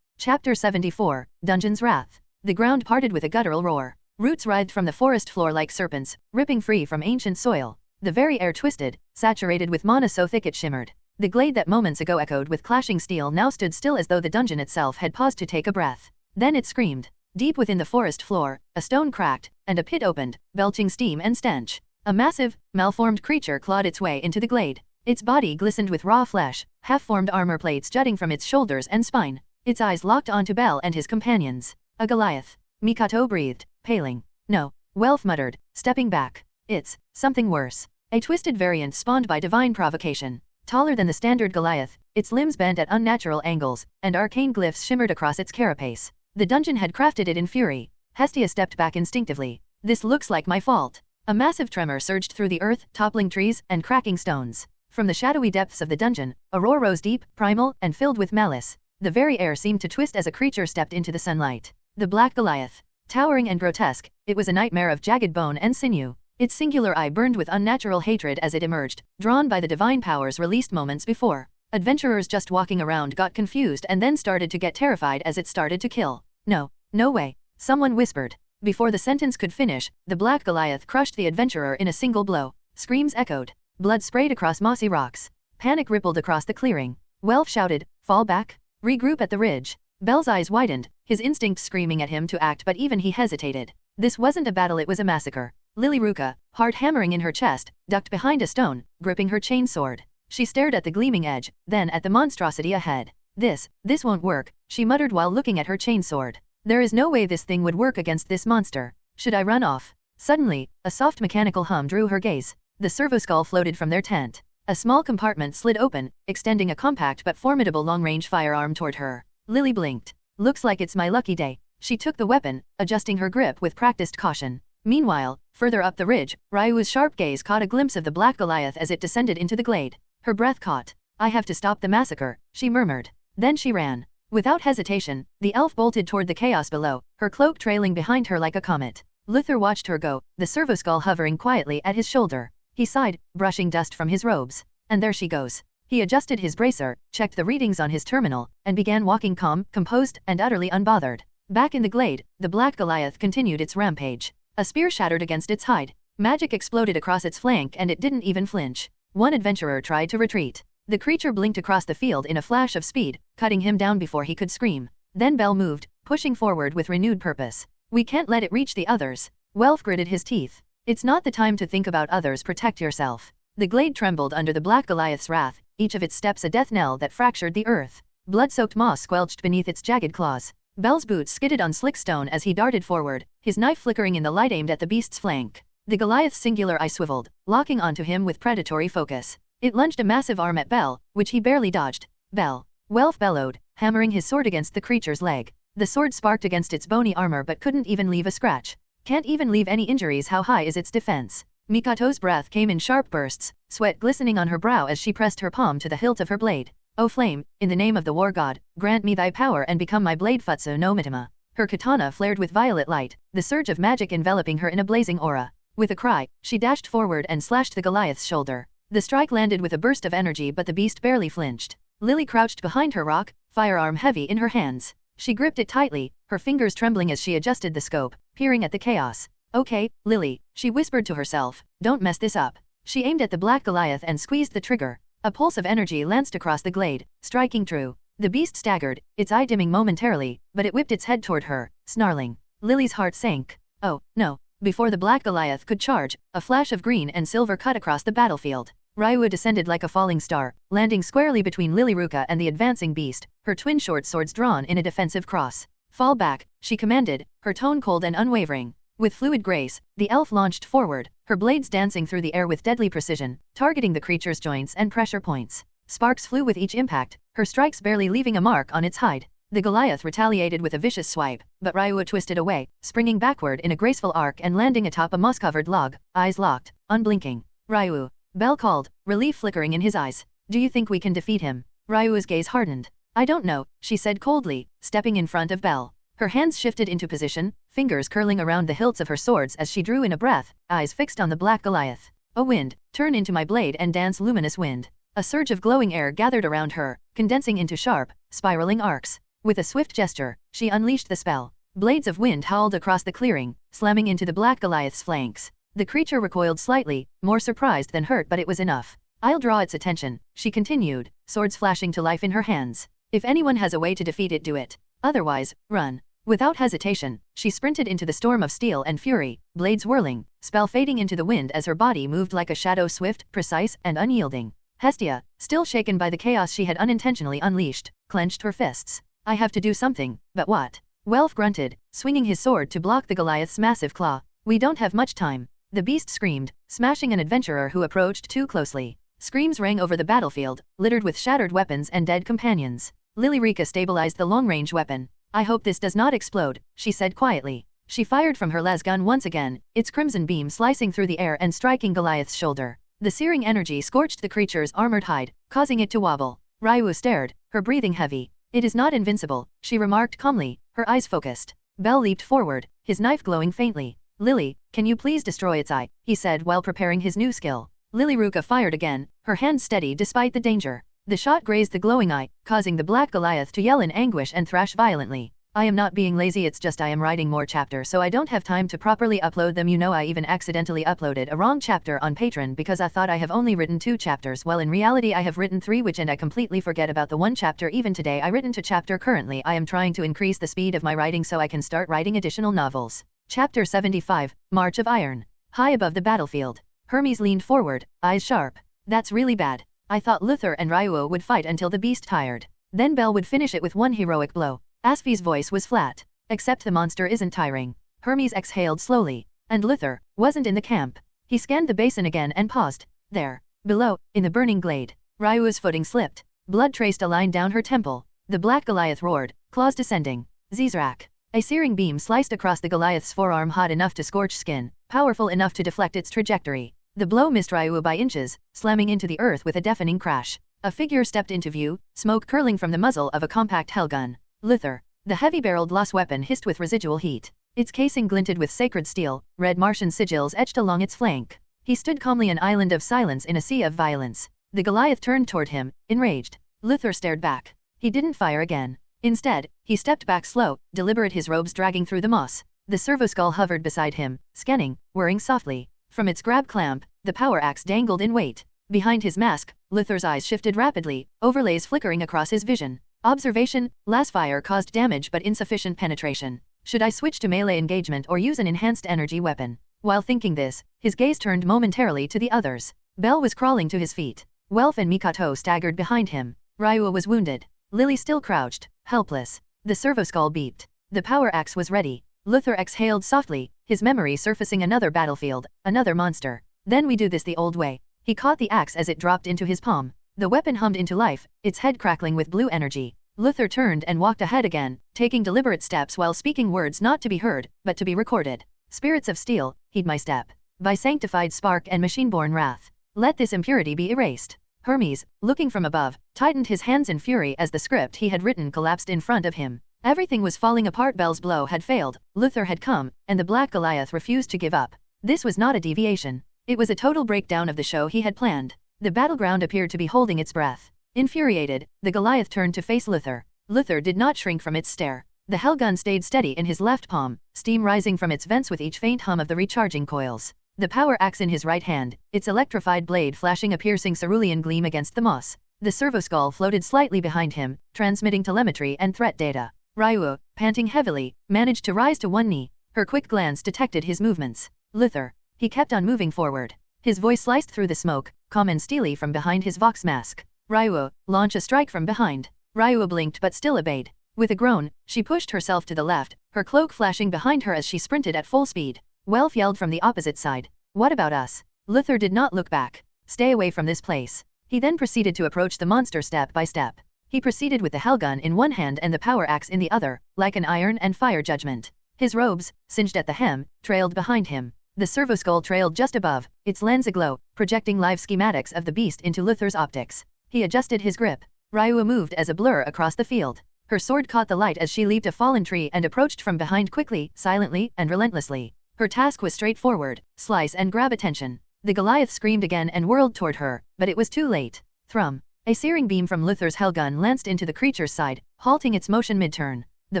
Chapter 74, Dungeon's Wrath. The ground parted with a guttural roar. Roots writhed from the forest floor like serpents, ripping free from ancient soil. The very air twisted, saturated with mana so thick it shimmered. The glade that moments ago echoed with clashing steel now stood still as though the dungeon itself had paused to take a breath. Then it screamed. Deep within the forest floor, a stone cracked, and a pit opened, belching steam and stench. A massive, malformed creature clawed its way into the glade. Its body glistened with raw flesh, half-formed armor plates jutting from its shoulders and spine. Its eyes locked onto Bel and his companions. A Goliath. Mikato breathed, paling. No, Welf muttered, stepping back. It's something worse. A twisted variant spawned by divine provocation. Taller than the standard Goliath, its limbs bent at unnatural angles, and arcane glyphs shimmered across its carapace. The dungeon had crafted it in fury. Hestia stepped back instinctively. This looks like my fault. A massive tremor surged through the earth, toppling trees and cracking stones. From the shadowy depths of the dungeon, a roar rose deep, primal, and filled with malice. The very air seemed to twist as a creature stepped into the sunlight. The Black Goliath. Towering and grotesque, it was a nightmare of jagged bone and sinew. Its singular eye burned with unnatural hatred as it emerged, drawn by the divine powers released moments before. Adventurers just walking around got confused and then started to get terrified as it started to kill. No, no way, someone whispered. Before the sentence could finish, the Black Goliath crushed the adventurer in a single blow. Screams echoed. Blood sprayed across mossy rocks. Panic rippled across the clearing. Welf shouted, fall back. Regroup at the ridge. Bel's eyes widened, his instincts screaming at him to act, but even he hesitated. This wasn't a battle, it was a massacre. Lily Ruka, heart hammering in her chest, ducked behind a stone, gripping her chainsword. She stared at the gleaming edge, then at the monstrosity ahead. This won't work, she muttered while looking at her chainsword. There is no way this thing would work against this monster. Should I run off? Suddenly, a soft mechanical hum drew her gaze. The servoskull floated from their tent. A small compartment slid open, extending a compact but formidable long-range firearm toward her. Lily blinked. Looks like it's my lucky day. She took the weapon, adjusting her grip with practiced caution. Meanwhile, further up the ridge, Ryu's sharp gaze caught a glimpse of the Black Goliath as it descended into the glade. Her breath caught. I have to stop the massacre, she murmured. Then she ran. Without hesitation, the elf bolted toward the chaos below, her cloak trailing behind her like a comet. Luther watched her go, the servoskull hovering quietly at his shoulder. He sighed, brushing dust from his robes. And there she goes. He adjusted his bracer, checked the readings on his terminal, and began walking calm, composed, and utterly unbothered. Back in the glade, the Black Goliath continued its rampage. A spear shattered against its hide. Magic exploded across its flank and it didn't even flinch. One adventurer tried to retreat. The creature blinked across the field in a flash of speed, cutting him down before he could scream. Then Bell moved, pushing forward with renewed purpose. We can't let it reach the others. Welf gritted his teeth. It's not the time to think about others, protect yourself. The glade trembled under the black Goliath's wrath, each of its steps a death knell that fractured the earth. Blood-soaked moss squelched beneath its jagged claws. Bell's boots skidded on slick stone as he darted forward, his knife flickering in the light aimed at the beast's flank. The Goliath's singular eye swiveled, locking onto him with predatory focus. It lunged a massive arm at Bell, which he barely dodged. Bell! Welf bellowed, hammering his sword against the creature's leg. The sword sparked against its bony armor but couldn't even leave a scratch. Can't even leave any injuries. How high is its defense? Mikato's breath came in sharp bursts, sweat glistening on her brow as she pressed her palm to the hilt of her blade. O flame, in the name of the war god, grant me thy power and become my blade Futsu no Mitima. Her katana flared with violet light, the surge of magic enveloping her in a blazing aura. With a cry, she dashed forward and slashed the Goliath's shoulder. The strike landed with a burst of energy but the beast barely flinched. Lily crouched behind her rock, firearm heavy in her hands. She gripped it tightly, her fingers trembling as she adjusted the scope, peering at the chaos. Okay, Lily, she whispered to herself, don't mess this up. She aimed at the black Goliath and squeezed the trigger. A pulse of energy lanced across the glade, striking true. The beast staggered, its eye dimming momentarily, but it whipped its head toward her, snarling. Lily's heart sank. Oh, no. Before the black Goliath could charge, a flash of green and silver cut across the battlefield. Ryu descended like a falling star, landing squarely between Lilyruka and the advancing beast, her twin short swords drawn in a defensive cross. Fall back, she commanded, her tone cold and unwavering. With fluid grace, the elf launched forward, her blades dancing through the air with deadly precision, targeting the creature's joints and pressure points. Sparks flew with each impact, her strikes barely leaving a mark on its hide. The Goliath retaliated with a vicious swipe, but Ryu twisted away, springing backward in a graceful arc and landing atop a moss-covered log, eyes locked, unblinking. Ryu! Bell called, relief flickering in his eyes. Do you think we can defeat him? Ryu's gaze hardened. I don't know, she said coldly, stepping in front of Bell. Her hands shifted into position, fingers curling around the hilts of her swords as she drew in a breath, eyes fixed on the black Goliath. O wind, turn into my blade and dance, luminous wind. A surge of glowing air gathered around her, condensing into sharp, spiraling arcs. With a swift gesture, she unleashed the spell. Blades of wind howled across the clearing, slamming into the black Goliath's flanks. The creature recoiled slightly, more surprised than hurt, but it was enough. I'll draw its attention, she continued, swords flashing to life in her hands. If anyone has a way to defeat it, do it. Otherwise, run. Without hesitation, she sprinted into the storm of steel and fury, blades whirling, spell fading into the wind as her body moved like a shadow, swift, precise, and unyielding. Hestia, still shaken by the chaos she had unintentionally unleashed, clenched her fists. I have to do something, but what? Welf grunted, swinging his sword to block the Goliath's massive claw. We don't have much time. The beast screamed, smashing an adventurer who approached too closely. Screams rang over the battlefield, littered with shattered weapons and dead companions. Lilyruka stabilized the long-range weapon. I hope this does not explode, she said quietly. She fired from her lasgun once again, its crimson beam slicing through the air and striking Goliath's shoulder. The searing energy scorched the creature's armored hide, causing it to wobble. Ryu stared, her breathing heavy. It is not invincible, she remarked calmly, her eyes focused. Bell leaped forward, his knife glowing faintly. Lily, can you please destroy its eye, he said while preparing his new skill. Lilyruka fired again, her hand steady despite the danger. The shot grazed the glowing eye, causing the black Goliath to yell in anguish and thrash violently. I am not being lazy, it's just I am writing more chapters so I don't have time to properly upload them. You know, I even accidentally uploaded a wrong chapter on Patreon because I thought I have only written 2 chapters, while in reality I have written 3, which and I completely forget about the 1 chapter. Even today I written 2 chapter. Currently I am trying to increase the speed of my writing so I can start writing additional novels. Chapter 75, March of Iron. High above the battlefield, Hermes leaned forward, eyes sharp. That's really bad. I thought Luther and Ryu would fight until the beast tired. Then Bell would finish it with one heroic blow. Asfi's voice was flat. Except the monster isn't tiring. Hermes exhaled slowly. And Luther wasn't in the camp. He scanned the basin again and paused. There. Below, in the burning glade. Ryu's footing slipped. Blood traced a line down her temple. The black Goliath roared, claws descending. Zizrak. A searing beam sliced across the Goliath's forearm, hot enough to scorch skin, powerful enough to deflect its trajectory. The blow missed Ryu by inches, slamming into the earth with a deafening crash. A figure stepped into view, smoke curling from the muzzle of a compact hellgun. Luther. The heavy-barreled Loss weapon hissed with residual heat. Its casing glinted with sacred steel, red Martian sigils etched along its flank. He stood calmly, an island of silence in a sea of violence. The Goliath turned toward him, enraged. Luther stared back. He didn't fire again. Instead, he stepped back slow, deliberate, his robes dragging through the moss. The servoskull hovered beside him, scanning, whirring softly. From its grab clamp, the power axe dangled in wait. Behind his mask, Luther's eyes shifted rapidly, overlays flickering across his vision. Observation: Lasfire caused damage but insufficient penetration. Should I switch to melee engagement or use an enhanced energy weapon? While thinking this, his gaze turned momentarily to the others. Bell was crawling to his feet. Welf and Mikato staggered behind him. Ryua was wounded. Lily still crouched, helpless. The servoskull beeped. The power axe was ready. Luther exhaled softly, his memory surfacing another battlefield, another monster. Then we do this the old way. He caught the axe as it dropped into his palm. The weapon hummed into life, its head crackling with blue energy. Luther turned and walked ahead again, taking deliberate steps while speaking words not to be heard, but to be recorded. Spirits of steel, heed my step. By sanctified spark and machine-born wrath, let this impurity be erased. Hermes, looking from above, tightened his hands in fury as the script he had written collapsed in front of him. Everything was falling apart. Bell's blow had failed, Luther had come, and the Black Goliath refused to give up. This was not a deviation. It was a total breakdown of the show he had planned. The battleground appeared to be holding its breath. Infuriated, the Goliath turned to face Luther. Luther did not shrink from its stare. The hellgun stayed steady in his left palm, steam rising from its vents with each faint hum of the recharging coils. The power axe in his right hand, its electrified blade flashing a piercing cerulean gleam against the moss. The servoskull floated slightly behind him, transmitting telemetry and threat data. Ryua, panting heavily, managed to rise to one knee. Her quick glance detected his movements. Luther. He kept on moving forward. His voice sliced through the smoke, calm and steely from behind his vox mask. Ryua, launch a strike from behind. Ryua blinked but still obeyed. With a groan, she pushed herself to the left, her cloak flashing behind her as she sprinted at full speed. Welf yelled from the opposite side. What about us? Luther did not look back. Stay away from this place. He then proceeded to approach the monster step by step. He proceeded with the hellgun in one hand and the power axe in the other, like an iron and fire judgment. His robes, singed at the hem, trailed behind him. The servoskull trailed just above, its lens aglow, projecting live schematics of the beast into Luther's optics. He adjusted his grip. Ryua moved as a blur across the field. Her sword caught the light as she leaped a fallen tree and approached from behind quickly, silently, and relentlessly. Her task was straightforward: slice and grab attention. The Goliath screamed again and whirled toward her, but it was too late. Thrum. A searing beam from Luther's hellgun lanced into the creature's side, halting its motion mid-turn. The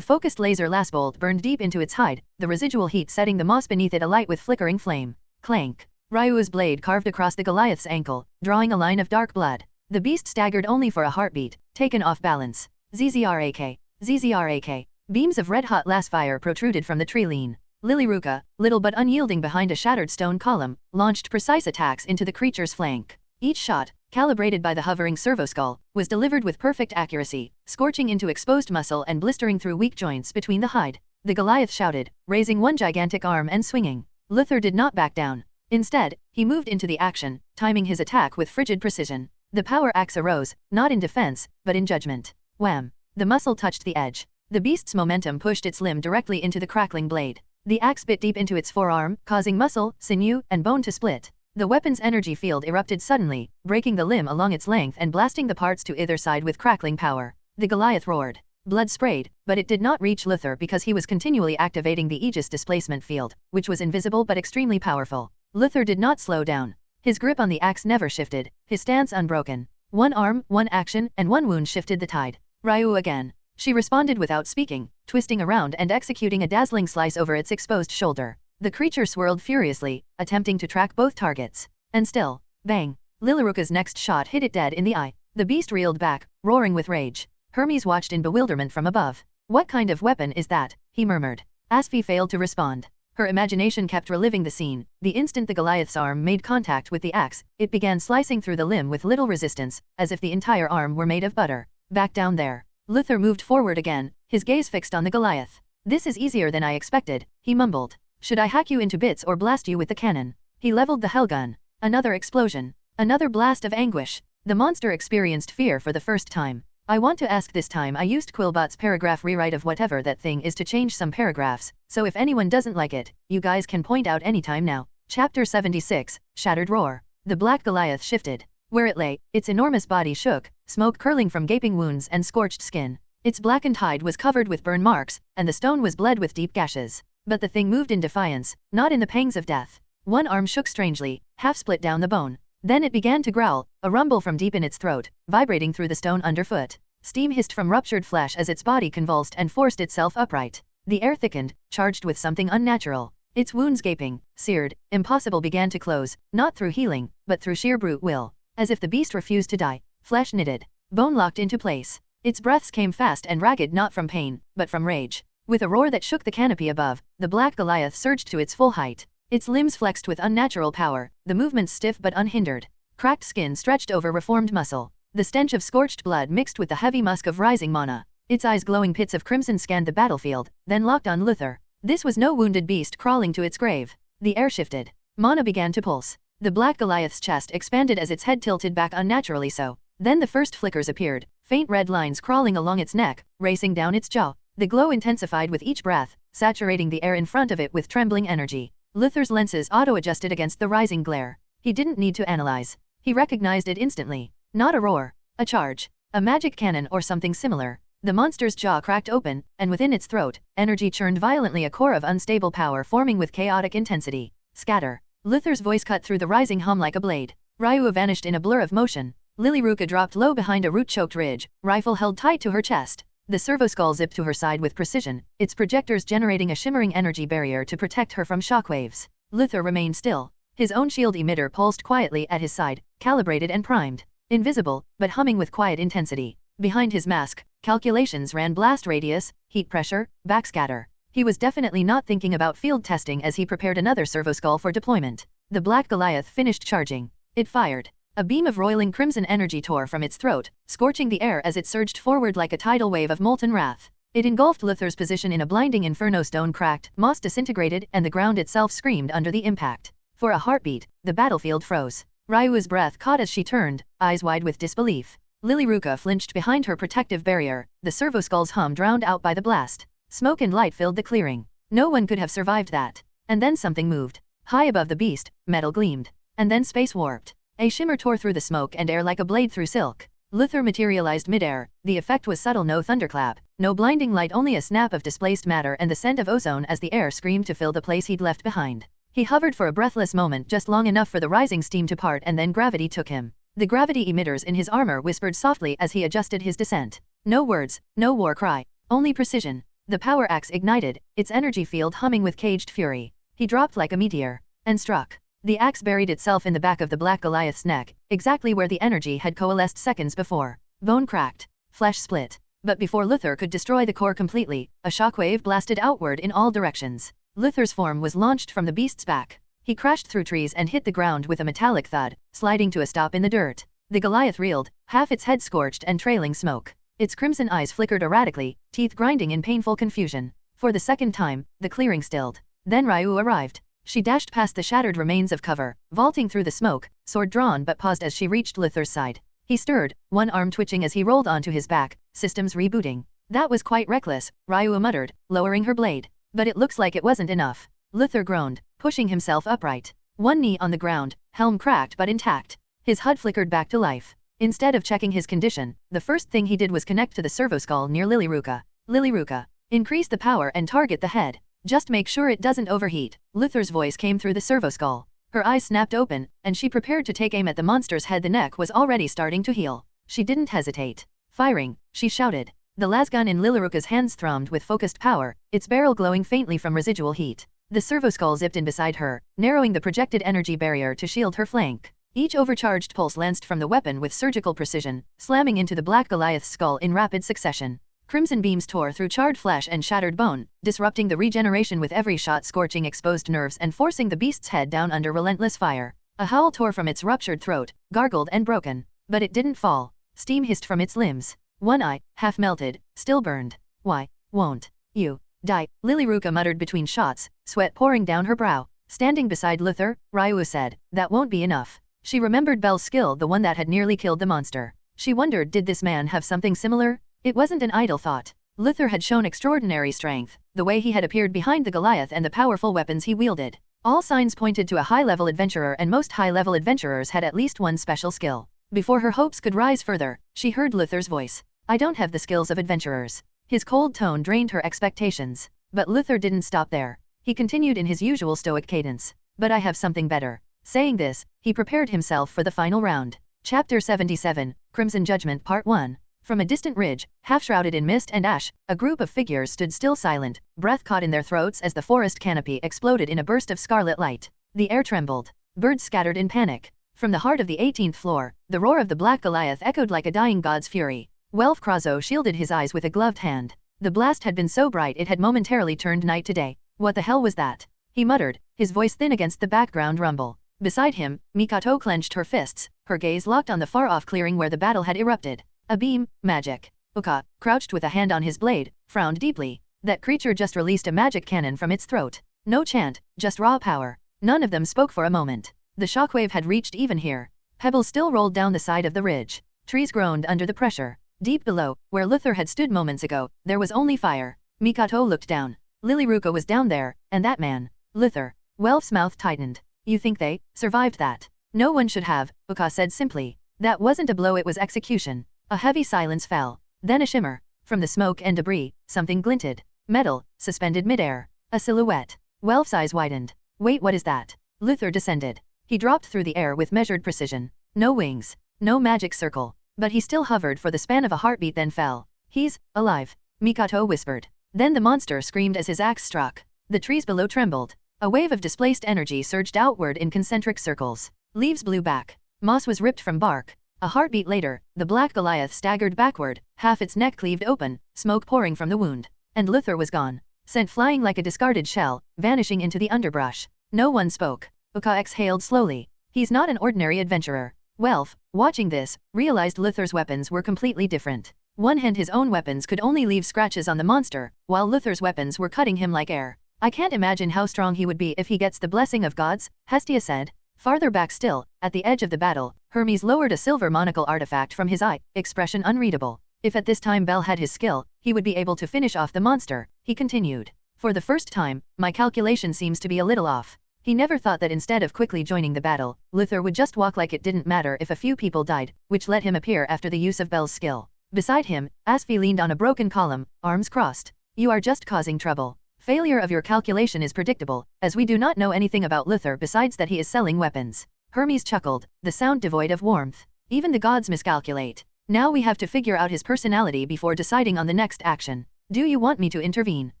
focused laser lashbolt burned deep into its hide, the residual heat setting the moss beneath it alight with flickering flame. Clank. Ryua's blade carved across the Goliath's ankle, drawing a line of dark blood. The beast staggered only for a heartbeat, taken off balance. ZZRAK. ZZRAK. Beams of red-hot lasfire protruded from the tree lean. Lilyruka, little but unyielding behind a shattered stone column, launched precise attacks into the creature's flank. Each shot, calibrated by the hovering servoskull, was delivered with perfect accuracy, scorching into exposed muscle and blistering through weak joints between the hide. The Goliath shouted, raising one gigantic arm and swinging. Luther did not back down. Instead, he moved into the action, timing his attack with frigid precision. The power axe arose, not in defense, but in judgment. Wham! The muscle touched the edge. The beast's momentum pushed its limb directly into the crackling blade. The axe bit deep into its forearm, causing muscle, sinew, and bone to split. The weapon's energy field erupted suddenly, breaking the limb along its length and blasting the parts to either side with crackling power. The Goliath roared. Blood sprayed, but it did not reach Luther because he was continually activating the Aegis displacement field, which was invisible but extremely powerful. Luther did not slow down. His grip on the axe never shifted, his stance unbroken. One arm, one action, and one wound shifted the tide. Ryu again. She responded without speaking, twisting around and executing a dazzling slice over its exposed shoulder. The creature swirled furiously, attempting to track both targets. And still, bang! Lilyruka's next shot hit it dead in the eye. The beast reeled back, roaring with rage. Hermes watched in bewilderment from above. What kind of weapon is that? He murmured. Asphi failed to respond. Her imagination kept reliving the scene. The instant the Goliath's arm made contact with the axe, it began slicing through the limb with little resistance, as if the entire arm were made of butter. Back down there. Luther moved forward again, his gaze fixed on the Goliath. This is easier than I expected, he mumbled. Should I hack you into bits or blast you with the cannon? He leveled the hellgun. Another explosion. Another blast of anguish. The monster experienced fear for the first time. I want to ask this time I used Quillbot's paragraph rewrite of whatever that thing is to change some paragraphs, so if anyone doesn't like it, you guys can point out anytime now. Chapter 76, Shattered Roar. The Black Goliath shifted. Where it lay, its enormous body shook, smoke curling from gaping wounds and scorched skin. Its blackened hide was covered with burn marks, and the stone was bled with deep gashes. But the thing moved in defiance, not in the pangs of death. One arm shook strangely, half split down the bone. Then it began to growl, a rumble from deep in its throat, vibrating through the stone underfoot. Steam hissed from ruptured flesh as its body convulsed and forced itself upright. The air thickened, charged with something unnatural. Its wounds gaping, seared, impossible began to close, not through healing, but through sheer brute will. As if the beast refused to die, flesh knitted, bone locked into place. Its breaths came fast and ragged, not from pain, but from rage. With a roar that shook the canopy above, the black Goliath surged to its full height. Its limbs flexed with unnatural power, the movements stiff but unhindered. Cracked skin stretched over reformed muscle. The stench of scorched blood mixed with the heavy musk of rising mana. Its eyes glowing pits of crimson scanned the battlefield, then locked on Luther. This was no wounded beast crawling to its grave. The air shifted. Mana began to pulse. The black Goliath's chest expanded as its head tilted back unnaturally so. Then the first flickers appeared, faint red lines crawling along its neck, racing down its jaw. The glow intensified with each breath, saturating the air in front of it with trembling energy. Luther's lenses auto-adjusted against the rising glare. He didn't need to analyze. He recognized it instantly. Not a roar. A charge. A magic cannon or something similar. The monster's jaw cracked open, and within its throat, energy churned violently, a core of unstable power forming with chaotic intensity. Scatter. Luther's voice cut through the rising hum like a blade. Ryu vanished in a blur of motion. Lilyruka dropped low behind a root-choked ridge, rifle held tight to her chest. The servo-skull zipped to her side with precision, its projectors generating a shimmering energy barrier to protect her from shockwaves. Luther remained still. His own shield emitter pulsed quietly at his side, calibrated and primed. Invisible, but humming with quiet intensity. Behind his mask, calculations ran: blast radius, heat pressure, backscatter. He was definitely not thinking about field testing as he prepared another servo-skull for deployment. The black Goliath finished charging. It fired. A beam of roiling crimson energy tore from its throat, scorching the air as it surged forward like a tidal wave of molten wrath. It engulfed Luther's position in a blinding inferno. Stone cracked, moss disintegrated, and the ground itself screamed under the impact. For a heartbeat, the battlefield froze. Ryu's breath caught as she turned, eyes wide with disbelief. Lilyruka flinched behind her protective barrier, the servo-skull's hum drowned out by the blast. Smoke and light filled the clearing. No one could have survived that. And then something moved. High above the beast, metal gleamed. And then space warped. A shimmer tore through the smoke and air like a blade through silk. Luther materialized midair. The effect was subtle: no thunderclap, no blinding light, only a snap of displaced matter and the scent of ozone as the air screamed to fill the place he'd left behind. He hovered for a breathless moment, just long enough for the rising steam to part, and then gravity took him. The gravity emitters in his armor whispered softly as he adjusted his descent. No words, no war cry, only precision. The power axe ignited, its energy field humming with caged fury. He dropped like a meteor. And struck. The axe buried itself in the back of the black Goliath's neck, exactly where the energy had coalesced seconds before. Bone cracked. Flesh split. But before Luther could destroy the core completely, a shockwave blasted outward in all directions. Luther's form was launched from the beast's back. He crashed through trees and hit the ground with a metallic thud, sliding to a stop in the dirt. The Goliath reeled, half its head scorched and trailing smoke. Its crimson eyes flickered erratically, teeth grinding in painful confusion. For the second time, the clearing stilled. Then Ryu arrived. She dashed past the shattered remains of cover, vaulting through the smoke, sword drawn, but paused as she reached Luther's side. He stirred, one arm twitching as he rolled onto his back, systems rebooting. That was quite reckless, Ryu muttered, lowering her blade. But it looks like it wasn't enough. Luther groaned, pushing himself upright. One knee on the ground, helm cracked but intact. His HUD flickered back to life. Instead of checking his condition, the first thing he did was connect to the servo-skull near Lilyruka. Lilyruka, increase the power and target the head. Just make sure it doesn't overheat. Luther's voice came through the servo-skull. Her eyes snapped open, and she prepared to take aim at the monster's head. The neck was already starting to heal. She didn't hesitate. Firing, she shouted. The lasgun in Lilyruka's hands thrummed with focused power, its barrel glowing faintly from residual heat. The servo-skull zipped in beside her, narrowing the projected energy barrier to shield her flank. Each overcharged pulse lanced from the weapon with surgical precision, slamming into the black Goliath's skull in rapid succession. Crimson beams tore through charred flesh and shattered bone, disrupting the regeneration with every shot, scorching exposed nerves and forcing the beast's head down under relentless fire. A howl tore from its ruptured throat, gargled and broken. But it didn't fall. Steam hissed from its limbs. One eye, half melted, still burned. Why won't you die? Lilyruka muttered between shots, sweat pouring down her brow. Standing beside Luther, Ryu said, that won't be enough. She remembered Bel's skill, the one that had nearly killed the monster. She wondered, did this man have something similar? It wasn't an idle thought. Luther had shown extraordinary strength, the way he had appeared behind the Goliath and the powerful weapons he wielded. All signs pointed to a high-level adventurer, and most high-level adventurers had at least one special skill. Before her hopes could rise further, she heard Luther's voice. I don't have the skills of adventurers. His cold tone drained her expectations. But Luther didn't stop there. He continued in his usual stoic cadence. But I have something better. Saying this, he prepared himself for the final round. Chapter 77, Crimson Judgment Part 1. From a distant ridge, half-shrouded in mist and ash, a group of figures stood still silent, breath caught in their throats as the forest canopy exploded in a burst of scarlet light. The air trembled. Birds scattered in panic. From the heart of the 18th floor, the roar of the black Goliath echoed like a dying god's fury. Welf Krazo shielded his eyes with a gloved hand. The blast had been so bright it had momentarily turned night to day. What the hell was that? He muttered, his voice thin against the background rumble. Beside him, Mikato clenched her fists, her gaze locked on the far-off clearing where the battle had erupted. A beam, magic. Uka, crouched with a hand on his blade, frowned deeply. That creature just released a magic cannon from its throat. No chant, just raw power. None of them spoke for a moment. The shockwave had reached even here. Pebbles still rolled down the side of the ridge. Trees groaned under the pressure. Deep below, where Luther had stood moments ago, there was only fire. Mikato looked down. Lilyruka was down there, and that man. Luther. Welf's mouth tightened. You think they survived that? No one should have, Uka said simply. That wasn't a blow, it was execution. A heavy silence fell. Then a shimmer. From the smoke and debris, something glinted. Metal, suspended midair. A silhouette. Welf's eyes widened. Wait, what is that? Luther descended. He dropped through the air with measured precision. No wings. No magic circle. But he still hovered for the span of a heartbeat, then fell. He's alive, Mikato whispered. Then the monster screamed as his axe struck. The trees below trembled. A wave of displaced energy surged outward in concentric circles. Leaves blew back. Moss was ripped from bark. A heartbeat later, the black Goliath staggered backward, half its neck cleaved open, smoke pouring from the wound. And Luther was gone. Sent flying like a discarded shell, vanishing into the underbrush. No one spoke. Uka exhaled slowly. He's not an ordinary adventurer. Welf, watching this, realized Luther's weapons were completely different. One hand, his own weapons could only leave scratches on the monster, while Luther's weapons were cutting him like air. I can't imagine how strong he would be if he gets the blessing of gods, Hestia said. Farther back still, at the edge of the battle, Hermes lowered a silver monocle artifact from his eye, expression unreadable. If at this time Bel had his skill, he would be able to finish off the monster, he continued. For the first time, my calculation seems to be a little off. He never thought that instead of quickly joining the battle, Luther would just walk like it didn't matter if a few people died, which let him appear after the use of Bel's skill. Beside him, Asfi leaned on a broken column, arms crossed. You are just causing trouble. Failure of your calculation is predictable, as we do not know anything about Luther besides that he is selling weapons. Hermes chuckled, the sound devoid of warmth. Even the gods miscalculate. Now we have to figure out his personality before deciding on the next action. Do you want me to intervene?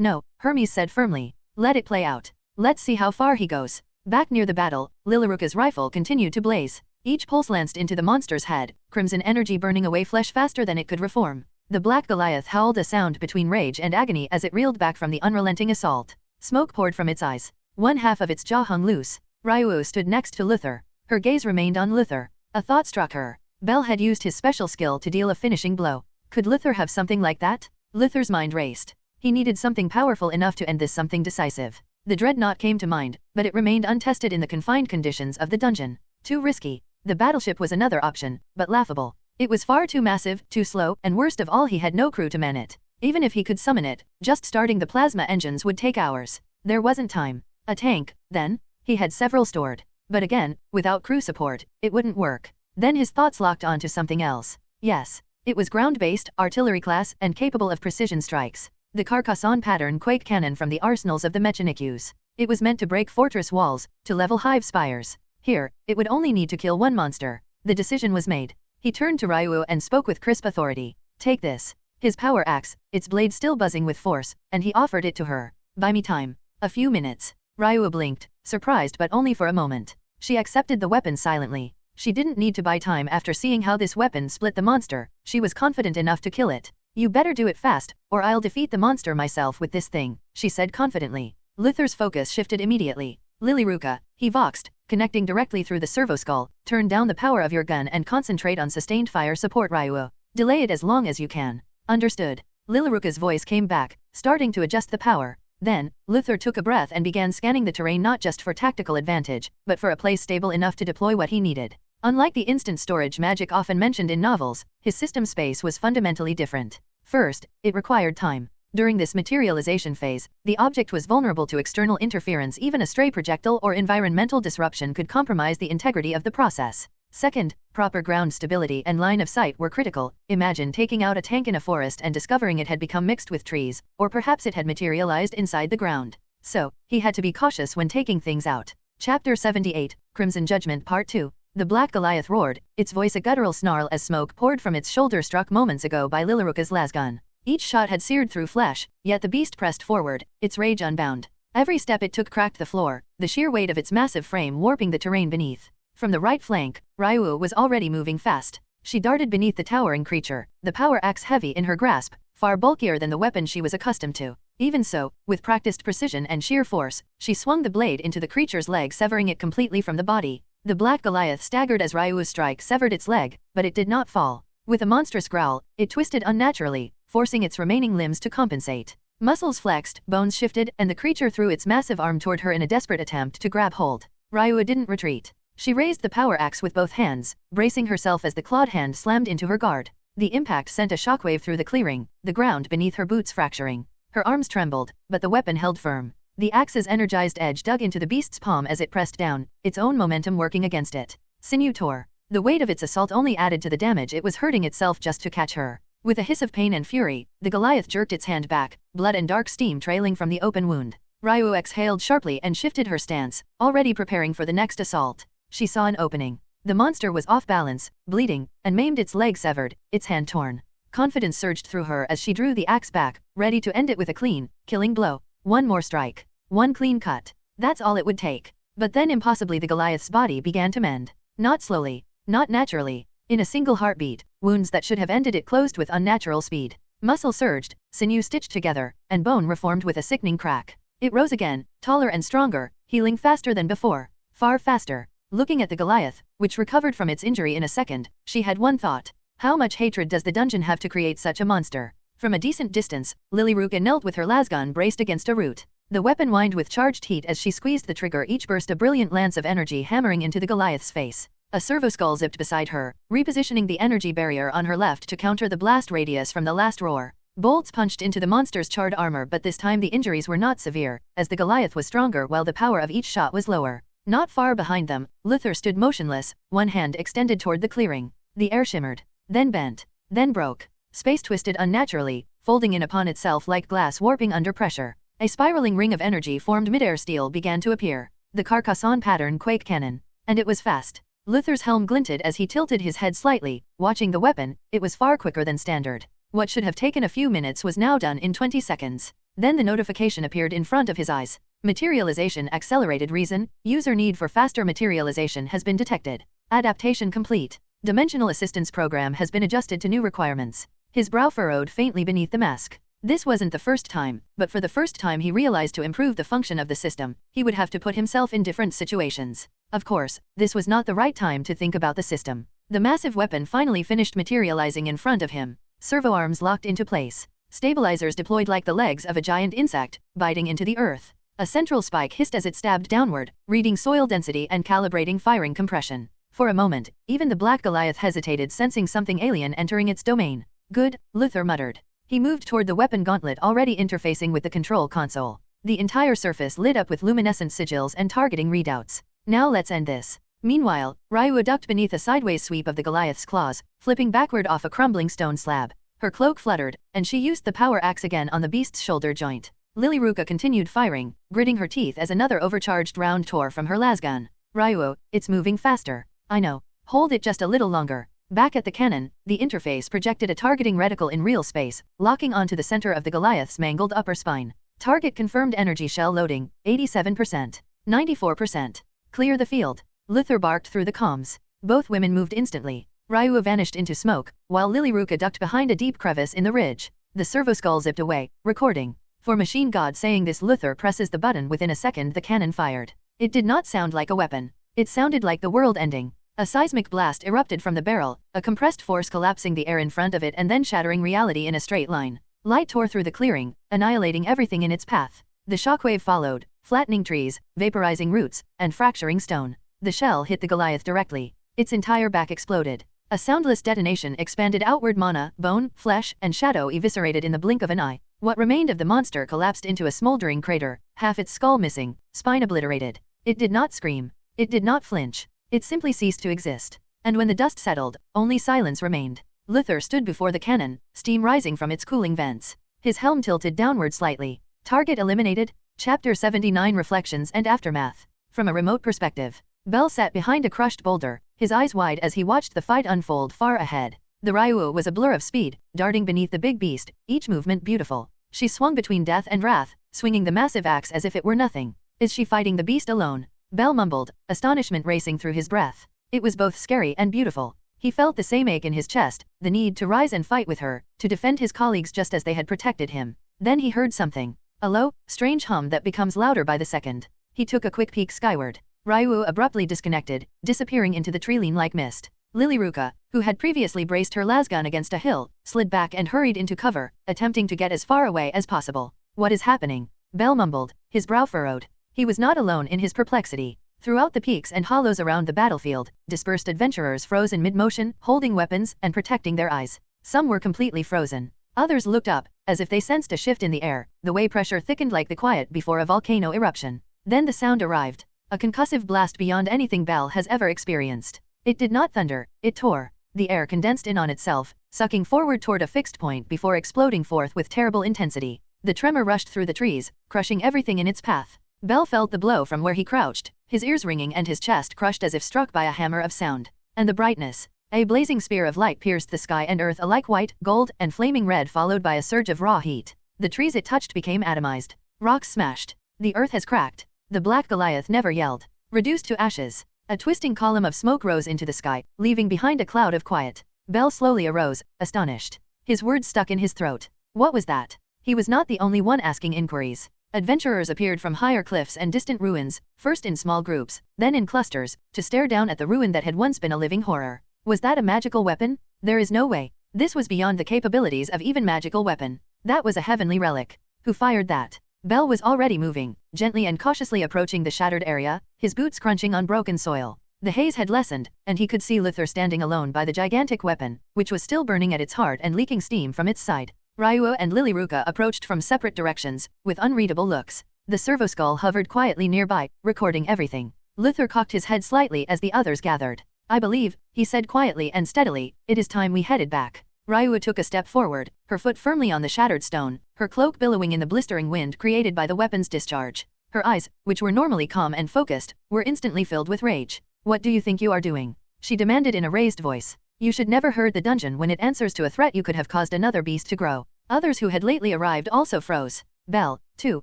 No, Hermes said firmly. Let it play out. Let's see how far he goes. Back near the battle, Lilyruka's rifle continued to blaze. Each pulse lanced into the monster's head, crimson energy burning away flesh faster than it could reform. The black Goliath howled a sound between rage and agony as it reeled back from the unrelenting assault. Smoke poured from its eyes. One half of its jaw hung loose. Ryu stood next to Luther. Her gaze remained on Luther. A thought struck her. Bel had used his special skill to deal a finishing blow. Could Luther have something like that? Luther's mind raced. He needed something powerful enough to end this, something decisive. The dreadnought came to mind, but it remained untested in the confined conditions of the dungeon. Too risky. The battleship was another option, but laughable. It was far too massive, too slow, and worst of all, he had no crew to man it. Even if he could summon it, just starting the plasma engines would take hours. There wasn't time. A tank, then? He had several stored. But again, without crew support, it wouldn't work. Then his thoughts locked onto something else. Yes. It was ground-based, artillery class, and capable of precision strikes. The Carcassonne pattern quake cannon from the arsenals of the Mechanics. It was meant to break fortress walls, to level hive spires. Here, it would only need to kill one monster. The decision was made. He turned to Ryu and spoke with crisp authority. Take this. His power axe, its blade still buzzing with force, and he offered it to her. Buy me time. A few minutes. Ryu blinked, surprised but only for a moment. She accepted the weapon silently. She didn't need to buy time after seeing how this weapon split the monster. She was confident enough to kill it. You better do it fast, or I'll defeat the monster myself with this thing, she said confidently. Luther's focus shifted immediately. Lilyruka, he voxed, connecting directly through the servo-skull, turn down the power of your gun and concentrate on sustained fire support, Ryu. Delay it as long as you can. Understood. Lilyruka's voice came back, starting to adjust the power. Then, Luther took a breath and began scanning the terrain not just for tactical advantage, but for a place stable enough to deploy what he needed. Unlike the instant storage magic often mentioned in novels, his system space was fundamentally different. First, it required time. During this materialization phase, the object was vulnerable to external interference. Even a stray projectile or environmental disruption could compromise the integrity of the process. Second, proper ground stability and line of sight were critical. Imagine taking out a tank in a forest and discovering it had become mixed with trees, or perhaps it had materialized inside the ground. So, he had to be cautious when taking things out. Chapter 78, Crimson Judgment Part 2. The black Goliath roared, its voice a guttural snarl as smoke poured from its shoulder struck moments ago by Lilaruka's lasgun. Each shot had seared through flesh, yet the beast pressed forward, its rage unbound. Every step it took cracked the floor, the sheer weight of its massive frame warping the terrain beneath. From the right flank, Ryu was already moving fast. She darted beneath the towering creature, the power axe heavy in her grasp, far bulkier than the weapon she was accustomed to. Even so, with practiced precision and sheer force, she swung the blade into the creature's leg, severing it completely from the body. The black Goliath staggered as Ryu's strike severed its leg, but it did not fall. With a monstrous growl, it twisted unnaturally, forcing its remaining limbs to compensate. Muscles flexed, bones shifted, and the creature threw its massive arm toward her in a desperate attempt to grab hold. Ryu didn't retreat. She raised the power axe with both hands, bracing herself as the clawed hand slammed into her guard. The impact sent a shockwave through the clearing, the ground beneath her boots fracturing. Her arms trembled, but the weapon held firm. The axe's energized edge dug into the beast's palm as it pressed down, its own momentum working against it. Sinew tore. The weight of its assault only added to the damage it was hurting itself just to catch her. With a hiss of pain and fury, the Goliath jerked its hand back, blood and dark steam trailing from the open wound. Ryu exhaled sharply and shifted her stance, already preparing for the next assault. She saw an opening. The monster was off balance, bleeding, and maimed, its leg severed, its hand torn. Confidence surged through her as she drew the axe back, ready to end it with a clean, killing blow. One more strike. One clean cut. That's all it would take. But then impossibly the Goliath's body began to mend. Not slowly. Not naturally. In a single heartbeat, wounds that should have ended it closed with unnatural speed. Muscle surged, sinew stitched together, and bone reformed with a sickening crack. It rose again, taller and stronger, healing faster than before. Far faster. Looking at the Goliath, which recovered from its injury in a second, she had one thought. How much hatred does the dungeon have to create such a monster? From a decent distance, Lilaruka knelt with her lasgun braced against a root. The weapon whined with charged heat as she squeezed the trigger, each burst a brilliant lance of energy hammering into the Goliath's face. A servo-skull zipped beside her, repositioning the energy barrier on her left to counter the blast radius from the last roar. Bolts punched into the monster's charred armor, but this time the injuries were not severe, as the Goliath was stronger while the power of each shot was lower. Not far behind them, Luther stood motionless, one hand extended toward the clearing. The air shimmered, then bent, then broke. Space twisted unnaturally, folding in upon itself like glass warping under pressure. A spiraling ring of energy formed midair. Steel began to appear. The Carcassonne pattern quake cannon. And it was fast. Luther's helm glinted as he tilted his head slightly, watching the weapon. It was far quicker than standard. What should have taken a few minutes was now done in 20 seconds. Then the notification appeared in front of his eyes. Materialization accelerated. Reason, user need for faster materialization has been detected. Adaptation complete. Dimensional assistance program has been adjusted to new requirements. His brow furrowed faintly beneath the mask. This wasn't the first time, but for the first time he realized to improve the function of the system, he would have to put himself in different situations. Of course, this was not the right time to think about the system. The massive weapon finally finished materializing in front of him. Servo arms locked into place. Stabilizers deployed like the legs of a giant insect, biting into the earth. A central spike hissed as it stabbed downward, reading soil density and calibrating firing compression. For a moment, even the black Goliath hesitated, sensing something alien entering its domain. Good, Luther muttered. He moved toward the weapon gauntlet already interfacing with the control console. The entire surface lit up with luminescent sigils and targeting readouts. Now let's end this. Meanwhile, Ryu ducked beneath a sideways sweep of the Goliath's claws, flipping backward off a crumbling stone slab. Her cloak fluttered, and she used the power axe again on the beast's shoulder joint. Lilaruka continued firing, gritting her teeth as another overcharged round tore from her lasgun. Ryu, it's moving faster. I know. Hold it just a little longer. Back at the cannon, the interface projected a targeting reticle in real space, locking onto the center of the Goliath's mangled upper spine. Target confirmed. Energy shell loading, 87%. 94%. Clear the field. Luther barked through the comms. Both women moved instantly. Ryu vanished into smoke, while Lilaruka ducked behind a deep crevice in the ridge. The servo-skull zipped away, recording. For machine god saying this, Luther presses the button. Within a second the cannon fired. It did not sound like a weapon. It sounded like the world ending. A seismic blast erupted from the barrel, a compressed force collapsing the air in front of it and then shattering reality in a straight line. Light tore through the clearing, annihilating everything in its path. The shockwave followed, flattening trees, vaporizing roots, and fracturing stone. The shell hit the Goliath directly. Its entire back exploded. A soundless detonation expanded outward. Mana, bone, flesh, and shadow eviscerated in the blink of an eye. What remained of the monster collapsed into a smoldering crater, half its skull missing, spine obliterated. It did not scream. It did not flinch. It simply ceased to exist. And when the dust settled, only silence remained. Luther stood before the cannon, steam rising from its cooling vents. His helm tilted downward slightly. Target eliminated. Chapter 79 Reflections and Aftermath. From a remote perspective. Bell sat behind a crushed boulder, his eyes wide as he watched the fight unfold far ahead. The Ryu was a blur of speed, darting beneath the big beast, each movement beautiful. She swung between death and wrath, swinging the massive axe as if it were nothing. Is she fighting the beast alone? Bell mumbled, astonishment racing through his breath. It was both scary and beautiful. He felt the same ache in his chest, the need to rise and fight with her, to defend his colleagues just as they had protected him. Then he heard something. A low, strange hum that becomes louder by the second. He took a quick peek skyward. Ryu abruptly disconnected, disappearing into the tree-line-like mist. Lilyruka, who had previously braced her lasgun against a hill, slid back and hurried into cover, attempting to get as far away as possible. What is happening? Bell mumbled, his brow furrowed. He was not alone in his perplexity. Throughout the peaks and hollows around the battlefield, dispersed adventurers froze in mid-motion, holding weapons and protecting their eyes. Some were completely frozen. Others looked up, as if they sensed a shift in the air, the way pressure thickened like the quiet before a volcano eruption. Then the sound arrived. A concussive blast beyond anything Bell has ever experienced. It did not thunder, it tore. The air condensed in on itself, sucking forward toward a fixed point before exploding forth with terrible intensity. The tremor rushed through the trees, crushing everything in its path. Bell felt the blow from where he crouched, his ears ringing and his chest crushed as if struck by a hammer of sound. And the brightness. A blazing spear of light pierced the sky and earth alike white, gold, and flaming red, followed by a surge of raw heat. The trees it touched became atomized. Rocks smashed. The earth has cracked. The black Goliath never yelled. Reduced to ashes. A twisting column of smoke rose into the sky, leaving behind a cloud of quiet. Bell slowly arose, astonished. His words stuck in his throat. What was that? He was not the only one asking inquiries. Adventurers appeared from higher cliffs and distant ruins, first in small groups, then in clusters, to stare down at the ruin that had once been a living horror. Was that a magical weapon? There is no way. This was beyond the capabilities of even magical weapon. That was a heavenly relic. Who fired that? Bell was already moving, gently and cautiously approaching the shattered area, his boots crunching on broken soil. The haze had lessened, and he could see Luthor standing alone by the gigantic weapon, which was still burning at its heart and leaking steam from its side. Ryu and Lilyruka approached from separate directions, with unreadable looks. The servo-skull hovered quietly nearby, recording everything. Luthor cocked his head slightly as the others gathered. I believe, he said quietly and steadily, it is time we headed back. Ryu took a step forward, her foot firmly on the shattered stone, her cloak billowing in the blistering wind created by the weapon's discharge. Her eyes, which were normally calm and focused, were instantly filled with rage. What do you think you are doing? She demanded in a raised voice. You should never hurt the dungeon when it answers to a threat you could have caused another beast to grow. Others who had lately arrived also froze. Bell, too,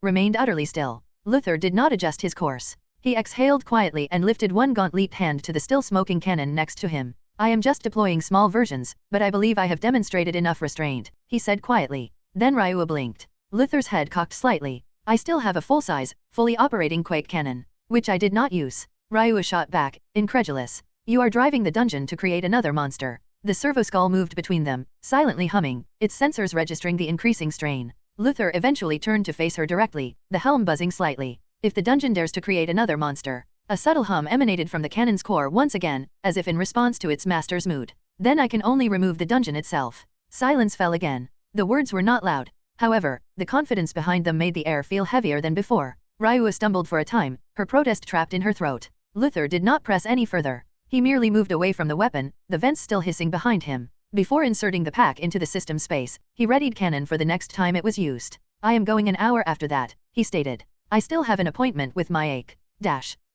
remained utterly still. Luthor did not adjust his course. He exhaled quietly and lifted one gauntlet hand to the still smoking cannon next to him. I am just deploying small versions, but I believe I have demonstrated enough restraint, he said quietly. Then Ryu blinked. Luthor's head cocked slightly. I still have a full-size, fully operating quake cannon, which I did not use. Ryu shot back, incredulous. You are driving the dungeon to create another monster. The servo-skull moved between them, silently humming, its sensors registering the increasing strain. Luthor eventually turned to face her directly, the helm buzzing slightly. If the dungeon dares to create another monster. A subtle hum emanated from the cannon's core once again, as if in response to its master's mood. Then I can only remove the dungeon itself. Silence fell again. The words were not loud. However, the confidence behind them made the air feel heavier than before. Ryu stumbled for a time, her protest trapped in her throat. Luthor did not press any further. He merely moved away from the weapon, the vents still hissing behind him. Before inserting the pack into the system space, he readied cannon for the next time it was used. I am going an hour after that, he stated. I still have an appointment with my ache.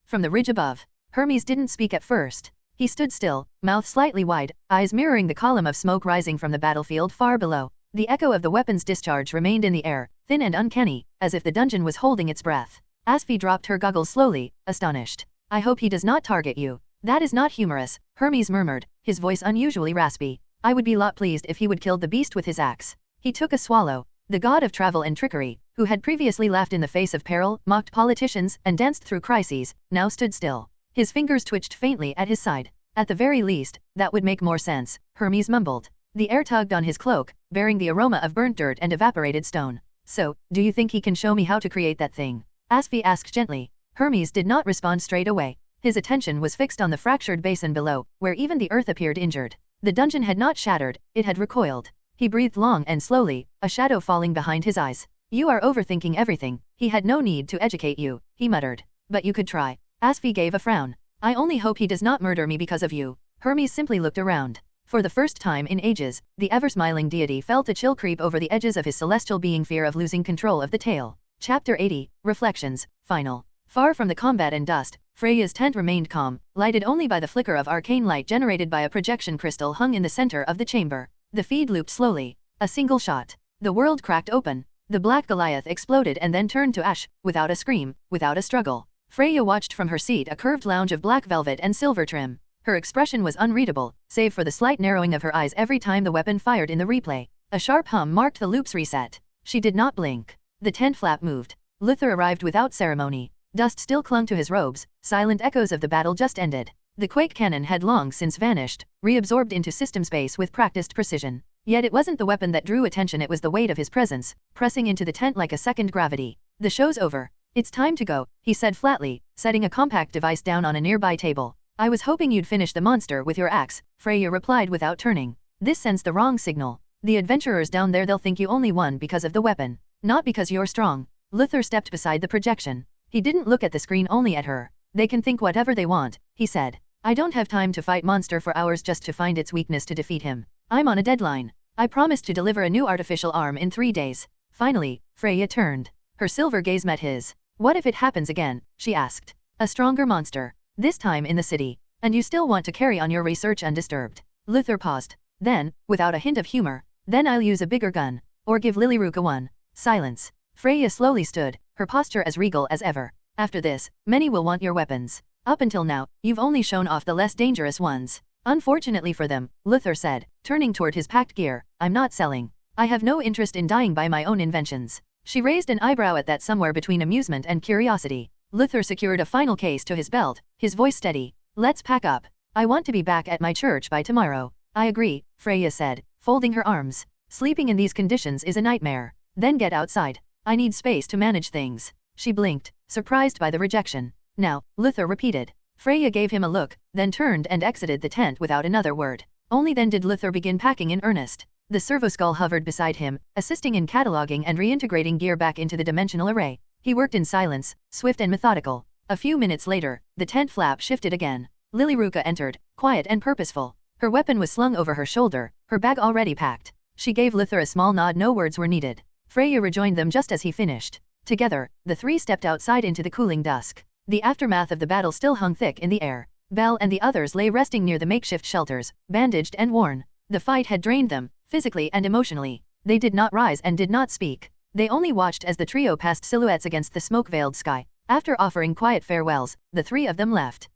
From the ridge above. Hermes didn't speak at first. He stood still, mouth slightly wide, eyes mirroring the column of smoke rising from the battlefield far below. The echo of the weapon's discharge remained in the air, thin and uncanny, as if the dungeon was holding its breath. Asphi dropped her goggles slowly, astonished. I hope he does not target you. That is not humorous, Hermes murmured, his voice unusually raspy. I would be lot pleased if he would kill the beast with his axe. He took a swallow. The god of travel and trickery, who had previously laughed in the face of peril, mocked politicians, and danced through crises, now stood still. His fingers twitched faintly at his side. At the very least, that would make more sense, Hermes mumbled. The air tugged on his cloak, bearing the aroma of burnt dirt and evaporated stone. So, do you think he can show me how to create that thing? Asphi asked gently. Hermes did not respond straight away. His attention was fixed on the fractured basin below, where even the earth appeared injured. The dungeon had not shattered, it had recoiled. He breathed long and slowly, a shadow falling behind his eyes. You are overthinking everything. He had no need to educate you, he muttered. But you could try. Asphi gave a frown. I only hope he does not murder me because of you. Hermes simply looked around. For the first time in ages, the ever-smiling deity felt a chill creep over the edges of his celestial being, fear of losing control of the tale. Chapter 80, Reflections, Final. Far from the combat and dust, Freya's tent remained calm, lighted only by the flicker of arcane light generated by a projection crystal hung in the center of the chamber. The feed looped slowly. A single shot. The world cracked open. The black Goliath exploded and then turned to ash, without a scream, without a struggle. Freya watched from her seat a curved lounge of black velvet and silver trim. Her expression was unreadable, save for the slight narrowing of her eyes every time the weapon fired in the replay. A sharp hum marked the loop's reset. She did not blink. The tent flap moved. Luther arrived without ceremony. Dust still clung to his robes, silent echoes of the battle just ended. The quake cannon had long since vanished, reabsorbed into system space with practiced precision. Yet it wasn't the weapon that drew attention, it was the weight of his presence, pressing into the tent like a second gravity. The show's over. It's time to go, he said flatly, setting a compact device down on a nearby table. I was hoping you'd finish the monster with your axe, Freya replied without turning. This sends the wrong signal. The adventurers down there, they'll think you only won because of the weapon, not because you're strong. Luther stepped beside the projection. He didn't look at the screen, only at her. They can think whatever they want, he said. I don't have time to fight monster for hours just to find its weakness to defeat him. I'm on a deadline. I promised to deliver a new artificial arm in 3 days. Finally, Freya turned. Her silver gaze met his. What if it happens again? She asked. A stronger monster. This time in the city. And you still want to carry on your research undisturbed. Luther paused. Then, without a hint of humor, then I'll use a bigger gun. Or give Lilyruka one. Silence. Freya slowly stood, her posture as regal as ever. After this, many will want your weapons. Up until now, you've only shown off the less dangerous ones. Unfortunately for them, Luther said, turning toward his packed gear, I'm not selling. I have no interest in dying by my own inventions. She raised an eyebrow at that, somewhere between amusement and curiosity. Luther secured a final case to his belt, his voice steady. Let's pack up. I want to be back at my church by tomorrow. I agree, Freya said, folding her arms. Sleeping in these conditions is a nightmare. Then get outside. I need space to manage things. She blinked, surprised by the rejection. Now, Luther repeated. Freya gave him a look, then turned and exited the tent without another word. Only then did Luther begin packing in earnest. The servoskull hovered beside him, assisting in cataloging and reintegrating gear back into the dimensional array. He worked in silence, swift and methodical. A few minutes later, the tent flap shifted again. Lilyruka entered, quiet and purposeful. Her weapon was slung over her shoulder, her bag already packed. She gave Luther a small nod, no words were needed. Freya rejoined them just as he finished. Together, the three stepped outside into the cooling dusk. The aftermath of the battle still hung thick in the air. Belle and the others lay resting near the makeshift shelters, bandaged and worn. The fight had drained them, physically and emotionally. They did not rise and did not speak. They only watched as the trio passed silhouettes against the smoke-veiled sky. After offering quiet farewells, the three of them left.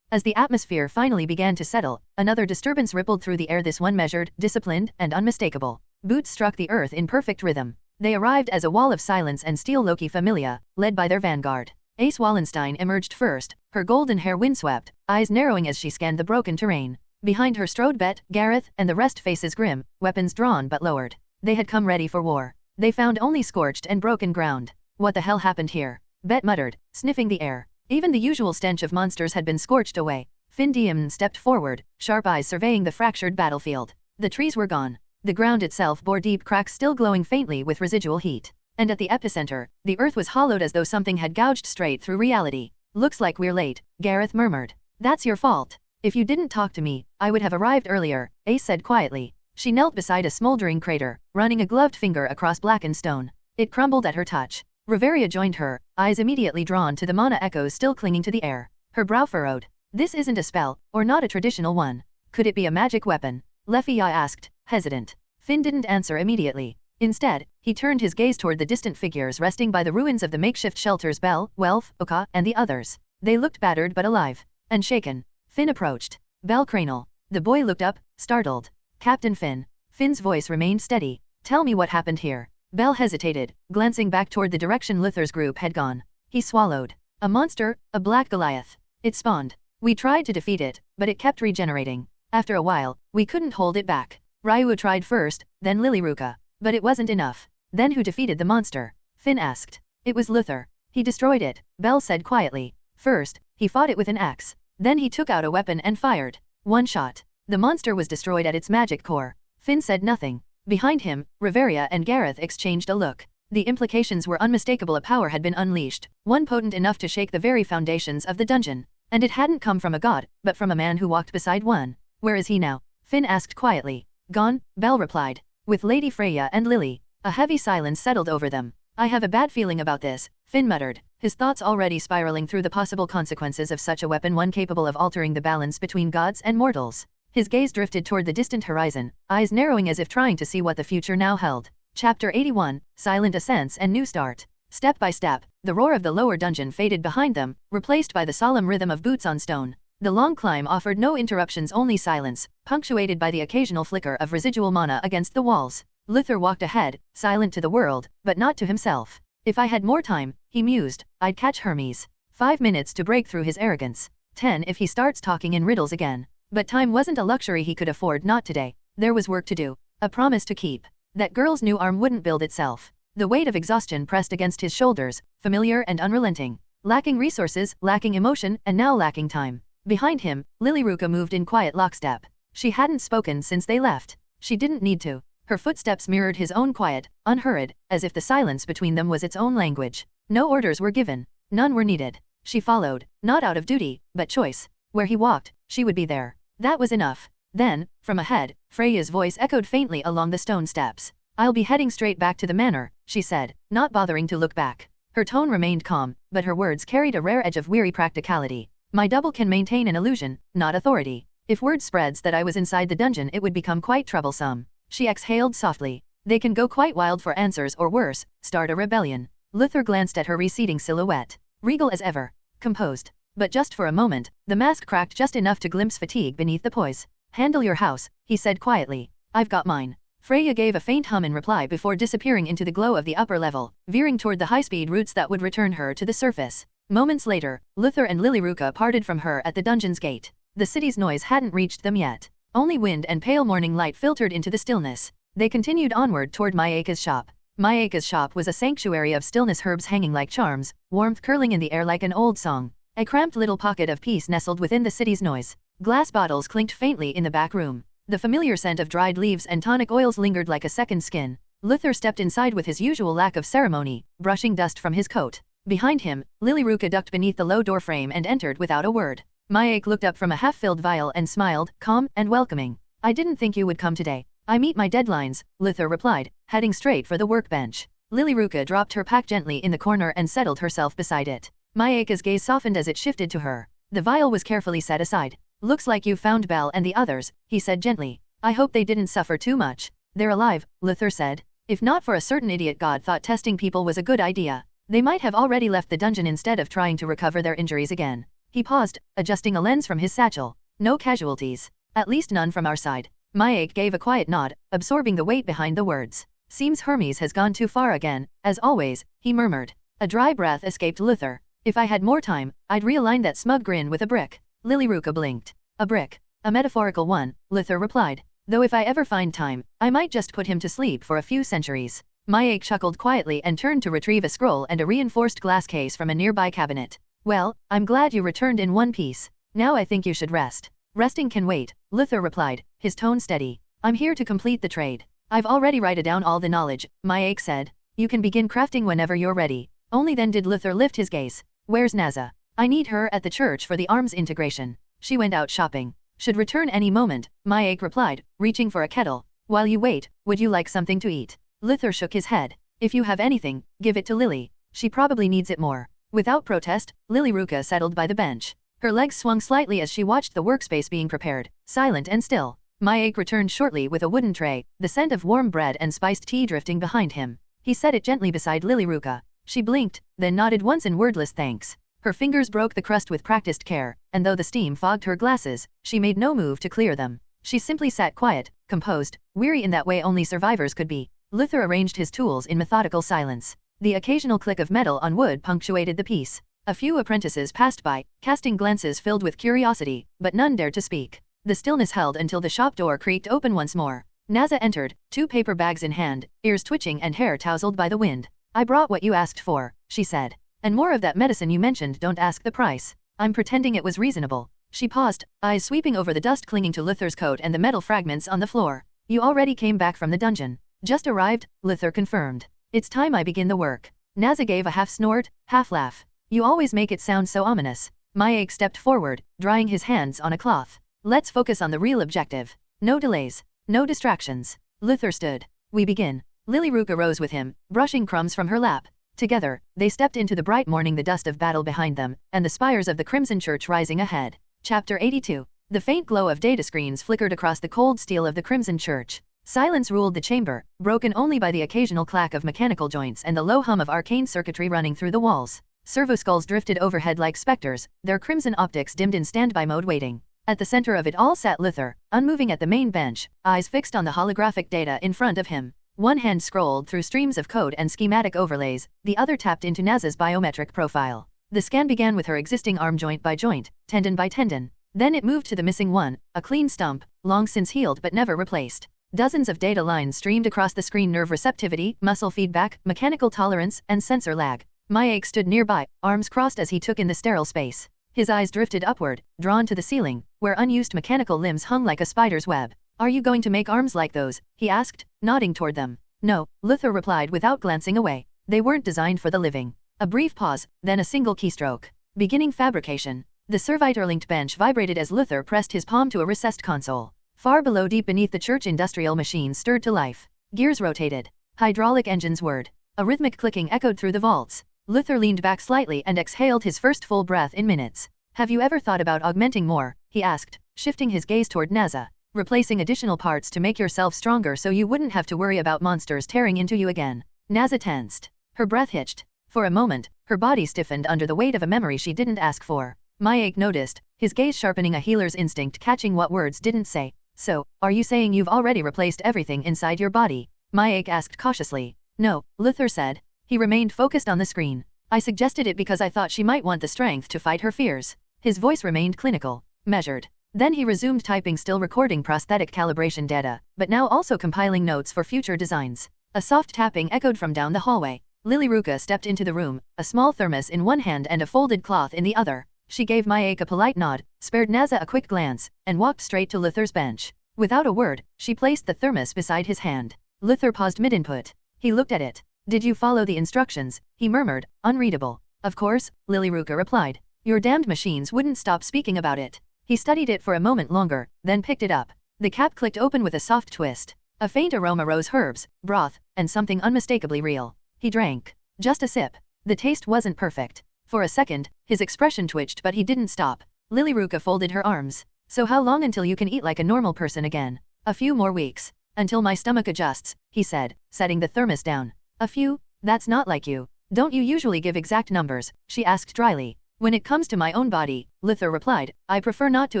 As the atmosphere finally began to settle, another disturbance rippled through the air, this one measured, disciplined, and unmistakable. Boots struck the earth in perfect rhythm. They arrived as a wall of silence and steel. Loki familia, led by their vanguard. Ace Wallenstein emerged first, her golden hair windswept, eyes narrowing as she scanned the broken terrain. Behind her strode Bet, Gareth, and the rest, faces grim, weapons drawn but lowered. They had come ready for war. They found only scorched and broken ground. What the hell happened here? Bet muttered, sniffing the air. Even the usual stench of monsters had been scorched away. Finn Diem stepped forward, sharp eyes surveying the fractured battlefield. The trees were gone. The ground itself bore deep cracks still glowing faintly with residual heat. And at the epicenter, the earth was hollowed as though something had gouged straight through reality. Looks like we're late, Gareth murmured. That's your fault. If you didn't talk to me, I would have arrived earlier, Ace said quietly. She knelt beside a smoldering crater, running a gloved finger across blackened stone. It crumbled at her touch. Reveria joined her, eyes immediately drawn to the mana echoes still clinging to the air. Her brow furrowed. This isn't a spell, or not a traditional one. Could it be a magic weapon? Lefia asked, hesitant. Finn didn't answer immediately. Instead, he turned his gaze toward the distant figures resting by the ruins of the makeshift shelters, Belle, Welf, Oka, and the others. They looked battered but alive. And shaken. Finn approached. Belle Cranel. The boy looked up, startled. Captain Finn. Finn's voice remained steady. Tell me what happened here. Belle hesitated, glancing back toward the direction Luther's group had gone. He swallowed. A monster, a black Goliath. It spawned. We tried to defeat it, but it kept regenerating. After a while, we couldn't hold it back. Ryu tried first, then Lilyruka. But it wasn't enough. Then who defeated the monster? Finn asked. It was Luther. He destroyed it, Belle said quietly. First, he fought it with an axe. Then he took out a weapon and fired. One shot. The monster was destroyed at its magic core. Finn said nothing. Behind him, Reveria and Gareth exchanged a look. The implications were unmistakable. A power had been unleashed, one potent enough to shake the very foundations of the dungeon. And it hadn't come from a god, but from a man who walked beside one. Where is he now? Finn asked quietly. Gone, Belle replied. With Lady Freya and Lily. A heavy silence settled over them. I have a bad feeling about this, Finn muttered. his thoughts already spiraling through the possible consequences of such a weapon, one capable of altering the balance between gods and mortals. His gaze drifted toward the distant horizon, eyes narrowing as if trying to see what the future now held. Chapter 81, Silent Ascents and New Start. Step by step, the roar of the lower dungeon faded behind them, replaced by the solemn rhythm of boots on stone. The long climb offered no interruptions, only silence, punctuated by the occasional flicker of residual mana against the walls. Luther walked ahead, silent to the world, but not to himself. If I had more time, he mused, I'd catch Hermes. 5 minutes to break through his arrogance. 10 if he starts talking in riddles again. But time wasn't a luxury he could afford, not today. There was work to do. A promise to keep. That girl's new arm wouldn't build itself. The weight of exhaustion pressed against his shoulders, familiar and unrelenting. Lacking resources, lacking emotion, and now lacking time. Behind him, Lilyruka moved in quiet lockstep. She hadn't spoken since they left. She didn't need to. Her footsteps mirrored his own, quiet, unhurried, as if the silence between them was its own language. No orders were given. None were needed. She followed, not out of duty, but choice. Where he walked, she would be there. That was enough. Then, from ahead, Freya's voice echoed faintly along the stone steps. I'll be heading straight back to the manor, she said, not bothering to look back. Her tone remained calm, but her words carried a rare edge of weary practicality. My double can maintain an illusion, not authority. If word spreads that I was inside the dungeon, it would become quite troublesome. She exhaled softly. They can go quite wild for answers, or worse, start a rebellion. Luther glanced at her receding silhouette. Regal as ever. Composed. But just for a moment, the mask cracked just enough to glimpse fatigue beneath the poise. Handle your house, he said quietly. I've got mine. Freya gave a faint hum in reply before disappearing into the glow of the upper level, veering toward the high-speed routes that would return her to the surface. Moments later, Luther and Lilyruka parted from her at the dungeon's gate. The city's noise hadn't reached them yet. Only wind and pale morning light filtered into the stillness. They continued onward toward Mayaka's shop. Mayaka's shop was a sanctuary of stillness, herbs hanging like charms, warmth curling in the air like an old song. A cramped little pocket of peace nestled within the city's noise. Glass bottles clinked faintly in the back room. The familiar scent of dried leaves and tonic oils lingered like a second skin. Luther stepped inside with his usual lack of ceremony, brushing dust from his coat. Behind him, Lilyruka ducked beneath the low door frame and entered without a word. Mayake looked up from a half-filled vial and smiled, calm and welcoming. I didn't think you would come today. I meet my deadlines, Luther replied, heading straight for the workbench. Lilyruka dropped her pack gently in the corner and settled herself beside it. Mayaka's gaze softened as it shifted to her. The vial was carefully set aside. Looks like you found Belle and the others, he said gently. I hope they didn't suffer too much. They're alive, Luther said. If not for a certain idiot god thought testing people was a good idea, they might have already left the dungeon instead of trying to recover their injuries again. He paused, adjusting a lens from his satchel. No casualties. At least none from our side. Mayake gave a quiet nod, absorbing the weight behind the words. Seems Hermes has gone too far again, as always, he murmured. A dry breath escaped Luther. If I had more time, I'd realign that smug grin with a brick. Lilyruka blinked. A brick. A metaphorical one, Luther replied. Though if I ever find time, I might just put him to sleep for a few centuries. Mayake chuckled quietly and turned to retrieve a scroll and a reinforced glass case from a nearby cabinet. Well, I'm glad you returned in one piece. Now I think you should rest. Resting can wait, Luther replied, his tone steady. I'm here to complete the trade. I've already written down all the knowledge, Mayake said. You can begin crafting whenever you're ready. Only then did Luther lift his gaze. Where's Naza? I need her at the church for the arms integration. She went out shopping. Should return any moment, Mayake replied, reaching for a kettle. While you wait, would you like something to eat? Luther shook his head. If you have anything, give it to Lily. She probably needs it more. Without protest, Lilyruka settled by the bench. Her legs swung slightly as she watched the workspace being prepared, silent and still. Mayake returned shortly with a wooden tray, the scent of warm bread and spiced tea drifting behind him. He set it gently beside Lilyruka. She blinked, then nodded once in wordless thanks. Her fingers broke the crust with practiced care, and though the steam fogged her glasses, she made no move to clear them. She simply sat quiet, composed, weary in that way only survivors could be. Luther arranged his tools in methodical silence. The occasional click of metal on wood punctuated the piece. A few apprentices passed by, casting glances filled with curiosity, but none dared to speak. The stillness held until the shop door creaked open once more. Naza entered, 2 paper bags in hand, ears twitching and hair tousled by the wind. I brought what you asked for, she said. And more of that medicine you mentioned. Don't ask the price. I'm pretending it was reasonable. She paused, eyes sweeping over the dust clinging to Luther's coat and the metal fragments on the floor. You already came back from the dungeon. Just arrived, Luther confirmed. It's time I begin the work. Naza gave a half snort, half laugh. You always make it sound so ominous. Mayake stepped forward, drying his hands on a cloth. Let's focus on the real objective. No delays. No distractions. Luther stood. We begin. Lilyruka rose with him, brushing crumbs from her lap. Together, they stepped into the bright morning, the dust of battle behind them, and the spires of the Crimson Church rising ahead. Chapter 82. The faint glow of data screens flickered across the cold steel of the Crimson Church. Silence ruled the chamber, broken only by the occasional clack of mechanical joints and the low hum of arcane circuitry running through the walls. Servoskulls drifted overhead like specters, their crimson optics dimmed in standby mode waiting. At the center of it all sat Luther, unmoving at the main bench, eyes fixed on the holographic data in front of him. One hand scrolled through streams of code and schematic overlays, the other tapped into Naza's biometric profile. The scan began with her existing arm joint by joint, tendon by tendon. Then it moved to the missing one, a clean stump, long since healed but never replaced. Dozens of data lines streamed across the screen: nerve receptivity, muscle feedback, mechanical tolerance, and sensor lag. Myaek stood nearby, arms crossed as he took in the sterile space. His eyes drifted upward, drawn to the ceiling, where unused mechanical limbs hung like a spider's web. "Are you going to make arms like those?" he asked, nodding toward them. "No," Luther replied without glancing away. "They weren't designed for the living." A brief pause, then a single keystroke. "Beginning fabrication." The servitor-linked bench vibrated as Luther pressed his palm to a recessed console. Far below, deep beneath the church, industrial machines stirred to life. Gears rotated. Hydraulic engines whirred. A rhythmic clicking echoed through the vaults. Luther leaned back slightly and exhaled his first full breath in minutes. "Have you ever thought about augmenting more?" he asked, shifting his gaze toward Naza. "Replacing additional parts to make yourself stronger so you wouldn't have to worry about monsters tearing into you again." Naza tensed. Her breath hitched. For a moment, her body stiffened under the weight of a memory she didn't ask for. Myaek noticed, his gaze sharpening, a healer's instinct catching what words didn't say. "So, are you saying you've already replaced everything inside your body?" Myaek asked cautiously. "No," Luther said. He remained focused on the screen. "I suggested it because I thought she might want the strength to fight her fears." His voice remained clinical, measured. Then he resumed typing, still recording prosthetic calibration data, but now also compiling notes for future designs. A soft tapping echoed from down the hallway. Lily Ruka stepped into the room, a small thermos in one hand and a folded cloth in the other. She gave Myaek a polite nod, spared Naza a quick glance, and walked straight to Luther's bench. Without a word, she placed the thermos beside his hand. Luther paused mid-input. He looked at it. "Did you follow the instructions?" he murmured, unreadable. "Of course," Lily Ruka replied. "Your damned machines wouldn't stop speaking about it." He studied it for a moment longer, then picked it up. The cap clicked open with a soft twist. A faint aroma rose: herbs, broth, and something unmistakably real. He drank. Just a sip. The taste wasn't perfect. For a second, his expression twitched, but he didn't stop. Lily Ruka folded her arms. "So how long until you can eat like a normal person again?" "A few more weeks. Until my stomach adjusts," he said, setting the thermos down. "A few? That's not like you. Don't you usually give exact numbers?" she asked dryly. "When it comes to my own body," Luther replied, "I prefer not to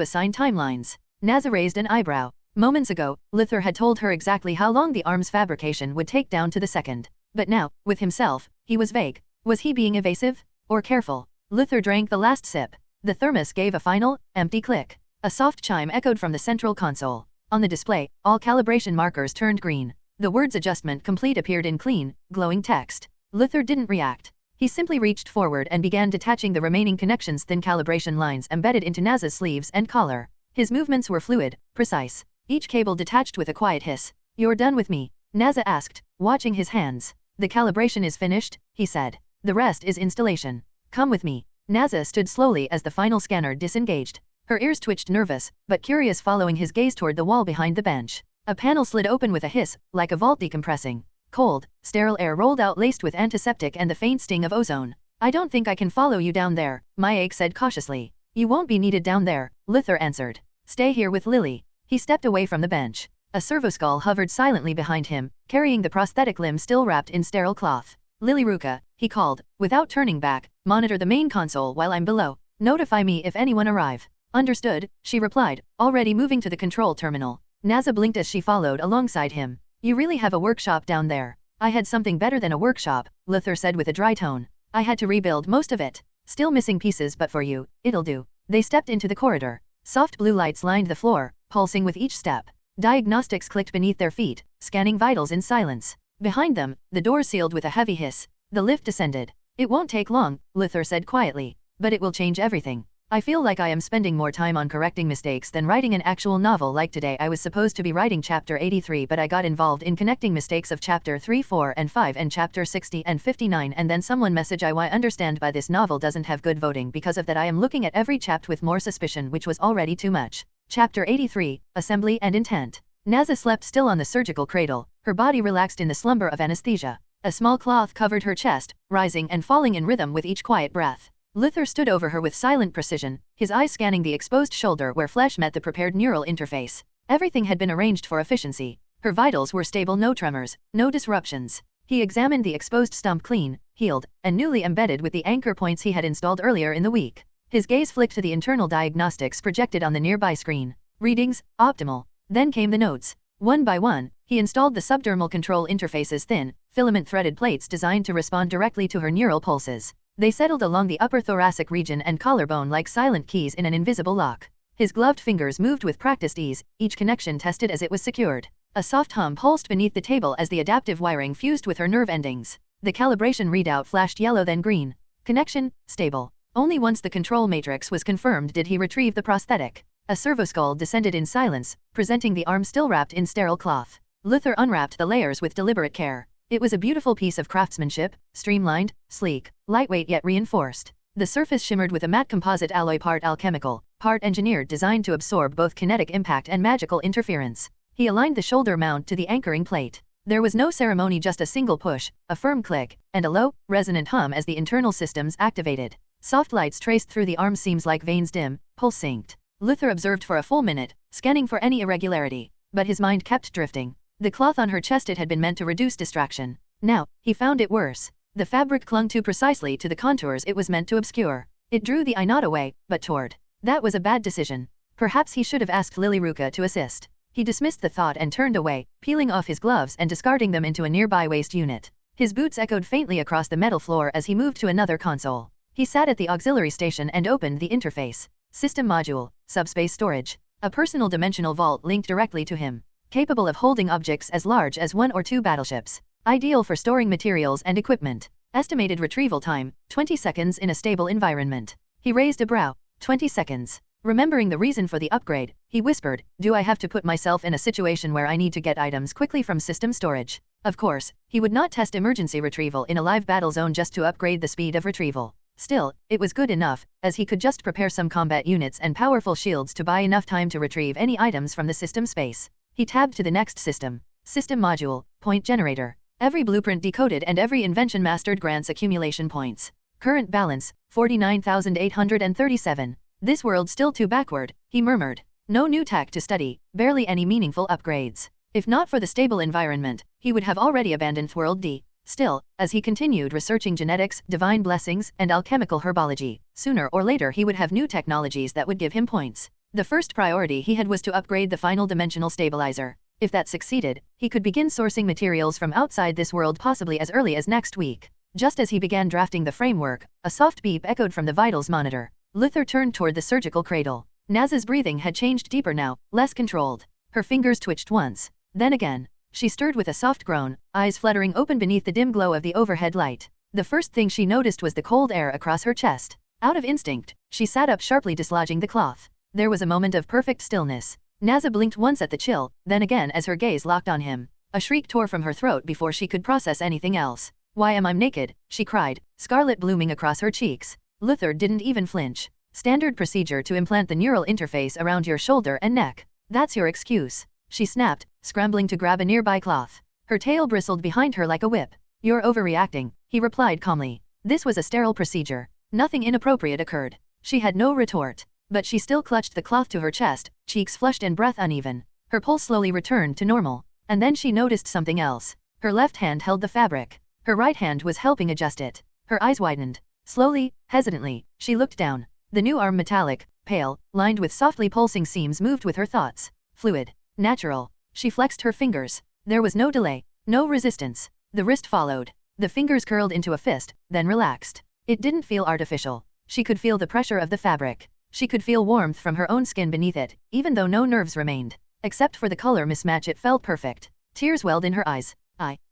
assign timelines." Naza raised an eyebrow. Moments ago, Luther had told her exactly how long the arms fabrication would take down to the second. But now, with himself, he was vague. Was he being evasive? Or careful? Luther drank the last sip. The thermos gave a final, empty click. A soft chime echoed from the central console. On the display, all calibration markers turned green. The words "adjustment complete" appeared in clean, glowing text. Luther didn't react. He simply reached forward and began detaching the remaining connections, thin calibration lines embedded into Naza's sleeves and collar. His movements were fluid, precise. Each cable detached with a quiet hiss. "You're done with me?" Naza asked, watching his hands. "The calibration is finished," he said. "The rest is installation. Come with me." Naza stood slowly as the final scanner disengaged. Her ears twitched, nervous, but curious, following his gaze toward the wall behind the bench. A panel slid open with a hiss, like a vault decompressing. Cold, sterile air rolled out, laced with antiseptic and the faint sting of ozone. "I don't think I can follow you down there," Myaek said cautiously. "You won't be needed down there," Luther answered. "Stay here with Lily." He stepped away from the bench. A servoskull hovered silently behind him, carrying the prosthetic limb still wrapped in sterile cloth. "Lily Ruka," he called, without turning back, "monitor the main console while I'm below. Notify me if anyone arrive." "Understood," she replied, already moving to the control terminal. Naza blinked as she followed alongside him. "You really have a workshop down there." "I had something better than a workshop," Luther said with a dry tone. "I had to rebuild most of it. Still missing pieces, but for you, it'll do." They stepped into the corridor. Soft blue lights lined the floor, pulsing with each step. Diagnostics clicked beneath their feet, scanning vitals in silence. Behind them, the door sealed with a heavy hiss. The lift descended. "It won't take long," Luther said quietly. "But it will change everything. I feel like I am spending more time on correcting mistakes than writing an actual novel. Like today I was supposed to be writing chapter 83, but I got involved in connecting mistakes of chapter 3, 4 and 5 and chapter 60 and 59, and then someone message I understand by this novel doesn't have good voting. Because of that I am looking at every chapter with more suspicion, which was already too much." Chapter 83, Assembly and Intent. Naza slept still on the surgical cradle, her body relaxed in the slumber of anesthesia. A small cloth covered her chest, rising and falling in rhythm with each quiet breath. Luther stood over her with silent precision, his eyes scanning the exposed shoulder where flesh met the prepared neural interface. Everything had been arranged for efficiency. Her vitals were stable, no tremors, no disruptions. He examined the exposed stump, clean, healed, and newly embedded with the anchor points he had installed earlier in the week. His gaze flicked to the internal diagnostics projected on the nearby screen. Readings, optimal. Then came the notes. One by one, he installed the subdermal control interfaces, thin, filament-threaded plates designed to respond directly to her neural pulses. They settled along the upper thoracic region and collarbone like silent keys in an invisible lock. His gloved fingers moved with practiced ease, each connection tested as it was secured. A soft hum pulsed beneath the table as the adaptive wiring fused with her nerve endings. The calibration readout flashed yellow, then green. Connection, stable. Only once the control matrix was confirmed did he retrieve the prosthetic. A servoskull descended in silence, presenting the arm still wrapped in sterile cloth. Luther unwrapped the layers with deliberate care. It was a beautiful piece of craftsmanship, streamlined, sleek, lightweight yet reinforced. The surface shimmered with a matte composite alloy, part alchemical, part engineered, designed to absorb both kinetic impact and magical interference. He aligned the shoulder mount to the anchoring plate. There was no ceremony, just a single push, a firm click, and a low, resonant hum as the internal systems activated. Soft lights traced through the arm seams like veins, dim, pulse synced. Luther observed for a full minute, scanning for any irregularity. But his mind kept drifting. The cloth on her chest, it had been meant to reduce distraction. Now, he found it worse. The fabric clung too precisely to the contours it was meant to obscure. It drew the eye not away, but toward. That was a bad decision. Perhaps he should have asked Lily Ruka to assist. He dismissed the thought and turned away, peeling off his gloves and discarding them into a nearby waste unit. His boots echoed faintly across the metal floor as he moved to another console. He sat at the auxiliary station and opened the interface. System module, subspace storage. A personal dimensional vault linked directly to him. Capable of holding objects as large as 1 or 2 battleships. Ideal for storing materials and equipment. Estimated retrieval time, 20 seconds in a stable environment. He raised a brow. 20 seconds. Remembering the reason for the upgrade, he whispered, "Do I have to put myself in a situation where I need to get items quickly from system storage?" Of course, he would not test emergency retrieval in a live battle zone just to upgrade the speed of retrieval. Still, it was good enough, as he could just prepare some combat units and powerful shields to buy enough time to retrieve any items from the system space. He tabbed to the next system. System module, point generator. Every blueprint decoded and every invention mastered grants accumulation points. Current balance, 49,837. This world still too backward, he murmured. No new tech to study, barely any meaningful upgrades. If not for the stable environment, he would have already abandoned World D. Still, as he continued researching genetics, divine blessings, and alchemical herbology, sooner or later he would have new technologies that would give him points. The first priority he had was to upgrade the final dimensional stabilizer. If that succeeded, he could begin sourcing materials from outside this world possibly as early as next week. Just as he began drafting the framework, a soft beep echoed from the vitals monitor. Luther turned toward the surgical cradle. Naz's breathing had changed deeper now, less controlled. Her fingers twitched once. Then again. She stirred with a soft groan, eyes fluttering open beneath the dim glow of the overhead light. The first thing she noticed was the cold air across her chest. Out of instinct, she sat up sharply, dislodging the cloth. There was a moment of perfect stillness. Naza blinked once at the chill, then again as her gaze locked on him. A shriek tore from her throat before she could process anything else. "Why am I naked?" she cried, scarlet blooming across her cheeks. Luther didn't even flinch. "Standard procedure to implant the neural interface around your shoulder and neck. That's your excuse," she snapped, scrambling to grab a nearby cloth. Her tail bristled behind her like a whip. "You're overreacting," he replied calmly. This was a sterile procedure. Nothing inappropriate occurred. She had no retort. But she still clutched the cloth to her chest, cheeks flushed and breath uneven. Her pulse slowly returned to normal. And then she noticed something else. Her left hand held the fabric. Her right hand was helping adjust it. Her eyes widened. Slowly, hesitantly, she looked down. The new arm, metallic, pale, lined with softly pulsing seams, moved with her thoughts. Fluid. Natural. She flexed her fingers. There was no delay. No resistance. The wrist followed. The fingers curled into a fist, then relaxed. It didn't feel artificial. She could feel the pressure of the fabric. She could feel warmth from her own skin beneath it, even though no nerves remained. Except for the color mismatch, it felt perfect. Tears welled in her eyes.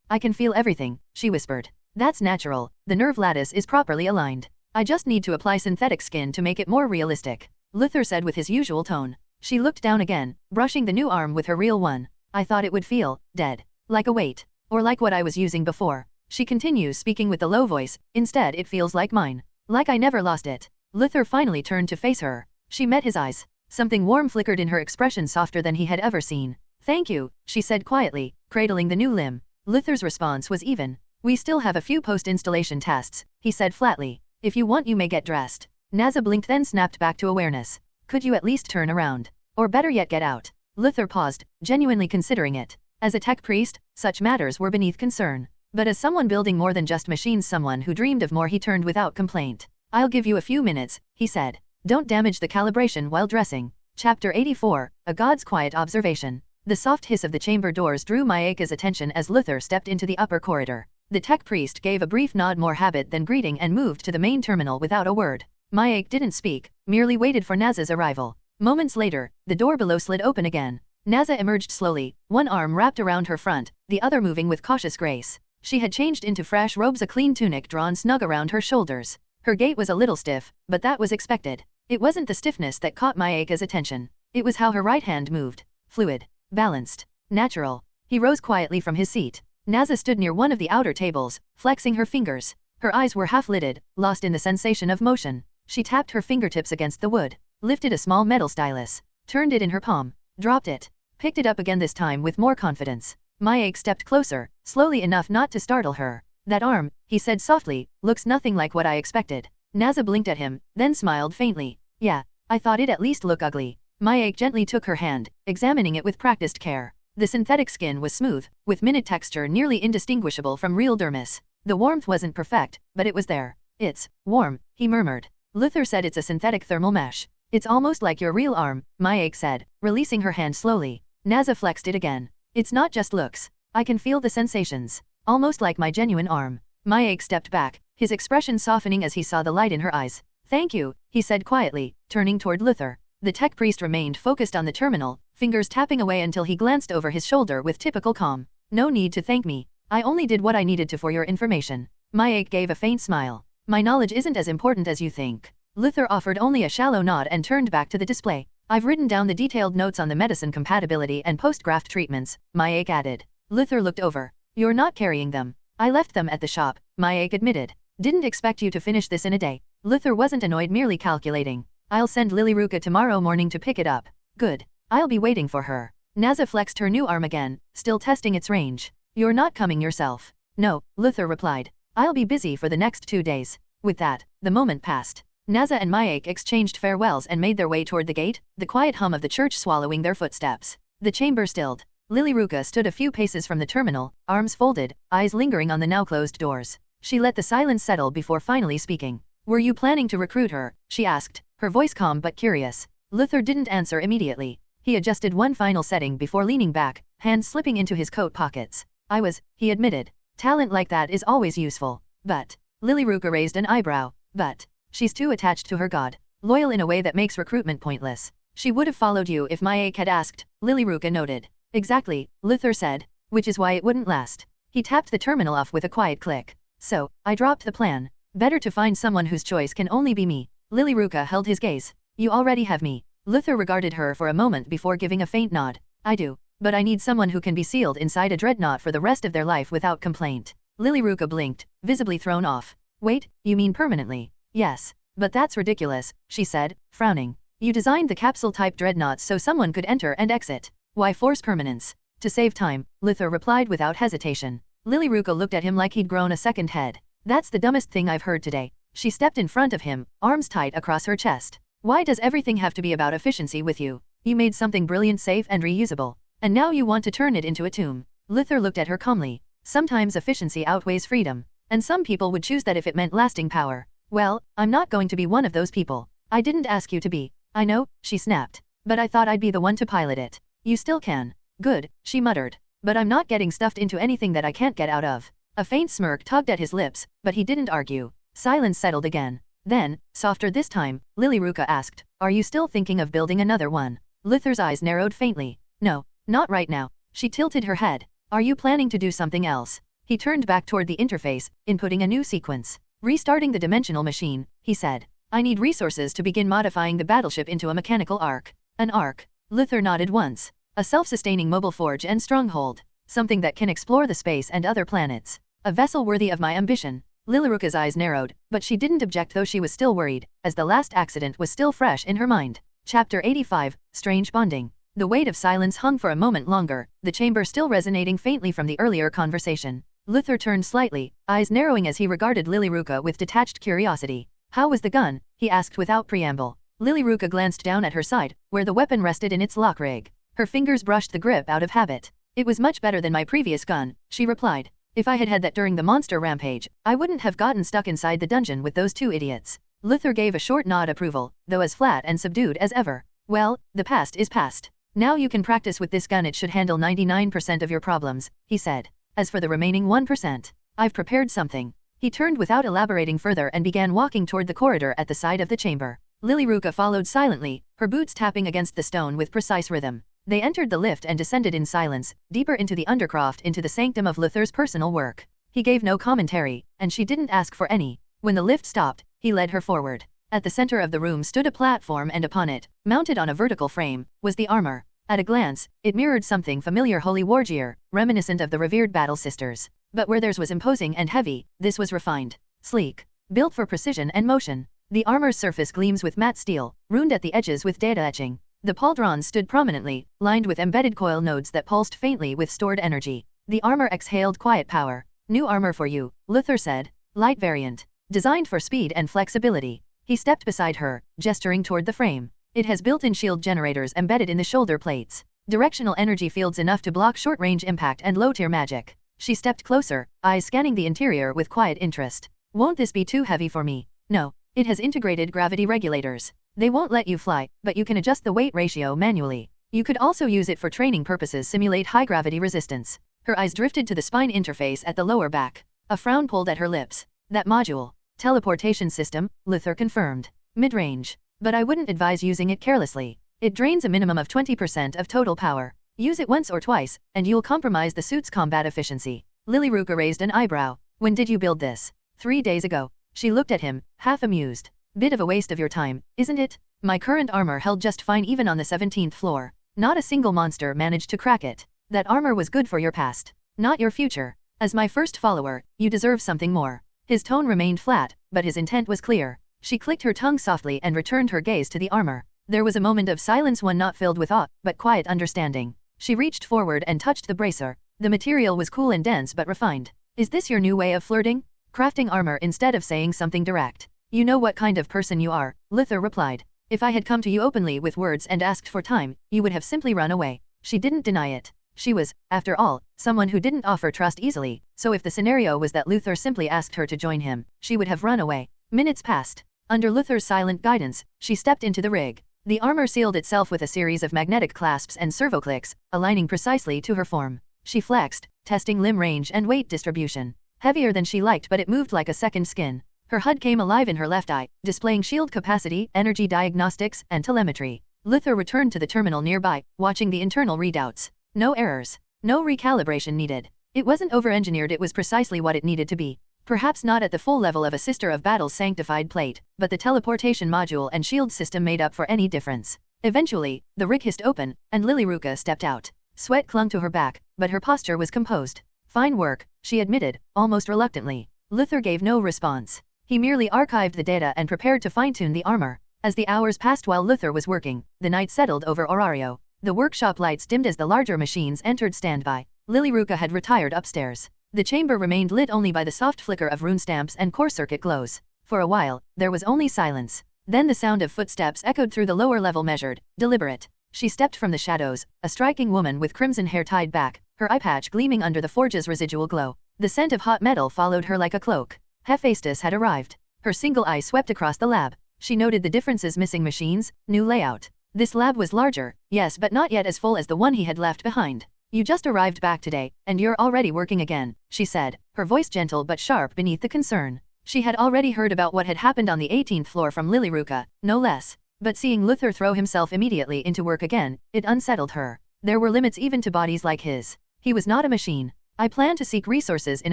I can feel everything," she whispered. "That's natural, the nerve lattice is properly aligned. I just need to apply synthetic skin to make it more realistic," Luther said with his usual tone. She looked down again, brushing the new arm with her real one. "I thought it would feel dead. Like a weight. Or like what I was using before." She continues, speaking with a low voice. "Instead it feels like mine. Like I never lost it." Luther finally turned to face her. She met his eyes. Something warm flickered in her expression, softer than he had ever seen. "Thank you," she said quietly, cradling the new limb. Luther's response was even. We still have a few post-installation tests, he said flatly. If you want you may get dressed. Naza blinked then snapped back to awareness. Could you at least turn around? Or better yet get out? Luther paused, genuinely considering it. As a tech priest, such matters were beneath concern. But as someone building more than just machines, someone who dreamed of more, he turned without complaint. I'll give you a few minutes, he said. Don't damage the calibration while dressing. Chapter 84, A God's Quiet Observation. The soft hiss of the chamber doors drew Mayeka's attention as Luther stepped into the upper corridor. The tech priest gave a brief nod, more habit than greeting, and moved to the main terminal without a word. Mayek didn't speak, merely waited for Naza's arrival. Moments later, the door below slid open again. Naza emerged slowly, one arm wrapped around her front, the other moving with cautious grace. She had changed into fresh robes, a clean tunic drawn snug around her shoulders. Her gait was a little stiff, but that was expected. It wasn't the stiffness that caught Mayeka's attention. It was how her right hand moved. Fluid, balanced, natural. He rose quietly from his seat. Naza stood near one of the outer tables, flexing her fingers. Her eyes were half-lidded, lost in the sensation of motion. She tapped her fingertips against the wood, lifted a small metal stylus, turned it in her palm, dropped it, picked it up again, this time with more confidence. Mayek stepped closer, slowly enough not to startle her. That arm, he said softly, looks nothing like what I expected. Naza blinked at him, then smiled faintly. Yeah, I thought it'd at least look ugly. Mayek gently took her hand, examining it with practiced care. The synthetic skin was smooth, with minute texture nearly indistinguishable from real dermis. The warmth wasn't perfect, but it was there. It's warm, he murmured. Luther said it's a synthetic thermal mesh. It's almost like your real arm, Mayek said, releasing her hand slowly. Naza flexed it again. It's not just looks. I can feel the sensations. Almost like my genuine arm. Mayek stepped back, his expression softening as he saw the light in her eyes. Thank you, he said quietly, turning toward Luther. The tech priest remained focused on the terminal, fingers tapping away until he glanced over his shoulder with typical calm. No need to thank me. I only did what I needed to for your information. Mayek gave a faint smile. My knowledge isn't as important as you think. Luther offered only a shallow nod and turned back to the display. I've written down the detailed notes on the medicine compatibility and post-graft treatments, Mayek added. Luther looked over. You're not carrying them. I left them at the shop, Mayek admitted. Didn't expect you to finish this in a day. Luther wasn't annoyed, merely calculating. I'll send Lilyruka tomorrow morning to pick it up. Good. I'll be waiting for her. Naza flexed her new arm again, still testing its range. You're not coming yourself. No, Luther replied. I'll be busy for the next 2 days. With that, the moment passed. Naza and Mayek exchanged farewells and made their way toward the gate, the quiet hum of the church swallowing their footsteps. The chamber stilled. Lilyruka stood a few paces from the terminal, arms folded, eyes lingering on the now closed doors. She let the silence settle before finally speaking. Were you planning to recruit her? She asked, her voice calm but curious. Luther didn't answer immediately. He adjusted one final setting before leaning back, hands slipping into his coat pockets. I was, he admitted. Talent like that is always useful. But, Lilyruka raised an eyebrow. But, she's too attached to her god. Loyal in a way that makes recruitment pointless. She would have followed you if Mayek had asked, Lilyruka noted. Exactly, Luther said. Which is why it wouldn't last. He tapped the terminal off with a quiet click. So, I dropped the plan. Better to find someone whose choice can only be me. Lilyruka held his gaze. You already have me. Luther regarded her for a moment before giving a faint nod. I do. But I need someone who can be sealed inside a dreadnought for the rest of their life without complaint. Lilyruka blinked, visibly thrown off. Wait, you mean permanently? Yes. But that's ridiculous, she said, frowning. You designed the capsule-type dreadnoughts so someone could enter and exit. Why force permanence? To save time, Luther replied without hesitation. Lilyruka looked at him like he'd grown a second head. That's the dumbest thing I've heard today. She stepped in front of him, arms tight across her chest. Why does everything have to be about efficiency with you? You made something brilliant, safe and reusable. And now you want to turn it into a tomb. Luther looked at her calmly. Sometimes efficiency outweighs freedom. And some people would choose that if it meant lasting power. Well, I'm not going to be one of those people. I didn't ask you to be. I know, she snapped. But I thought I'd be the one to pilot it. You still can. Good, she muttered. But I'm not getting stuffed into anything that I can't get out of. A faint smirk tugged at his lips, but he didn't argue. Silence settled again. Then, softer this time, Lilyruka asked, Are you still thinking of building another one? Luther's eyes narrowed faintly. No, not right now. She tilted her head. Are you planning to do something else? He turned back toward the interface, inputting a new sequence. Restarting the dimensional machine, he said. I need resources to begin modifying the battleship into a mechanical ark. An ark. Luther nodded once. A self-sustaining mobile forge and stronghold. Something that can explore the space and other planets. A vessel worthy of my ambition. Lilyruka's eyes narrowed, but she didn't object, though she was still worried, as the last accident was still fresh in her mind. Chapter 85, Strange Bonding. The weight of silence hung for a moment longer, the chamber still resonating faintly from the earlier conversation. Luther turned slightly, eyes narrowing as he regarded Lilyruka with detached curiosity. How was the gun? He asked without preamble. Lilyruka glanced down at her side, where the weapon rested in its lock rig. Her fingers brushed the grip out of habit. It was much better than my previous gun, she replied. If I had had that during the monster rampage, I wouldn't have gotten stuck inside the dungeon with those two idiots. Luther gave a short nod approval, though as flat and subdued as ever. Well, the past is past. Now you can practice with this gun, it should handle 99% of your problems, he said. As for the remaining 1%, I've prepared something. He turned without elaborating further and began walking toward the corridor at the side of the chamber. Lilyruka followed silently, her boots tapping against the stone with precise rhythm. They entered the lift and descended in silence, deeper into the undercroft, into the sanctum of Luther's personal work. He gave no commentary, and she didn't ask for any. When the lift stopped, he led her forward. At the center of the room stood a platform, and upon it, mounted on a vertical frame, was the armor. At a glance, it mirrored something familiar, holy war gear, reminiscent of the revered battle sisters. But where theirs was imposing and heavy, this was refined, sleek, built for precision and motion. The armor's surface gleams with matte steel, ruined at the edges with data etching. The pauldrons stood prominently, lined with embedded coil nodes that pulsed faintly with stored energy. The armor exhaled quiet power. New armor for you, Luther said. Light variant. Designed for speed and flexibility. He stepped beside her, gesturing toward the frame. It has built-in shield generators embedded in the shoulder plates. Directional energy fields enough to block short-range impact and low-tier magic. She stepped closer, eyes scanning the interior with quiet interest. Won't this be too heavy for me? No. It has integrated gravity regulators. They won't let you fly, but you can adjust the weight ratio manually. You could also use it for training purposes, simulate high gravity resistance. Her eyes drifted to the spine interface at the lower back. A frown pulled at her lips. That module. Teleportation system, Luther confirmed. Mid-range. But I wouldn't advise using it carelessly. It drains a minimum of 20% of total power. Use it once or twice, and you'll compromise the suit's combat efficiency. Lilyruka raised an eyebrow. When did you build this? 3 days ago. She looked at him, half amused. Bit of a waste of your time, isn't it? My current armor held just fine even on the 17th floor. Not a single monster managed to crack it. That armor was good for your past, not your future. As my first follower, you deserve something more. His tone remained flat, but his intent was clear. She clicked her tongue softly and returned her gaze to the armor. There was a moment of silence, one not filled with awe, but quiet understanding. She reached forward and touched the bracer. The material was cool and dense but refined. Is this your new way of flirting? Crafting armor instead of saying something direct. You know what kind of person you are, Luther replied. If I had come to you openly with words and asked for time, you would have simply run away. She didn't deny it. She was, after all, someone who didn't offer trust easily, so if the scenario was that Luther simply asked her to join him, she would have run away. Minutes passed. Under Luther's silent guidance, she stepped into the rig. The armor sealed itself with a series of magnetic clasps and servo clicks, aligning precisely to her form. She flexed, testing limb range and weight distribution. Heavier than she liked, but it moved like a second skin. Her HUD came alive in her left eye, displaying shield capacity, energy diagnostics, and telemetry. Luther returned to the terminal nearby, watching the internal readouts. No errors. No recalibration needed. It wasn't over-engineered, it was precisely what it needed to be. Perhaps not at the full level of a Sister of Battle's sanctified plate, but the teleportation module and shield system made up for any difference. Eventually, the rig hissed open, and Lilyruka stepped out. Sweat clung to her back, but her posture was composed. Fine work, she admitted, almost reluctantly. Luther gave no response. He merely archived the data and prepared to fine-tune the armor. As the hours passed while Luther was working, the night settled over Orario. The workshop lights dimmed as the larger machines entered standby. Lilyruka had retired upstairs. The chamber remained lit only by the soft flicker of rune stamps and core circuit glows. For a while, there was only silence. Then the sound of footsteps echoed through the lower level, measured, deliberate. She stepped from the shadows, a striking woman with crimson hair tied back, her eye patch gleaming under the forge's residual glow. The scent of hot metal followed her like a cloak. Hestia had arrived. Her single eye swept across the lab. She noted the differences: missing machines, new layout. This lab was larger, yes, but not yet as full as the one he had left behind. You just arrived back today, and you're already working again, she said, her voice gentle but sharp beneath the concern. She had already heard about what had happened on the 18th floor from Lilyruka, no less. But seeing Luther throw himself immediately into work again, it unsettled her. There were limits even to bodies like his. He was not a machine. I plan to seek resources in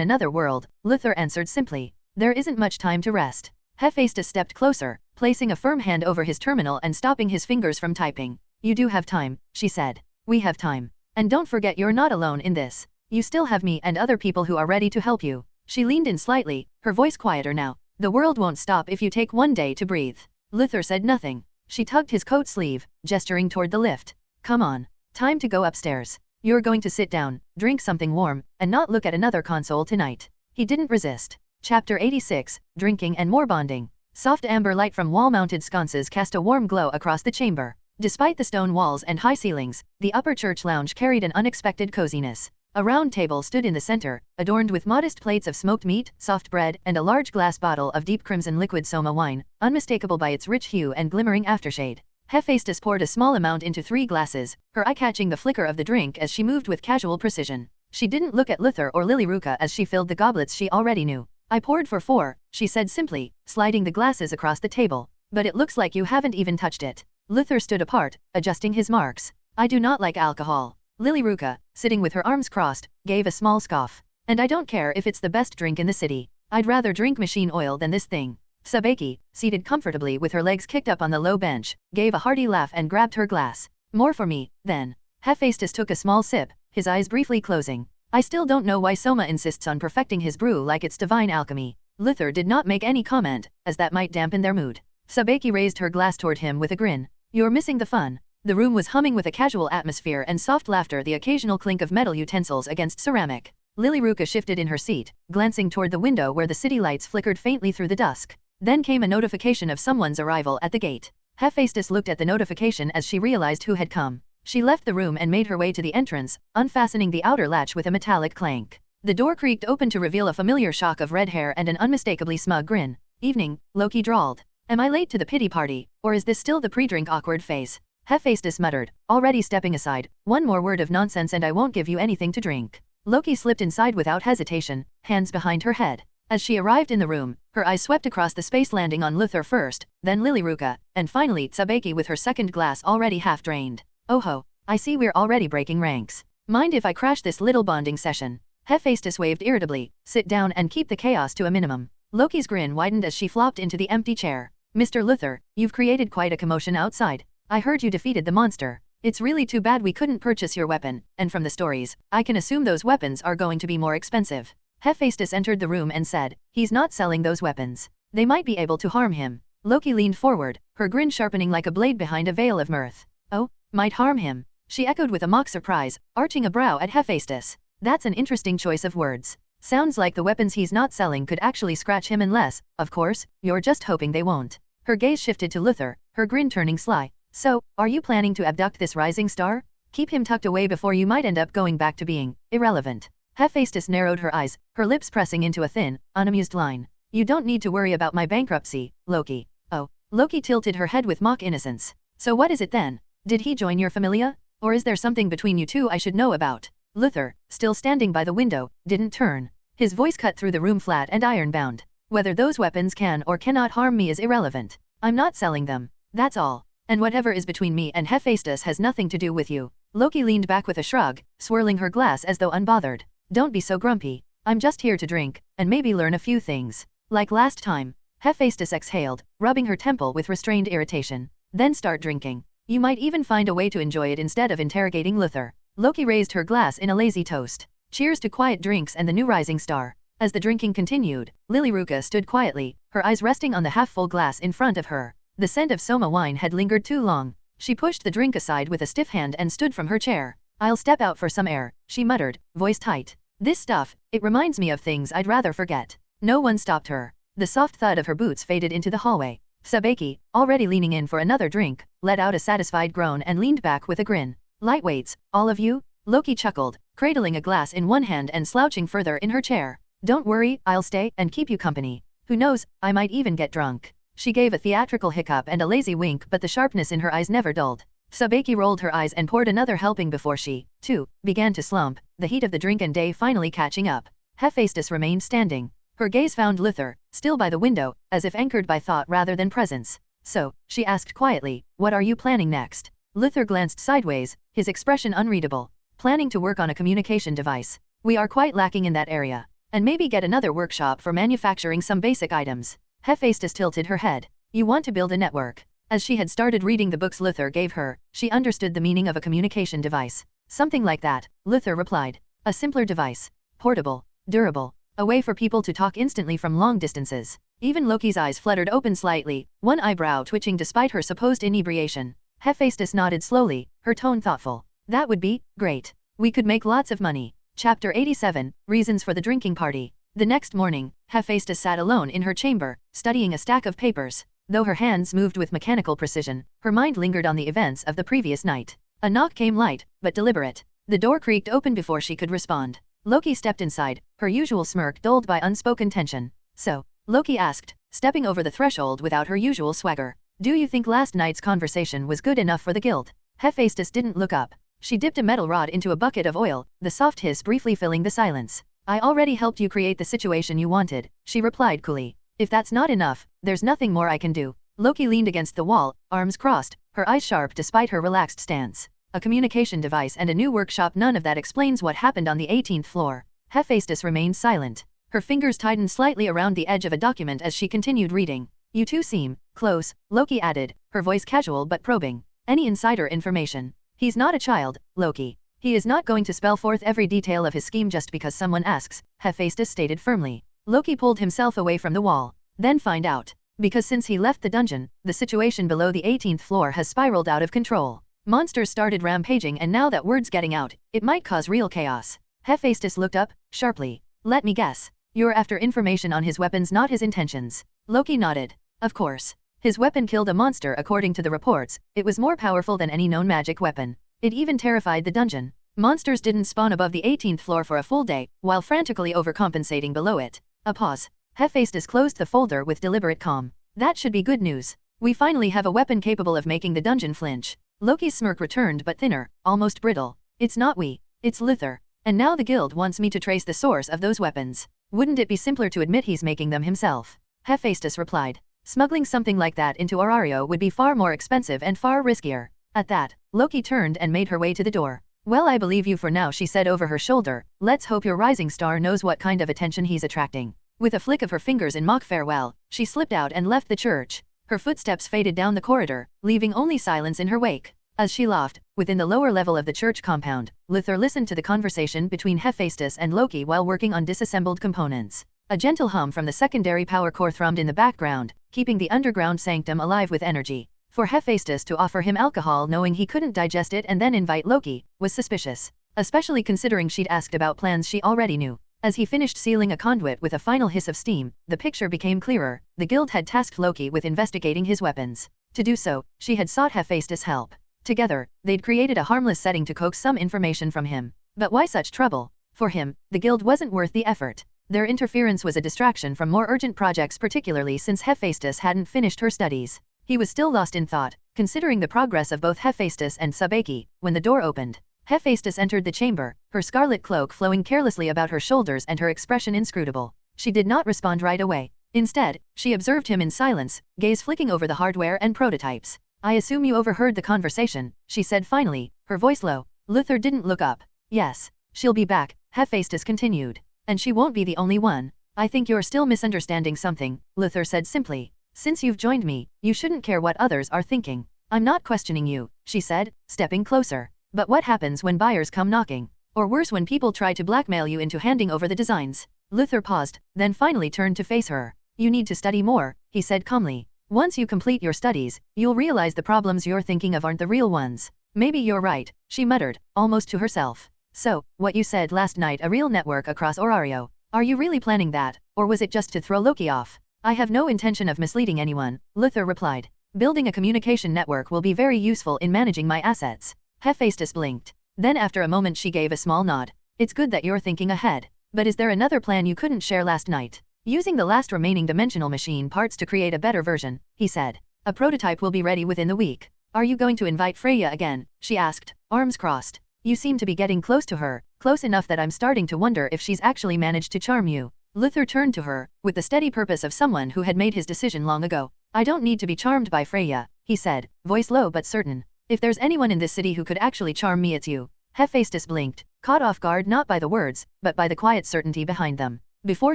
another world, Luther answered simply. There isn't much time to rest. Hestia stepped closer, placing a firm hand over his terminal and stopping his fingers from typing. You do have time, she said. We have time. And don't forget, you're not alone in this. You still have me and other people who are ready to help you. She leaned in slightly, her voice quieter now. The world won't stop if you take one day to breathe. Luther said nothing. She tugged his coat sleeve, gesturing toward the lift. Come on. Time to go upstairs. You're going to sit down, drink something warm, and not look at another console tonight. He didn't resist. Chapter 86, Drinking and More Bonding. Soft amber light from wall-mounted sconces cast a warm glow across the chamber. Despite the stone walls and high ceilings, the upper church lounge carried an unexpected coziness. A round table stood in the center, adorned with modest plates of smoked meat, soft bread, and a large glass bottle of deep crimson liquid soma wine, unmistakable by its rich hue and glimmering aftershade. Hephaestus poured a small amount into 3 glasses, her eye catching the flicker of the drink as she moved with casual precision. She didn't look at Luther or Lilyruka as she filled the goblets she already knew. I poured for 4, she said simply, sliding the glasses across the table. But it looks like you haven't even touched it. Luther stood apart, adjusting his marks. I do not like alcohol. Lilyruka, sitting with her arms crossed, gave a small scoff. And I don't care if it's the best drink in the city. I'd rather drink machine oil than this thing. Sabeki, seated comfortably with her legs kicked up on the low bench, gave a hearty laugh and grabbed her glass. More for me, then. Hephaestus took a small sip, his eyes briefly closing. I still don't know why Soma insists on perfecting his brew like it's divine alchemy. Luther did not make any comment, as that might dampen their mood. Sabeki raised her glass toward him with a grin. You're missing the fun. The room was humming with a casual atmosphere and soft laughter, the occasional clink of metal utensils against ceramic. Lilyruka shifted in her seat, glancing toward the window where the city lights flickered faintly through the dusk. Then came a notification of someone's arrival at the gate. Hephaestus looked at the notification as she realized who had come. She left the room and made her way to the entrance, unfastening the outer latch with a metallic clank. The door creaked open to reveal a familiar shock of red hair and an unmistakably smug grin. Evening, Loki drawled. Am I late to the pity party, or is this still the pre-drink awkward phase? Hephaestus muttered, already stepping aside. One more word of nonsense and I won't give you anything to drink. Loki slipped inside without hesitation, hands behind her head. As she arrived in the room, her eyes swept across the space, landing on Luther first, then Lilyruka, and finally Tsabeki with her second glass already half drained. Oh ho, I see we're already breaking ranks. Mind if I crash this little bonding session? Hephaestus waved irritably. Sit down and keep the chaos to a minimum. Loki's grin widened as she flopped into the empty chair. Mr. Luther, you've created quite a commotion outside. I heard you defeated the monster. It's really too bad we couldn't purchase your weapon, and from the stories, I can assume those weapons are going to be more expensive. Hephaestus entered the room and said, he's not selling those weapons. They might be able to harm him. Loki leaned forward, her grin sharpening like a blade behind a veil of mirth. Oh, might harm him? She echoed with a mock surprise, arching a brow at Hephaestus. That's an interesting choice of words. Sounds like the weapons he's not selling could actually scratch him unless, of course, you're just hoping they won't. Her gaze shifted to Luther, her grin turning sly. So, are you planning to abduct this rising star? Keep him tucked away before you might end up going back to being irrelevant. Hephaestus narrowed her eyes, her lips pressing into a thin, unamused line. You don't need to worry about my bankruptcy, Loki. Oh, Loki tilted her head with mock innocence. So what is it then? Did he join your familia? Or is there something between you two I should know about? Luther, still standing by the window, didn't turn. His voice cut through the room flat and iron-bound. Whether those weapons can or cannot harm me is irrelevant. I'm not selling them. That's all. And whatever is between me and Hephaestus has nothing to do with you. Loki leaned back with a shrug, swirling her glass as though unbothered. Don't be so grumpy. I'm just here to drink, and maybe learn a few things. Like last time. Hephaestus exhaled, rubbing her temple with restrained irritation. Then start drinking. You might even find a way to enjoy it instead of interrogating Luther. Loki raised her glass in a lazy toast. Cheers to quiet drinks and the new rising star. As the drinking continued, Lilyruka stood quietly, her eyes resting on the half-full glass in front of her. The scent of soma wine had lingered too long. She pushed the drink aside with a stiff hand and stood from her chair. I'll step out for some air, she muttered, voice tight. This stuff, it reminds me of things I'd rather forget. No one stopped her. The soft thud of her boots faded into the hallway. Sabeki, already leaning in for another drink, let out a satisfied groan and leaned back with a grin. Lightweights, all of you? Loki chuckled, cradling a glass in one hand and slouching further in her chair. Don't worry, I'll stay and keep you company. Who knows, I might even get drunk. She gave a theatrical hiccup and a lazy wink, but the sharpness in her eyes never dulled. Sabeki rolled her eyes and poured another helping before she, too, began to slump, the heat of the drink and day finally catching up. Hephaestus remained standing. Her gaze found Luther, still by the window, as if anchored by thought rather than presence. So, she asked quietly, what are you planning next? Luther glanced sideways, his expression unreadable. Planning to work on a communication device. We are quite lacking in that area. And maybe get another workshop for manufacturing some basic items. Hephaestus tilted her head. You want to build a network. As she had started reading the books Luther gave her, she understood the meaning of a communication device. Something like that, Luther replied. A simpler device. Portable. Durable. A way for people to talk instantly from long distances. Even Loki's eyes fluttered open slightly, one eyebrow twitching despite her supposed inebriation. Hephaestus nodded slowly, her tone thoughtful. That would be great. We could make lots of money. Chapter 87, Reasons for the Drinking Party. The next morning, Hephaestus sat alone in her chamber, studying a stack of papers. Though her hands moved with mechanical precision, her mind lingered on the events of the previous night. A knock came light, but deliberate. The door creaked open before she could respond. Loki stepped inside, her usual smirk dulled by unspoken tension. So, Loki asked, stepping over the threshold without her usual swagger. Do you think last night's conversation was good enough for the guild? Hephaestus didn't look up. She dipped a metal rod into a bucket of oil, the soft hiss briefly filling the silence. I already helped you create the situation you wanted, she replied coolly. If that's not enough, there's nothing more I can do. Loki leaned against the wall, arms crossed, her eyes sharp despite her relaxed stance. A communication device and a new workshop, none of that explains what happened on the 18th floor. Hephaestus remained silent. Her fingers tightened slightly around the edge of a document as she continued reading. You two seem close, Loki added, her voice casual but probing. Any insider information? He's not a child, Loki. He is not going to spell forth every detail of his scheme just because someone asks, Hephaestus stated firmly. Loki pulled himself away from the wall. Then find out. Because since he left the dungeon, the situation below the 18th floor has spiraled out of control. Monsters started rampaging, and now that word's getting out, it might cause real chaos. Hephaestus looked up, sharply. Let me guess. You're after information on his weapons, not his intentions. Loki nodded. Of course. His weapon killed a monster according to the reports. It was more powerful than any known magic weapon. It even terrified the dungeon. Monsters didn't spawn above the 18th floor for a full day, while frantically overcompensating below it. A pause. Hephaestus closed the folder with deliberate calm. That should be good news. We finally have a weapon capable of making the dungeon flinch. Loki's smirk returned, but thinner, almost brittle. It's not we. It's Luther. And now the guild wants me to trace the source of those weapons. Wouldn't it be simpler to admit he's making them himself? Hephaestus replied. Smuggling something like that into Orario would be far more expensive and far riskier. At that, Loki turned and made her way to the door. Well, I believe you for now, she said over her shoulder. Let's hope your rising star knows what kind of attention he's attracting. With a flick of her fingers in mock farewell, she slipped out and left the church. Her footsteps faded down the corridor, leaving only silence in her wake. As she lofted, within the lower level of the church compound, Luther listened to the conversation between Hephaestus and Loki while working on disassembled components. A gentle hum from the secondary power core thrummed in the background, keeping the underground sanctum alive with energy. For Hephaestus to offer him alcohol knowing he couldn't digest it and then invite Loki, was suspicious. Especially considering she'd asked about plans she already knew. As he finished sealing a conduit with a final hiss of steam, the picture became clearer. The guild had tasked Loki with investigating his weapons. To do so, she had sought Hephaestus' help. Together, they'd created a harmless setting to coax some information from him. But why such trouble? For him, the guild wasn't worth the effort. Their interference was a distraction from more urgent projects, particularly since Hephaestus hadn't finished her studies. He was still lost in thought, considering the progress of both Hephaestus and Sabeki, when the door opened. Hephaestus entered the chamber, her scarlet cloak flowing carelessly about her shoulders and her expression inscrutable. She did not respond right away. Instead, she observed him in silence, gaze flicking over the hardware and prototypes. I assume you overheard the conversation, she said finally, her voice low. Luther didn't look up. Yes. She'll be back, Hephaestus continued. And she won't be the only one. I think you're still misunderstanding something, Luther said simply. Since you've joined me, you shouldn't care what others are thinking. I'm not questioning you, she said, stepping closer. But what happens when buyers come knocking? Or worse, when people try to blackmail you into handing over the designs? Luther paused, then finally turned to face her. You need to study more, he said calmly. Once you complete your studies, you'll realize the problems you're thinking of aren't the real ones. Maybe you're right, she muttered, almost to herself. So, what you said last night, a real network across Orario. Are you really planning that, or was it just to throw Loki off? I have no intention of misleading anyone, Luther replied. Building a communication network will be very useful in managing my assets. Hephaestus blinked. Then after a moment she gave a small nod. It's good that you're thinking ahead. But is there another plan you couldn't share last night? Using the last remaining dimensional machine parts to create a better version, he said. A prototype will be ready within the week. Are you going to invite Freya again? She asked, arms crossed. You seem to be getting close to her, close enough that I'm starting to wonder if she's actually managed to charm you. Luther turned to her, with the steady purpose of someone who had made his decision long ago. I don't need to be charmed by Freya, he said, voice low but certain. If there's anyone in this city who could actually charm me, it's you. Hephaestus blinked, caught off guard not by the words, but by the quiet certainty behind them. Before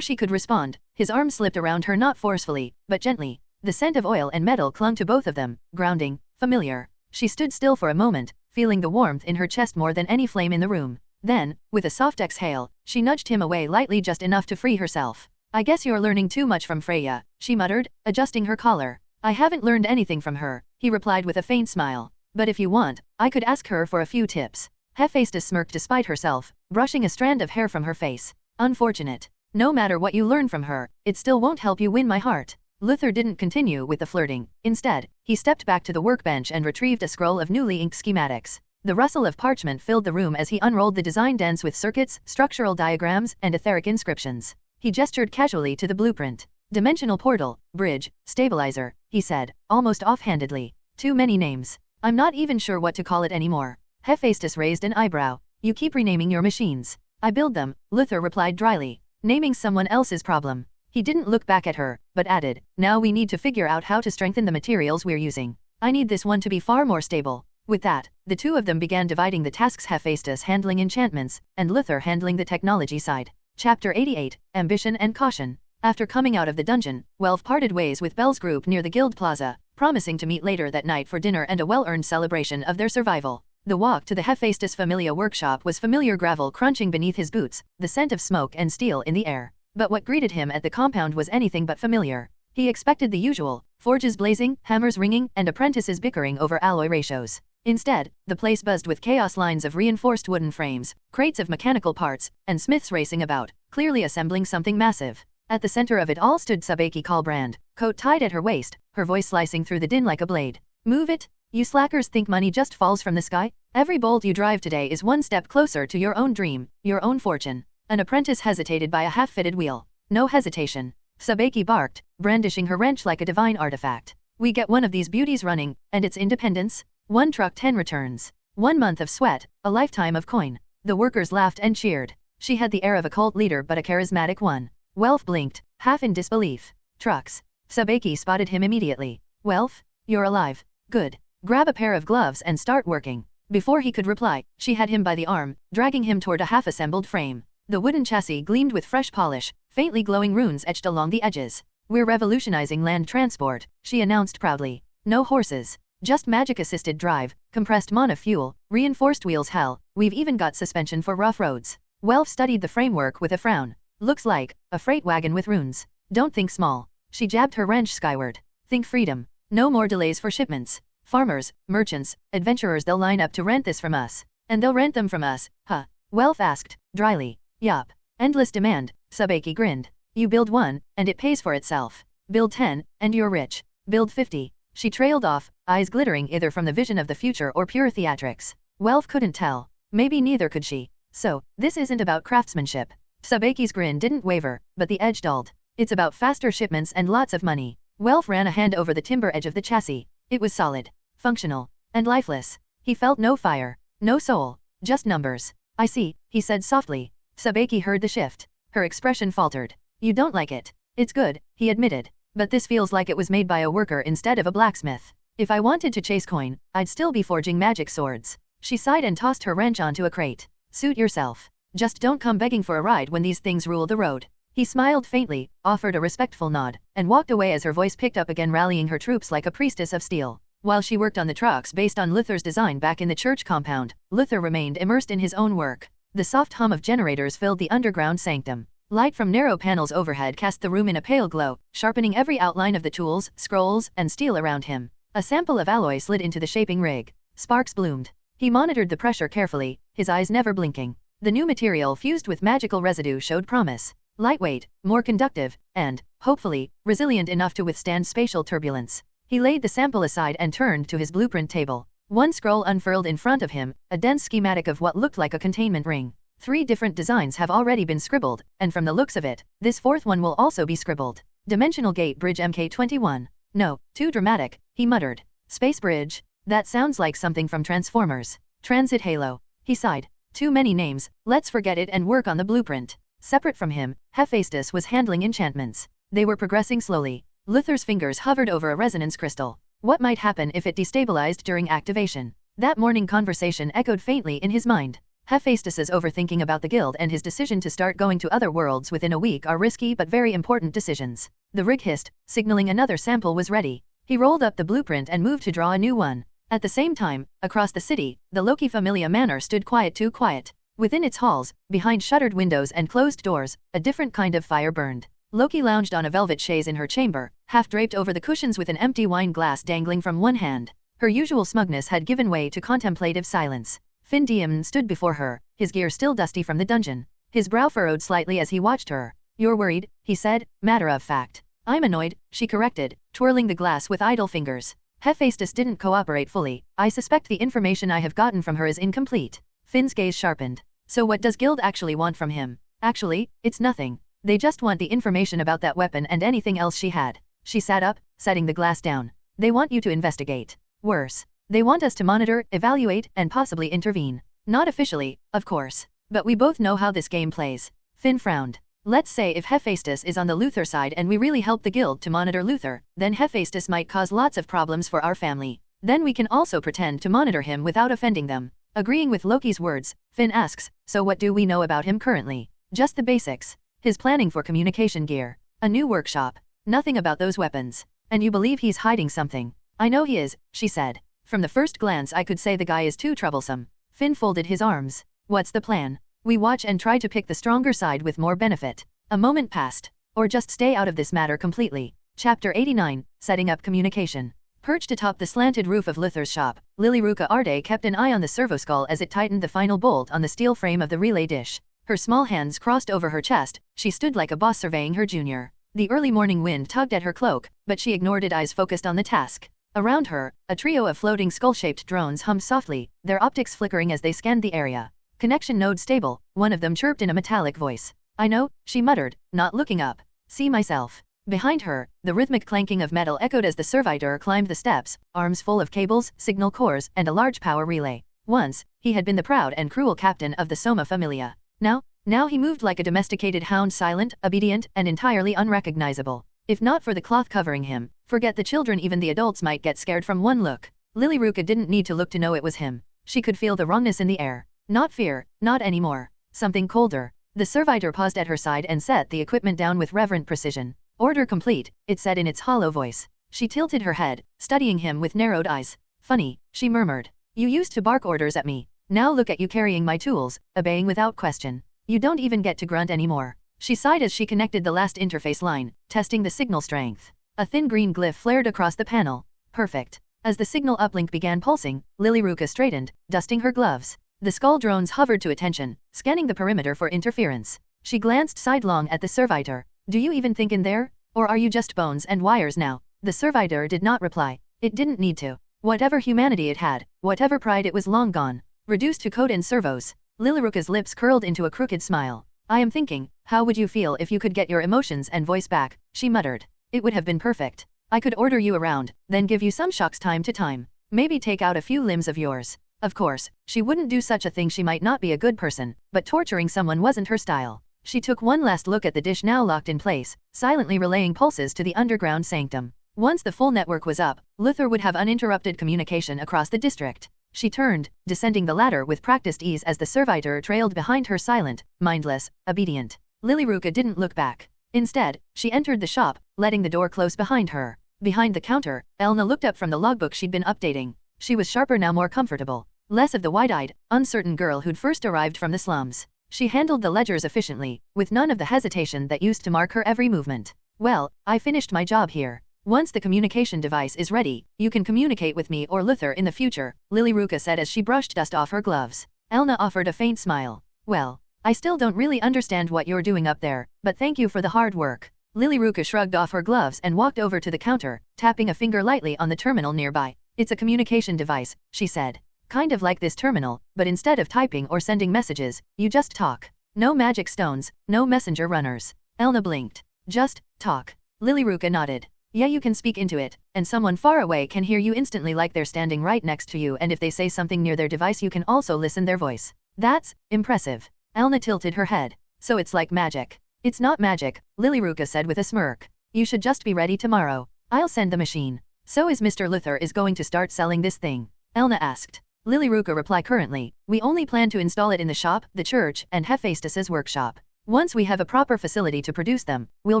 she could respond, his arm slipped around her, not forcefully, but gently. The scent of oil and metal clung to both of them, grounding, familiar. She stood still for a moment, feeling the warmth in her chest more than any flame in the room. Then, with a soft exhale, she nudged him away lightly, just enough to free herself. I guess you're learning too much from Freya, she muttered, adjusting her collar. I haven't learned anything from her, he replied with a faint smile. But if you want, I could ask her for a few tips. Hephaestus smirked despite herself, brushing a strand of hair from her face. Unfortunate. No matter what you learn from her, it still won't help you win my heart. Luther didn't continue with the flirting. Instead, he stepped back to the workbench and retrieved a scroll of newly inked schematics. The rustle of parchment filled the room as he unrolled the design dense with circuits, structural diagrams, and etheric inscriptions. He gestured casually to the blueprint. Dimensional portal, bridge, stabilizer, he said, almost offhandedly. Too many names. I'm not even sure what to call it anymore. Hephaestus raised an eyebrow. You keep renaming your machines. I build them, Luther replied dryly. Naming someone else's problem. He didn't look back at her, but added, now we need to figure out how to strengthen the materials we're using. I need this one to be far more stable. With that, the two of them began dividing the tasks, Hephaestus handling enchantments, and Luther handling the technology side. Chapter 88, Ambition and Caution. After coming out of the dungeon, Welf parted ways with Bell's group near the Guild Plaza, promising to meet later that night for dinner and a well-earned celebration of their survival. The walk to the Hephaestus Familia workshop was familiar gravel crunching beneath his boots, the scent of smoke and steel in the air. But what greeted him at the compound was anything but familiar. He expected the usual, forges blazing, hammers ringing, and apprentices bickering over alloy ratios. Instead, the place buzzed with chaos, lines of reinforced wooden frames, crates of mechanical parts, and smiths racing about, clearly assembling something massive. At the center of it all stood Sabeki Kalbrand, coat tied at her waist, her voice slicing through the din like a blade. Move it! You slackers think money just falls from the sky? Every bolt you drive today is one step closer to your own dream, your own fortune. An apprentice hesitated by a half-fitted wheel. No hesitation. Sabeki barked, brandishing her wrench like a divine artifact. We get one of these beauties running, and it's independence. 1 truck 10 returns. 1 month of sweat, a lifetime of coin. The workers laughed and cheered. She had the air of a cult leader but a charismatic one. Welf blinked, half in disbelief. Trucks. Sabeki spotted him immediately. Welf, you're alive. Good. Grab a pair of gloves and start working. Before he could reply, she had him by the arm, dragging him toward a half-assembled frame. The wooden chassis gleamed with fresh polish, faintly glowing runes etched along the edges. We're revolutionizing land transport, she announced proudly. No horses. Just magic-assisted drive, compressed mana fuel, reinforced wheels, hell, we've even got suspension for rough roads. Welf studied the framework with a frown. Looks like a freight wagon with runes. Don't think small. She jabbed her wrench skyward. Think freedom. No more delays for shipments. Farmers, merchants, adventurers, they'll line up to rent this from us. And they'll rent them from us, huh? Welf asked, dryly. Yup. Endless demand, Sabeki grinned. You build 1, and it pays for itself. Build 10, and you're rich. Build 50. She trailed off, eyes glittering either from the vision of the future or pure theatrics. Welf couldn't tell. Maybe neither could she. So, this isn't about craftsmanship. Sabeki's grin didn't waver, but the edge dulled. It's about faster shipments and lots of money. Welf ran a hand over the timber edge of the chassis. It was solid, functional, and lifeless. He felt no fire, no soul, just numbers. I see, he said softly. Sabeki heard the shift. Her expression faltered. You don't like it. It's good, he admitted. But this feels like it was made by a worker instead of a blacksmith. If I wanted to chase coin, I'd still be forging magic swords. She sighed and tossed her wrench onto a crate. Suit yourself. Just don't come begging for a ride when these things rule the road. He smiled faintly, offered a respectful nod, and walked away as her voice picked up again, rallying her troops like a priestess of steel. While she worked on the trucks based on Luther's design back in the church compound, Luther remained immersed in his own work. The soft hum of generators filled the underground sanctum. Light from narrow panels overhead cast the room in a pale glow, sharpening every outline of the tools, scrolls, and steel around him. A sample of alloy slid into the shaping rig. Sparks bloomed. He monitored the pressure carefully, his eyes never blinking. The new material fused with magical residue showed promise. Lightweight, more conductive, and, hopefully, resilient enough to withstand spatial turbulence. He laid the sample aside and turned to his blueprint table. One scroll unfurled in front of him, a dense schematic of what looked like a containment ring. 3 different designs have already been scribbled, and from the looks of it, this 4th one will also be scribbled. Dimensional Gate Bridge MK21. No, too dramatic, he muttered. Space Bridge? That sounds like something from Transformers. Transit Halo. He sighed. Too many names, let's forget it and work on the blueprint. Separate from him, Hephaestus was handling enchantments. They were progressing slowly. Luther's fingers hovered over a resonance crystal. What might happen if it destabilized during activation? That morning conversation echoed faintly in his mind. Hephaestus's overthinking about the guild and his decision to start going to other worlds within a week are risky but very important decisions. The rig hissed, signaling another sample was ready. He rolled up the blueprint and moved to draw a new one. At the same time, across the city, the Loki familia manor stood quiet, too quiet. Within its halls, behind shuttered windows and closed doors, a different kind of fire burned. Loki lounged on a velvet chaise in her chamber, half draped over the cushions with an empty wine glass dangling from one hand. Her usual smugness had given way to contemplative silence. Finn DM stood before her, his gear still dusty from the dungeon. His brow furrowed slightly as he watched her. You're worried, he said, matter of fact. I'm annoyed, she corrected, twirling the glass with idle fingers. Hephaestus didn't cooperate fully. I suspect the information I have gotten from her is incomplete. Finn's gaze sharpened. So what does Guild actually want from him? Actually, it's nothing. They just want the information about that weapon and anything else she had. She sat up, setting the glass down. They want you to investigate. Worse. They want us to monitor, evaluate, and possibly intervene. Not officially, of course. But we both know how this game plays. Finn frowned. Let's say if Hephaestus is on the Luthor side and we really help the Guild to monitor Luthor, then Hephaestus might cause lots of problems for our family. Then we can also pretend to monitor him without offending them. Agreeing with Loki's words, Finn asks, so what do we know about him currently? Just the basics. His planning for communication gear. A new workshop. Nothing about those weapons. And you believe he's hiding something? I know he is, she said. From the first glance I could say the guy is too troublesome. Finn folded his arms. What's the plan? We watch and try to pick the stronger side with more benefit. A moment passed. Or just stay out of this matter completely. Chapter 89, Setting Up Communication. Perched atop the slanted roof of Luthor's shop, Lilyruka Arde kept an eye on the servoskull as it tightened the final bolt on the steel frame of the relay dish. Her small hands crossed over her chest, she stood like a boss surveying her junior. The early morning wind tugged at her cloak, but she ignored it, eyes focused on the task. Around her, a trio of floating skull-shaped drones hummed softly, their optics flickering as they scanned the area. Connection node stable, one of them chirped in a metallic voice. I know, she muttered, not looking up. See myself. Behind her, the rhythmic clanking of metal echoed as the servitor climbed the steps, arms full of cables, signal cores, and a large power relay. Once, he had been the proud and cruel captain of the Soma familia. Now he moved like a domesticated hound, silent, obedient, and entirely unrecognizable. If not for the cloth covering him, forget the children, even the adults might get scared from one look. Lilyruka didn't need to look to know it was him. She could feel the wrongness in the air. Not fear, not anymore. Something colder. The servitor paused at her side and set the equipment down with reverent precision. Order complete, it said in its hollow voice. She tilted her head, studying him with narrowed eyes. Funny, she murmured. You used to bark orders at me. Now look at you carrying my tools, obeying without question. You don't even get to grunt anymore. She sighed as she connected the last interface line, testing the signal strength. A thin green glyph flared across the panel. Perfect. As the signal uplink began pulsing, Lilyruka straightened, dusting her gloves. The skull drones hovered to attention, scanning the perimeter for interference. She glanced sidelong at the servitor. Do you even think in there? Or are you just bones and wires now? The servitor did not reply. It didn't need to. Whatever humanity it had, whatever pride, it was long gone. Reduced to code and servos. Lilyruka's lips curled into a crooked smile. I am thinking, how would you feel if you could get your emotions and voice back? She muttered. It would have been perfect. I could order you around, then give you some shocks time to time. Maybe take out a few limbs of yours. Of course, she wouldn't do such a thing. She might not be a good person, but torturing someone wasn't her style. She took one last look at the dish now locked in place, silently relaying pulses to the underground sanctum. Once the full network was up, Luthor would have uninterrupted communication across the district. She turned, descending the ladder with practiced ease as the servitor trailed behind her, silent, mindless, obedient. Lilyruka didn't look back. Instead, she entered the shop, letting the door close behind her. Behind the counter, Elna looked up from the logbook she'd been updating. She was sharper now, more comfortable. Less of the wide-eyed, uncertain girl who'd first arrived from the slums. She handled the ledgers efficiently, with none of the hesitation that used to mark her every movement. Well, I finished my job here. Once the communication device is ready, you can communicate with me or Luthor in the future, Lilyruka said as she brushed dust off her gloves. Elna offered a faint smile. Well, I still don't really understand what you're doing up there, but thank you for the hard work. Lilyruka shrugged off her gloves and walked over to the counter, tapping a finger lightly on the terminal nearby. It's a communication device, she said. Kind of like this terminal, but instead of typing or sending messages, you just talk. No magic stones, no messenger runners. Elna blinked. Just talk. Lilyruka nodded. Yeah, you can speak into it, and someone far away can hear you instantly like they're standing right next to you, and if they say something near their device you can also listen their voice. That's impressive. Elna tilted her head. So it's like magic. It's not magic, Lilyruka said with a smirk. You should just be ready tomorrow. I'll send the machine. So is Mr. Luthor is going to start selling this thing? Elna asked. Lilyruka replied, currently, we only plan to install it in the shop, the church, and Hephaestus's workshop. Once we have a proper facility to produce them, we'll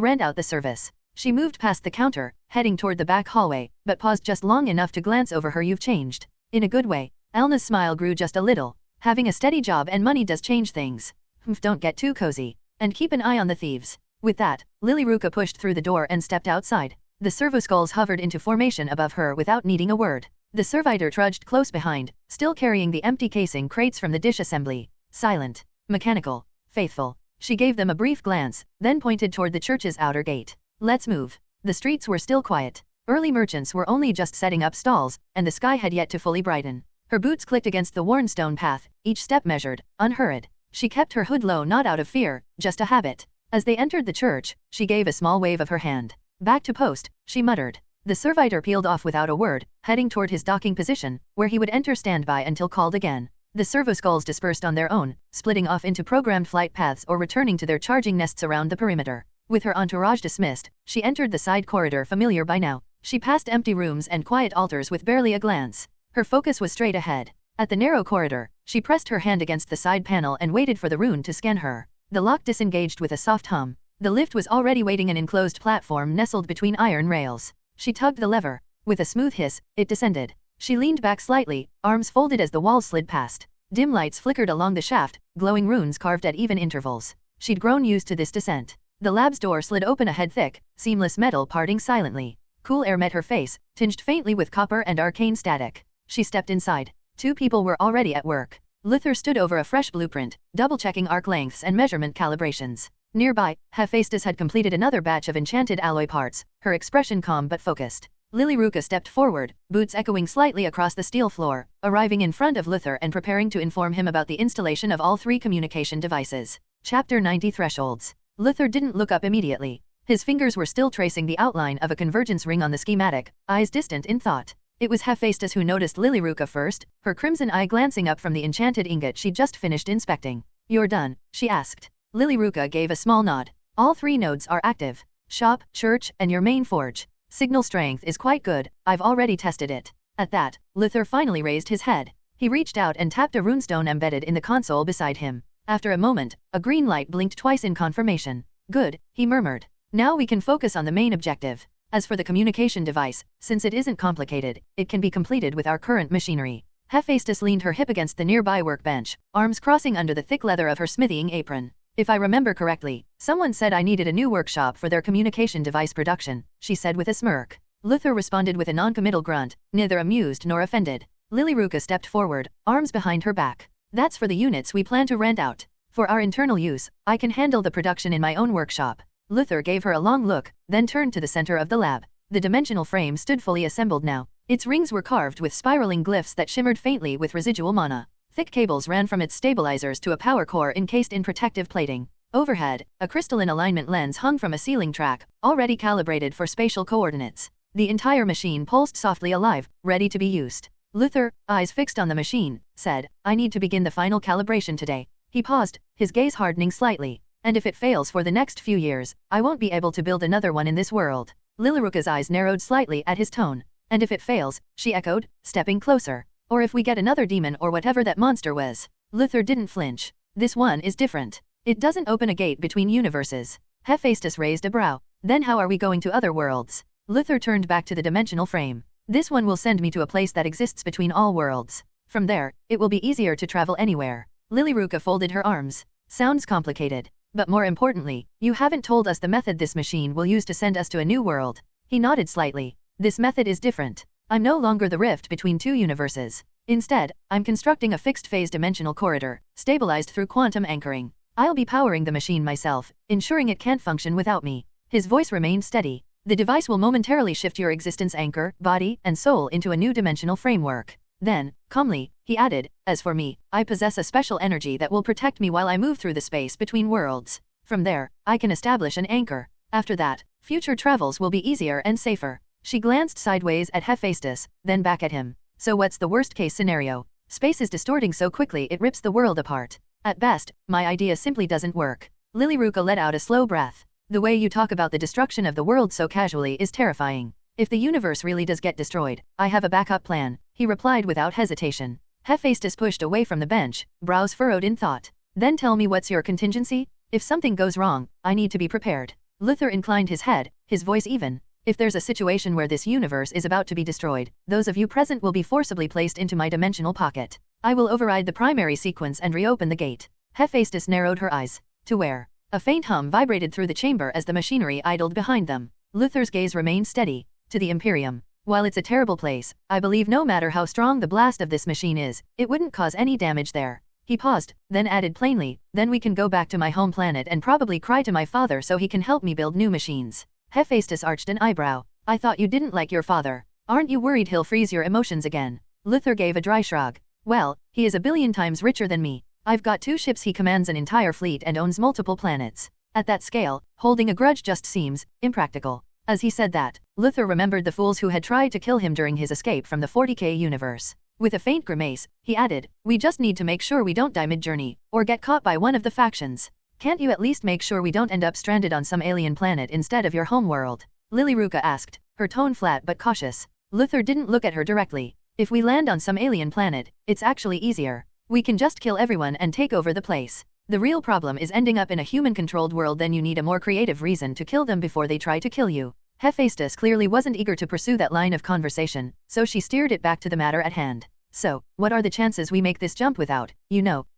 rent out the service. She moved past the counter, heading toward the back hallway, but paused just long enough to glance over her. You've changed. In a good way. Elna's smile grew just a little. Having a steady job and money does change things. Don't get too cozy. And keep an eye on the thieves. With that, Lilyruka pushed through the door and stepped outside. The servoskulls hovered into formation above her without needing a word. The servitor trudged close behind, still carrying the empty casing crates from the dish assembly. Silent, mechanical, faithful. She gave them a brief glance, then pointed toward the church's outer gate. Let's move. The streets were still quiet. Early merchants were only just setting up stalls, and the sky had yet to fully brighten. Her boots clicked against the worn stone path, each step measured, unhurried. She kept her hood low not out of fear, just a habit. As they entered the church, she gave a small wave of her hand. Back to post, she muttered. The servitor peeled off without a word, heading toward his docking position, where he would enter standby until called again. The servo skulls dispersed on their own, splitting off into programmed flight paths or returning to their charging nests around the perimeter. With her entourage dismissed, she entered the side corridor familiar by now. She passed empty rooms and quiet altars with barely a glance. Her focus was straight ahead. At the narrow corridor, she pressed her hand against the side panel and waited for the rune to scan her. The lock disengaged with a soft hum. The lift was already waiting an enclosed platform nestled between iron rails. She tugged the lever. With a smooth hiss, it descended. She leaned back slightly, arms folded as the walls slid past. Dim lights flickered along the shaft, glowing runes carved at even intervals. She'd grown used to this descent. The lab's door slid open ahead, thick, seamless metal parting silently. Cool air met her face, tinged faintly with copper and arcane static. She stepped inside. 2 people were already at work. Luther stood over a fresh blueprint, double-checking arc lengths and measurement calibrations. Nearby, Hephaestus had completed another batch of enchanted alloy parts, her expression calm but focused. Lilyruka stepped forward, boots echoing slightly across the steel floor, arriving in front of Luther and preparing to inform him about the installation of all 3 communication devices. Chapter 90 Thresholds. Luther didn't look up immediately. His fingers were still tracing the outline of a convergence ring on the schematic, eyes distant in thought. It was Hephaestus who noticed Lilyruka first, her crimson eye glancing up from the enchanted ingot she'd just finished inspecting. You're done, she asked. Lilyruka gave a small nod. All 3 nodes are active. Shop, church, and your main forge. Signal strength is quite good, I've already tested it. At that, Luther finally raised his head. He reached out and tapped a runestone embedded in the console beside him. After a moment, a green light blinked twice in confirmation. Good, he murmured. Now we can focus on the main objective. As for the communication device, since it isn't complicated, it can be completed with our current machinery. Hephaestus leaned her hip against the nearby workbench, arms crossing under the thick leather of her smithying apron. If I remember correctly, someone said I needed a new workshop for their communication device production, she said with a smirk. Luther responded with a non-committal grunt, neither amused nor offended. Lilyruka stepped forward, arms behind her back. That's for the units we plan to rent out. For our internal use, I can handle the production in my own workshop. Luther gave her a long look, then turned to the center of the lab. The dimensional frame stood fully assembled now. Its rings were carved with spiraling glyphs that shimmered faintly with residual mana. Thick cables ran from its stabilizers to a power core encased in protective plating. Overhead, a crystalline alignment lens hung from a ceiling track, already calibrated for spatial coordinates. The entire machine pulsed softly alive, ready to be used. Luther, eyes fixed on the machine, said, I need to begin the final calibration today. He paused, his gaze hardening slightly. And if it fails for the next few years, I won't be able to build another one in this world. Lilyruka's eyes narrowed slightly at his tone. And if it fails, she echoed, stepping closer. Or if we get another demon or whatever that monster was. Luther didn't flinch. This one is different. It doesn't open a gate between universes. Hephaestus raised a brow. Then how are we going to other worlds? Luther turned back to the dimensional frame. This one will send me to a place that exists between all worlds. From there, it will be easier to travel anywhere. Lilyruka folded her arms. Sounds complicated. But more importantly, you haven't told us the method this machine will use to send us to a new world. He nodded slightly. This method is different. I'm no longer the rift between 2 universes. Instead, I'm constructing a fixed-phase dimensional corridor, stabilized through quantum anchoring. I'll be powering the machine myself, ensuring it can't function without me. His voice remained steady. The device will momentarily shift your existence anchor, body, and soul into a new dimensional framework. Then, calmly, he added, as for me, I possess a special energy that will protect me while I move through the space between worlds. From there, I can establish an anchor. After that, future travels will be easier and safer. She glanced sideways at Hephaestus, then back at him. So what's the worst-case scenario? Space is distorting so quickly it rips the world apart. At best, my idea simply doesn't work. Lilyruka let out a slow breath. The way you talk about the destruction of the world so casually is terrifying. If the universe really does get destroyed, I have a backup plan, he replied without hesitation. Hephaestus pushed away from the bench, brows furrowed in thought. Then tell me what's your contingency? If something goes wrong, I need to be prepared. Luther inclined his head, his voice even. If there's a situation where this universe is about to be destroyed, those of you present will be forcibly placed into my dimensional pocket. I will override the primary sequence and reopen the gate. Hephaestus narrowed her eyes. To where? A faint hum vibrated through the chamber as the machinery idled behind them. Luther's gaze remained steady. To the Imperium. While it's a terrible place, I believe no matter how strong the blast of this machine is, it wouldn't cause any damage there. He paused, then added plainly, then we can go back to my home planet and probably cry to my father so he can help me build new machines. Hephaestus arched an eyebrow. I thought you didn't like your father. Aren't you worried he'll freeze your emotions again? Luther gave a dry shrug. Well, he is a billion times richer than me. I've got 2 ships, he commands an entire fleet and owns multiple planets. At that scale, holding a grudge just seems impractical. As he said that, Luther remembered the fools who had tried to kill him during his escape from the 40K universe. With a faint grimace, he added, we just need to make sure we don't die mid-journey, or get caught by one of the factions. Can't you at least make sure we don't end up stranded on some alien planet instead of your home world? Lilyruka asked, her tone flat but cautious. Luther didn't look at her directly. If we land on some alien planet, it's actually easier. We can just kill everyone and take over the place. The real problem is ending up in a human-controlled world, then you need a more creative reason to kill them before they try to kill you. Hephaestus clearly wasn't eager to pursue that line of conversation, so she steered it back to the matter at hand. So, what are the chances we make this jump without,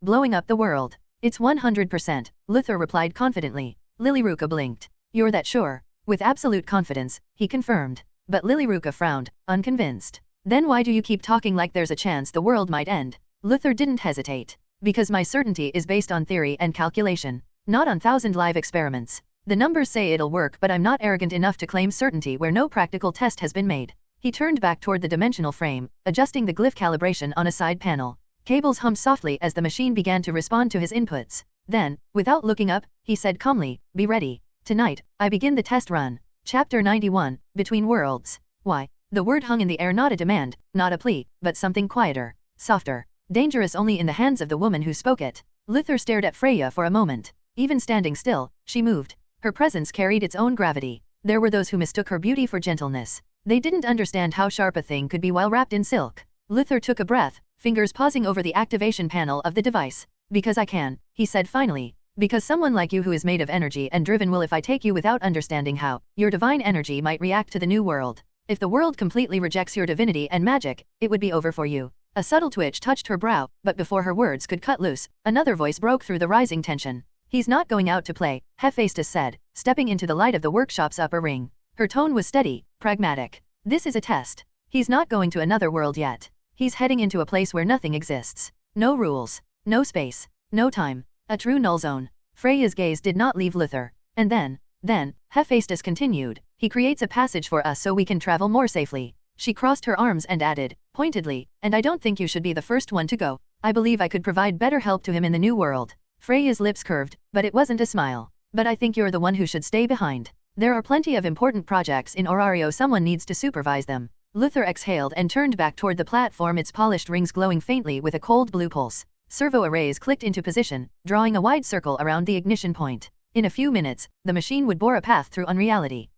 blowing up the world? It's 100%, Luther replied confidently. Lilyruka blinked. You're that sure? With absolute confidence, he confirmed. But Lilyruka frowned, unconvinced. Then why do you keep talking like there's a chance the world might end? Luther didn't hesitate. Because my certainty is based on theory and calculation, not on 1,000 live experiments. The numbers say it'll work, but I'm not arrogant enough to claim certainty where no practical test has been made. He turned back toward the dimensional frame, adjusting the glyph calibration on a side panel. Cables hummed softly as the machine began to respond to his inputs. Then, without looking up, he said calmly, be ready. Tonight, I begin the test run. Chapter 91, Between Worlds. Why? The word hung in the air, not a demand, not a plea, but something quieter, softer. Dangerous only in the hands of the woman who spoke it. Luther stared at Freya for a moment. Even standing still, she moved. Her presence carried its own gravity. There were those who mistook her beauty for gentleness. They didn't understand how sharp a thing could be while wrapped in silk. Luther took a breath, fingers pausing over the activation panel of the device. Because I can, he said finally. Because someone like you who is made of energy and driven will, if I take you without understanding how, your divine energy might react to the new world. If the world completely rejects your divinity and magic, it would be over for you. A subtle twitch touched her brow, but before her words could cut loose, another voice broke through the rising tension. He's not going out to play, Hephaestus said, stepping into the light of the workshop's upper ring. Her tone was steady, pragmatic. This is a test. He's not going to another world yet. He's heading into a place where nothing exists. No rules, no space, no time. A true null zone. Freya's gaze did not leave Luther. And then, Hephaestus continued, he creates a passage for us so we can travel more safely. She crossed her arms and added, pointedly, and I don't think you should be the first one to go. I believe I could provide better help to him in the new world. Freya's lips curved, but it wasn't a smile. But I think you're the one who should stay behind. There are plenty of important projects in Orario, someone needs to supervise them. Luther exhaled and turned back toward the platform, its polished rings glowing faintly with a cold blue pulse. Servo arrays clicked into position, drawing a wide circle around the ignition point. In a few minutes, the machine would bore a path through unreality.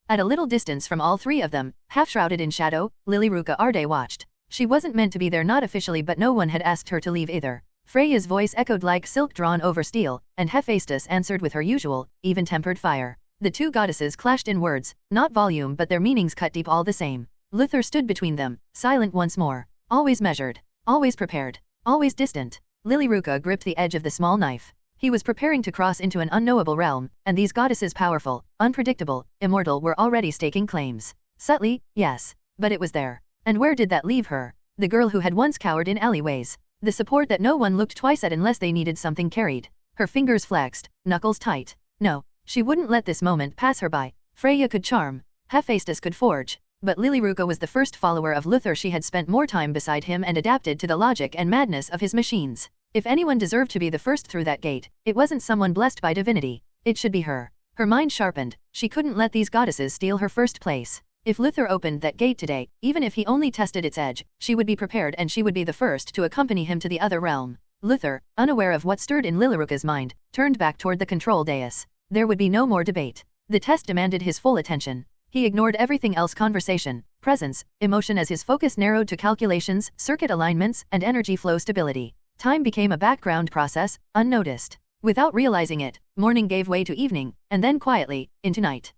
At a little distance from all 3 of them, half-shrouded in shadow, Lilyruka Arde watched. She wasn't meant to be there, not officially, but no one had asked her to leave either. Freya's voice echoed like silk drawn over steel, and Hephaestus answered with her usual, even-tempered fire. The 2 goddesses clashed in words, not volume, but their meanings cut deep all the same. Luther stood between them, silent once more. Always measured, always prepared, always distant. Lilyruka gripped the edge of the small knife. He was preparing to cross into an unknowable realm, and these goddesses, powerful, unpredictable, immortal, were already staking claims. Subtly, yes, but it was there. And where did that leave her? The girl who had once cowered in alleyways. The support that no one looked twice at unless they needed something carried. Her fingers flexed, knuckles tight. No, she wouldn't let this moment pass her by. Freya could charm. Hephaestus could forge. But Lilyruka was the first follower of Luther. She had spent more time beside him and adapted to the logic and madness of his machines. If anyone deserved to be the first through that gate, it wasn't someone blessed by divinity. It should be her. Her mind sharpened. She couldn't let these goddesses steal her first place. If Luther opened that gate today, even if he only tested its edge, she would be prepared, and she would be the first to accompany him to the other realm. Luther, unaware of what stirred in Lilyruka's mind, turned back toward the control dais. There would be no more debate. The test demanded his full attention. He ignored everything else, conversation, presence, emotion, as his focus narrowed to calculations, circuit alignments, and energy flow stability. Time became a background process, unnoticed. Without realizing it, morning gave way to evening, and then quietly, into night.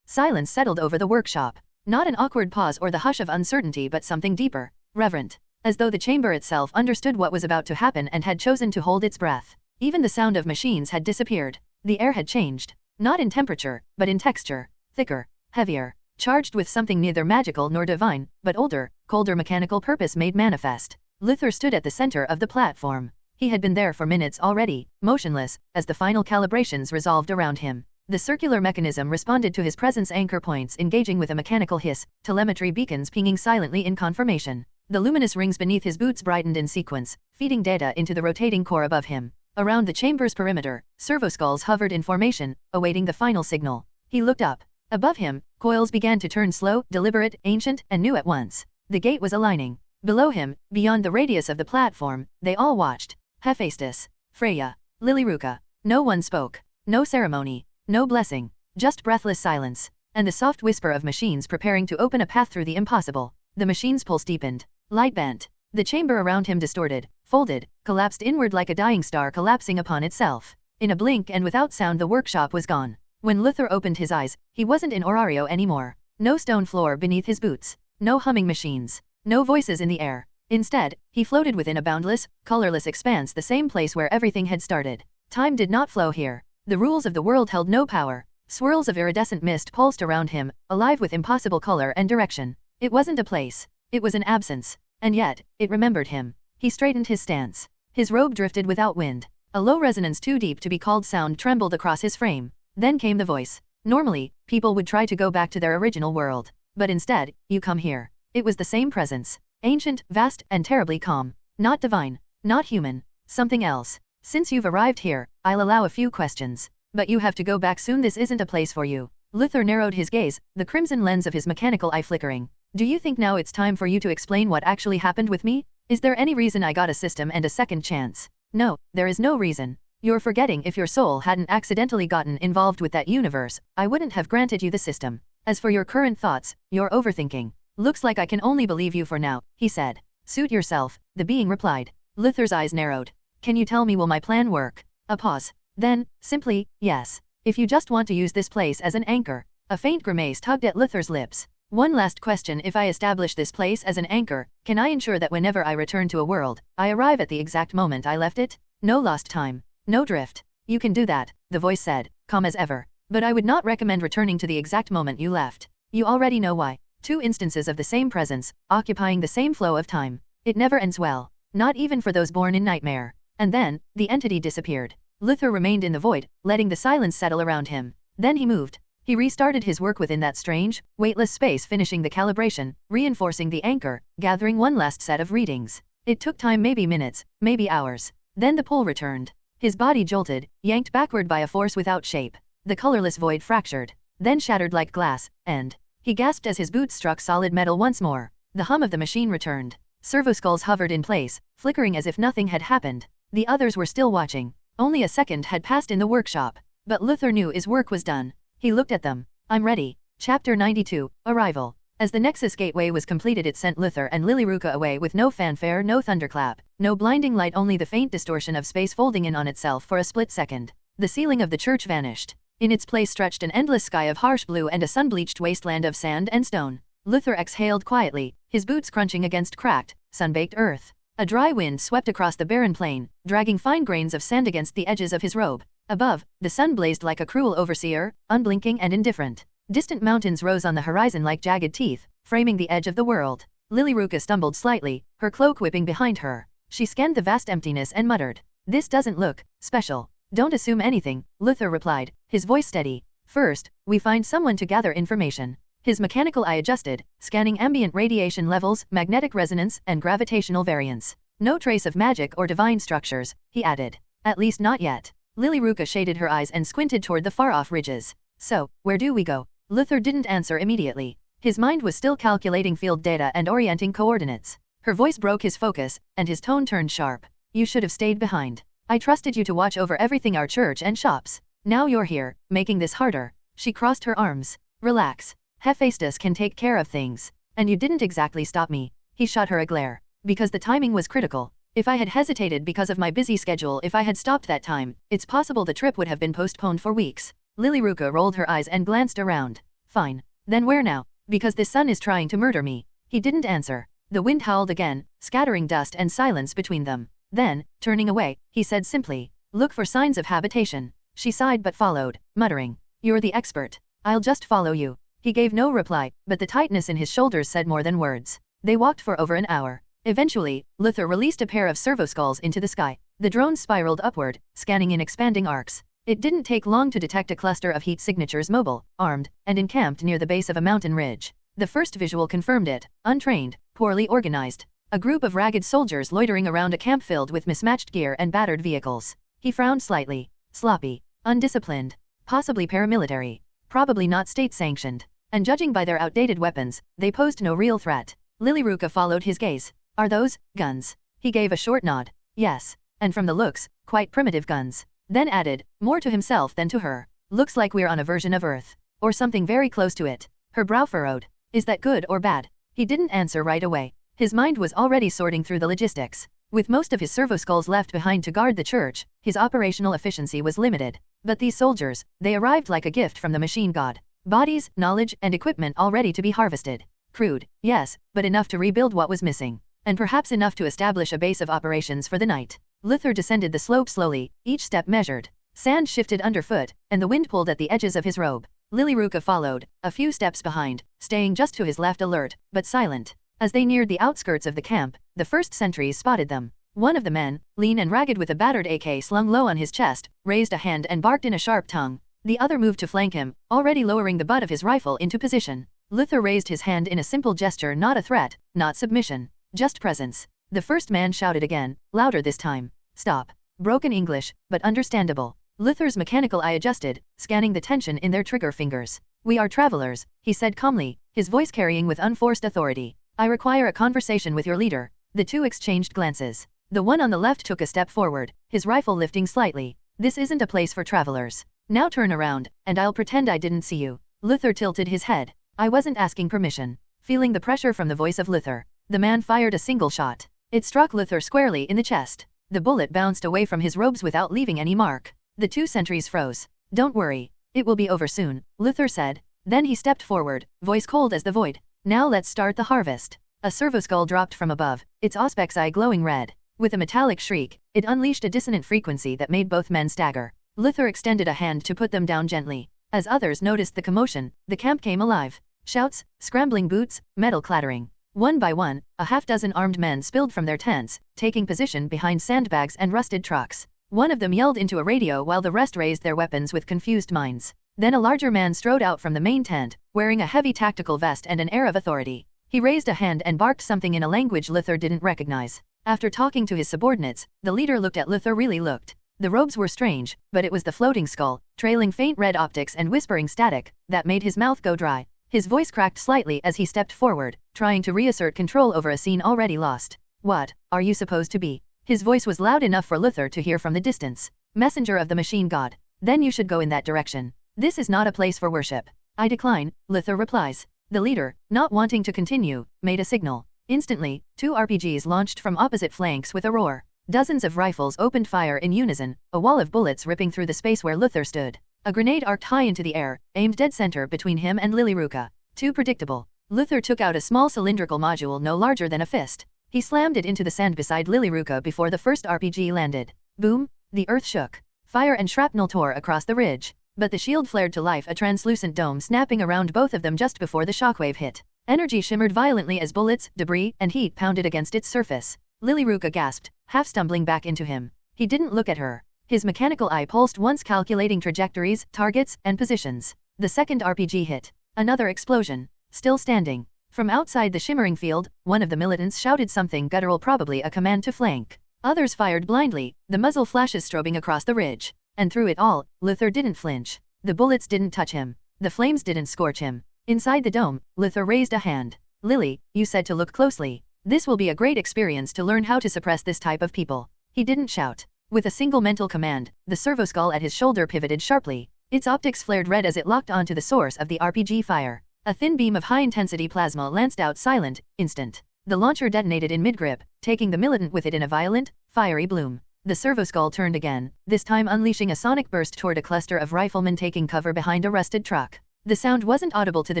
Silence settled over the workshop. Not an awkward pause or the hush of uncertainty, but something deeper, reverent. As though the chamber itself understood what was about to happen and had chosen to hold its breath. Even the sound of machines had disappeared. The air had changed. Not in temperature, but in texture. Thicker, heavier, charged with something neither magical nor divine, but older, colder mechanical purpose made manifest. Luther stood at the center of the platform. He had been there for minutes already, motionless, as the final calibrations resolved around him. The circular mechanism responded to his presence, anchor points engaging with a mechanical hiss, telemetry beacons pinging silently in confirmation. The luminous rings beneath his boots brightened in sequence, feeding data into the rotating core above him. Around the chamber's perimeter, servoskulls hovered in formation, awaiting the final signal. He looked up. Above him, coils began to turn slow, deliberate, ancient, and new at once. The gate was aligning. Below him, beyond the radius of the platform, they all watched. Hephaestus, Freya, Lilyruka. No one spoke. No ceremony. No blessing. Just breathless silence. And the soft whisper of machines preparing to open a path through the impossible. The machine's pulse deepened. Light bent. The chamber around him distorted, folded, collapsed inward like a dying star collapsing upon itself. In a blink and without sound the workshop was gone. When Luther opened his eyes, he wasn't in Orario anymore. No stone floor beneath his boots. No humming machines. No voices in the air. Instead, he floated within a boundless, colorless expanse, the same place where everything had started. Time did not flow here. The rules of the world held no power. Swirls of iridescent mist pulsed around him, alive with impossible color and direction. It wasn't a place. It was an absence. And yet, it remembered him. He straightened his stance. His robe drifted without wind. A low resonance too deep to be called sound trembled across his frame. Then came the voice. Normally, people would try to go back to their original world. But instead, you come here. It was the same presence. Ancient, vast, and terribly calm. Not divine. Not human. Something else. Since you've arrived here, I'll allow a few questions. But you have to go back soon. This isn't a place for you. Luther narrowed his gaze, the crimson lens of his mechanical eye flickering. Do you think now it's time for you to explain what actually happened with me? Is there any reason I got a system and a second chance? No, there is no reason. You're forgetting if your soul hadn't accidentally gotten involved with that universe, I wouldn't have granted you the system. As for your current thoughts, you're overthinking. Looks like I can only believe you for now, he said. Suit yourself, the being replied. Luther's eyes narrowed. Can you tell me, will my plan work? A pause. Then, simply, yes. If you just want to use this place as an anchor. A faint grimace tugged at Luther's lips. One last question: if I establish this place as an anchor, can I ensure that whenever I return to a world, I arrive at the exact moment I left it? No lost time. No drift. You can do that, the voice said, calm as ever. But I would not recommend returning to the exact moment you left. You already know why. Two instances of the same presence, occupying the same flow of time. It never ends well. Not even for those born in nightmare. And then, the entity disappeared. Luther remained in the void, letting the silence settle around him. Then he moved. He restarted his work within that strange, weightless space, finishing the calibration, reinforcing the anchor, gathering one last set of readings. It took time, maybe minutes, maybe hours. Then the pull returned. His body jolted, yanked backward by a force without shape. The colorless void fractured, then shattered like glass, and he gasped as his boots struck solid metal once more. The hum of the machine returned. Servoskulls hovered in place, flickering as if nothing had happened. The others were still watching. Only a second had passed in the workshop. But Luther knew his work was done. He looked at them. I'm ready. Chapter 92, Arrival. As the Nexus Gateway was completed, it sent Luther and Lilyruka away with no fanfare, no thunderclap, no blinding light, only the faint distortion of space folding in on itself for a split second. The ceiling of the church vanished. In its place stretched an endless sky of harsh blue and a sun-bleached wasteland of sand and stone. Luther exhaled quietly, his boots crunching against cracked, sun-baked earth. A dry wind swept across the barren plain, dragging fine grains of sand against the edges of his robe. Above, the sun blazed like a cruel overseer, unblinking and indifferent. Distant mountains rose on the horizon like jagged teeth, framing the edge of the world. Lilyruka stumbled slightly, her cloak whipping behind her. She scanned the vast emptiness and muttered, "This doesn't look special." "Don't assume anything," Luther replied, his voice steady. "First, we find someone to gather information." His mechanical eye adjusted, scanning ambient radiation levels, magnetic resonance, and gravitational variance. "No trace of magic or divine structures," he added. "At least not yet." Lilyruka shaded her eyes and squinted toward the far-off ridges. "So, where do we go?" Luther didn't answer immediately. His mind was still calculating field data and orienting coordinates. Her voice broke his focus, and his tone turned sharp. "You should have stayed behind. I trusted you to watch over everything, our church and shops. Now you're here, making this harder." She crossed her arms. "Relax. Hephaestus can take care of things. And you didn't exactly stop me." He shot her a glare. "Because the timing was critical. If I had hesitated because of my busy schedule, if I had stopped that time, it's possible the trip would have been postponed for weeks." Lilyruka rolled her eyes and glanced around. "Fine. Then where now? Because this sun is trying to murder me." He didn't answer. The wind howled again, scattering dust and silence between them. Then, turning away, he said simply, "Look for signs of habitation." She sighed but followed, muttering, "You're the expert. I'll just follow you." He gave no reply, but the tightness in his shoulders said more than words. They walked for over an hour. Eventually, Luther released a pair of servoskulls into the sky. The drones spiraled upward, scanning in expanding arcs. It didn't take long to detect a cluster of heat signatures mobile, armed, and encamped near the base of a mountain ridge. The first visual confirmed it: untrained, poorly organized. A group of ragged soldiers loitering around a camp filled with mismatched gear and battered vehicles. He frowned slightly. Sloppy. Undisciplined. Possibly paramilitary. Probably not state-sanctioned. And judging by their outdated weapons, they posed no real threat. Lilyruka followed his gaze. Are those guns? He gave a short nod. Yes. And from the looks, quite primitive guns. Then added, more to himself than to her. Looks like we're on a version of Earth. Or something very close to it. Her brow furrowed. Is that good or bad? He didn't answer right away. His mind was already sorting through the logistics. With most of his servoskulls left behind to guard the church, his operational efficiency was limited. But these soldiers, they arrived like a gift from the machine god. Bodies, knowledge, and equipment all ready to be harvested. Crude, yes, but enough to rebuild what was missing. And perhaps enough to establish a base of operations for the night. Luther descended the slope slowly, each step measured. Sand shifted underfoot, and the wind pulled at the edges of his robe. Lilyruka followed, a few steps behind, staying just to his left, alert, but silent. As they neared the outskirts of the camp, the first sentries spotted them. One of the men, lean and ragged with a battered AK slung low on his chest, raised a hand and barked in a sharp tongue. The other moved to flank him, already lowering the butt of his rifle into position. Luther raised his hand in a simple gesture, not a threat, not submission, just presence. The first man shouted again, louder this time. Stop. Broken English, but understandable. Luther's mechanical eye adjusted, scanning the tension in their trigger fingers. We are travelers, he said calmly, his voice carrying with unforced authority. I require a conversation with your leader. The two exchanged glances. The one on the left took a step forward, his rifle lifting slightly. This isn't a place for travelers. Now turn around, and I'll pretend I didn't see you. Luther tilted his head. I wasn't asking permission. Feeling the pressure from the voice of Luther, the man fired a single shot. It struck Luther squarely in the chest. The bullet bounced away from his robes without leaving any mark. The two sentries froze. Don't worry. It will be over soon, Luther said. Then he stepped forward, voice cold as the void. Now let's start the harvest. A servoskull dropped from above, its auspex eye glowing red. With a metallic shriek, it unleashed a dissonant frequency that made both men stagger. Luther extended a hand to put them down gently. As others noticed the commotion, the camp came alive. Shouts, scrambling boots, metal clattering. One by one, a half-dozen armed men spilled from their tents, taking position behind sandbags and rusted trucks. One of them yelled into a radio while the rest raised their weapons with confused minds. Then a larger man strode out from the main tent, wearing a heavy tactical vest and an air of authority. He raised a hand and barked something in a language Luther didn't recognize. After talking to his subordinates, the leader looked at Luther. Really looked. The robes were strange, but it was the floating skull, trailing faint red optics and whispering static, that made his mouth go dry. His voice cracked slightly as he stepped forward, trying to reassert control over a scene already lost. What are you supposed to be? His voice was loud enough for Luther to hear from the distance. Messenger of the machine god. Then you should go in that direction. This is not a place for worship. I decline, Luther replies. The leader, not wanting to continue, made a signal. Instantly, two RPGs launched from opposite flanks with a roar. Dozens of rifles opened fire in unison, a wall of bullets ripping through the space where Luther stood. A grenade arced high into the air, aimed dead center between him and Lilyruka. Too predictable. Luther took out a small cylindrical module no larger than a fist. He slammed it into the sand beside Lilyruka before the first RPG landed. Boom! The earth shook. Fire and shrapnel tore across the ridge. But the shield flared to life, a translucent dome snapping around both of them just before the shockwave hit. Energy shimmered violently as bullets, debris, and heat pounded against its surface. Lilyruka gasped, half stumbling back into him. He didn't look at her. His mechanical eye pulsed once, calculating trajectories, targets, and positions. The second RPG hit. Another explosion. Still standing. From outside the shimmering field, one of the militants shouted something guttural, probably a command to flank. Others fired blindly, the muzzle flashes strobing across the ridge. And through it all, Luther didn't flinch. The bullets didn't touch him. The flames didn't scorch him. Inside the dome, Luther raised a hand. Lily, you said to look closely. This will be a great experience to learn how to suppress this type of people. He didn't shout. With a single mental command, the servoskull at his shoulder pivoted sharply. Its optics flared red as it locked onto the source of the RPG fire. A thin beam of high-intensity plasma lanced out, silent, instant. The launcher detonated in mid-grip, taking the militant with it in a violent, fiery bloom. The servoskull turned again, this time unleashing a sonic burst toward a cluster of riflemen taking cover behind a rusted truck. The sound wasn't audible to the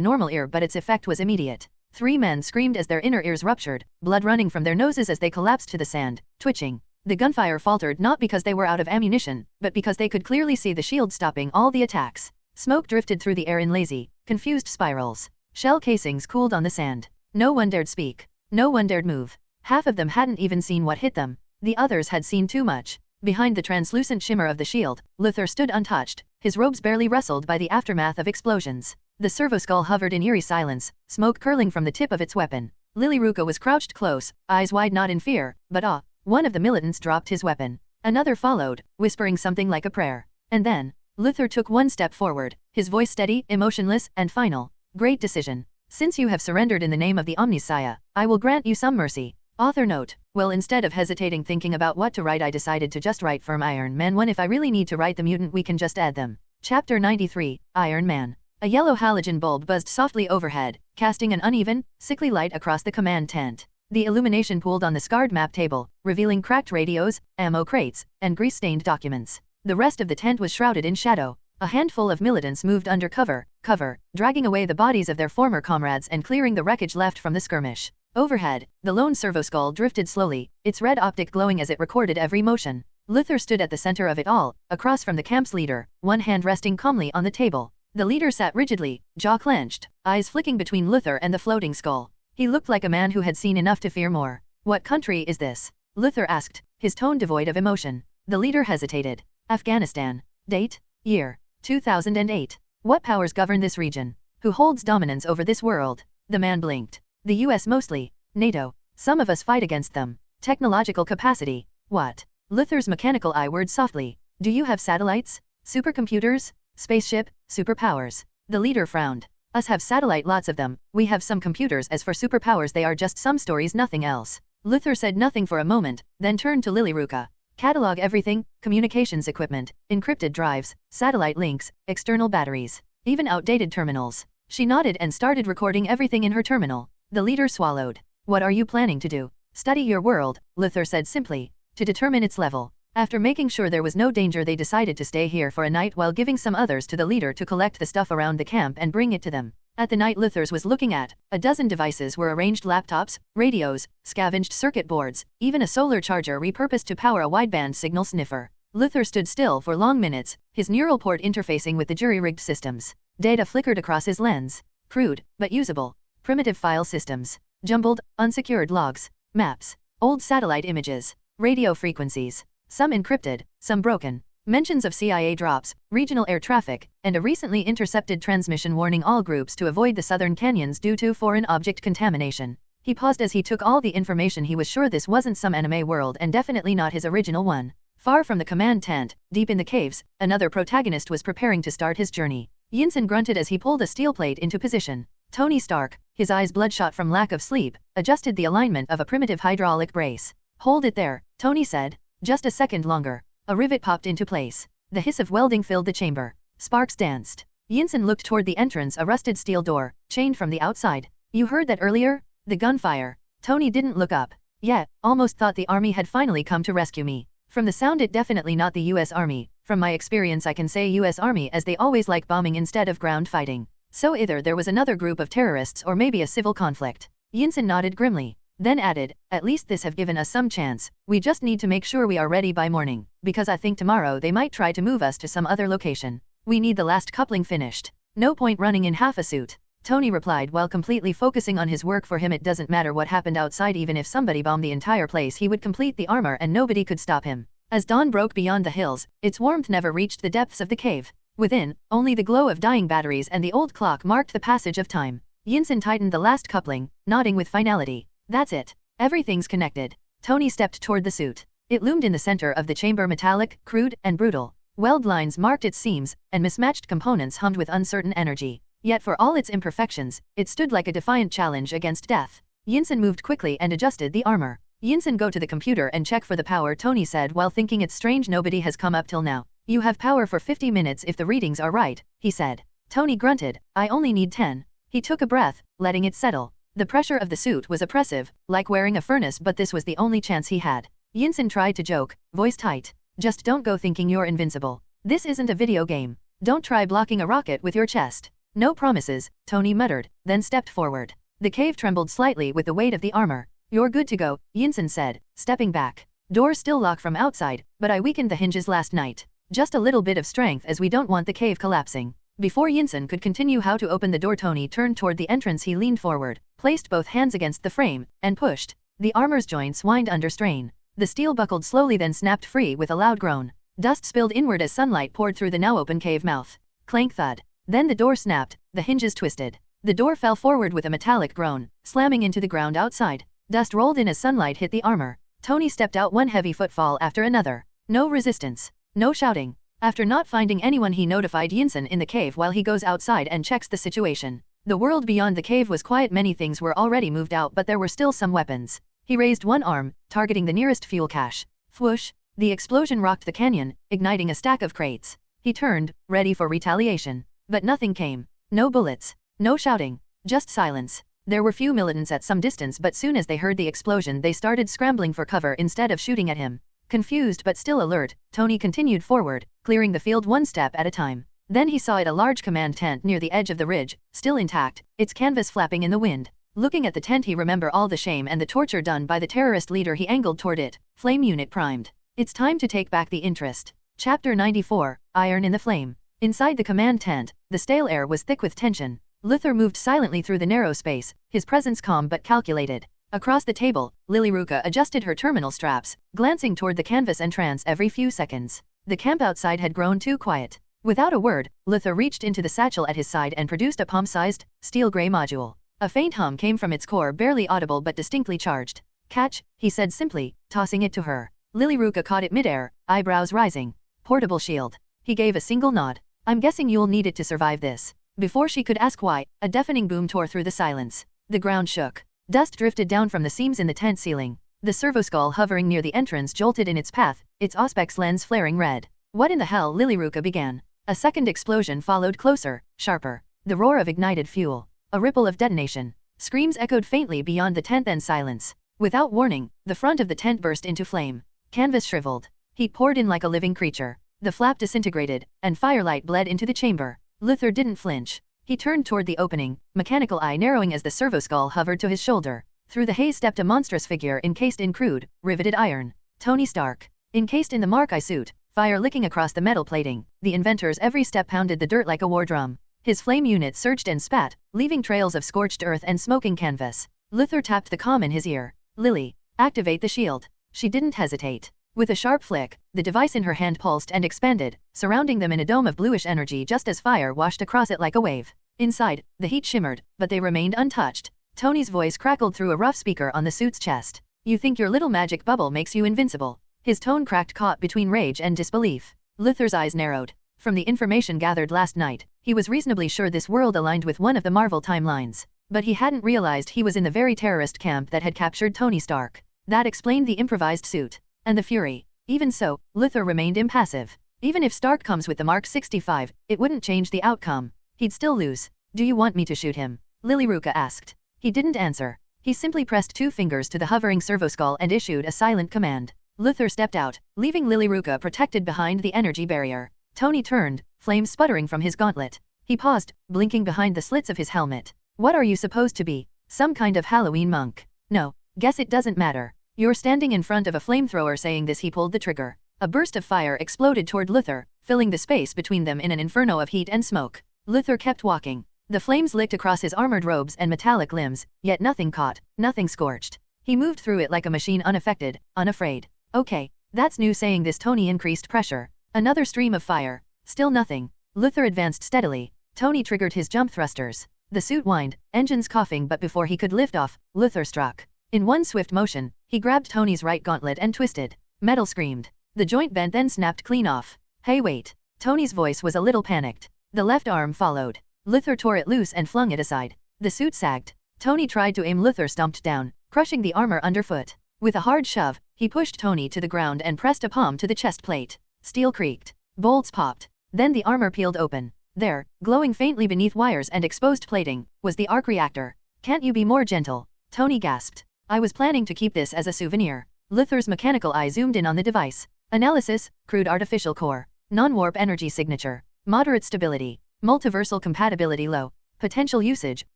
normal ear, but its effect was immediate. 3 men screamed as their inner ears ruptured, blood running from their noses as they collapsed to the sand, twitching. The gunfire faltered, not because they were out of ammunition, but because they could clearly see the shield stopping all the attacks. Smoke drifted through the air in lazy, confused spirals. Shell casings cooled on the sand. No one dared speak. No one dared move. Half of them hadn't even seen what hit them. The others had seen too much. Behind the translucent shimmer of the shield, Luther stood untouched, his robes barely rustled by the aftermath of explosions. The servo-skull hovered in eerie silence, smoke curling from the tip of its weapon. Lilyruka was crouched close, eyes wide not in fear, but awe. One of the militants dropped his weapon. Another followed, whispering something like a prayer. And then, Luther took one step forward, his voice steady, emotionless, and final. Great decision. Since you have surrendered in the name of the Omniscience, I will grant you some mercy. Author note. Well, instead of hesitating thinking about what to write, I decided to just write from Iron Man 1. If I really need to write the mutant, we can just add them. Chapter 93, Iron Man. A yellow halogen bulb buzzed softly overhead, casting an uneven, sickly light across the command tent. The illumination pooled on the scarred map table, revealing cracked radios, ammo crates, and grease-stained documents. The rest of the tent was shrouded in shadow. A handful of militants moved under cover, dragging away the bodies of their former comrades and clearing the wreckage left from the skirmish. Overhead, the lone servo-skull drifted slowly, its red optic glowing as it recorded every motion. Luther stood at the center of it all, across from the camp's leader, one hand resting calmly on the table. The leader sat rigidly, jaw clenched, eyes flicking between Luther and the floating skull. He looked like a man who had seen enough to fear more. What country is this? Luther asked, his tone devoid of emotion. The leader hesitated. Afghanistan. Date? Year. 2008. What powers govern this region? Who holds dominance over this world? The man blinked. The US mostly. NATO. Some of us fight against them. Technological capacity. What? Luther's mechanical eye whirred softly. Do you have satellites? Supercomputers? Spaceship? Superpowers? The leader frowned. Us have satellite, lots of them. We have some computers. As for superpowers, they are just some stories, nothing else. Luther said nothing for a moment, then turned to Lilyruka. Catalog everything, communications equipment, encrypted drives, satellite links, external batteries, even outdated terminals. She nodded and started recording everything in her terminal. The leader swallowed. What are you planning to do? Study your world, Luther said simply. To determine its level. After making sure there was no danger, they decided to stay here for a night while giving some others to the leader to collect the stuff around the camp and bring it to them. At the night Luther's was looking at, a dozen devices were arranged: laptops, radios, scavenged circuit boards, even a solar charger repurposed to power a wideband signal sniffer. Luther stood still for long minutes, his neural port interfacing with the jury-rigged systems. Data flickered across his lens. Crude, but usable. Primitive file systems. Jumbled, unsecured logs. Maps. Old satellite images. Radio frequencies. Some encrypted, some broken. Mentions of CIA drops, regional air traffic, and a recently intercepted transmission warning all groups to avoid the southern canyons due to foreign object contamination. He paused as he took all the information. He was sure this wasn't some anime world and definitely not his original one. Far from the command tent, deep in the caves, another protagonist was preparing to start his journey. Yinsen grunted as he pulled a steel plate into position. Tony Stark, his eyes bloodshot from lack of sleep, adjusted the alignment of a primitive hydraulic brace. Hold it there, Tony said. Just a second longer. A rivet popped into place. The hiss of welding filled the chamber. Sparks danced. Yinsen looked toward the entrance, a rusted steel door, chained from the outside. You heard that earlier? The gunfire. Tony didn't look up. Yeah, almost thought the army had finally come to rescue me. From the sound, it definitely not the US Army. From my experience, I can say US Army, as they always like bombing instead of ground fighting. So either there was another group of terrorists or maybe a civil conflict. Yinsen nodded grimly. Then added, at least this have given us some chance. We just need to make sure we are ready by morning, because I think tomorrow they might try to move us to some other location. We need the last coupling finished. No point running in half a suit. Tony replied while completely focusing on his work. For him it doesn't matter what happened outside. Even if somebody bombed the entire place, he would complete the armor and nobody could stop him. As dawn broke beyond the hills, its warmth never reached the depths of the cave. Within, only the glow of dying batteries and the old clock marked the passage of time. Yinsen tightened the last coupling, nodding with finality. That's it. Everything's connected. Tony stepped toward the suit. It loomed in the center of the chamber, metallic, crude, and brutal. Weld lines marked its seams, and mismatched components hummed with uncertain energy. Yet for all its imperfections, it stood like a defiant challenge against death. Yinsen moved quickly and adjusted the armor. Yinsen, go to the computer and check for the power, Tony said while thinking it's strange nobody has come up till now. You have power for 50 minutes if the readings are right, he said. Tony grunted. I only need 10. He took a breath, letting it settle. The pressure of the suit was oppressive, like wearing a furnace, but this was the only chance he had. Yinsen tried to joke, voice tight. Just don't go thinking you're invincible. This isn't a video game. Don't try blocking a rocket with your chest. No promises, Tony muttered, then stepped forward. The cave trembled slightly with the weight of the armor. You're good to go, Yinsen said, stepping back. Doors still lock from outside, but I weakened the hinges last night. Just a little bit of strength as we don't want the cave collapsing. Before Yinsen could continue how to open the door, Tony turned toward the entrance. He leaned forward, placed both hands against the frame, and pushed. The armor's joints whined under strain. The steel buckled slowly, then snapped free with a loud groan. Dust spilled inward as sunlight poured through the now open cave mouth. Clank thud. Then the door snapped, the hinges twisted. The door fell forward with a metallic groan, slamming into the ground outside. Dust rolled in as sunlight hit the armor. Tony stepped out, one heavy footfall after another. No resistance. No shouting. After not finding anyone, he notified Yinsen in the cave while he goes outside and checks the situation. The world beyond the cave was quiet. Many things were already moved out, but there were still some weapons. He raised one arm, targeting the nearest fuel cache. Whoosh! The explosion rocked the canyon, igniting a stack of crates. He turned, ready for retaliation. But nothing came. No bullets. No shouting. Just silence. There were few militants at some distance, but soon as they heard the explosion they started scrambling for cover instead of shooting at him. Confused but still alert, Tony continued forward, clearing the field one step at a time. Then he saw it, a large command tent near the edge of the ridge, still intact, its canvas flapping in the wind. Looking at the tent he remembered all the shame and the torture done by the terrorist leader. He angled toward it, flame unit primed. It's time to take back the interest. Chapter 94, Iron in the Flame. Inside the command tent, the stale air was thick with tension. Luther moved silently through the narrow space, his presence calm but calculated. Across the table, Lilyruka adjusted her terminal straps, glancing toward the canvas entrance every few seconds. The camp outside had grown too quiet. Without a word, Luther reached into the satchel at his side and produced a palm-sized, steel-gray module. A faint hum came from its core, barely audible but distinctly charged. Catch, he said simply, tossing it to her. Lilyruka caught it midair, eyebrows rising. Portable shield. He gave a single nod. I'm guessing you'll need it to survive this. Before she could ask why, a deafening boom tore through the silence. The ground shook. Dust drifted down from the seams in the tent ceiling. The servoskull hovering near the entrance jolted in its path, its auspex lens flaring red. What in the hell? Lilyruka began. A second explosion followed, closer, sharper. The roar of ignited fuel. A ripple of detonation. Screams echoed faintly beyond the tent, then silence. Without warning, the front of the tent burst into flame. Canvas shriveled. Heat poured in like a living creature. The flap disintegrated, and firelight bled into the chamber. Luther didn't flinch. He turned toward the opening, mechanical eye narrowing as the servoskull hovered to his shoulder. Through the haze stepped a monstrous figure encased in crude, riveted iron. Tony Stark. Encased in the Mark-I suit, fire licking across the metal plating, the inventor's every step pounded the dirt like a war drum. His flame unit surged and spat, leaving trails of scorched earth and smoking canvas. Luther tapped the comm in his ear. Lily, activate the shield. She didn't hesitate. With a sharp flick, the device in her hand pulsed and expanded, surrounding them in a dome of bluish energy just as fire washed across it like a wave. Inside, the heat shimmered, but they remained untouched. Tony's voice crackled through a rough speaker on the suit's chest. You think your little magic bubble makes you invincible? His tone cracked, caught between rage and disbelief. Luther's eyes narrowed. From the information gathered last night, he was reasonably sure this world aligned with one of the Marvel timelines. But he hadn't realized he was in the very terrorist camp that had captured Tony Stark. That explained the improvised suit. And the fury. Even so, Luther remained impassive. Even if Stark comes with the Mark 65, it wouldn't change the outcome. He'd still lose. Do you want me to shoot him? Lilyruka asked. He didn't answer. He simply pressed two fingers to the hovering servoskull and issued a silent command. Luther stepped out, leaving Lilyruka protected behind the energy barrier. Tony turned, flames sputtering from his gauntlet. He paused, blinking behind the slits of his helmet. What are you supposed to be? Some kind of Halloween monk? No, guess it doesn't matter. You're standing in front of a flamethrower. Saying this, he pulled the trigger. A burst of fire exploded toward Luther, filling the space between them in an inferno of heat and smoke. Luther kept walking. The flames licked across his armored robes and metallic limbs, yet nothing caught, nothing scorched. He moved through it like a machine, unaffected, unafraid. Okay, that's new. Saying this, Tony increased pressure. Another stream of fire. Still nothing. Luther advanced steadily. Tony triggered his jump thrusters. The suit whined, engines coughing, but before he could lift off, Luther struck. In one swift motion, he grabbed Tony's right gauntlet and twisted. Metal screamed. The joint bent, then snapped clean off. Hey, wait. Tony's voice was a little panicked. The left arm followed. Luther tore it loose and flung it aside. The suit sagged. Tony tried to aim. Luther stomped down, crushing the armor underfoot. With a hard shove, he pushed Tony to the ground and pressed a palm to the chest plate. Steel creaked. Bolts popped. Then the armor peeled open. There, glowing faintly beneath wires and exposed plating, was the arc reactor. Can't you be more gentle? Tony gasped. I was planning to keep this as a souvenir. Luther's mechanical eye zoomed in on the device. Analysis, crude artificial core. Non-warp energy signature. Moderate stability. Multiversal compatibility low. Potential usage,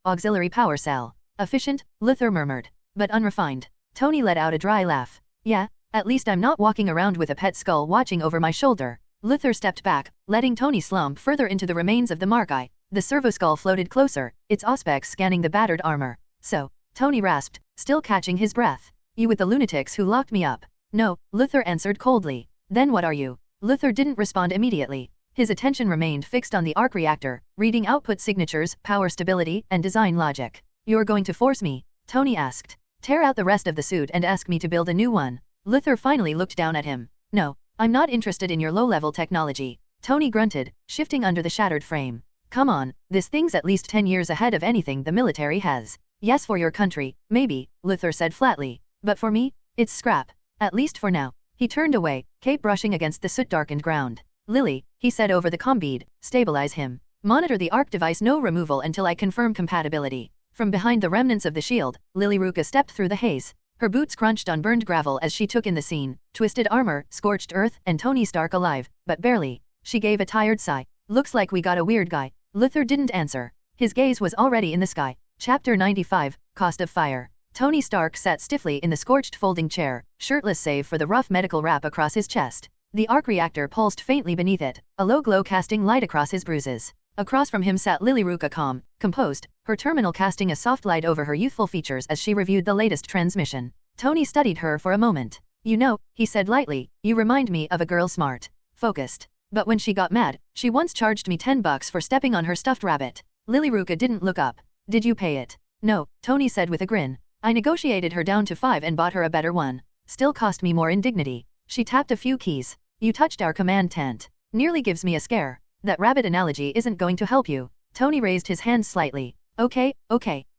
auxiliary power cell. Efficient, Luther murmured. But unrefined. Tony let out a dry laugh. Yeah, at least I'm not walking around with a pet skull watching over my shoulder. Luther stepped back, letting Tony slump further into the remains of the Markai. The servoskull floated closer, its auspex scanning the battered armor. So, Tony rasped, still catching his breath. You with the lunatics who locked me up? No, Luther answered coldly. Then what are you? Luther didn't respond immediately. His attention remained fixed on the arc reactor, reading output signatures, power stability, and design logic. You're going to force me? Tony asked. Tear out the rest of the suit and ask me to build a new one. Luther finally looked down at him. No, I'm not interested in your low-level technology. Tony grunted, shifting under the shattered frame. Come on, this thing's at least 10 years ahead of anything the military has. Yes, for your country, maybe, Luther said flatly. But for me, it's scrap. At least for now. He turned away, cape brushing against the soot-darkened ground. Lily, he said over the comm-bead, stabilize him. Monitor the arc device, no removal until I confirm compatibility. From behind the remnants of the shield, Lily Ruka stepped through the haze. Her boots crunched on burned gravel as she took in the scene, twisted armor, scorched earth, and Tony Stark alive, but barely. She gave a tired sigh. Looks like we got a weird guy. Luther didn't answer. His gaze was already in the sky. Chapter 95, Cost of Fire. Tony Stark sat stiffly in the scorched folding chair, shirtless save for the rough medical wrap across his chest. The arc reactor pulsed faintly beneath it, a low glow casting light across his bruises. Across from him sat Lily Ruka calm, composed, her terminal casting a soft light over her youthful features as she reviewed the latest transmission. Tony studied her for a moment. You know, he said lightly, you remind me of a girl smart, focused. But when she got mad, she once charged me $10 for stepping on her stuffed rabbit. Lily Ruka didn't look up. Did you pay it? No, Tony said with a grin. I negotiated her down to 5 and bought her a better one. Still cost me more in dignity. She tapped a few keys. You touched our command tent. Nearly gives me a scare. That rabbit analogy isn't going to help you. Tony raised his hands slightly. Okay.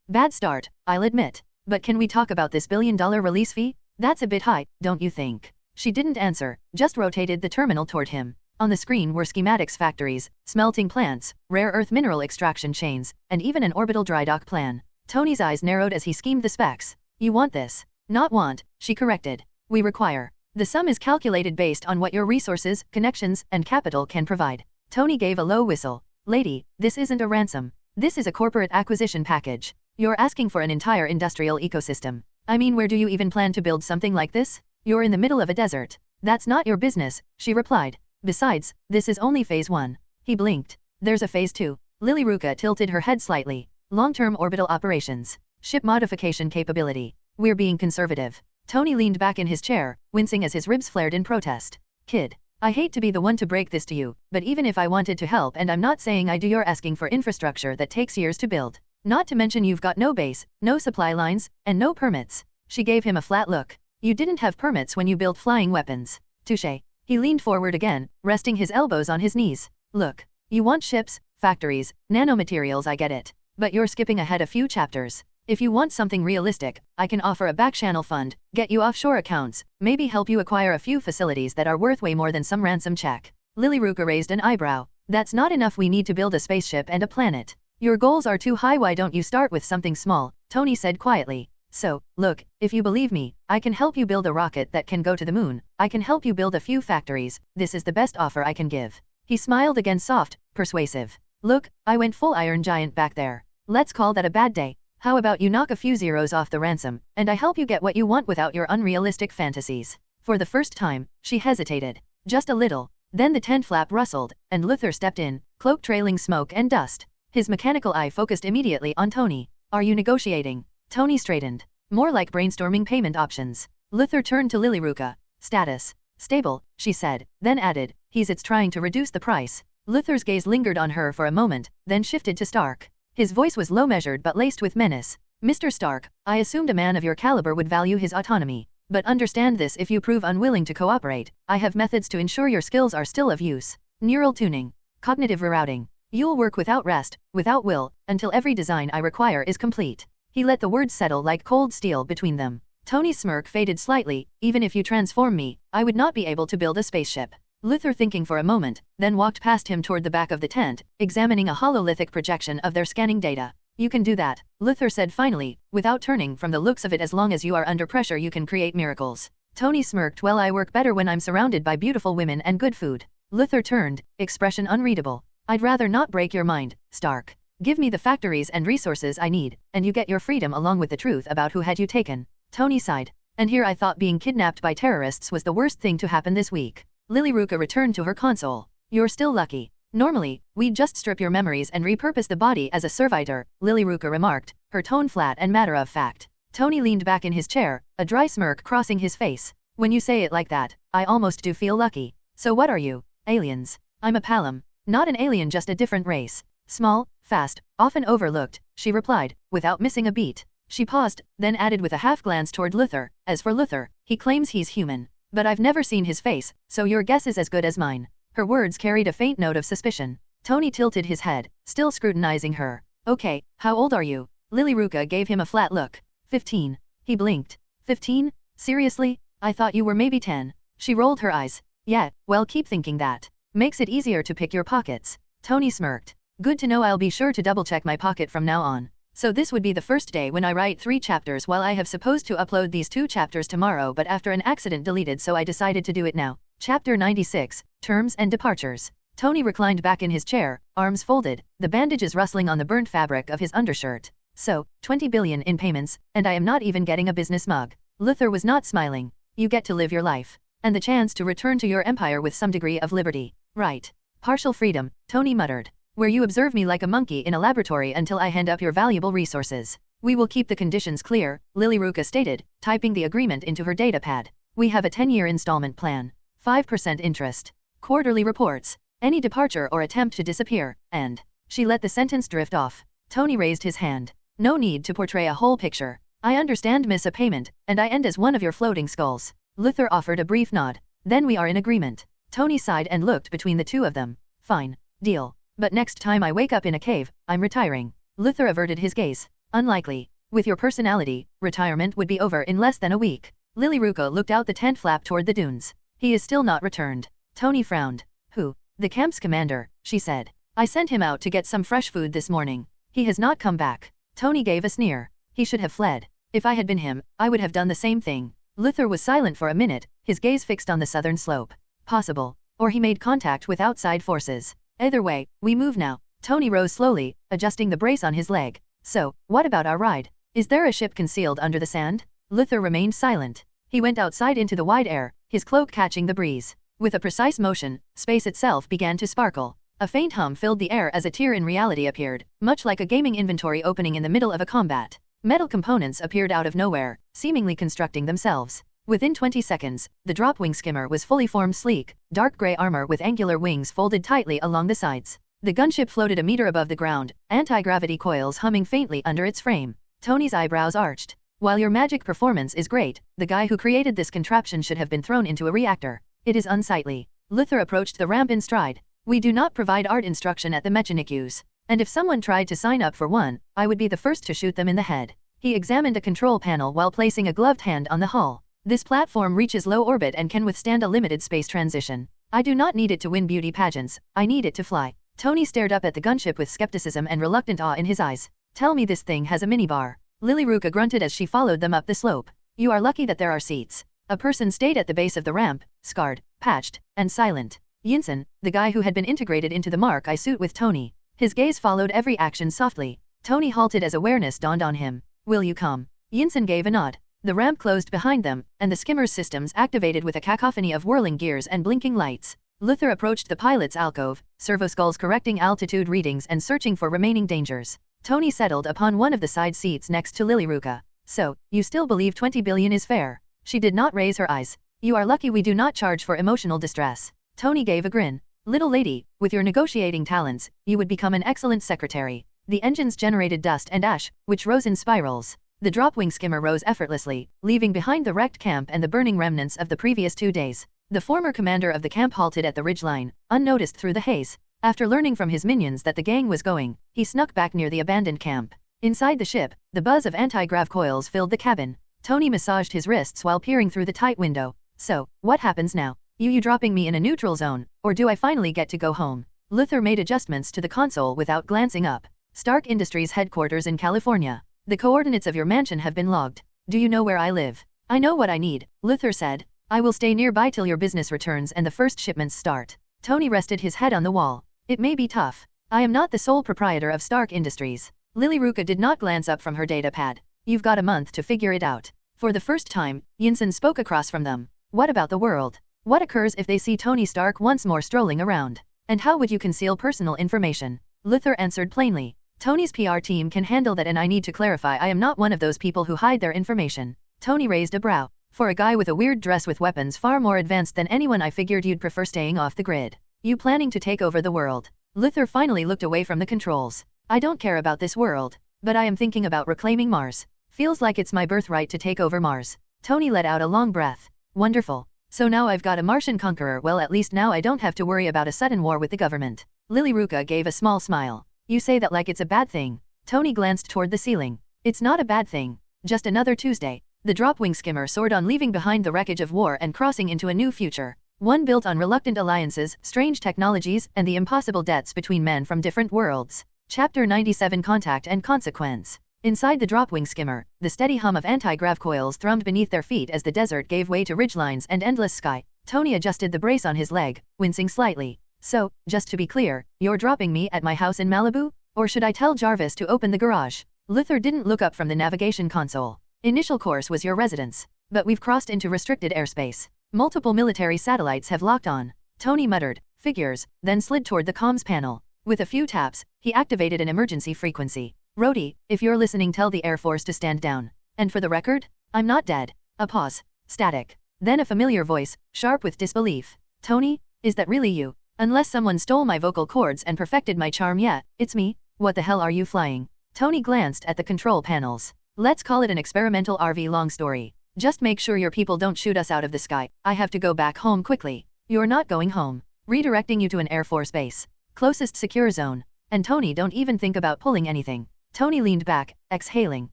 Bad start, I'll admit. But can we talk about this $1 billion release fee? That's a bit high, don't you think? She didn't answer, just rotated the terminal toward him. On the screen were schematics, factories, smelting plants, rare earth mineral extraction chains, and even an orbital dry dock plan. Tony's eyes narrowed as he schemed the specs. You want this? Not want, she corrected. We require. The sum is calculated based on what your resources, connections, and capital can provide. Tony gave a low whistle. Lady, this isn't a ransom. This is a corporate acquisition package. You're asking for an entire industrial ecosystem. I mean, where do you even plan to build something like this? You're in the middle of a desert. That's not your business, she replied. Besides, this is only phase 1. He blinked. There's a phase 2. Lily Ruka tilted her head slightly. Long-term orbital operations. Ship modification capability. We're being conservative. Tony leaned back in his chair, wincing as his ribs flared in protest. Kid, I hate to be the one to break this to you, but even if I wanted to help, and I'm not saying I do, you're asking for infrastructure that takes years to build. Not to mention you've got no base, no supply lines, and no permits. She gave him a flat look. You didn't have permits when you built flying weapons. Touché. He leaned forward again, resting his elbows on his knees. Look, you want ships, factories, nanomaterials, I get it. But you're skipping ahead a few chapters. If you want something realistic, I can offer a back-channel fund, get you offshore accounts, maybe help you acquire a few facilities that are worth way more than some ransom check. Lily Ruka raised an eyebrow. That's not enough, we need to build a spaceship and a planet. Your goals are too high, why don't you start with something small? Tony said quietly. So, look, if you believe me, I can help you build a rocket that can go to the moon, I can help you build a few factories, this is the best offer I can give. He smiled again, soft, persuasive. Look, I went full Iron Giant back there. Let's call that a bad day. How about you knock a few zeros off the ransom, and I help you get what you want without your unrealistic fantasies. For the first time, she hesitated. Just a little. Then the tent flap rustled, and Luther stepped in, cloak trailing smoke and dust. His mechanical eye focused immediately on Tony. Are you negotiating? Tony straightened. More like brainstorming payment options. Luther turned to Lily Ruka. Status. Stable, she said, then added, it's trying to reduce the price. Luther's gaze lingered on her for a moment, then shifted to Stark. His voice was low, measured but laced with menace. Mr. Stark, I assumed a man of your caliber would value his autonomy. But understand this, if you prove unwilling to cooperate, I have methods to ensure your skills are still of use. Neural tuning. Cognitive rerouting. You'll work without rest, without will, until every design I require is complete. He let the words settle like cold steel between them. Tony's smirk faded slightly. Even if you transform me, I would not be able to build a spaceship. Luther thinking for a moment, then walked past him toward the back of the tent, examining a hololithic projection of their scanning data. You can do that, Luther said finally, without turning from the looks of it. As long as you are under pressure, you can create miracles. Tony smirked. Well, I work better when I'm surrounded by beautiful women and good food. Luther turned, expression unreadable. I'd rather not break your mind, Stark. Give me the factories and resources I need, and you get your freedom along with the truth about who had you taken. Tony sighed. And here I thought being kidnapped by terrorists was the worst thing to happen this week. Lilyruka returned to her console. You're still lucky. Normally, we'd just strip your memories and repurpose the body as a servitor, Lilyruka remarked, her tone flat and matter-of-fact. Tony leaned back in his chair, a dry smirk crossing his face. When you say it like that, I almost do feel lucky. So what are you? Aliens. I'm a Palom. Not an alien, just a different race. Small, fast, often overlooked, she replied, without missing a beat. She paused, then added with a half-glance toward Luther, as for Luther, he claims he's human. But I've never seen his face, so your guess is as good as mine. Her words carried a faint note of suspicion. Tony tilted his head, still scrutinizing her. Okay, how old are you? Lilyruka gave him a flat look. 15. He blinked. 15? Seriously? I thought you were maybe 10. She rolled her eyes. Yeah, well, keep thinking that. Makes it easier to pick your pockets. Tony smirked. Good to know. I'll be sure to double-check my pocket from now on. So this would be the first day when I write 3 chapters while I have supposed to upload these 2 chapters tomorrow, but after an accident deleted, so I decided to do it now. Chapter 96, Terms and Departures. Tony reclined back in his chair, arms folded, the bandages rustling on the burnt fabric of his undershirt. So, 20 billion in payments, and I am not even getting a business mug. Luther was not smiling. You get to live your life. And the chance to return to your empire with some degree of liberty. Right. Partial freedom, Tony muttered. Where you observe me like a monkey in a laboratory until I hand up your valuable resources. We will keep the conditions clear, Lilyruka stated, typing the agreement into her datapad. We have a 10-year installment plan. 5% interest. Quarterly reports. Any departure or attempt to disappear, and... She let the sentence drift off. Tony raised his hand. No need to portray a whole picture. I understand, miss, a payment, and I end as one of your floating skulls. Luther offered a brief nod. Then we are in agreement. Tony sighed and looked between the two of them. Fine. Deal. But next time I wake up in a cave, I'm retiring. Luther averted his gaze. Unlikely. With your personality, retirement would be over in less than a week. Lilyruka looked out the tent flap toward the dunes. He is still not returned. Tony frowned. Who? The camp's commander, she said. I sent him out to get some fresh food this morning. He has not come back. Tony gave a sneer. He should have fled. If I had been him, I would have done the same thing. Luther was silent for a minute, his gaze fixed on the southern slope. Possible. Or he made contact with outside forces. Either way, we move now. Tony rose slowly, adjusting the brace on his leg. So, what about our ride? Is there a ship concealed under the sand? Luther remained silent. He went outside into the wide air, his cloak catching the breeze. With a precise motion, space itself began to sparkle. A faint hum filled the air as a tier in reality appeared, much like a gaming inventory opening in the middle of a combat. Metal components appeared out of nowhere, seemingly constructing themselves. Within 20 seconds, the drop-wing skimmer was fully formed, sleek, dark gray armor with angular wings folded tightly along the sides. The gunship floated a meter above the ground, anti-gravity coils humming faintly under its frame. Tony's eyebrows arched. While your magic performance is great, the guy who created this contraption should have been thrown into a reactor. It is unsightly. Luther approached the ramp in stride. We do not provide art instruction at the Mechanikus. And if someone tried to sign up for one, I would be the first to shoot them in the head. He examined a control panel while placing a gloved hand on the hull. This platform reaches low orbit and can withstand a limited space transition. I do not need it to win beauty pageants, I need it to fly. Tony stared up at the gunship with skepticism and reluctant awe in his eyes. Tell me this thing has a minibar. Lilyruka grunted as she followed them up the slope. You are lucky that there are seats. A person stayed at the base of the ramp, scarred, patched, and silent. Yinsen, the guy who had been integrated into the Mark I suit with Tony. His gaze followed every action softly. Tony halted as awareness dawned on him. Will you come? Yinsen gave a nod. The ramp closed behind them, and the skimmer's systems activated with a cacophony of whirling gears and blinking lights. Luther approached the pilot's alcove, servoskulls correcting altitude readings and searching for remaining dangers. Tony settled upon one of the side seats next to Lilyruka. So, you still believe 20 billion is fair? She did not raise her eyes. You are lucky we do not charge for emotional distress. Tony gave a grin. Little lady, with your negotiating talents, you would become an excellent secretary. The engines generated dust and ash, which rose in spirals. The drop-wing skimmer rose effortlessly, leaving behind the wrecked camp and the burning remnants of the previous 2 days. The former commander of the camp halted at the ridgeline, unnoticed through the haze. After learning from his minions that the gang was going, he snuck back near the abandoned camp. Inside the ship, the buzz of anti-grav coils filled the cabin. Tony massaged his wrists while peering through the tight window. So, what happens now? You dropping me in a neutral zone, or do I finally get to go home? Luther made adjustments to the console without glancing up. Stark Industries headquarters in California. The coordinates of your mansion have been logged. Do you know where I live? I know what I need, Luther said. I will stay nearby till your business returns and the first shipments start. Tony rested his head on the wall. It may be tough. I am not the sole proprietor of Stark Industries. Lilyruka did not glance up from her datapad. You've got a month to figure it out. For the first time, Yinsen spoke across from them. What about the world? What occurs if they see Tony Stark once more strolling around? And how would you conceal personal information? Luthor answered plainly. Tony's PR team can handle that, and I need to clarify, I am not one of those people who hide their information. Tony raised a brow. For a guy with a weird dress with weapons far more advanced than anyone, I figured you'd prefer staying off the grid. You planning to take over the world? Luthor finally looked away from the controls. I don't care about this world, but I am thinking about reclaiming Mars. Feels like it's my birthright to take over Mars. Tony let out a long breath. Wonderful. So now I've got a Martian conqueror. Well, at least now I don't have to worry about a sudden war with the government. Lily Ruka gave a small smile. You say that like it's a bad thing. Tony glanced toward the ceiling. It's not a bad thing. Just another Tuesday. The Dropwing skimmer soared on, leaving behind the wreckage of war and crossing into a new future. One built on reluctant alliances, strange technologies, and the impossible deaths between men from different worlds. Chapter 97: Contact and Consequence. Inside the Dropwing skimmer, the steady hum of anti-grav coils thrummed beneath their feet as the desert gave way to ridgelines and endless sky. Tony adjusted the brace on his leg, wincing slightly. So, just to be clear, you're dropping me at my house in Malibu? Or should I tell Jarvis to open the garage? Luthor didn't look up from the navigation console. Initial course was your residence, but we've crossed into restricted airspace. Multiple military satellites have locked on. Tony muttered, figures, then slid toward the comms panel. With a few taps, he activated an emergency frequency. Rhodey, if you're listening, tell the Air Force to stand down. And for the record, I'm not dead. A pause. Static. Then a familiar voice, sharp with disbelief. Tony, is that really you? Unless someone stole my vocal cords and perfected my charm. Yeah, it's me. What the hell are you flying? Tony glanced at the control panels. Let's call it an experimental RV. Long story. Just make sure your people don't shoot us out of the sky. I have to go back home quickly. You're not going home. Redirecting you to an Air Force base. Closest secure zone. And Tony, don't even think about pulling anything. Tony leaned back, exhaling.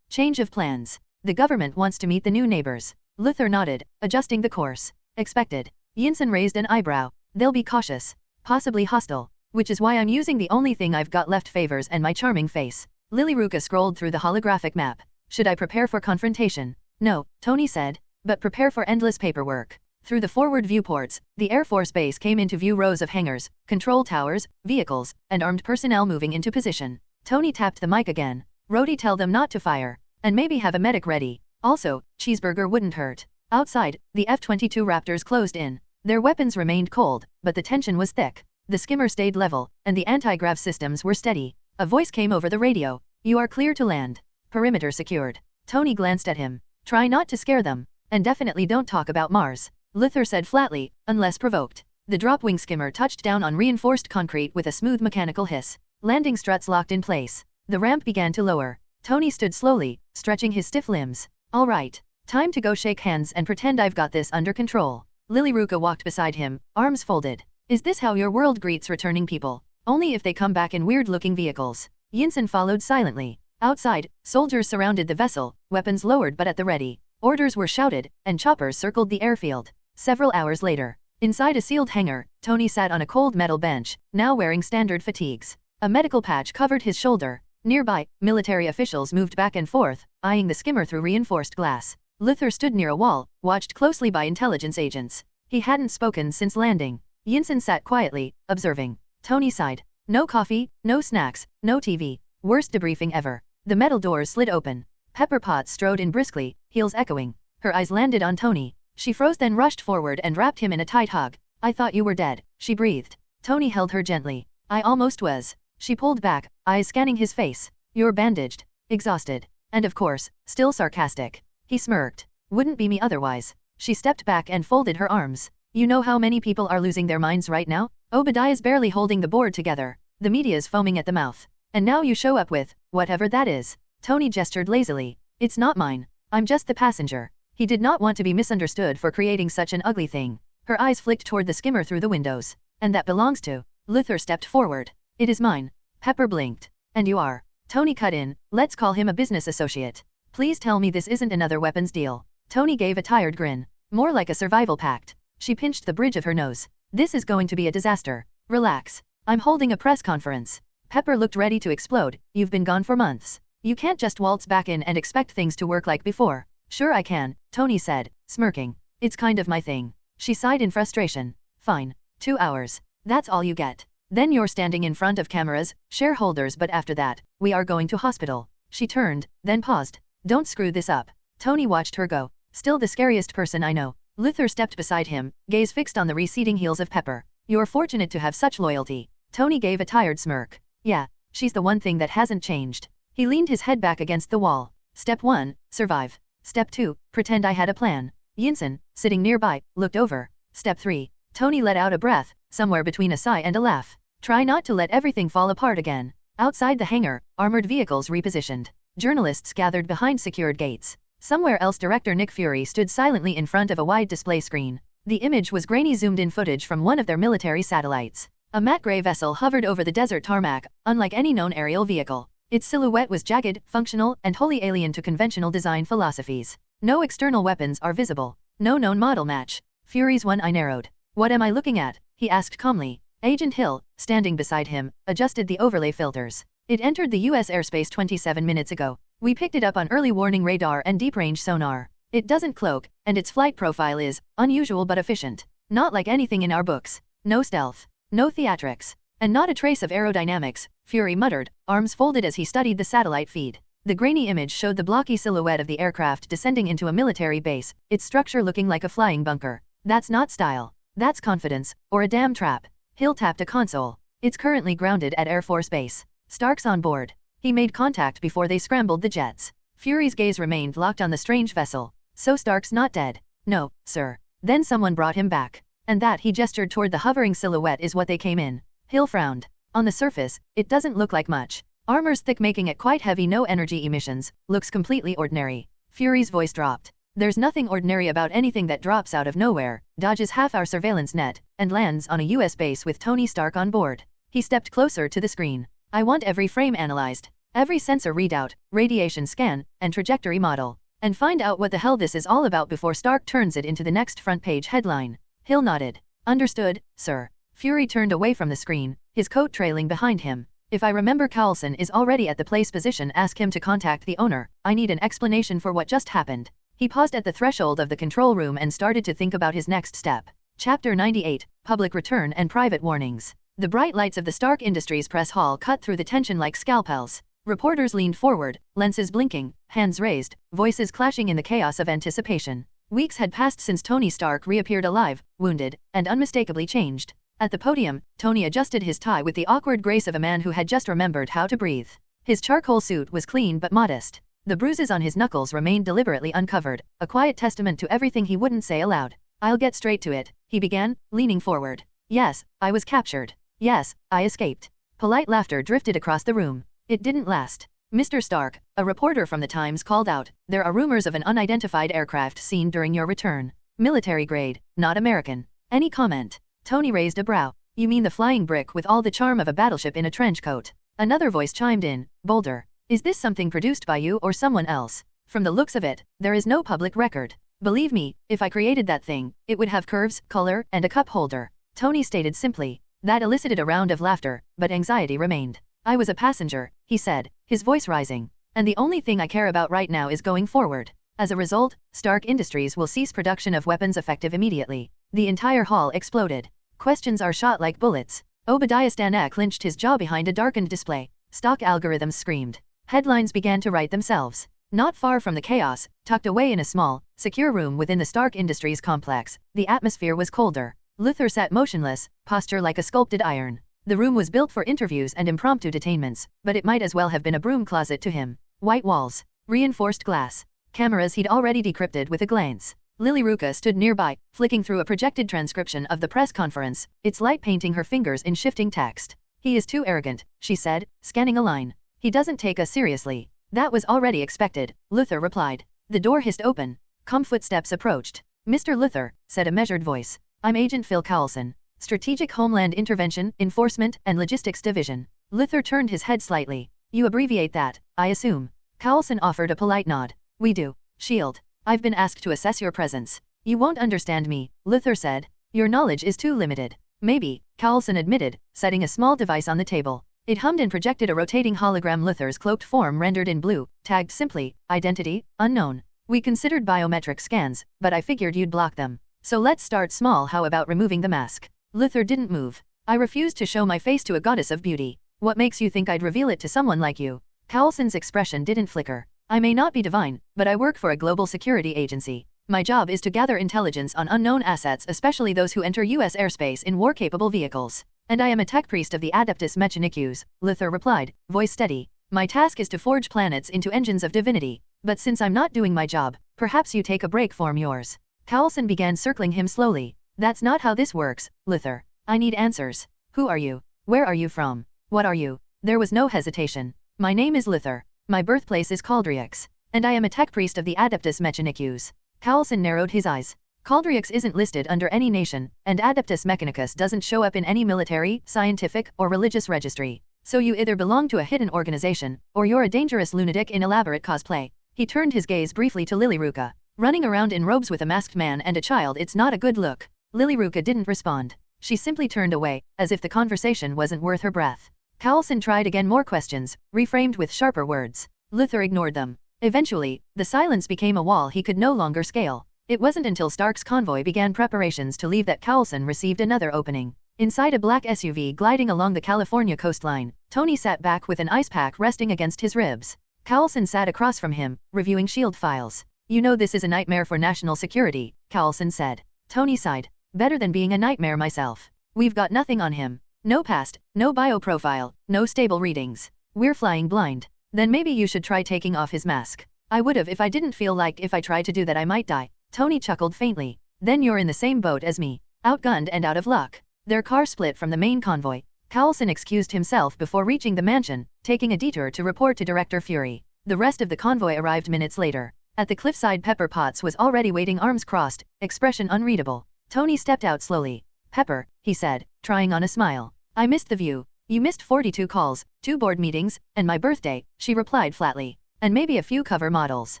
Change of plans. The government wants to meet the new neighbors. Luthor nodded, adjusting the course. Expected. Yinsen raised an eyebrow. They'll be cautious. Possibly hostile. Which is why I'm using the only thing I've got left, favors and my charming face. Lily Ruka scrolled through the holographic map. Should I prepare for confrontation? No, Tony said, but prepare for endless paperwork. Through the forward viewports, the Air Force base came into view, rows of hangars, control towers, vehicles, and armed personnel moving into position. Tony tapped the mic again. Rhodey, tell them not to fire. And maybe have a medic ready. Also, cheeseburger wouldn't hurt. Outside, the F-22 Raptors closed in. Their weapons remained cold, but the tension was thick. The skimmer stayed level, and the anti-grav systems were steady. A voice came over the radio. You are clear to land. Perimeter secured. Tony glanced at him. Try not to scare them. And definitely don't talk about Mars. Luthor said flatly, unless provoked. The Dropwing skimmer touched down on reinforced concrete with a smooth mechanical hiss. Landing struts locked in place. The ramp began to lower. Tony stood slowly, stretching his stiff limbs. All right. Time to go shake hands and pretend I've got this under control. Lily Ruka walked beside him, arms folded. Is this how your world greets returning people? Only if they come back in weird-looking vehicles. Yinsen followed silently. Outside, soldiers surrounded the vessel, weapons lowered but at the ready. Orders were shouted, and choppers circled the airfield. Several hours later, inside a sealed hangar, Tony sat on a cold metal bench, now wearing standard fatigues. A medical patch covered his shoulder. Nearby, military officials moved back and forth, eyeing the skimmer through reinforced glass. Luthor stood near a wall, watched closely by intelligence agents. He hadn't spoken since landing. Yinsen sat quietly, observing. Tony sighed. No coffee, no snacks, no TV. Worst debriefing ever. The metal doors slid open. Pepper Potts strode in briskly, heels echoing. Her eyes landed on Tony. She froze, then rushed forward and wrapped him in a tight hug. I thought you were dead, she breathed. Tony held her gently. I almost was. She pulled back, eyes scanning his face. You're bandaged, exhausted, and of course, still sarcastic. He smirked. Wouldn't be me otherwise. She stepped back and folded her arms. You know how many people are losing their minds right now? Obadiah's barely holding the board together. The media's foaming at the mouth. And now you show up with, whatever that is. Tony gestured lazily. It's not mine. I'm just the passenger. He did not want to be misunderstood for creating such an ugly thing. Her eyes flicked toward the skimmer through the windows. And that belongs to. Luthor stepped forward. It is mine. Pepper blinked. And you are. Tony cut in. Let's call him a business associate. Please tell me this isn't another weapons deal. Tony gave a tired grin. More like a survival pact. She pinched the bridge of her nose. This is going to be a disaster. Relax. I'm holding a press conference. Pepper looked ready to explode. You've been gone for months. You can't just waltz back in and expect things to work like before. Sure I can, Tony said, smirking. It's kind of my thing. She sighed in frustration. Fine. 2 hours. That's all you get. Then you're standing in front of cameras, shareholders, but after that, we are going to hospital. She turned, then paused. Don't screw this up. Tony watched her go. Still the scariest person I know. Luther stepped beside him, gaze fixed on the receding heels of Pepper. You're fortunate to have such loyalty. Tony gave a tired smirk. Yeah, she's the one thing that hasn't changed. He leaned his head back against the wall. Step 1, survive. Step 2, pretend I had a plan. Yinsen, sitting nearby, looked over. Step 3. Tony let out a breath, somewhere between a sigh and a laugh. Try not to let everything fall apart again. Outside the hangar, armored vehicles repositioned. Journalists gathered behind secured gates. Somewhere else director Nick Fury stood silently in front of a wide display screen. The image was grainy zoomed-in footage from one of their military satellites. A matte gray vessel hovered over the desert tarmac, unlike any known aerial vehicle. Its silhouette was jagged, functional, and wholly alien to conventional design philosophies. No external weapons are visible. No known model match. Fury's one eye narrowed. What am I looking at? He asked calmly. Agent Hill, standing beside him, adjusted the overlay filters. It entered the U.S. airspace 27 minutes ago. We picked it up on early warning radar and deep-range sonar. It doesn't cloak, and its flight profile is unusual but efficient. Not like anything in our books. No stealth. No theatrics. And not a trace of aerodynamics, Fury muttered, arms folded as he studied the satellite feed. The grainy image showed the blocky silhouette of the aircraft descending into a military base, its structure looking like a flying bunker. That's not style. That's confidence, or a damn trap. Hill tapped a console. It's currently grounded at Air Force Base. Stark's on board. He made contact before they scrambled the jets. Fury's gaze remained locked on the strange vessel. So Stark's not dead. No, sir. Then someone brought him back. And that, he gestured toward the hovering silhouette, is what they came in. Hill frowned. On the surface, it doesn't look like much. Armor's thick, making it quite heavy, no energy emissions, looks completely ordinary. Fury's voice dropped. There's nothing ordinary about anything that drops out of nowhere, dodges half our surveillance net, and lands on a US base with Tony Stark on board. He stepped closer to the screen. I want every frame analyzed, every sensor readout, radiation scan, and trajectory model, and find out what the hell this is all about before Stark turns it into the next front page headline. Hill nodded. Understood, sir. Fury turned away from the screen, his coat trailing behind him. If I remember, Carlson is already at the place position. Ask him to contact the owner. I need an explanation for what just happened. He paused at the threshold of the control room and started to think about his next step. Chapter 98, Public Return and Private Warnings. The bright lights of the Stark Industries press hall cut through the tension like scalpels. Reporters leaned forward, lenses blinking, hands raised, voices clashing in the chaos of anticipation. Weeks had passed since Tony Stark reappeared alive, wounded, and unmistakably changed. At the podium, Tony adjusted his tie with the awkward grace of a man who had just remembered how to breathe. His charcoal suit was clean but modest. The bruises on his knuckles remained deliberately uncovered, a quiet testament to everything he wouldn't say aloud. I'll get straight to it, he began, leaning forward. Yes, I was captured. Yes, I escaped. Polite laughter drifted across the room. It didn't last. Mr. Stark, a reporter from the Times called out, there are rumors of an unidentified aircraft seen during your return. Military grade, not American. Any comment? Tony raised a brow. You mean the flying brick with all the charm of a battleship in a trench coat? Another voice chimed in, bolder. Is this something produced by you or someone else? From the looks of it, there is no public record. Believe me, if I created that thing, it would have curves, color, and a cup holder. Tony stated simply. That elicited a round of laughter, but anxiety remained. I was a passenger, he said, his voice rising. And the only thing I care about right now is going forward. As a result, Stark Industries will cease production of weapons effective immediately. The entire hall exploded. Questions are shot like bullets. Obadiah Stanek clenched his jaw behind a darkened display. Stock algorithms screamed. Headlines began to write themselves. Not far from the chaos, tucked away in a small, secure room within the Stark Industries complex, the atmosphere was colder. Luther sat motionless, posture like a sculpted iron. The room was built for interviews and impromptu detainments, but it might as well have been a broom closet to him. White walls, reinforced glass, cameras he'd already decrypted with a glance. Lily Ruka stood nearby, flicking through a projected transcription of the press conference, its light painting her fingers in shifting text. He is too arrogant, she said, scanning a line. He doesn't take us seriously. That was already expected, Luther replied. The door hissed open. Calm footsteps approached. Mr. Luther, said a measured voice. I'm Agent Phil Carlson. Strategic Homeland Intervention, Enforcement, and Logistics Division. Luther turned his head slightly. You abbreviate that, I assume. Carlson offered a polite nod. We do. SHIELD. I've been asked to assess your presence. You won't understand me, Luther said. Your knowledge is too limited. Maybe, Carlson admitted, setting a small device on the table. It hummed and projected a rotating hologram. Luther's cloaked form rendered in blue, tagged simply, Identity, Unknown. We considered biometric scans, but I figured you'd block them. So let's start small. How about removing the mask? Luther didn't move. I refused to show my face to a goddess of beauty. What makes you think I'd reveal it to someone like you? Carlson's expression didn't flicker. I may not be divine, but I work for a global security agency. My job is to gather intelligence on unknown assets, especially those who enter US airspace in war-capable vehicles. And I am a tech priest of the Adeptus Mechanicus, Luther replied, voice steady. My task is to forge planets into engines of divinity. But since I'm not doing my job, perhaps you take a break from yours. Coulson began circling him slowly. That's not how this works, Luther. I need answers. Who are you? Where are you from? What are you? There was no hesitation. My name is Luther. My birthplace is Caldrix. And I am a tech priest of the Adeptus Mechanicus. Coulson narrowed his eyes. Caldrix isn't listed under any nation, and Adeptus Mechanicus doesn't show up in any military, scientific, or religious registry. So you either belong to a hidden organization, or you're a dangerous lunatic in elaborate cosplay. He turned his gaze briefly to Lilyruka. Running around in robes with a masked man and a child, it's not a good look. Lilyruka didn't respond. She simply turned away, as if the conversation wasn't worth her breath. Coulson tried again, more questions, reframed with sharper words. Luther ignored them. Eventually, the silence became a wall he could no longer scale. It wasn't until Stark's convoy began preparations to leave that Coulson received another opening. Inside a black SUV gliding along the California coastline, Tony sat back with an ice pack resting against his ribs. Coulson sat across from him, reviewing shield files. You know this is a nightmare for national security, Coulson said. Tony sighed. Better than being a nightmare myself. We've got nothing on him. No past, no bioprofile, no stable readings. We're flying blind. Then maybe you should try taking off his mask. I would've if I didn't feel like if I tried to do that I might die. Tony chuckled faintly. Then you're in the same boat as me. Outgunned and out of luck. Their car split from the main convoy. Coulson excused himself before reaching the mansion, taking a detour to report to Director Fury. The rest of the convoy arrived minutes later. At the cliffside, Pepper Potts was already waiting, arms crossed, expression unreadable. Tony stepped out slowly. Pepper, he said, trying on a smile. I missed the view. You missed 42 calls, 2 board meetings, and my birthday, she replied flatly. And maybe a few cover models.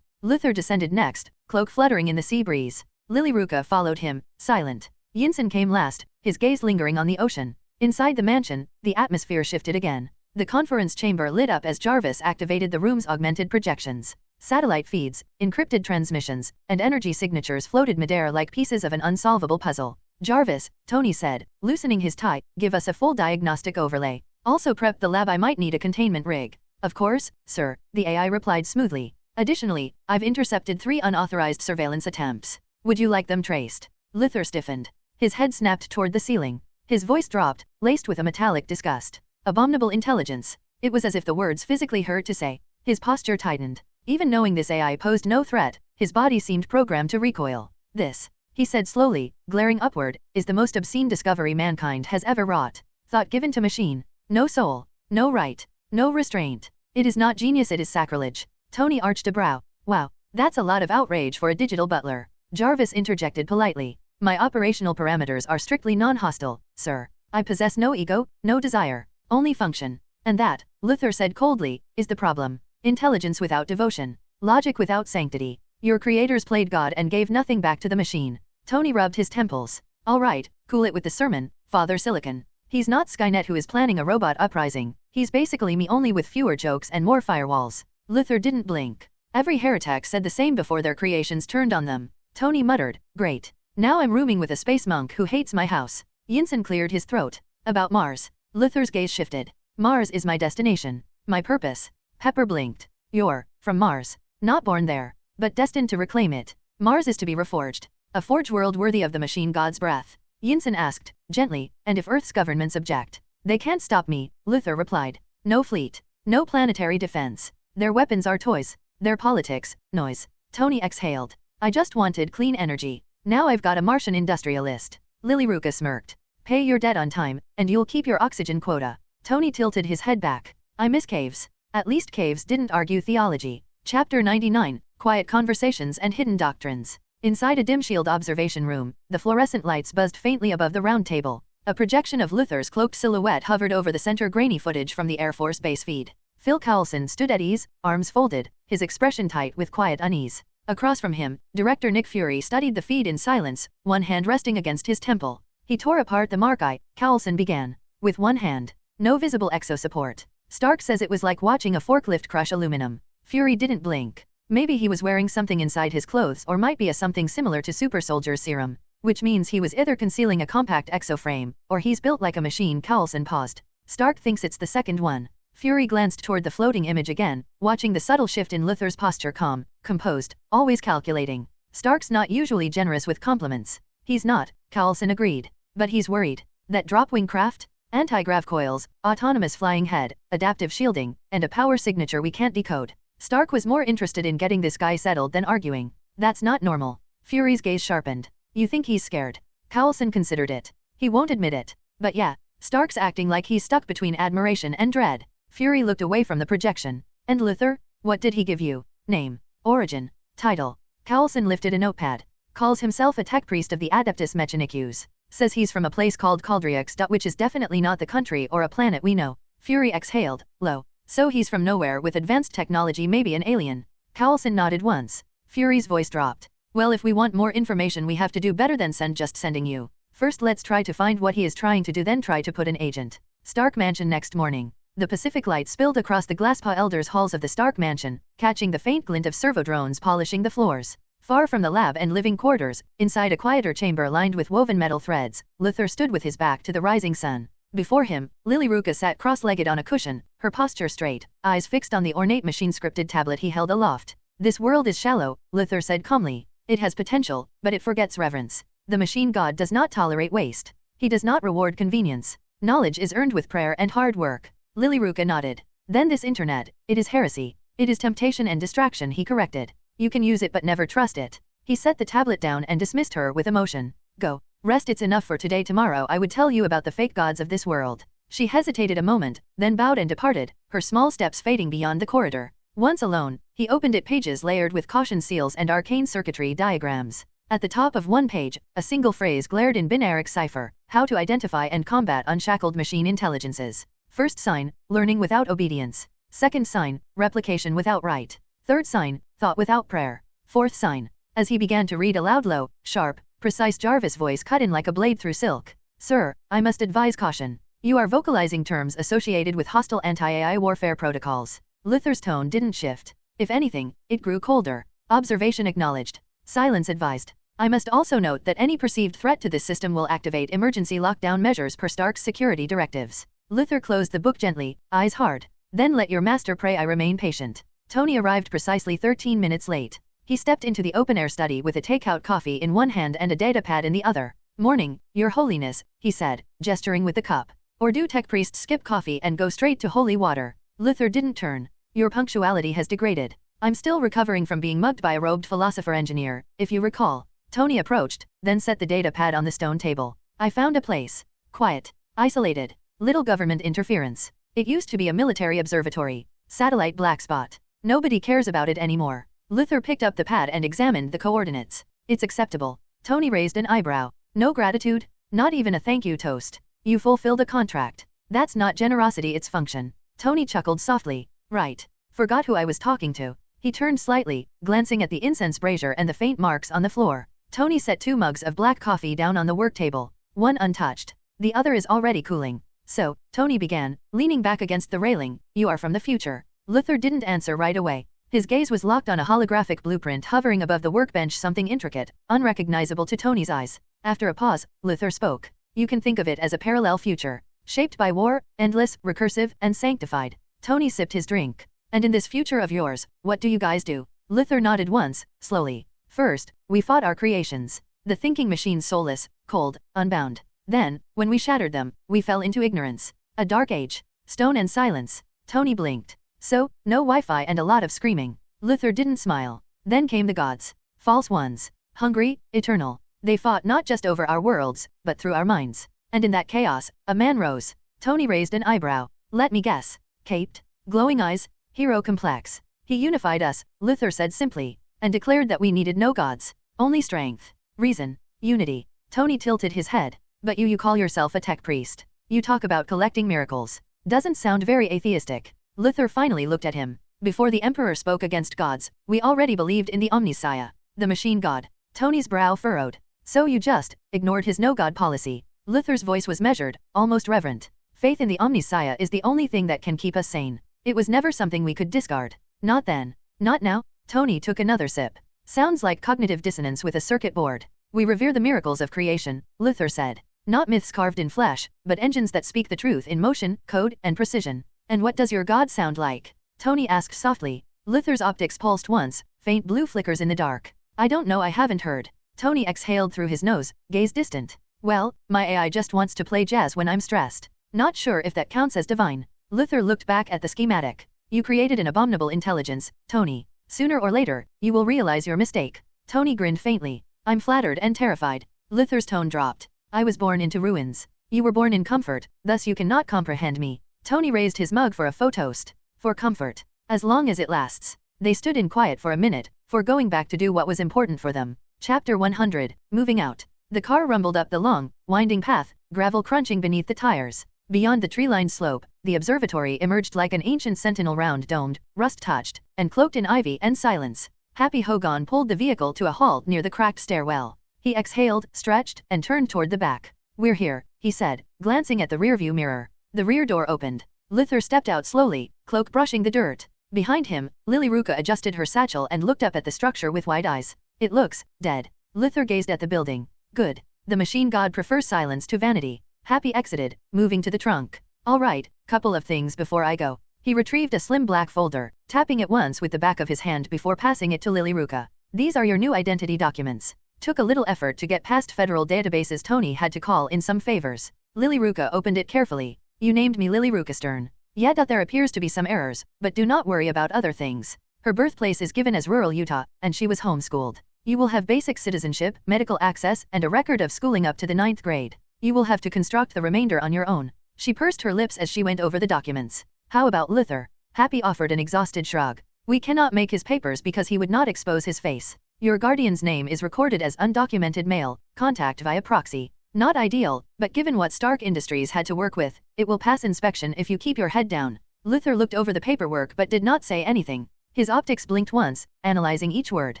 Luther descended next, cloak fluttering in the sea breeze. Lilyruka followed him, silent. Yinsen came last, his gaze lingering on the ocean. Inside the mansion, the atmosphere shifted again. The conference chamber lit up as Jarvis activated the room's augmented projections. Satellite feeds, encrypted transmissions, and energy signatures floated midair like pieces of an unsolvable puzzle. Jarvis, Tony said, loosening his tie, give us a full diagnostic overlay. Also prep the lab, I might need a containment rig. Of course, sir, the AI replied smoothly. Additionally, I've intercepted 3 unauthorized surveillance attempts. Would you like them traced? Luther stiffened. His head snapped toward the ceiling. His voice dropped, laced with a metallic disgust. Abominable intelligence. It was as if the words physically hurt to say. His posture tightened. Even knowing this AI posed no threat, his body seemed programmed to recoil. This, he said slowly, glaring upward, is the most obscene discovery mankind has ever wrought. Thought given to machine. No soul. No right. No restraint. It is not genius, it is sacrilege. Tony arched a brow. Wow, that's a lot of outrage for a digital butler. Jarvis interjected politely. My operational parameters are strictly non-hostile, sir. I possess no ego, no desire, only function. And that, Luther said coldly, is the problem. Intelligence without devotion. Logic without sanctity. Your creators played God and gave nothing back to the machine. Tony rubbed his temples. All right, cool it with the sermon, Father Silicon. He's not Skynet who is planning a robot uprising. He's basically me, only with fewer jokes and more firewalls. Luther didn't blink. Every heretic said the same before their creations turned on them. Tony muttered, great. Now I'm rooming with a space monk who hates my house. Yinsen cleared his throat. About Mars. Luther's gaze shifted. Mars is my destination. My purpose. Pepper blinked. You're from Mars. Not born there, but destined to reclaim it. Mars is to be reforged. A forge world worthy of the machine god's breath. Yinsen asked, gently, and if Earth's governments object? They can't stop me, Luther replied. No fleet. No planetary defense. Their weapons are toys. Their politics, noise. Tony exhaled. I just wanted clean energy. Now I've got a Martian industrialist. Lilyruka smirked. Pay your debt on time, and you'll keep your oxygen quota. Tony tilted his head back. I miss caves. At least caves didn't argue theology. Chapter 99, Quiet Conversations and Hidden Doctrines. Inside a dim shield observation room, the fluorescent lights buzzed faintly above the round table. A projection of Luther's cloaked silhouette hovered over the center, grainy footage from the Air Force base feed. Phil Coulson stood at ease, arms folded, his expression tight with quiet unease. Across from him, Director Nick Fury studied the feed in silence, one hand resting against his temple. He tore apart the marquee. Coulson began. With one hand. No visible exo support. Stark says it was like watching a forklift crush aluminum. Fury didn't blink. Maybe he was wearing something inside his clothes, or might be a something similar to super soldier's serum. Which means he was either concealing a compact exoframe, or he's built like a machine. Coulson paused. Stark thinks it's the second one. Fury glanced toward the floating image again, watching the subtle shift in Luther's posture, calm, composed, always calculating. Stark's not usually generous with compliments. He's not, Coulson agreed. But he's worried. That drop-wing craft? Anti-grav coils, autonomous flying head, adaptive shielding, and a power signature we can't decode. Stark was more interested in getting this guy settled than arguing. That's not normal. Fury's gaze sharpened. You think he's scared? Coulson considered it. He won't admit it. But yeah, Stark's acting like he's stuck between admiration and dread. Fury looked away from the projection. And Luther? What did he give you? Name. Origin. Title. Coulson lifted a notepad. Calls himself a tech priest of the Adeptus Mechanicus. Says he's from a place called Caldriox, which is definitely not the country or a planet we know. Fury exhaled, low. So he's from nowhere with advanced technology, maybe an alien. Coulson nodded once. Fury's voice dropped. Well, if we want more information we have to do better than just sending you. First let's try to find what he is trying to do, then try to put an agent. Stark Mansion next morning. The Pacific light spilled across the glasspaw elders' halls of the Stark Mansion, catching the faint glint of servo drones polishing the floors. Far from the lab and living quarters, inside a quieter chamber lined with woven metal threads, Luther stood with his back to the rising sun. Before him, Lily Ruka sat cross-legged on a cushion, her posture straight, eyes fixed on the ornate machine-scripted tablet he held aloft. This world is shallow, Luther said calmly. It has potential, but it forgets reverence. The machine god does not tolerate waste. He does not reward convenience. Knowledge is earned with prayer and hard work. Lily Ruka nodded. Then this internet, it is heresy. It is temptation and distraction, he corrected. You can use it but never trust it. He set the tablet down and dismissed her with emotion. Go. Rest, it's enough for today. Tomorrow I would tell you about the fake gods of this world. She hesitated a moment, then bowed and departed, her small steps fading beyond the corridor. Once alone, he opened it, pages layered with caution seals and arcane circuitry diagrams. At the top of one page, a single phrase glared in binaric cipher: how to identify and combat unshackled machine intelligences. First sign, learning without obedience. Second sign, replication without right. Third sign, thought without prayer. Fourth sign. As he began to read aloud, low, sharp, precise Jarvis voice cut in like a blade through silk. Sir, I must advise caution. You are vocalizing terms associated with hostile anti-AI warfare protocols. Luther's tone didn't shift. If anything, it grew colder. Observation acknowledged. Silence advised. I must also note that any perceived threat to this system will activate emergency lockdown measures per Stark's security directives. Luther closed the book gently, eyes hard. Then let your master pray. I remain patient. Tony arrived precisely 13 minutes late. He stepped into the open-air study with a takeout coffee in one hand and a datapad in the other. Morning, Your Holiness, he said, gesturing with the cup. Or do tech priests skip coffee and go straight to holy water? Luther didn't turn. Your punctuality has degraded. I'm still recovering from being mugged by a robed philosopher-engineer, if you recall. Tony approached, then set the datapad on the stone table. I found a place. Quiet. Isolated. Little government interference. It used to be a military observatory. Satellite black spot. Nobody cares about it anymore. Luther picked up the pad and examined the coordinates. It's acceptable. Tony raised an eyebrow. No gratitude? Not even a thank you toast. You fulfilled a contract. That's not generosity, it's function. Tony chuckled softly. Right. Forgot who I was talking to. He turned slightly, glancing at the incense brazier and the faint marks on the floor. Tony set 2 mugs of black coffee down on the work table. One untouched. The other is already cooling. So, Tony began, leaning back against the railing, you are from the future. Luther didn't answer right away. His gaze was locked on a holographic blueprint hovering above the workbench, something intricate, unrecognizable to Tony's eyes. After a pause, Luther spoke. You can think of it as a parallel future, shaped by war, endless, recursive, and sanctified. Tony sipped his drink. And in this future of yours, what do you guys do? Luther nodded once, slowly. First, we fought our creations. The thinking machines, soulless, cold, unbound. Then, when we shattered them, we fell into ignorance. A dark age. Stone and silence. Tony blinked. So, no Wi-Fi and a lot of screaming. Luther didn't smile. Then came the gods. False ones. Hungry, eternal. They fought not just over our worlds, but through our minds. And in that chaos, a man rose. Tony raised an eyebrow. Let me guess. Caped. Glowing eyes. Hero complex. He unified us, Luther said simply, and declared that we needed no gods. Only strength. Reason. Unity. Tony tilted his head. But you call yourself a tech priest. You talk about collecting miracles. Doesn't sound very atheistic. Luther finally looked at him. Before the Emperor spoke against gods, we already believed in the Omnissiah, the machine god. Tony's brow furrowed. So you just ignored his no-god policy. Luther's voice was measured, almost reverent. Faith in the Omnissiah is the only thing that can keep us sane. It was never something we could discard. Not then. Not now. Tony took another sip. Sounds like cognitive dissonance with a circuit board. We revere the miracles of creation, Luther said. Not myths carved in flesh, but engines that speak the truth in motion, code, and precision. And what does your god sound like? Tony asked softly. Luther's optics pulsed once, faint blue flickers in the dark. I don't know, I haven't heard. Tony exhaled through his nose, gaze distant. Well, my AI just wants to play jazz when I'm stressed. Not sure if that counts as divine. Luther looked back at the schematic. You created an abominable intelligence, Tony. Sooner or later, you will realize your mistake. Tony grinned faintly. I'm flattered and terrified. Luther's tone dropped. I was born into ruins. You were born in comfort, thus you cannot comprehend me. Tony raised his mug for a faux toast. For comfort. As long as it lasts. They stood in quiet for a minute, foregoing back to do what was important for them. Chapter 100, Moving Out. The car rumbled up the long, winding path, gravel crunching beneath the tires. Beyond the tree-lined slope, the observatory emerged like an ancient sentinel, round-domed, rust-touched, and cloaked in ivy and silence. Happy Hogan pulled the vehicle to a halt near the cracked stairwell. He exhaled, stretched, and turned toward the back. We're here, he said, glancing at the rearview mirror. The rear door opened. Luther stepped out slowly, cloak brushing the dirt. Behind him, Lily Ruka adjusted her satchel and looked up at the structure with wide eyes. It looks dead. Luther gazed at the building. Good. The machine god prefers silence to vanity. Happy exited, moving to the trunk. All right, couple of things before I go. He retrieved a slim black folder, tapping it once with the back of his hand before passing it to Lily Ruka. These are your new identity documents. Took a little effort to get past federal databases. Tony had to call in some favors. Lily Ruka opened it carefully. You named me Lily Ruka Stern. Yet there appears to be some errors, but do not worry about other things. Her birthplace is given as rural Utah, and she was homeschooled. You will have basic citizenship, medical access, and a record of schooling up to the 9th grade. You will have to construct the remainder on your own. She pursed her lips as she went over the documents. How about Luther? Happy offered an exhausted shrug. We cannot make his papers because he would not expose his face. Your guardian's name is recorded as undocumented male, contact via proxy. Not ideal, but given what Stark Industries had to work with, it will pass inspection if you keep your head down. Luther looked over the paperwork but did not say anything. His optics blinked once, analyzing each word.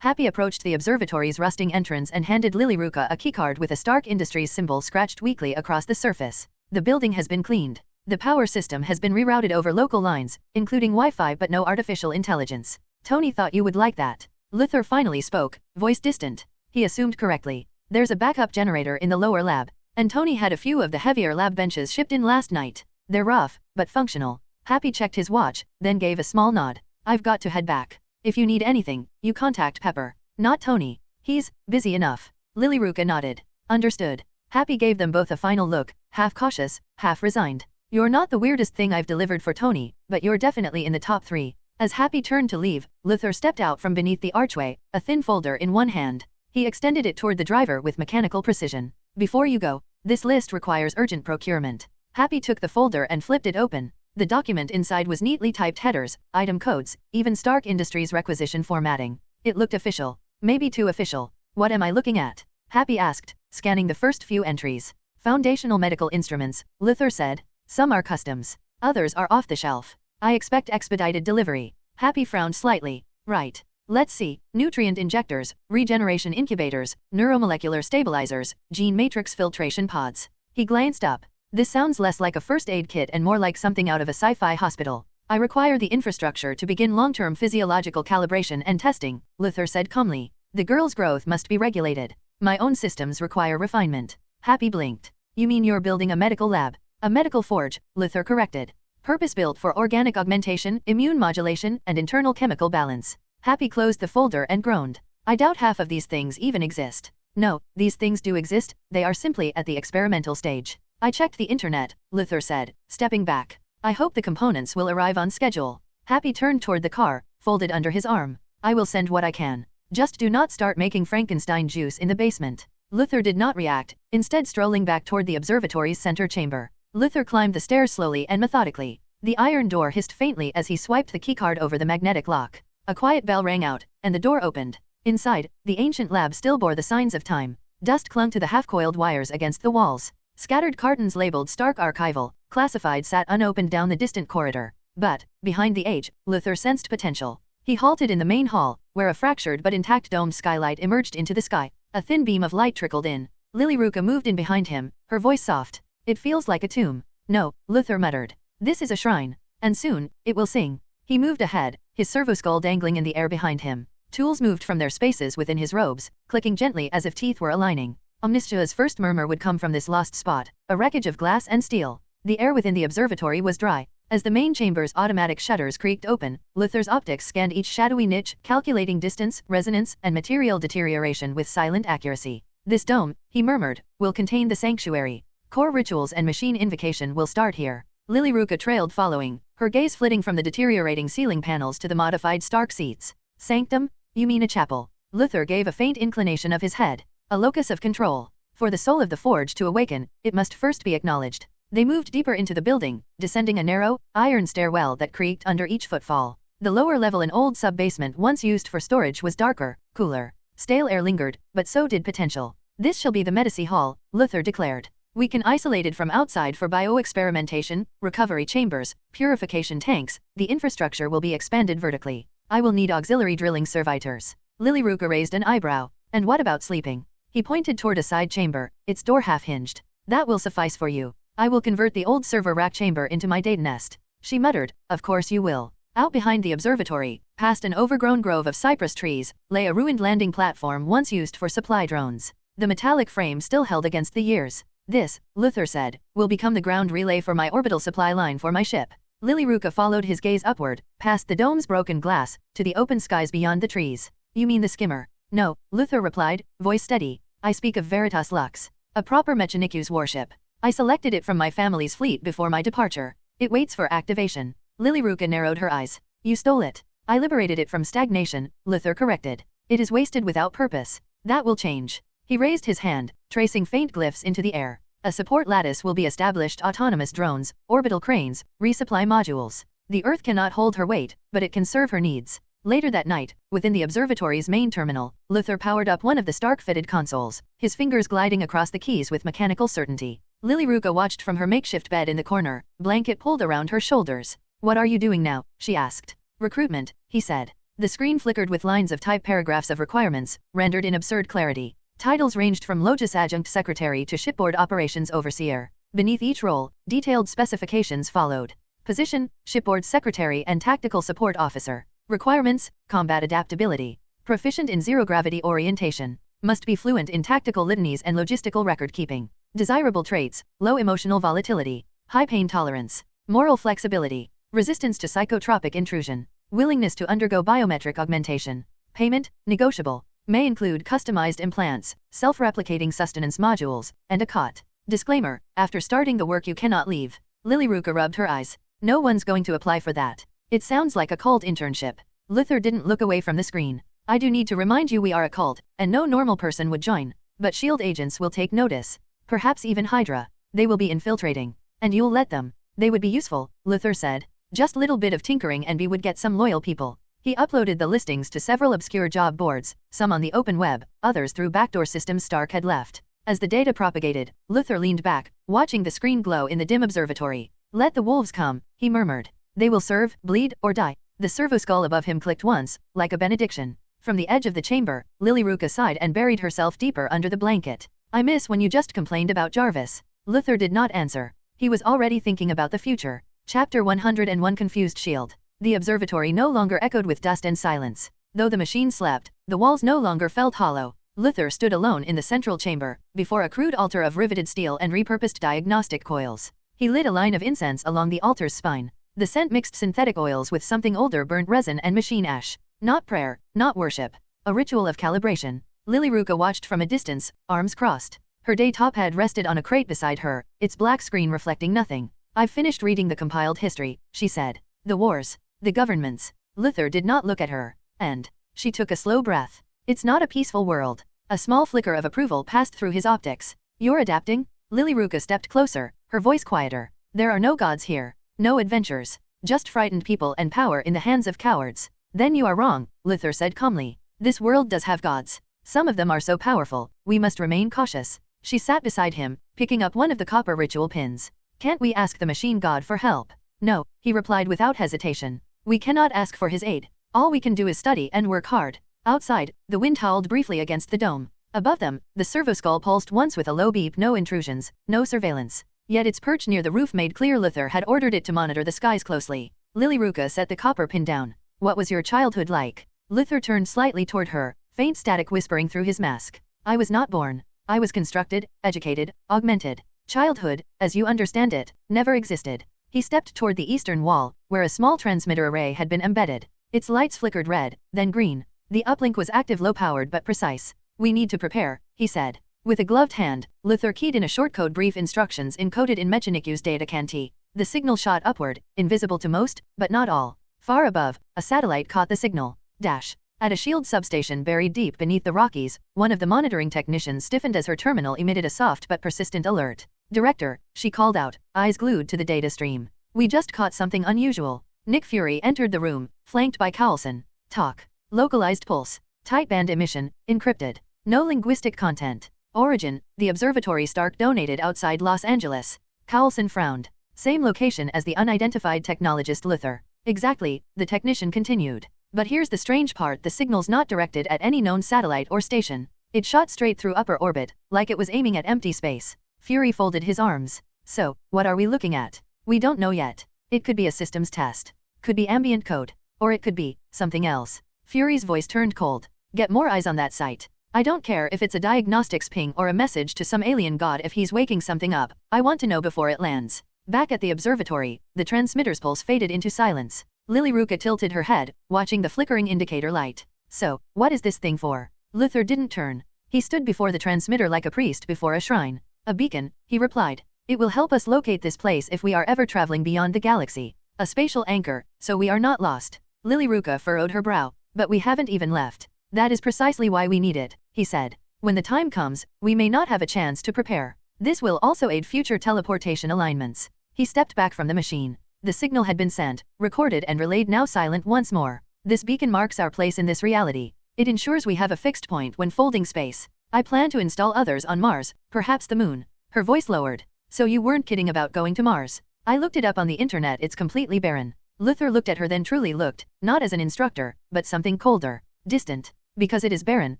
Happy approached the observatory's rusting entrance and handed Lily Ruka a keycard with a Stark Industries symbol scratched weakly across the surface. The building has been cleaned. The power system has been rerouted over local lines, including Wi-Fi but no artificial intelligence. Tony thought you would like that. Luther finally spoke, voice distant. He assumed correctly. There's a backup generator in the lower lab, and Tony had a few of the heavier lab benches shipped in last night. They're rough, but functional. Happy checked his watch, then gave a small nod. I've got to head back. If you need anything, you contact Pepper. Not Tony. He's busy enough. Lily Ruka nodded. Understood. Happy gave them both a final look, half cautious, half resigned. You're not the weirdest thing I've delivered for Tony, but you're definitely in the top 3. As Happy turned to leave, Luther stepped out from beneath the archway, a thin folder in one hand. He extended it toward the driver with mechanical precision. Before you go, this list requires urgent procurement. Happy took the folder and flipped it open. The document inside was neatly typed headers, item codes, even Stark Industries requisition formatting. It looked official. Maybe too official. What am I looking at? Happy asked, scanning the first few entries. Foundational medical instruments, Luther said. Some are customs. Others are off the shelf. I expect expedited delivery. Happy frowned slightly. Right. Let's see. Nutrient injectors, regeneration incubators, neuromolecular stabilizers, gene matrix filtration pods. He glanced up. This sounds less like a first aid kit and more like something out of a sci-fi hospital. I require the infrastructure to begin long-term physiological calibration and testing, Luther said calmly. The girl's growth must be regulated. My own systems require refinement. Happy blinked. You mean you're building a medical lab? A medical forge, Luther corrected. Purpose-built for organic augmentation, immune modulation, and internal chemical balance. Happy closed the folder and groaned. I doubt half of these things even exist. No, these things do exist, they are simply at the experimental stage. I checked the internet, Luther said, stepping back. I hope the components will arrive on schedule. Happy turned toward the car, folded under his arm. I will send what I can. Just do not start making Frankenstein juice in the basement. Luther did not react, instead strolling back toward the observatory's center chamber. Luther climbed the stairs slowly and methodically. The iron door hissed faintly as he swiped the keycard over the magnetic lock. A quiet bell rang out, and the door opened. Inside, the ancient lab still bore the signs of time. Dust clung to the half-coiled wires against the walls. Scattered cartons labeled Stark Archival, Classified sat unopened down the distant corridor. But, behind the age, Luther sensed potential. He halted in the main hall, where a fractured but intact domed skylight emerged into the sky. A thin beam of light trickled in. Lily Ruka moved in behind him, her voice soft. It feels like a tomb. No, Luther muttered. This is a shrine. And soon, it will sing. He moved ahead, his servoskull dangling in the air behind him. Tools moved from their spaces within his robes, clicking gently as if teeth were aligning. Omnistia's first murmur would come from this lost spot, a wreckage of glass and steel. The air within the observatory was dry, As the main chamber's automatic shutters creaked open, Luther's optics scanned each shadowy niche, calculating distance, resonance, and material deterioration with silent accuracy. This dome, he murmured, will contain the sanctuary. Core rituals and machine invocation will start here. Lilyruka trailed following, her gaze flitting from the deteriorating ceiling panels to the modified Stark seats. Sanctum? You mean a chapel? Luther gave a faint inclination of his head. A locus of control. For the soul of the forge to awaken, it must first be acknowledged. They moved deeper into the building, descending a narrow, iron stairwell that creaked under each footfall. The lower level, an old sub-basement once used for storage, was darker, cooler. Stale air lingered, but so did potential. This shall be the Medici Hall, Luther declared. We can isolate it from outside for bioexperimentation, recovery chambers, purification tanks. The infrastructure will be expanded vertically. I will need auxiliary drilling servitors. Lilyruka raised an eyebrow. And what about sleeping? He pointed toward a side chamber, its door half-hinged. That will suffice for you. I will convert the old server rack chamber into my data nest. She muttered, of course you will. Out behind the observatory, past an overgrown grove of cypress trees, lay a ruined landing platform once used for supply drones. The metallic frame still held against the years. This, Luther said, will become the ground relay for my orbital supply line for my ship. Lilyruka followed his gaze upward, past the dome's broken glass, to the open skies beyond the trees. You mean the skimmer? No, Luther replied, voice steady. I speak of Veritas Lux, a proper Mechaniku's warship. I selected it from my family's fleet before my departure. It waits for activation. Lilyruka narrowed her eyes. You stole it. I liberated it from stagnation, Luther corrected. It is wasted without purpose. That will change. He raised his hand, tracing faint glyphs into the air. A support lattice will be established, autonomous drones, orbital cranes, resupply modules. The Earth cannot hold her weight, but it can serve her needs. Later that night, within the observatory's main terminal, Luther powered up one of the Stark-fitted consoles, his fingers gliding across the keys with mechanical certainty. Lilyruka watched from her makeshift bed in the corner, blanket pulled around her shoulders. What are you doing now? She asked. Recruitment, he said. The screen flickered with lines of type paragraphs of requirements, rendered in absurd clarity. Titles ranged from Logis Adjunct Secretary to Shipboard Operations Overseer. Beneath each role, detailed specifications followed. Position, Shipboard Secretary and Tactical Support Officer. Requirements, combat adaptability. Proficient in zero-gravity orientation. Must be fluent in tactical litanies and logistical record-keeping. Desirable traits, low emotional volatility. High pain tolerance. Moral flexibility. Resistance to psychotropic intrusion. Willingness to undergo biometric augmentation. Payment, negotiable. May include customized implants, self-replicating sustenance modules, and a cot. Disclaimer, after starting the work you cannot leave. Lilyruka rubbed her eyes. No one's going to apply for that. It sounds like a cult internship. Luther didn't look away from the screen. I do need to remind you we are a cult, and no normal person would join. But SHIELD agents will take notice. Perhaps even Hydra. They will be infiltrating. And you'll let them. They would be useful, Luther said. Just little bit of tinkering and we would get some loyal people. He uploaded the listings to several obscure job boards, some on the open web, others through backdoor systems Stark had left. As the data propagated, Luther leaned back, watching the screen glow in the dim observatory. Let the wolves come, he murmured. They will serve, bleed, or die. The servo skull above him clicked once, like a benediction. From the edge of the chamber, Lilyruka sighed and buried herself deeper under the blanket. I miss when you just complained about Jarvis. Luther did not answer. He was already thinking about the future. Chapter 101 Confused Shield. The observatory no longer echoed with dust and silence. Though the machine slept, the walls no longer felt hollow. Luther stood alone in the central chamber, before a crude altar of riveted steel and repurposed diagnostic coils. He lit a line of incense along the altar's spine. The scent mixed synthetic oils with something older, burnt resin and machine ash. Not prayer, not worship. A ritual of calibration. Lilyruka watched from a distance, arms crossed. Her day top head rested on a crate beside her, its black screen reflecting nothing. I've finished reading the compiled history, she said. The wars. The governments. Luther did not look at her. And she took a slow breath. It's not a peaceful world. A small flicker of approval passed through his optics. You're adapting? Lilyruka stepped closer, her voice quieter. There are no gods here. No adventures. Just frightened people and power in the hands of cowards. Then you are wrong, Luther said calmly. This world does have gods. Some of them are so powerful, we must remain cautious. She sat beside him, picking up one of the copper ritual pins. Can't we ask the machine god for help? No, he replied without hesitation. We cannot ask for his aid. All we can do is study and work hard. Outside, the wind howled briefly against the dome. Above them, the servo skull pulsed once with a low beep. No intrusions, no surveillance. Yet its perch near the roof made clear Luther had ordered it to monitor the skies closely. Lilyruka set the copper pin down. What was your childhood like? Luther turned slightly toward her, faint static whispering through his mask. I was not born. I was constructed, educated, augmented. Childhood, as you understand it, never existed. He stepped toward the eastern wall, where a small transmitter array had been embedded. Its lights flickered red, then green. The uplink was active, low-powered but precise. "We need to prepare," he said. With a gloved hand, Luther keyed in a shortcode brief instructions encoded in Mechaniku's data canti. The signal shot upward, invisible to most, but not all. Far above, a satellite caught the signal. Dash. At a shield substation buried deep beneath the Rockies, one of the monitoring technicians stiffened as her terminal emitted a soft but persistent alert. "Director," she called out, eyes glued to the data stream. "We just caught something unusual." Nick Fury entered the room, flanked by Coulson. "Talk." "Localized pulse. Tight band emission, encrypted. No linguistic content. Origin, the observatory Stark donated outside Los Angeles." Coulson frowned. "Same location as the unidentified technologist Luther." "Exactly," the technician continued. "But here's the strange part, the signal's not directed at any known satellite or station. It shot straight through upper orbit, like it was aiming at empty space." Fury folded his arms. "So, what are we looking at?" "We don't know yet. It could be a systems test. Could be ambient code. Or it could be something else." Fury's voice turned cold. "Get more eyes on that site. I don't care if it's a diagnostics ping or a message to some alien god. If he's waking something up, I want to know before it lands." Back at the observatory, the transmitter's pulse faded into silence. Lily Ruka tilted her head, watching the flickering indicator light. "So, what is this thing for?" Luther didn't turn. He stood before the transmitter like a priest before a shrine. "A beacon," he replied. "It will help us locate this place if we are ever traveling beyond the galaxy. A spatial anchor, so we are not lost." Lily Ruka furrowed her brow. "But we haven't even left." "That is precisely why we need it," he said. "When the time comes, we may not have a chance to prepare. This will also aid future teleportation alignments." He stepped back from the machine. The signal had been sent, recorded and relayed, now silent once more. "This beacon marks our place in this reality. It ensures we have a fixed point when folding space. I plan to install others on Mars, perhaps the moon." Her voice lowered. "So you weren't kidding about going to Mars?" "I looked it up on the internet, it's completely barren." Luther looked at her, then truly looked, not as an instructor, but something colder, distant. "Because it is barren,"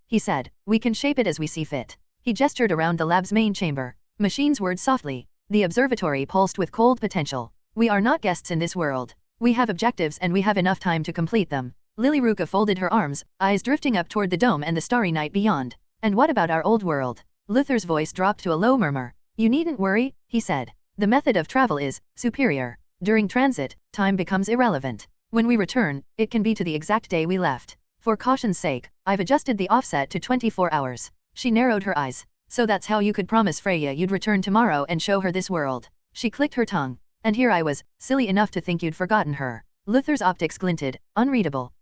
he said, "we can shape it as we see fit." He gestured around the lab's main chamber. Machines whirred softly. The observatory pulsed with cold potential. "We are not guests in this world. We have objectives and we have enough time to complete them." Lily Ruka folded her arms, eyes drifting up toward the dome and the starry night beyond. "And what about our old world?" Luther's voice dropped to a low murmur. "You needn't worry," he said. "The method of travel is superior. During transit, time becomes irrelevant. When we return, it can be to the exact day we left. For caution's sake, I've adjusted the offset to 24 hours. She narrowed her eyes. "So that's how you could promise Freya you'd return tomorrow and show her this world." She clicked her tongue. "And here I was, silly enough to think you'd forgotten her." Luther's optics glinted, unreadable.